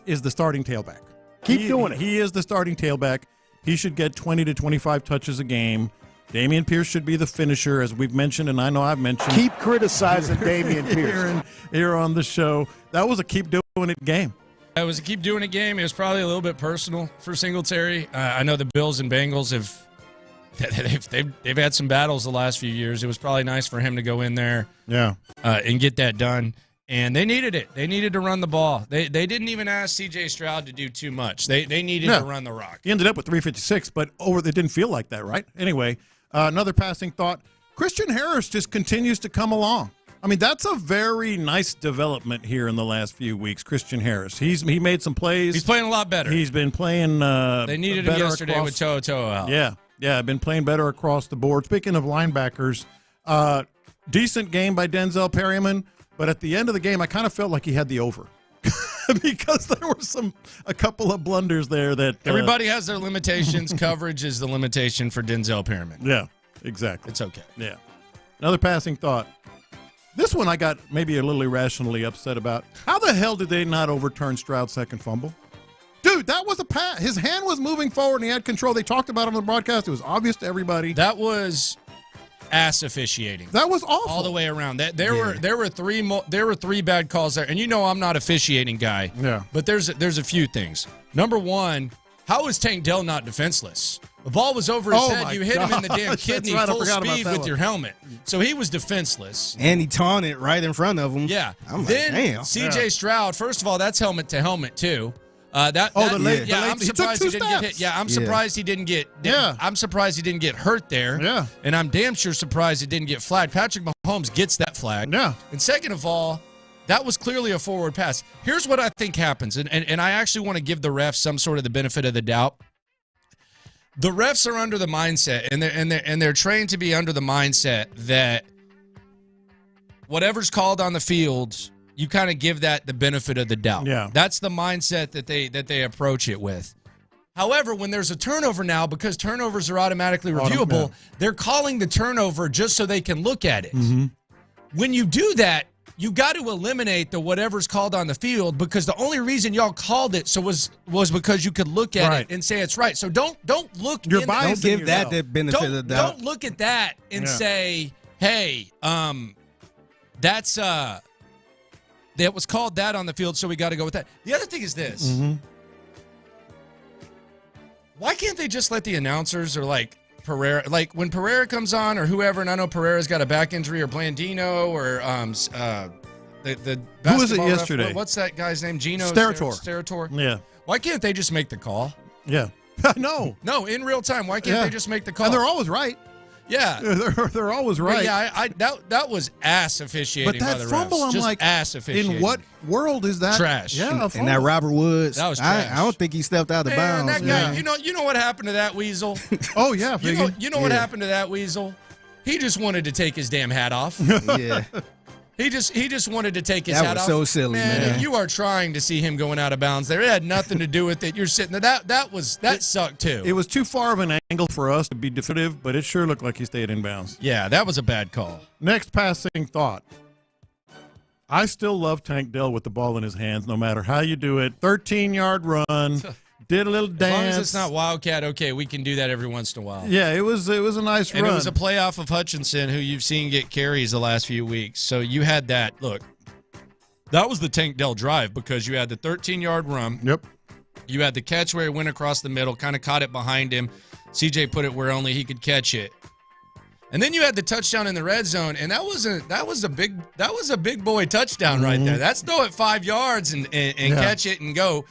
Is the starting tailback. Keep doing it. He is the starting tailback. He should get 20 to 25 touches a game. Dameon Pierce should be the finisher, as we've mentioned, and I know I've mentioned. Keep criticizing Dameon Pierce. Here on the show. That was a keep doing it game. It was a keep doing it game. It was probably a little bit personal for Singletary. I know the Bills and Bengals they've had some battles the last few years. It was probably nice for him to go in there and get that done. And they needed it. They needed to run the ball. They didn't even ask C.J. Stroud to do too much. They needed to run the rock. He ended up with 356, but it didn't feel like that, right? Anyway, another passing thought. Christian Harris just continues to come along. I mean, that's a very nice development here in the last few weeks. Christian Harris. He made some plays. He's playing a lot better. He's been playing they needed him yesterday with To'o out. Yeah, been playing better across the board. Speaking of linebackers, decent game by Denzel Perryman, but at the end of the game, I kind of felt like he had the over. Because there were a couple of blunders there that everybody has their limitations. Coverage is the limitation for Denzel Perryman. Yeah, exactly. It's okay. Yeah. Another passing thought. This one I got maybe a little irrationally upset about. How the hell did they not overturn Stroud's second fumble? Dude, that was a pass. His hand was moving forward and he had control. They talked about it on the broadcast. It was obvious to everybody. That was ass officiating. That was awful all the way around. There were three bad calls there, and you know I'm not officiating guy. Yeah. But there's a few things. Number one, how is Tank Dell not defenseless? The ball was over his head. You hit him in the damn kidney full speed with your helmet. So he was defenseless. And he taunted right in front of him. Yeah. I'm then like, damn. C.J. Stroud. First of all, that's helmet to helmet too. I'm surprised he didn't get hit. Yeah, I'm surprised he didn't get. I'm surprised he didn't get hurt there. Yeah, and I'm damn sure surprised he didn't get flagged. Patrick Mahomes gets that flag. Yeah, and second of all, that was clearly a forward pass. Here's what I think happens, and I actually want to give the refs some sort of the benefit of the doubt. The refs are under the mindset, and they're trained to be under the mindset that whatever's called on the field, you kind of give that the benefit of the doubt. Yeah. That's the mindset that they approach it with. However, when there's a turnover now, because turnovers are automatically reviewable, they're calling the turnover just so they can look at it. Mm-hmm. When you do that, you got to eliminate the whatever's called on the field, because the only reason y'all called it was because you could look at it and say it's right. So don't look. Don't give that the benefit of the doubt. Don't look at that and say, hey, that's that was called that on the field, so we got to go with that. The other thing is this. Mm-hmm. Why can't they just let the announcers or like Pereira, like when Pereira comes on or whoever, and I know Pereira's got a back injury, or Blandino or the who was it basketball yesterday? Ref, what's that guy's name? Gino Sterator. Yeah. Why can't they just make the call? Yeah. No, in real time. Why can't they just make the call? And they're always right. Yeah, they're always right. But yeah, that was ass officiating. But that by the fumble, refs. I'm Just like, ass officiating. in what world is that? Trash. Yeah, and that Robert Woods. That was trash. I don't think he stepped out of bounds. That guy, you know what happened to that weasel? Oh yeah, you know what happened to that weasel? He just wanted to take his damn hat off. Yeah. He just wanted to take his That hat was off. so silly, man. You are trying to see him going out of bounds there. It had nothing to do with it. You're sitting there. That sucked too. It was too far of an angle for us to be definitive, but it sure looked like he stayed in bounds. Yeah, that was a bad call. Next passing thought. I still love Tank Dell with the ball in his hands, no matter how you do it. 13-yard run. Did a little dance. As long as it's not Wildcat, okay, we can do that every once in a while. Yeah, it was a nice run. And it was a playoff of Hutchinson, who you've seen get carries the last few weeks. So you had that. Look, that was the Tank Dell drive because you had the 13-yard run. Yep. You had the catch where he went across the middle, kind of caught it behind him. CJ put it where only he could catch it. And then you had the touchdown in the red zone, and that was a big boy touchdown right there. That's throw it 5 yards and catch it and go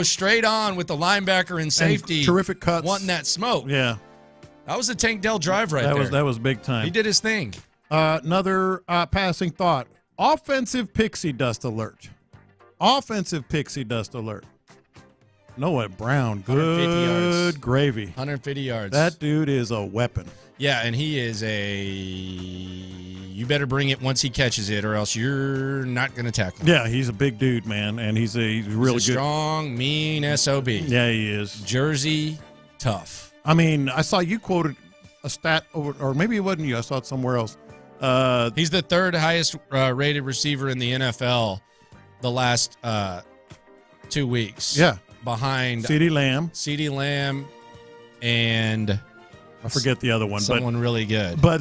straight on with the linebacker and safety. And terrific cuts. Wanting that smoke. Yeah. That was a Tank Dell drive right there. That was big time. He did his thing. Another passing thought. Offensive pixie dust alert. Offensive pixie dust alert. Noah Brown, good gravy. 150 yards. That dude is a weapon. Yeah, and he is you better bring it once he catches it or else you're not going to tackle him. Yeah, he's a big dude, man, and he's really good. Strong, mean SOB. Yeah, he is. Jersey, tough. I mean, I saw you quoted a stat, or maybe it wasn't you. I saw it somewhere else. He's the third highest rated receiver in the NFL the last 2 weeks. Yeah. Behind CeeDee Lamb, and I forget the other one. Someone really good. But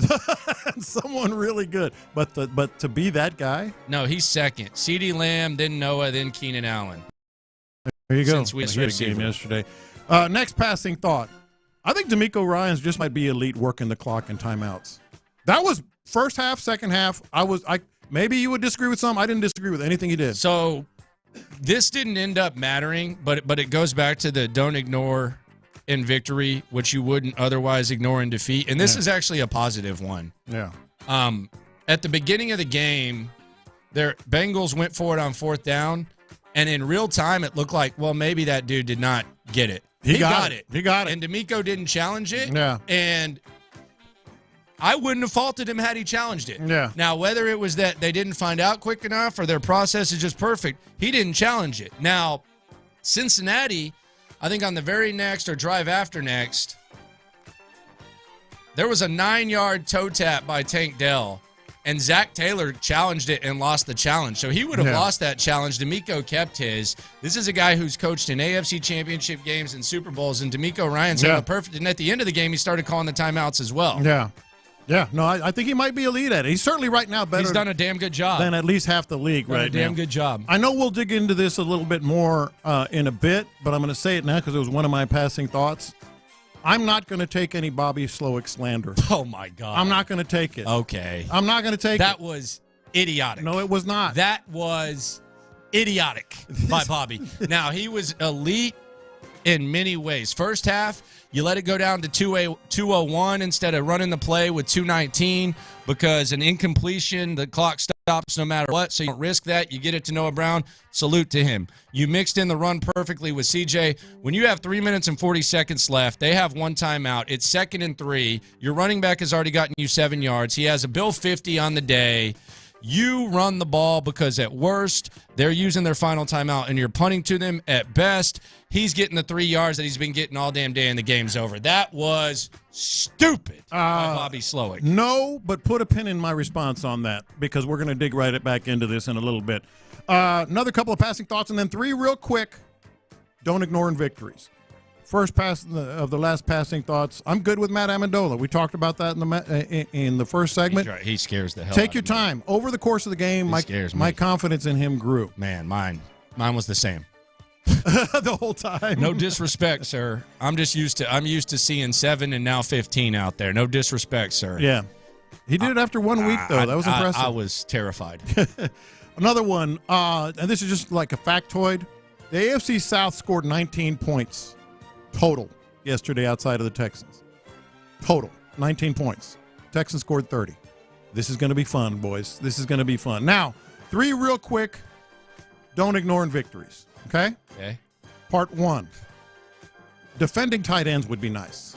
someone really good. But to be that guy? No, he's second. CeeDee Lamb, then Noah, then Keenan Allen. There you go. Since we had a game yesterday. Next passing thought. I think D'Amico Ryans just might be elite working the clock and timeouts. That was first half, second half. Maybe you would disagree with some. I didn't disagree with anything he did. So this didn't end up mattering, but it goes back to the don't ignore in victory, which you wouldn't otherwise ignore in defeat. And this is actually a positive one. Yeah. At the beginning of the game, their Bengals went for it on fourth down, and in real time, it looked like, well, maybe that dude did not get it. He got it. He got it. And D'Amico didn't challenge it. Yeah. And I wouldn't have faulted him had he challenged it. Yeah. Now, whether it was that they didn't find out quick enough or their process is just perfect, he didn't challenge it. Now, Cincinnati, I think on the very next or drive after next, there was a 9-yard toe tap by Tank Dell, and Zach Taylor challenged it and lost the challenge. So he would have lost that challenge. D'Amico kept his. This is a guy who's coached in AFC Championship games and Super Bowls, and D'Amico Ryans had the perfect. And at the end of the game, he started calling the timeouts as well. Yeah. Yeah, no, I think he might be elite at it. He's certainly right now better. He's done a damn good job. Than at least half the league right now. A damn good job. I know we'll dig into this a little bit more in a bit, but I'm going to say it now because it was one of my passing thoughts. I'm not going to take any Bobby Slowick slander. Oh, my God. I'm not going to take it. Okay. I'm not going to take it. That was idiotic. No, it was not. That was idiotic by Bobby. Now, he was elite in many ways. First half, you let it go down to 2:01 instead of running the play with 2:19 because an incompletion, the clock stops no matter what, so you don't risk that. You get it to Noah Brown, salute to him. You mixed in the run perfectly with CJ. When you have 3 minutes and 40 seconds left, they have one timeout. It's 2nd and 3. Your running back has already gotten you 7 yards. He has a Bill 50 on the day. You run the ball because at worst, they're using their final timeout and you're punting to them. At best, he's getting the 3 yards that he's been getting all damn day and the game's over. That was stupid by Bobby Slowick. No, but put a pin in my response on that because we're going to dig right back into this in a little bit. Another couple of passing thoughts and then 3 real quick. Don't ignore in victories. First pass of the last passing thoughts. I'm good with Matt Amendola. We talked about that in the first segment. He scares the hell Take out your of me. time. Over the course of the game, my confidence in him grew. Man, mine was the same. The whole time. No disrespect, sir. I'm used to seeing 7 and now 15 out there. No disrespect, sir. Yeah. He did it after 1 week, though. That was impressive. I was terrified. Another one, and this is just like a factoid. The AFC South scored 19 points total yesterday outside of the Texans. Total. 19 points. Texans scored 30. This is going to be fun, boys. This is going to be fun. Now, 3 real quick, don't ignore victories, okay? Okay. Part 1, defending tight ends would be nice.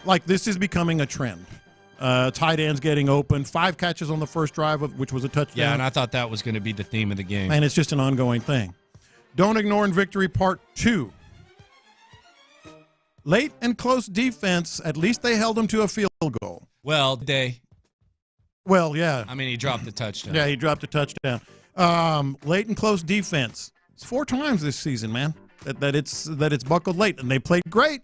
Like, this is becoming a trend. Tight ends getting open, 5 catches on the first drive, which was a touchdown. Yeah, and I thought that was going to be the theme of the game. And it's just an ongoing thing. Don't ignore victory part 2. Late and close defense, at least they held them to a field goal. Well, yeah. I mean, he dropped the touchdown. Yeah, he dropped a touchdown. Late and close defense. It's 4 times this season, man, that it's buckled late, and they played great.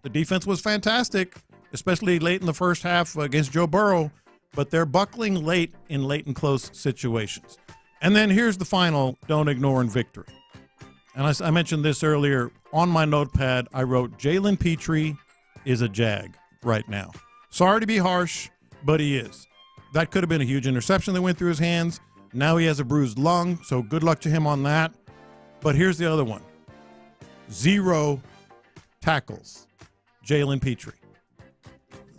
The defense was fantastic, especially late in the first half against Joe Burrow, but they're buckling late in late and close situations. And then here's the final don't ignore in victory. And I mentioned this earlier. On my notepad, I wrote, Jalen Petrie is a Jag right now. Sorry to be harsh, but he is. That could have been a huge interception that went through his hands. Now he has a bruised lung, so good luck to him on that. But here's the other one. 0 tackles. Jalen Petrie.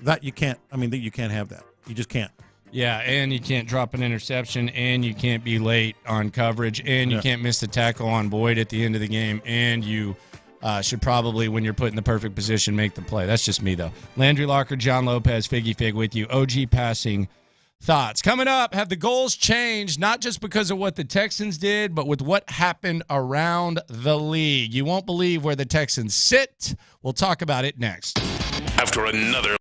That you can't have that. You just can't. Yeah, and you can't drop an interception, and you can't be late on coverage, and you can't miss the tackle on Boyd at the end of the game, and you should probably, when you're put in the perfect position, make the play. That's just me, though. Landry Locker, John Lopez, Figgy Fig with you. OG passing thoughts. Coming up, have the goals changed, not just because of what the Texans did, but with what happened around the league? You won't believe where the Texans sit. We'll talk about it next. After another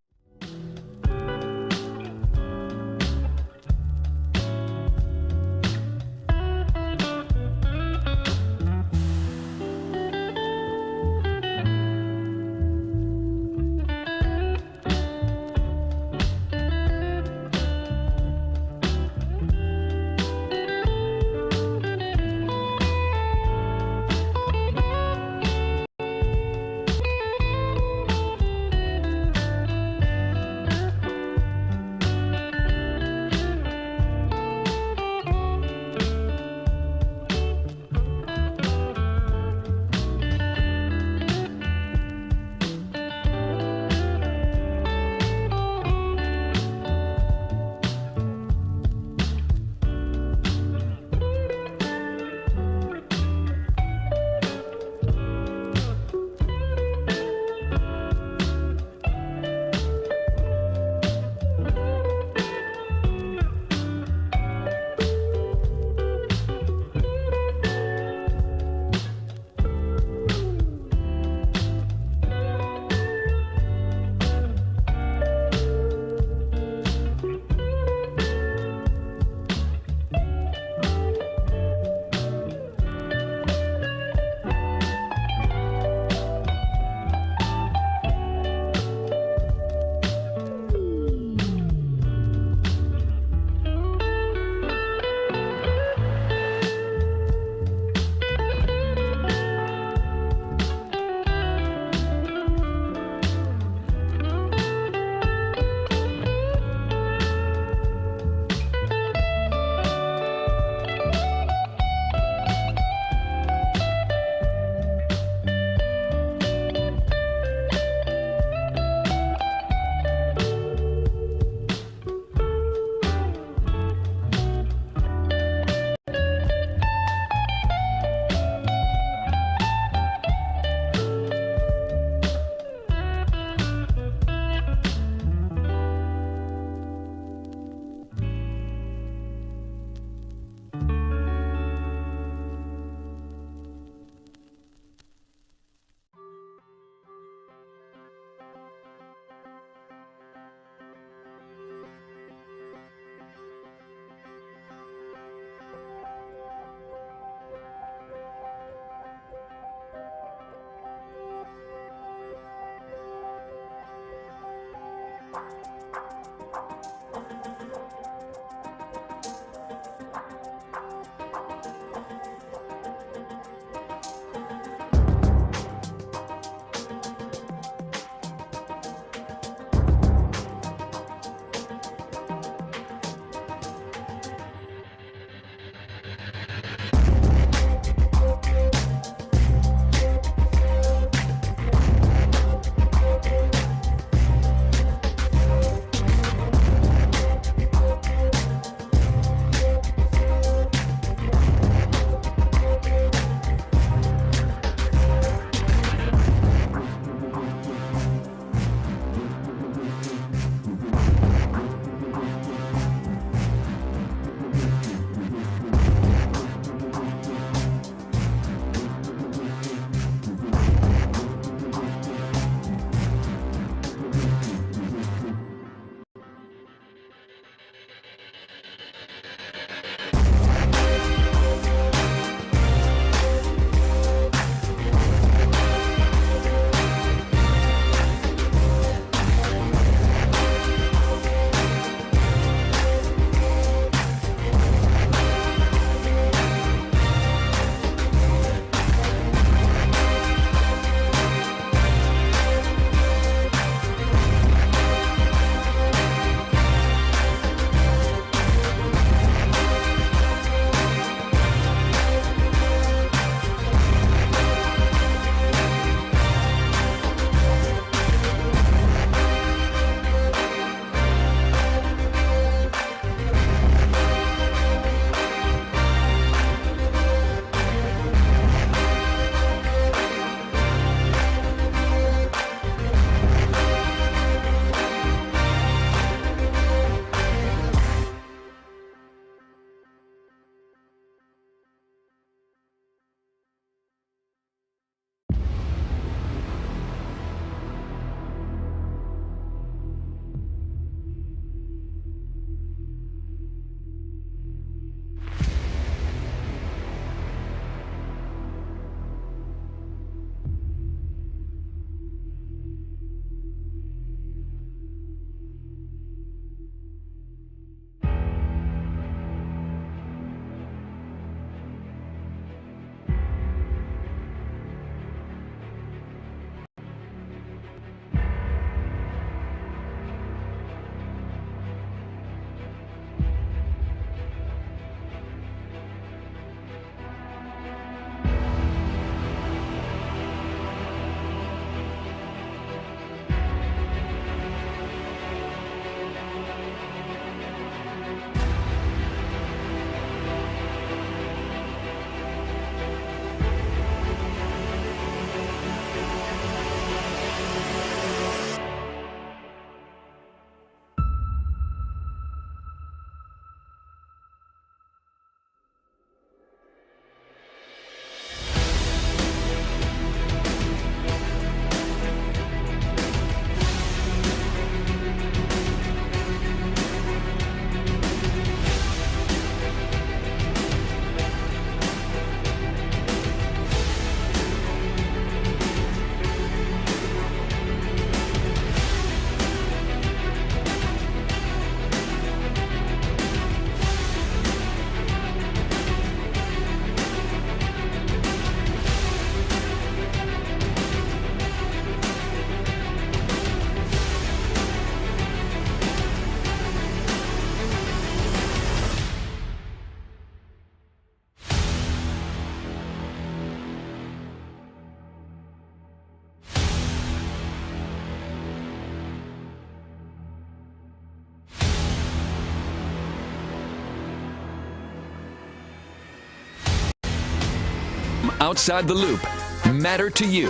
outside the loop matter to you.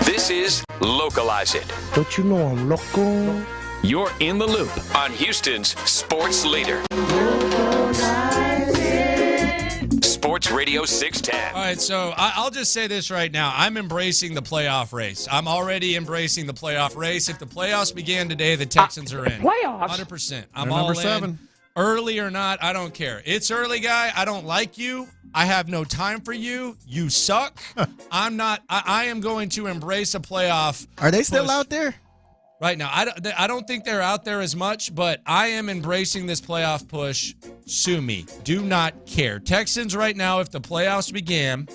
This is Localize It. Don't you know I'm local? You're in the loop on Houston's sports leader. Sports Radio 610. All right, so I'll just say this right now. I'm embracing the playoff race. I'm already embracing the playoff race. If the playoffs began today, the Texans are in. Playoffs? 100%. I'm They're all number in. 7. Early or not, I don't care. It's early, guy. I don't like you. I have no time for you. You suck. I'm not. I am going to embrace a playoff. Are they still push. out there? Right now, I don't think they're out there as much, but I am embracing this playoff push. Sue me. Do not care. Texans right now, if the playoffs began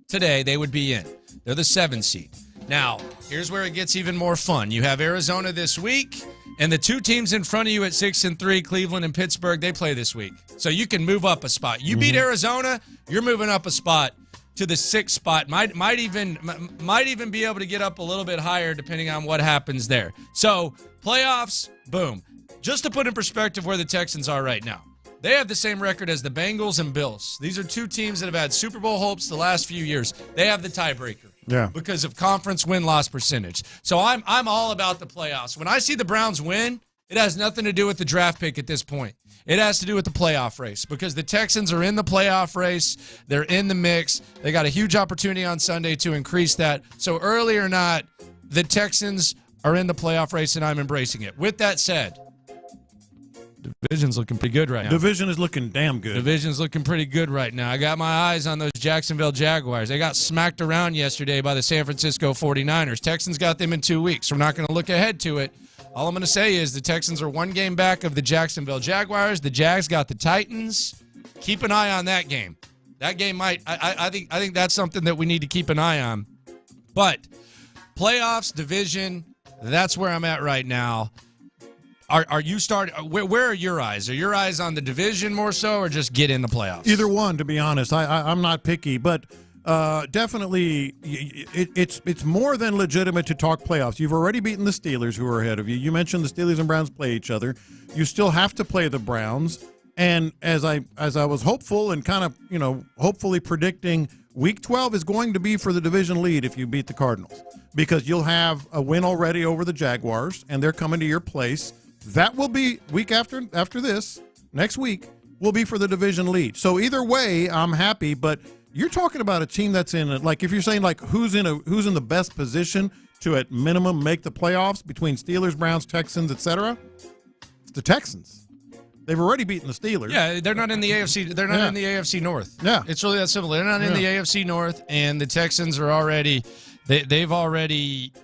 today, they would be in. They're the 7 seed. Now, here's where it gets even more fun. You have Arizona this week, and the 2 teams in front of you at 6-3, Cleveland and Pittsburgh, they play this week. So you can move up a spot. You beat Arizona, you're moving up a spot to the 6th spot. Might even be able to get up a little bit higher depending on what happens there. So playoffs, boom. Just to put in perspective where the Texans are right now. They have the same record as the Bengals and Bills. These are 2 teams that have had Super Bowl hopes the last few years. They have the tiebreaker. Yeah. Because of conference win-loss percentage. So I'm all about the playoffs. When I see the Browns win, it has nothing to do with the draft pick at this point. It has to do with the playoff race because the Texans are in the playoff race. They're in the mix. They got a huge opportunity on Sunday to increase that. So early or not, the Texans are in the playoff race, and I'm embracing it. With that said, division's looking pretty good right now. Division is looking damn good. Division's looking pretty good right now. I got my eyes on those Jacksonville Jaguars. They got smacked around yesterday by the San Francisco 49ers. Texans got them in 2 weeks. We're not going to look ahead to it. All I'm going to say is the Texans are 1 game back of the Jacksonville Jaguars. The Jags got the Titans. Keep an eye on that game. That game might. I think that's something that we need to keep an eye on. But playoffs, division, that's where I'm at right now. Are you starting? Where are your eyes? Are your eyes on the division more so, or just get in the playoffs? Either one, to be honest. I'm not picky, but definitely it's more than legitimate to talk playoffs. You've already beaten the Steelers, who are ahead of you. You mentioned the Steelers and Browns play each other. You still have to play the Browns. And as I was hopeful and kind of hopefully predicting, Week 12 is going to be for the division lead if you beat the Cardinals, because you'll have a win already over the Jaguars, and they're coming to your place. That will be week after this, next week, will be for the division lead. So either way, I'm happy, but you're talking about a team that's in, like, if you're saying, like, who's in the best position to, at minimum, make the playoffs between Steelers, Browns, Texans, etc., it's the Texans. They've already beaten the Steelers. Yeah, they're not in the AFC. They're not in the AFC North. Yeah. It's really that simple. They're not in the AFC North, and the Texans are already they've already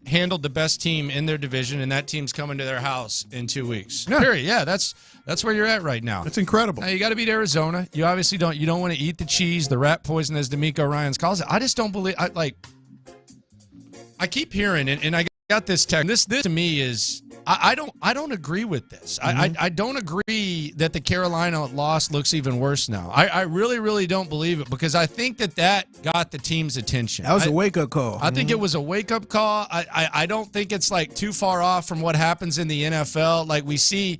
handled the best team in their division, and that team's coming to their house in 2 weeks. Yeah. Period. Yeah, that's where you're at right now. It's incredible. Now, you got to beat Arizona. You obviously don't. You don't want to eat the cheese, the rat poison, as D'Amico Ryans calls it. I just don't believe. I keep hearing, and I got this text. This to me is. I don't agree with this. Mm-hmm. I don't agree that the Carolina loss looks even worse now. I really, really don't believe it, because I think that got the team's attention. That was a wake-up call. I think it was a wake-up call. I don't think it's like too far off from what happens in the NFL. Like we see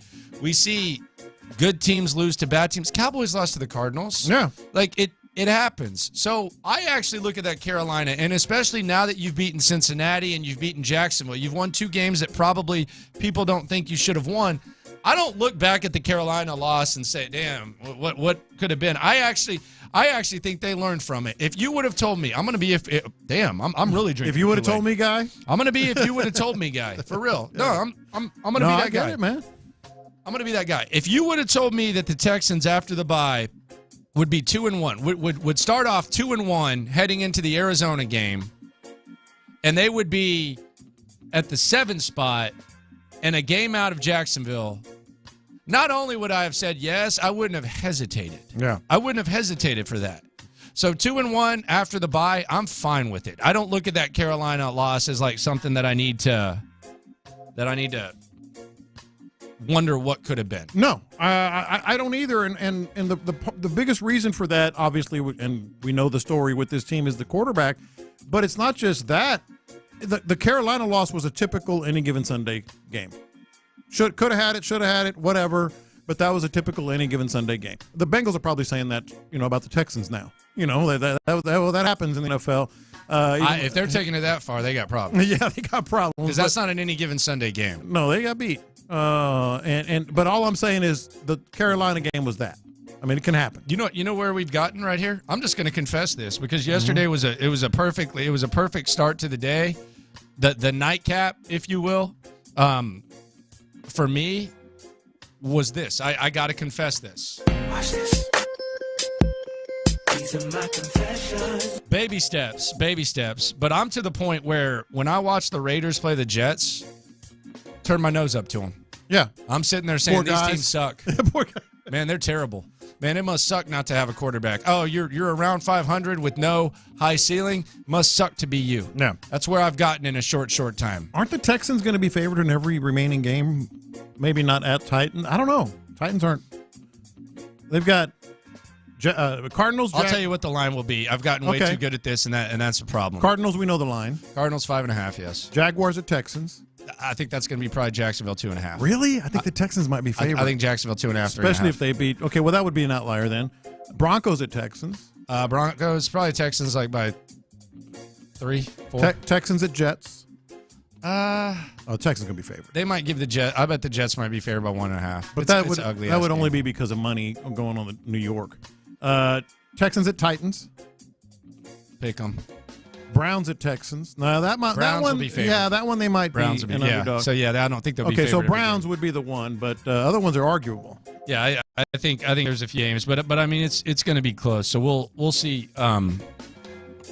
good teams lose to bad teams. Cowboys lost to the Cardinals. Yeah. Like it happens. So I actually look at that Carolina, and especially now that you've beaten Cincinnati and you've beaten Jacksonville, you've won 2 games that probably people don't think you should have won. I don't look back at the Carolina loss and say, damn, what could have been. I actually think they learned from it. If you would have told me, I'm going to be I'm really drinking. If you would have told me, guy, I'm going to be if you would have told me, guy. For real. No, I'm going to be that I guy. get it, man. I'm going to be that guy. If you would have told me that the Texans after the bye would be 2-1, would start off 2-1 heading into the Arizona game, and they would be at the 7th spot and a game out of Jacksonville, not only would I have said yes, I wouldn't have hesitated. Yeah. I wouldn't have hesitated for that. So 2-1 after the bye, I'm fine with it. I don't look at that Carolina loss as like something that I need to wonder what could have been. No, I don't either. And the biggest reason for that, obviously, and we know the story with this team, is the quarterback. But it's not just that. The Carolina loss was a typical any given Sunday game. Could have had it, should have had it, whatever. but that was a typical any given Sunday game. The Bengals are probably saying that, about the Texans now. That happens in the NFL. If they're taking it that far, they got problems. Yeah, they got problems. Because that's not an any given Sunday game. No, they got beat. But all I'm saying is the Carolina game was that. I mean, it can happen. You know where we've gotten right here? I'm just going to confess this because yesterday was a perfect start to the day. The nightcap, if you will, for me was this. I got to confess this. Watch this. These are my confessions. Baby steps. But I'm to the point where when I watch the Raiders play the Jets, turn my nose up to them. Yeah. I'm sitting there saying these teams suck. Poor guys. Man, they're terrible. Man, it must suck not to have a quarterback. Oh, you're around 500 with no high ceiling. Must suck to be you. Yeah. That's where I've gotten in a short time. Aren't the Texans going to be favored in every remaining game? Maybe not at Titans. I don't know. Titans aren't. They've got Cardinals. I'll tell you what the line will be. I've gotten way too good at this, and that's the problem. Cardinals, we know the line. Cardinals 5.5. Yes. Jaguars at Texans. I think that's going to be probably Jacksonville 2.5. Really? I think the Texans might be favored. I think Jacksonville 2.5, especially if they beat. Okay, well that would be an outlier then. Broncos at Texans. Broncos probably Texans like by 3, 4. Texans at Jets. Texans gonna be favored. They might give the Jets. I bet the Jets might be favored by 1.5. But it's ugly. That would only be because of money going on in New York. Texans at Titans. Pick them. Browns at Texans. No, Browns that one will be favored. Yeah, that one they might Browns be will an be underdog. So I don't think they'll be favored. Okay, so Browns would be the one, but other ones are arguable. Yeah, I think there's a few games, but I mean it's going to be close. So we'll see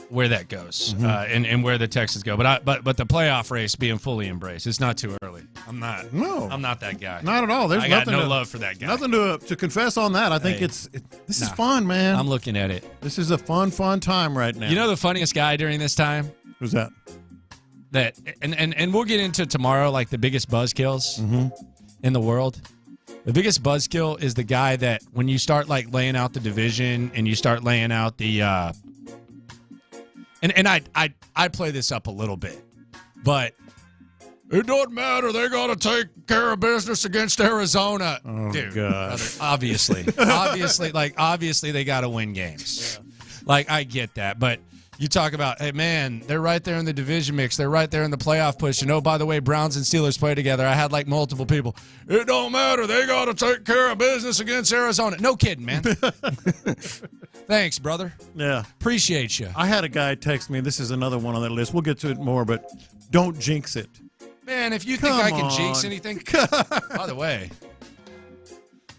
where that goes and where the Texans go. But the playoff race being fully embraced. It's not too early. I'm not that guy. Not at all. There's I got no love for that guy. Nothing to confess on that. I think this is fun, man. I'm looking at it. This is a fun time right now. You know the funniest guy during this time? Who's that? That and we'll get into tomorrow like the biggest buzzkills in the world. The biggest buzzkill is the guy that when you start like laying out the division and you start laying out the and I play this up a little bit, but it doesn't matter. They got to take care of business against Arizona. Oh, dude, God. Obviously, they got to win games. Yeah. Like, I get that. But you talk about, hey, man, they're right there in the division mix. They're right there in the playoff push. And, oh, by the way, Browns and Steelers play together. I had, like, multiple people. It don't matter. They got to take care of business against Arizona. No kidding, man. Thanks, brother. Yeah. Appreciate you. I had a guy text me. This is another one on that list. We'll get to it more, but don't jinx it. Man, if you think I can jinx anything, by the way,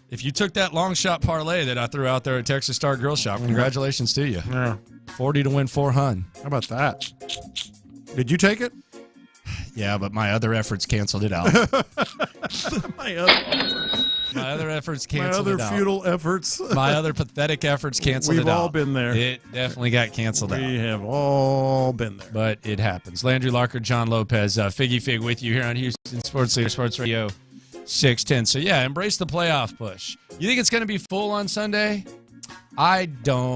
if you took that long shot parlay that I threw out there at Texas Star Grill Shop, congratulations to you. Yeah. 40 to win 400. How about that? Did you take it? Yeah, but my other efforts canceled it out. My other efforts canceled it out. My other futile efforts. My other pathetic efforts canceled it out. We've all been there. It definitely got canceled out. We have all been there. But it happens. Landry Locker, John Lopez, Figgy Fig with you here on Houston Sports Leader, Sports Radio 610. So, yeah, embrace the playoff push. You think it's going to be full on Sunday? I don't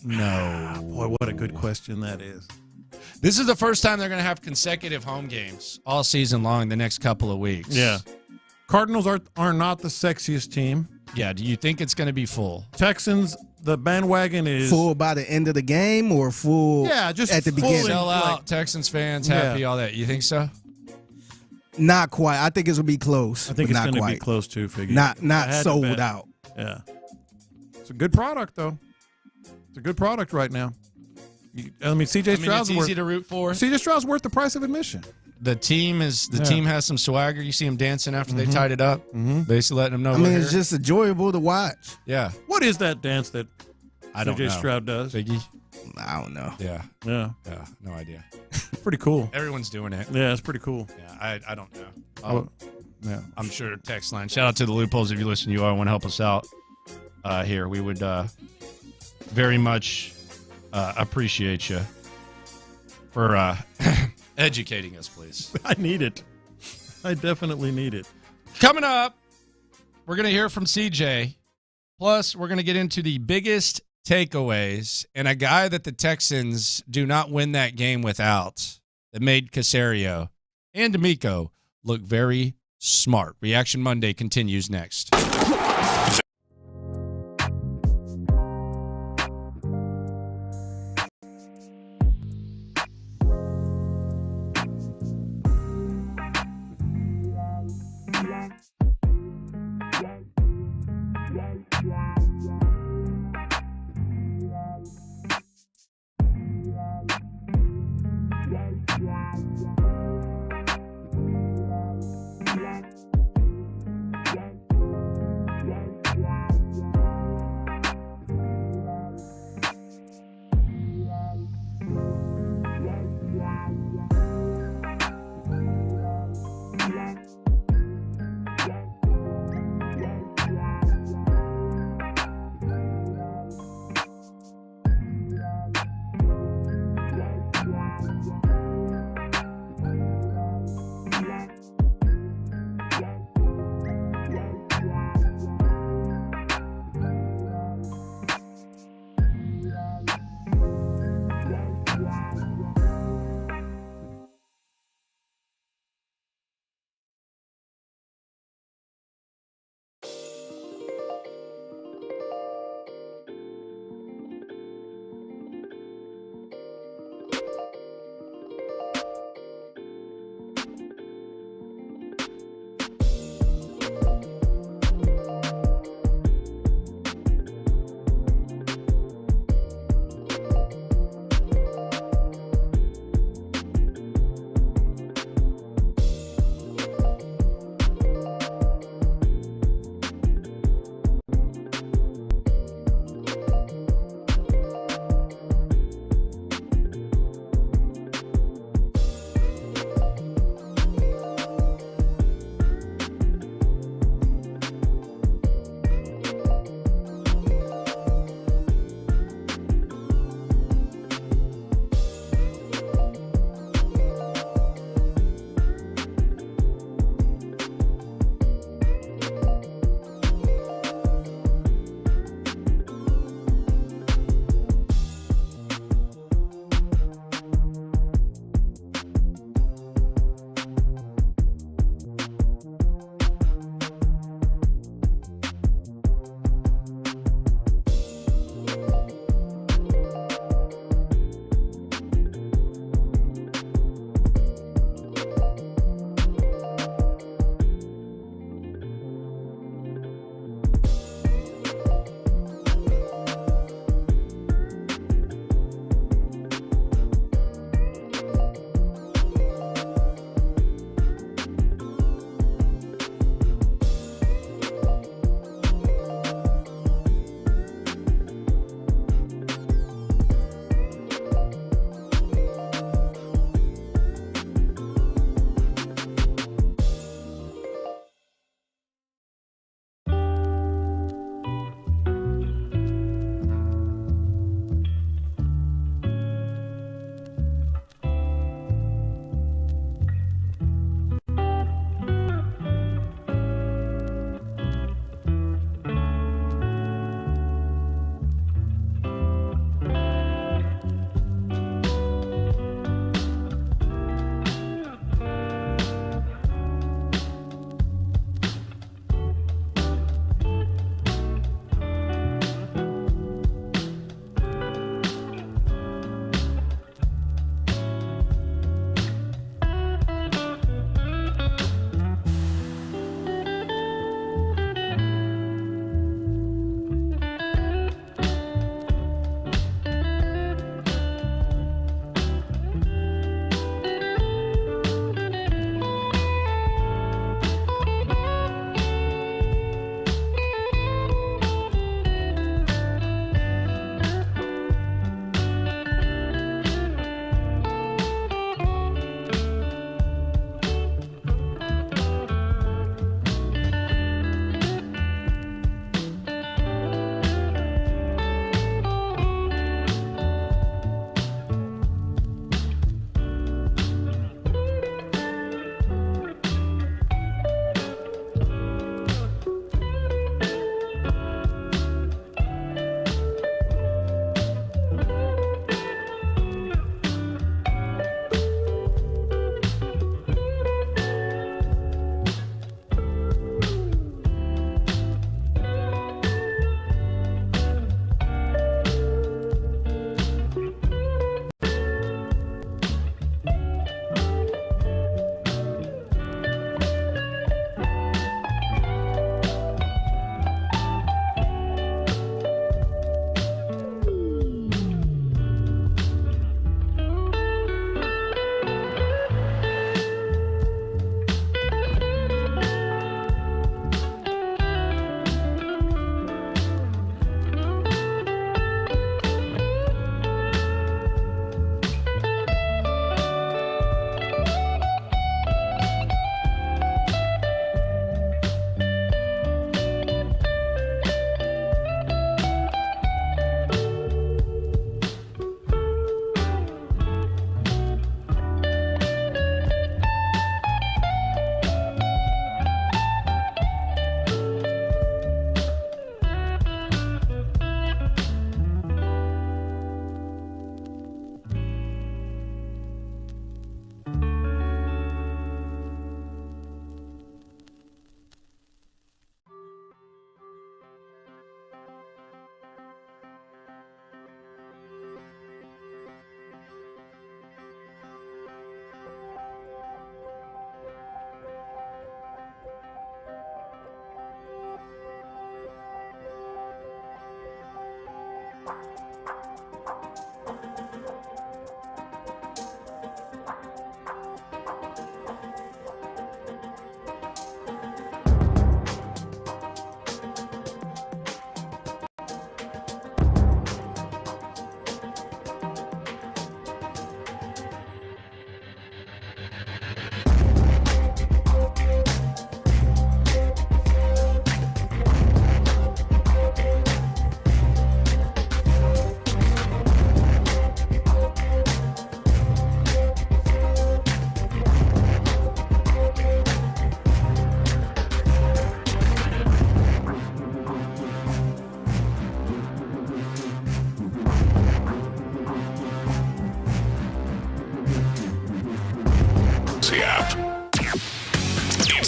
know. Boy, what a good question that is. This is the first time they're going to have consecutive home games all season long the next couple of weeks. Yeah. Cardinals are not the sexiest team. Yeah, do you think it's going to be full? Texans, the bandwagon is full by the end of the game or full just at the beginning? Sell out, Texans fans, happy, all that. You think so? Not quite. I think it's going to be close. I think it's going to be close too, Figgy. Not sold out. Yeah. It's a good product, though. It's a good product right now. C.J. Stroud's it's easy to root for. C.J. Stroud's worth the price of admission. The team has some swagger. You see them dancing after they tied it up. Basically letting them know. It's just enjoyable to watch. Yeah. What is that dance that C.J. Stroud does? Biggie? I don't know. Yeah. Yeah. Yeah. No idea. Pretty cool. Everyone's doing it. Yeah, it's pretty cool. Yeah. I don't know. Yeah. I'm sure text line. Shout out to the Loopholes if you listen. You all want to help us out here. We would very much appreciate you for educating us, please. I need it. I definitely need it. Coming up, we're going to hear from CJ. Plus, we're going to get into the biggest takeaways and a guy that the Texans do not win that game without that made Caserio and D'Amico look very smart. Reaction Monday continues next.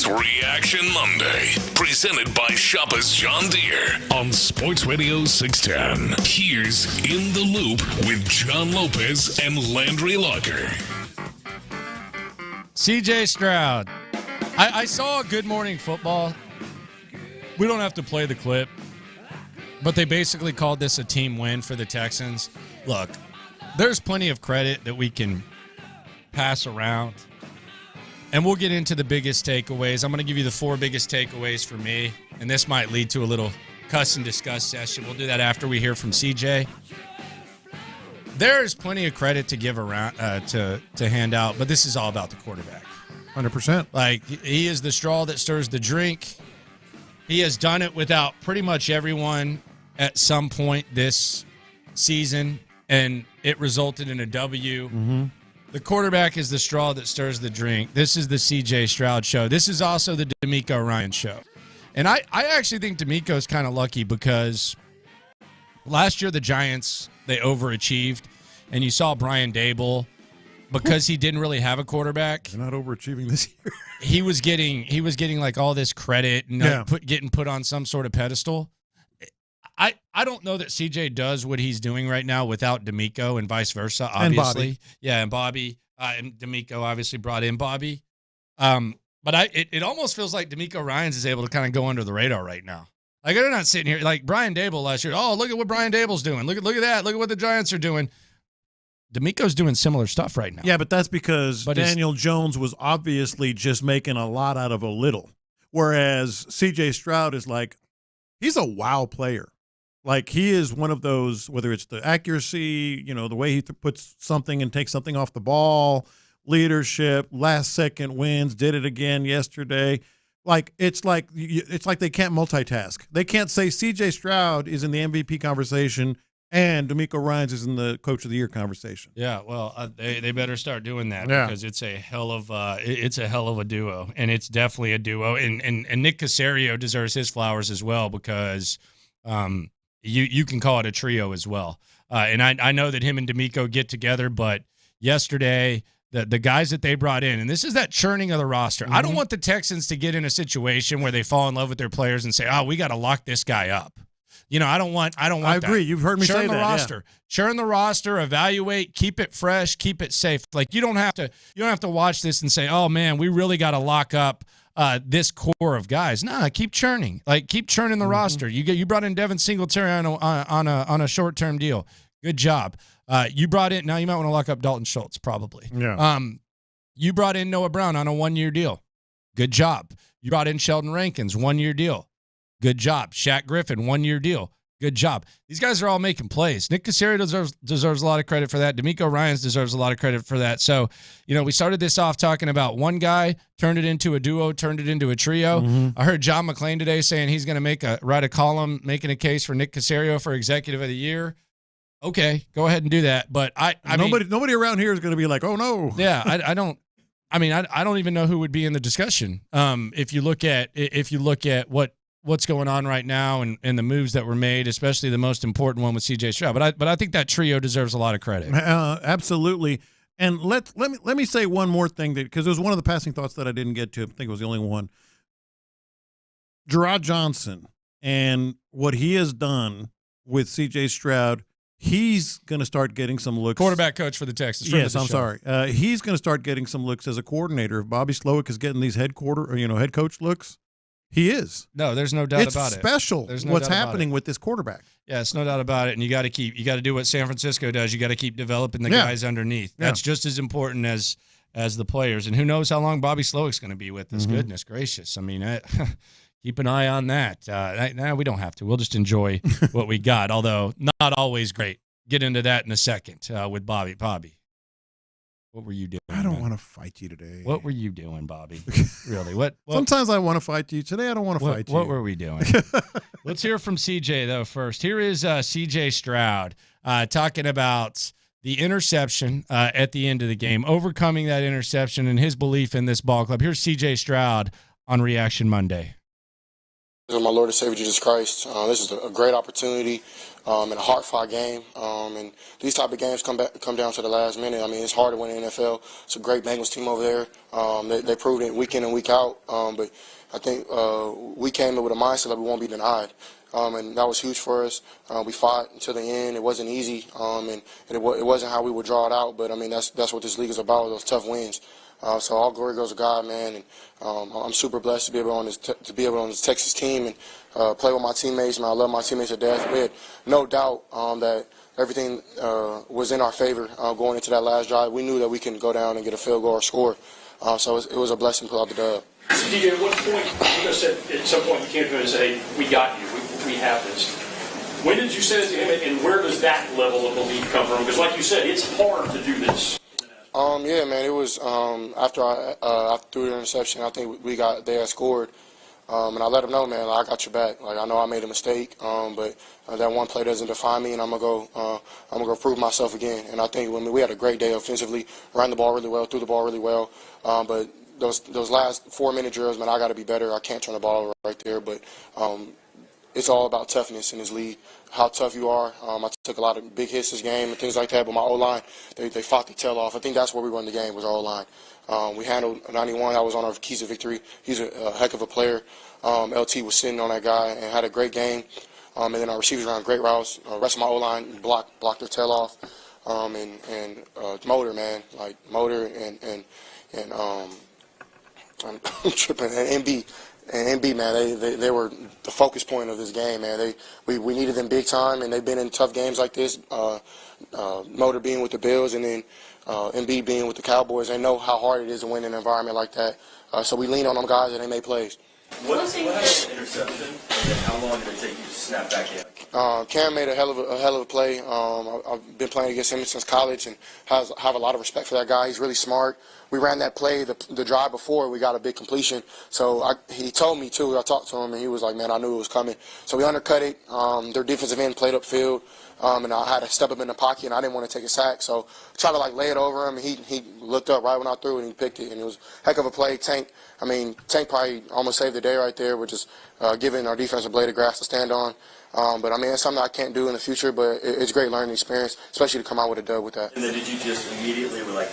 is Reaction Monday, presented by Shoppers John Deere on Sports Radio 610. Here's In the Loop with John Lopez and Landry Locker. CJ Stroud. I saw Good Morning Football. We don't have to play the clip, but they basically called this a team win for the Texans. Look, there's plenty of credit that we can pass around, and we'll get into the biggest takeaways. I'm going to give you the 4 biggest takeaways for me, and this might lead to a little cuss and discuss session. We'll do that after we hear from CJ. There's plenty of credit to give around to hand out, but this is all about the quarterback. 100%. Like, he is the straw that stirs the drink. He has done it without pretty much everyone at some point this season, and it resulted in a W. Mm-hmm. The quarterback is the straw that stirs the drink. This is the C.J. Stroud show. This is also the D'Amico Ryan show. And I actually think D'Amico's kind of lucky because last year the Giants, they overachieved, and you saw Brian Daboll, because he didn't really have a quarterback. They're not overachieving this year. He was getting like all this credit and getting put on some sort of pedestal. I don't know that CJ does what he's doing right now without D'Amico and vice versa, obviously. And Bobby. And D'Amico obviously brought in Bobby. But it almost feels like D'Amico Ryans is able to kind of go under the radar right now. Like, they're not sitting here like Brian Daboll last year. Oh, look at what Brian Daboll's doing. Look at that. Look at what the Giants are doing. D'Amico's doing similar stuff right now. Yeah, but that's because Daniel Jones was obviously just making a lot out of a little. Whereas C.J. Stroud is like, he's a wow player. Like, he is one of those, whether it's the accuracy, the way he puts something and takes something off the ball, leadership, last-second wins, did it again yesterday. Like, it's like they can't multitask. They can't say C.J. Stroud is in the MVP conversation and D'Amico Ryans is in the Coach of the Year conversation. Yeah, well, they better start doing that because it's a hell of a duo, and it's definitely a duo. And Nick Caserio deserves his flowers as well because you can call it a trio as well. And I know that him and D'Amico get together, but yesterday the guys that they brought in, and this is that churning of the roster. Mm-hmm. I don't want the Texans to get in a situation where they fall in love with their players and say, "Oh, we got to lock this guy up." I don't want I agree. That. You've heard me say that. Roster. Yeah. Churn the roster, evaluate, keep it fresh, keep it safe. Like, you don't have to watch this and say, "Oh man, we really got to lock up this core of guys." Nah, keep churning. Like, keep churning the roster. You brought in Devin Singletary on a short-term deal. Good job. You brought in, now you might want to lock up Dalton Schultz probably. Yeah. You brought in Noah Brown on a 1-year deal. Good job. You brought in Sheldon Rankins, 1-year deal. Good job. Shaq Griffin, 1-year deal. Good job. These guys are all making plays. Nick Caserio deserves a lot of credit for that. D'Amico Ryans deserves a lot of credit for that. So, we started this off talking about one guy, turned it into a duo, turned it into a trio. Mm-hmm. I heard John McClain today saying he's going to write a column making a case for Nick Caserio for Executive of the Year. Okay, go ahead and do that. But nobody around here is going to be like, "Oh no." Yeah, I don't even know who would be in the discussion. If you look at what's going on right now and the moves that were made, especially the most important one with C.J. Stroud. But I think that trio deserves a lot of credit. Absolutely. And let me say one more thing, because there was one of the passing thoughts that I didn't get to. I think it was the only one. Gerard Johnson and what he has done with C.J. Stroud, he's going to start getting some looks. Quarterback coach for the Texans. Yes, I'm sorry. He's going to start getting some looks as a coordinator. If Bobby Slowick is getting these head coach looks, he is. No, there's no doubt about it. It's special what's happening with this quarterback. Yeah, it's no doubt about it. And you got to do what San Francisco does. You got to keep developing the guys underneath. That's just as important as the players. And who knows how long Bobby Slowick's going to be with us. Mm-hmm. Goodness gracious. I mean, keep an eye on that. We don't have to. We'll just enjoy what we got, although not always great. Get into that in a second with Bobby. What were you doing? I don't want to fight you today. What were you doing, Bobby? Really? What? Sometimes I want to fight you. Today I don't want to fight you. What were we doing? Let's hear from CJ, though, first. Here is CJ Stroud talking about the interception at the end of the game, overcoming that interception and his belief in this ball club. Here's CJ Stroud on Reaction Monday. of my Lord and Savior Jesus Christ. This is a great opportunity and a hard-fought game. And these type of games come down to the last minute. I mean, it's hard to win in the NFL. It's a great Bengals team over there. They proved it week in and week out. But I think we came in with a mindset that we won't be denied. And that was huge for us. We fought until the end. It wasn't easy, and it wasn't how we would draw it out. But I mean, that's what this league is about, those tough wins. So all glory goes to God, man. And I'm super blessed to be able on this Texas team and play with my teammates. Man, I love my teammates to death. We had no doubt that everything was in our favor going into that last drive. We knew that we can go down and get a field goal or score. So it was a blessing to pull out the dub. DJ, at what point, you said at some point you came to him and said, hey, we got you, we have this. When did you say it to him, and where does that level of belief come from? Because like you said, it's hard to do this. Yeah, man, it was after I threw the interception, I think they had scored. And I let them know, man, I got your back. Like, I know I made a mistake, but that one play doesn't define me, and I'm gonna go prove myself again. And I think we had a great day offensively, ran the ball really well, threw the ball really well. But those last 4-minute drills, man, I got to be better. I can't turn the ball over right there, but it's all about toughness in this league. How tough you are. I took a lot of big hits this game and things like that, but my O-line, they fought the tail off. I think that's where we won the game, was our O-line. We handled 91. That was on our keys of victory. He's a heck of a player. LT was sitting on that guy and had a great game. And then our receivers ran great routes. The rest of my O-line blocked their tail off. And Motor, man, like Motor and I'm tripping, and MB, man, they were the focus point of this game, man. We needed them big time, and they've been in tough games like this. Motor being with the Bills, and then MB being with the Cowboys. They know how hard it is to win in an environment like that. So we lean on them guys, and they make plays. What happened with the interception, and then how long did it take you to snap back in? Cam made a hell of a play. I've been playing against him since college and have a lot of respect for that guy. He's really smart. We ran that play the drive before we got a big completion. So he told me too. I talked to him and he was like, "Man, I knew it was coming." So we undercut it. Their defensive end played upfield, and I had to step up in the pocket and I didn't want to take a sack. So I tried to lay it over him. And he looked up right when I threw it and he picked it. And it was a heck of a play. Tank probably almost saved the day right there, with just giving our defense a blade of grass to stand on. But I mean, it's something I can't do in the future, but it's a great learning experience, especially to come out with a dub with that. And then did you just immediately were like,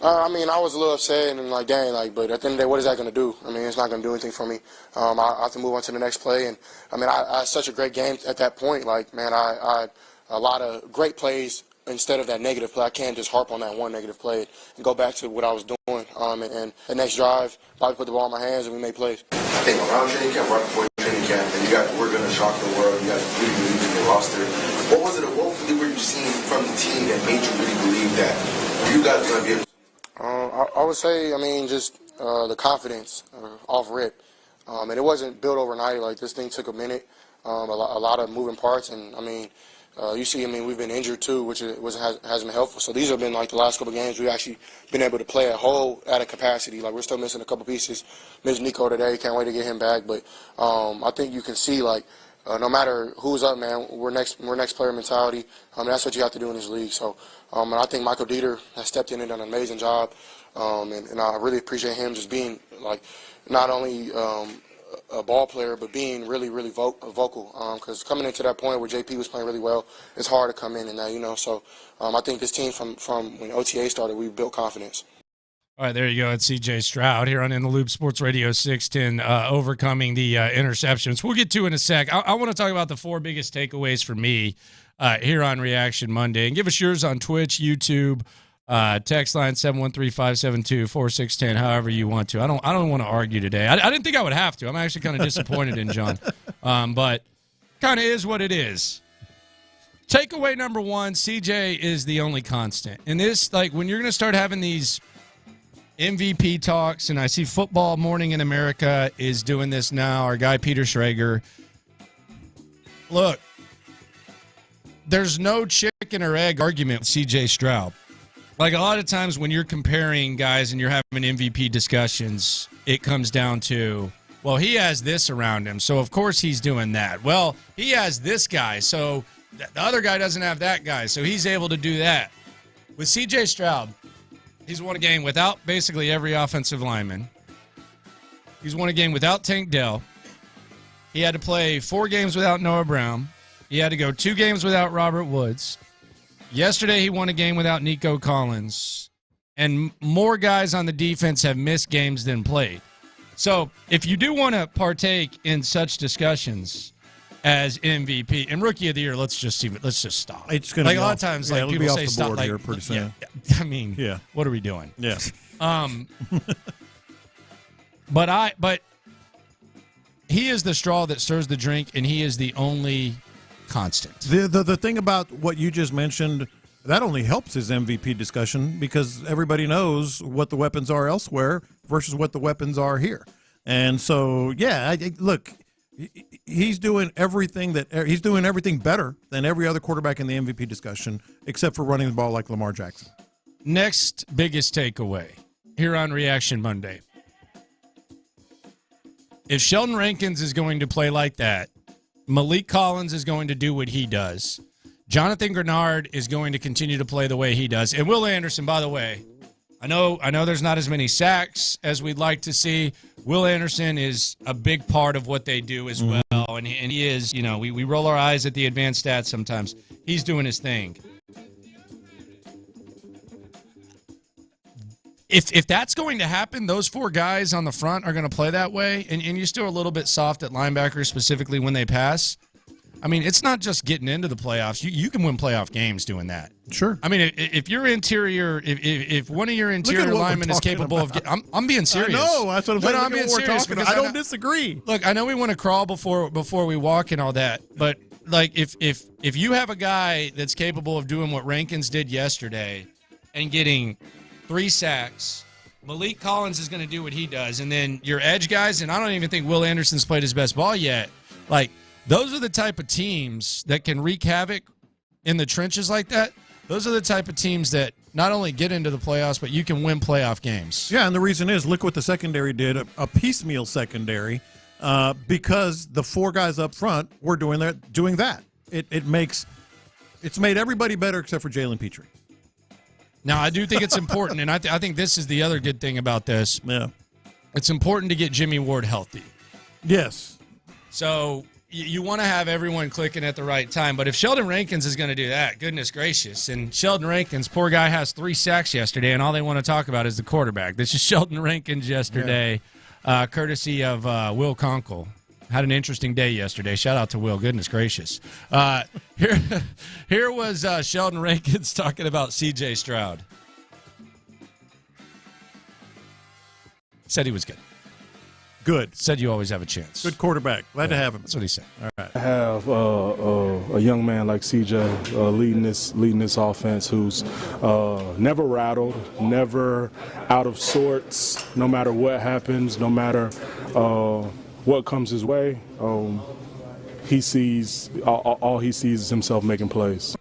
I mean, I was a little upset and dang, but at the end of the day, what is that going to do? I mean, it's not going to do anything for me. I have to move on to the next play. And I mean, I had such a great game at that point. I had a lot of great plays instead of that negative play. I can't just harp on that one negative play and go back to what I was doing. And the next drive, Bobby put the ball in my hands and we made plays. I think around training camp, right before training camp, and we're going to shock the world. You guys really believe in your roster. What were you seeing from the team that made you really believe that you guys are going to be able to? I would say, I mean, just the confidence off rip. And it wasn't built overnight. This thing took a minute, a lot of moving parts. And, I mean, you see, we've been injured too, which hasn't been helpful. So these have been the last couple of games we've actually been able to play at a capacity. We're still missing a couple pieces. Missed Nico today. Can't wait to get him back. But I think you can see, no matter who's up, man, we're next player mentality. That's what you have to do in this league. So, and I think Michael Dieter has stepped in and done an amazing job. And I really appreciate him just being not only a ball player, but being really, really vocal. Because coming into that point where JP was playing really well, it's hard to come in and that, So I think this team from when OTA started, we built confidence. All right, there you go. It's CJ Stroud here on In the Loop Sports Radio 610, overcoming the interceptions. We'll get to in a sec. I want to talk about the 4 biggest takeaways for me here on Reaction Monday. And give us yours on Twitch, YouTube, text line 713-572-4610, however you want to. I don't want to argue today. I didn't think I would have to. I'm actually kind of disappointed in John. But kind of is what it is. Takeaway number 1, CJ is the only constant. And this, when you're going to start having these MVP talks, and I see Football Morning in America is doing this now, our guy Peter Schrager. Look, there's no chicken or egg argument with CJ Stroud. A lot of times when you're comparing guys and you're having MVP discussions, it comes down to, well, he has this around him, so of course he's doing that. Well, he has this guy, so the other guy doesn't have that guy, so he's able to do that. With CJ Stroud, he's won a game without basically every offensive lineman. He's won a game without Tank Dell. He had to play 4 games without Noah Brown. He had to go 2 games without Robert Woods. Yesterday, he won a game without Nico Collins. And more guys on the defense have missed games than played. So if you do want to partake in such discussions as MVP and Rookie of the Year, let's just stop. It's going to be a lot of times like people say stop. Like, here pretty soon. Yeah, I mean, what are we doing? Yeah. But he is the straw that stirs the drink, and he is the only constant. The thing about what you just mentioned, that only helps his MVP discussion because everybody knows what the weapons are elsewhere versus what the weapons are here. And so, look, he's doing everything better than every other quarterback in the MVP discussion, except for running the ball like Lamar Jackson. Next biggest takeaway here on Reaction Monday. If Sheldon Rankins is going to play like that, Malik Collins is going to do what he does. Jonathan Grenard is going to continue to play the way he does. And Will Anderson, by the way, I know there's not as many sacks as we'd like to see. Will Anderson is a big part of what they do as well. And he is, we roll our eyes at the advanced stats sometimes. He's doing his thing. If that's going to happen, those 4 guys on the front are going to play that way, and you're still a little bit soft at linebackers, specifically when they pass. I mean, it's not just getting into the playoffs. You can win playoff games doing that. Sure. I mean, if your interior, if one of your interior linemen is capable of, I'm being serious. No, that's what I'm saying. I'm being serious because I don't disagree. Look, I know we want to crawl before we walk and all that, but like if you have a guy that's capable of doing what Rankins did yesterday and getting 3 sacks, Malik Collins is going to do what he does, and then your edge guys, and I don't even think Will Anderson's played his best ball yet. Like, those are the type of teams that can wreak havoc in the trenches like that. Those are the type of teams that not only get into the playoffs, but you can win playoff games. Yeah, and the reason is, look what the secondary did, a piecemeal secondary, because the 4 guys up front were doing that. It's made everybody better except for Jalen Petrie. Now, I do think it's important, and I think this is the other good thing about this. Yeah. It's important to get Jimmy Ward healthy. Yes. So you want to have everyone clicking at the right time, but if Sheldon Rankins is going to do that, goodness gracious, and Sheldon Rankins, poor guy, has 3 sacks yesterday, and all they want to talk about is the quarterback. This is Sheldon Rankins yesterday, courtesy of Will Conkle. Had an interesting day yesterday. Shout out to Will. Goodness gracious. Here was Sheldon Rankins talking about C.J. Stroud. Said he was good. Good. Said you always have a chance. Good quarterback. Glad to have him. That's what he said. All right. I have a young man like CJ leading this offense who's never rattled, never out of sorts, no matter what happens, no matter what comes his way. He sees all he sees is himself making plays.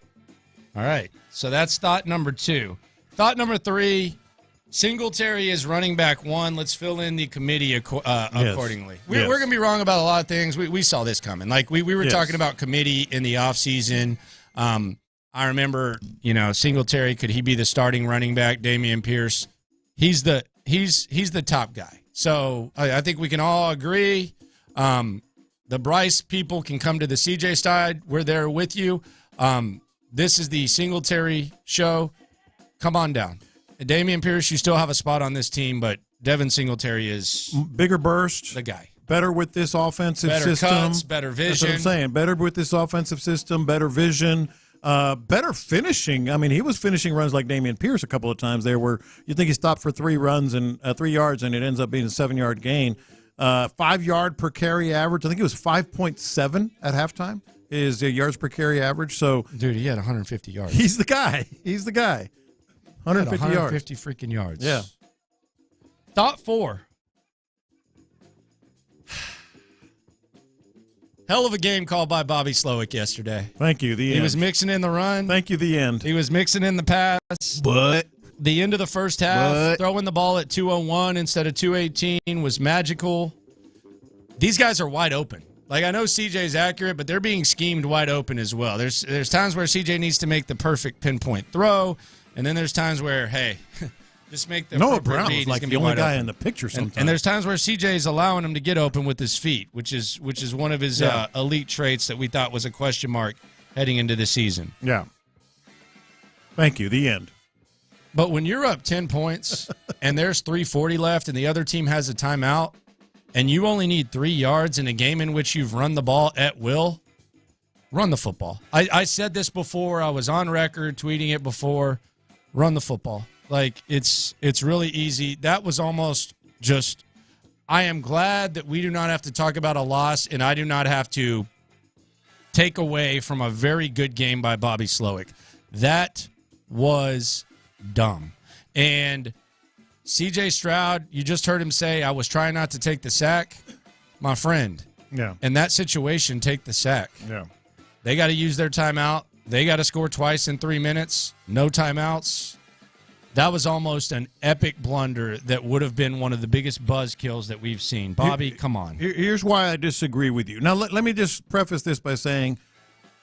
All right. So that's thought number 2. Thought number 3. Singletary is running back 1. Let's fill in the committee accordingly. We're going to be wrong about a lot of things. We saw this coming. Like we were talking about committee in the offseason. I remember, Singletary, could he be the starting running back? Dameon Pierce, he's the top guy. So I think we can all agree. The Bryce people can come to the CJ side. We're there with you. This is the Singletary show. Come on down. Dameon Pierce, you still have a spot on this team, but Devin Singletary is bigger burst, the guy. Better with this offensive better system. Cuts, better vision. That's what I'm saying. Better with this offensive system, better vision, better finishing. I mean, he was finishing runs like Dameon Pierce a couple of times there where you think he stopped for 3 yards and it ends up being a 7-yard gain. 5-yard per carry average. I think it was 5.7 at halftime is yards per carry average. So, dude, he had 150 yards. He's the guy. 150 yards. 150 freaking yards. Yeah. Thought 4. Hell of a game called by Bobby Slowick yesterday. Thank you. He was mixing in the run. Thank you. The end. He was mixing in the pass. But the end of the first half, throwing the ball at 201 instead of 218 was magical. These guys are wide open. Like, I know CJ's accurate, but they're being schemed wide open as well. There's times where CJ needs to make the perfect pinpoint throw, and then there's times where, hey, Just make the Noah appropriate Brown read, is he's like gonna the be only wide guy open. in the picture sometimes. And there's times where CJ is allowing him to get open with his feet, which is one of his elite traits that we thought was a question mark heading into the season. Yeah. Thank you. The end. But when you're up 10 points and there's 3:40 left and the other team has a timeout and you only need 3 yards in a game in which you've run the ball at will, run the football. I said this before. I was on record tweeting it before. Run the football. Like, it's really easy. That was almost just – I am glad that we do not have to talk about a loss and I do not have to take away from a very good game by Bobby Slowick. That was dumb. And C.J. Stroud, you just heard him say, I was trying not to take the sack. My friend. Yeah. In that situation, take the sack. Yeah. They got to use their timeout. They got to score twice in 3 minutes. No timeouts. That was almost an epic blunder that would have been one of the biggest buzzkills that we've seen. Bobby, come on. Here's why I disagree with you. Now, let me just preface this by saying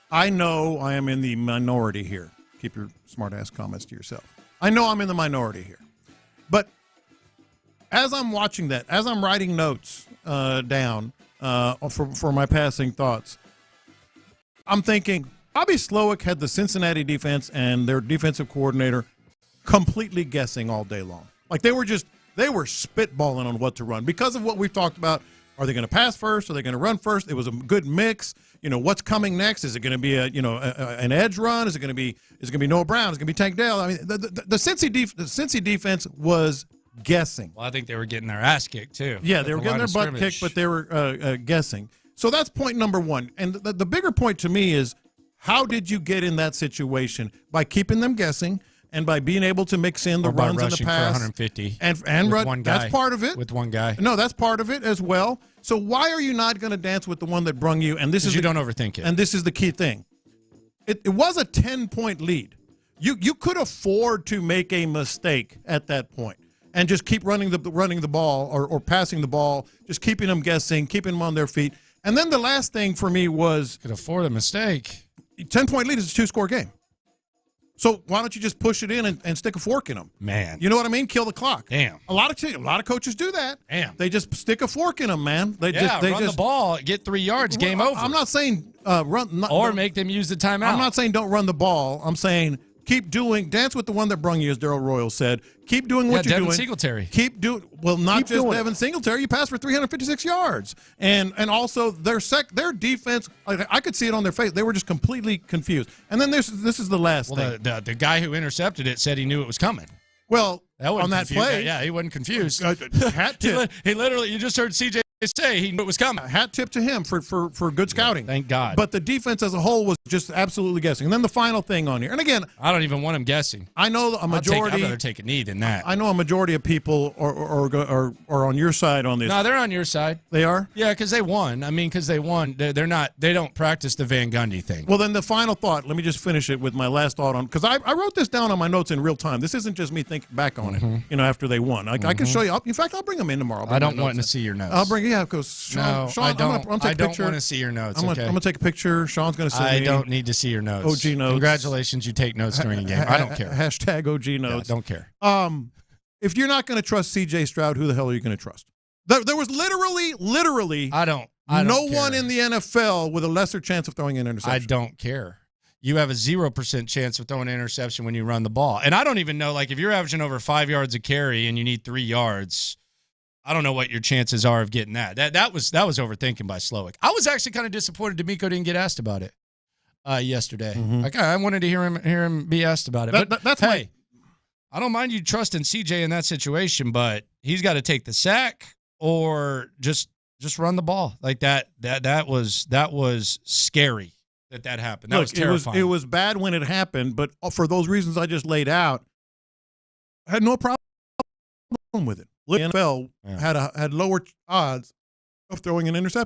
I know I am in the minority here. Keep your smart-ass comments to yourself. I know I'm in the minority here. But as I'm watching that, as I'm writing notes down for my passing thoughts, I'm thinking Bobby Slowick had the Cincinnati defense and their defensive coordinator completely guessing all day long. Like they were spitballing on what to run because of what we've talked about. Are they going to pass first? Are they going to run first? It was a good mix. What's coming next? Is it going to be an edge run? Is it going to be Noah Brown? Is it going to be Tank Dell? I mean, the Cincy defense was guessing. Well, I think they were getting their ass kicked too. Yeah, they were getting their butt kicked, but they were guessing. So that's point number one. And the bigger point to me is, how did you get in that situation? By keeping them guessing and by being able to mix in the runs and the pass. For 150 and with run. One guy, that's part of it. With one guy. No, that's part of it as well. So why are you not going to dance with the one that brung you? And this is you don't overthink it. And this is the key thing. It was a 10-point lead. You could afford to make a mistake at that point and just keep running the ball or passing the ball, just keeping them guessing, keeping them on their feet. And then the last thing for me was could afford a mistake. 10-point lead is a 2-score game. So why don't you just push it in and stick a fork in them? Man. You know what I mean? Kill the clock. Damn. A lot of coaches do that. Damn. They just stick a fork in them, man. They run the ball, get 3 yards, game over. I'm not saying make them use the timeout. I'm not saying don't run the ball. I'm saying keep dance with the one that brung you, as Darrell Royal said. Keep doing what you're Devin doing. Singletary. Keep just Devin Singletary. You passed for 356 yards, and also their defense. I could see it on their face. They were just completely confused. And then this is the last thing. The guy who intercepted it said he knew it was coming. Well, on that play, he wasn't confused. Hat tip. He literally, you just heard CJ say he knew it was coming. Hat tip to him for good scouting. Thank God. But the defense as a whole was just absolutely guessing. And then the final thing on here, and again, I don't even want him guessing. I know a majority. I'd rather take a knee than that. I know a majority of people are on your side on this. No, they're on your side. They are? Yeah, because they won. I mean, because they won. They're not. They don't practice the Van Gundy thing. Well, then the final thought. Let me just finish it with my last thought on, because I wrote this down on my notes in real time. This isn't just me thinking back on it. After they won, I can show you. In fact, I'll bring them in tomorrow. I don't want to see your notes. I'll bring because Sean. I don't I'm gonna take a picture. want to see your notes. I'm gonna take a picture. Sean's gonna send me. I don't need to see your notes. OG notes. Congratulations, you take notes during a game. I don't care. Hashtag OG notes. Yeah, don't care. If you're not going to trust C.J. Stroud, who the hell are you going to trust? There was literally. No one in the NFL with a lesser chance of throwing an interception. I don't care. You have a 0% chance of throwing an interception when you run the ball. And I don't even know, like, if you're averaging over 5 yards a carry and you need 3 yards, I don't know what your chances are of getting that. That was overthinking by Slowick. I was actually kind of disappointed D'Amico didn't get asked about it yesterday. Like, I wanted to hear him be asked about it. But hey, I don't mind you trusting CJ in that situation, but he's got to take the sack or just run the ball. Like that was scary. That happened. That was terrifying. It was bad when it happened, but for those reasons I just laid out, I had no problem with it. The NFL had lower odds of throwing an interception.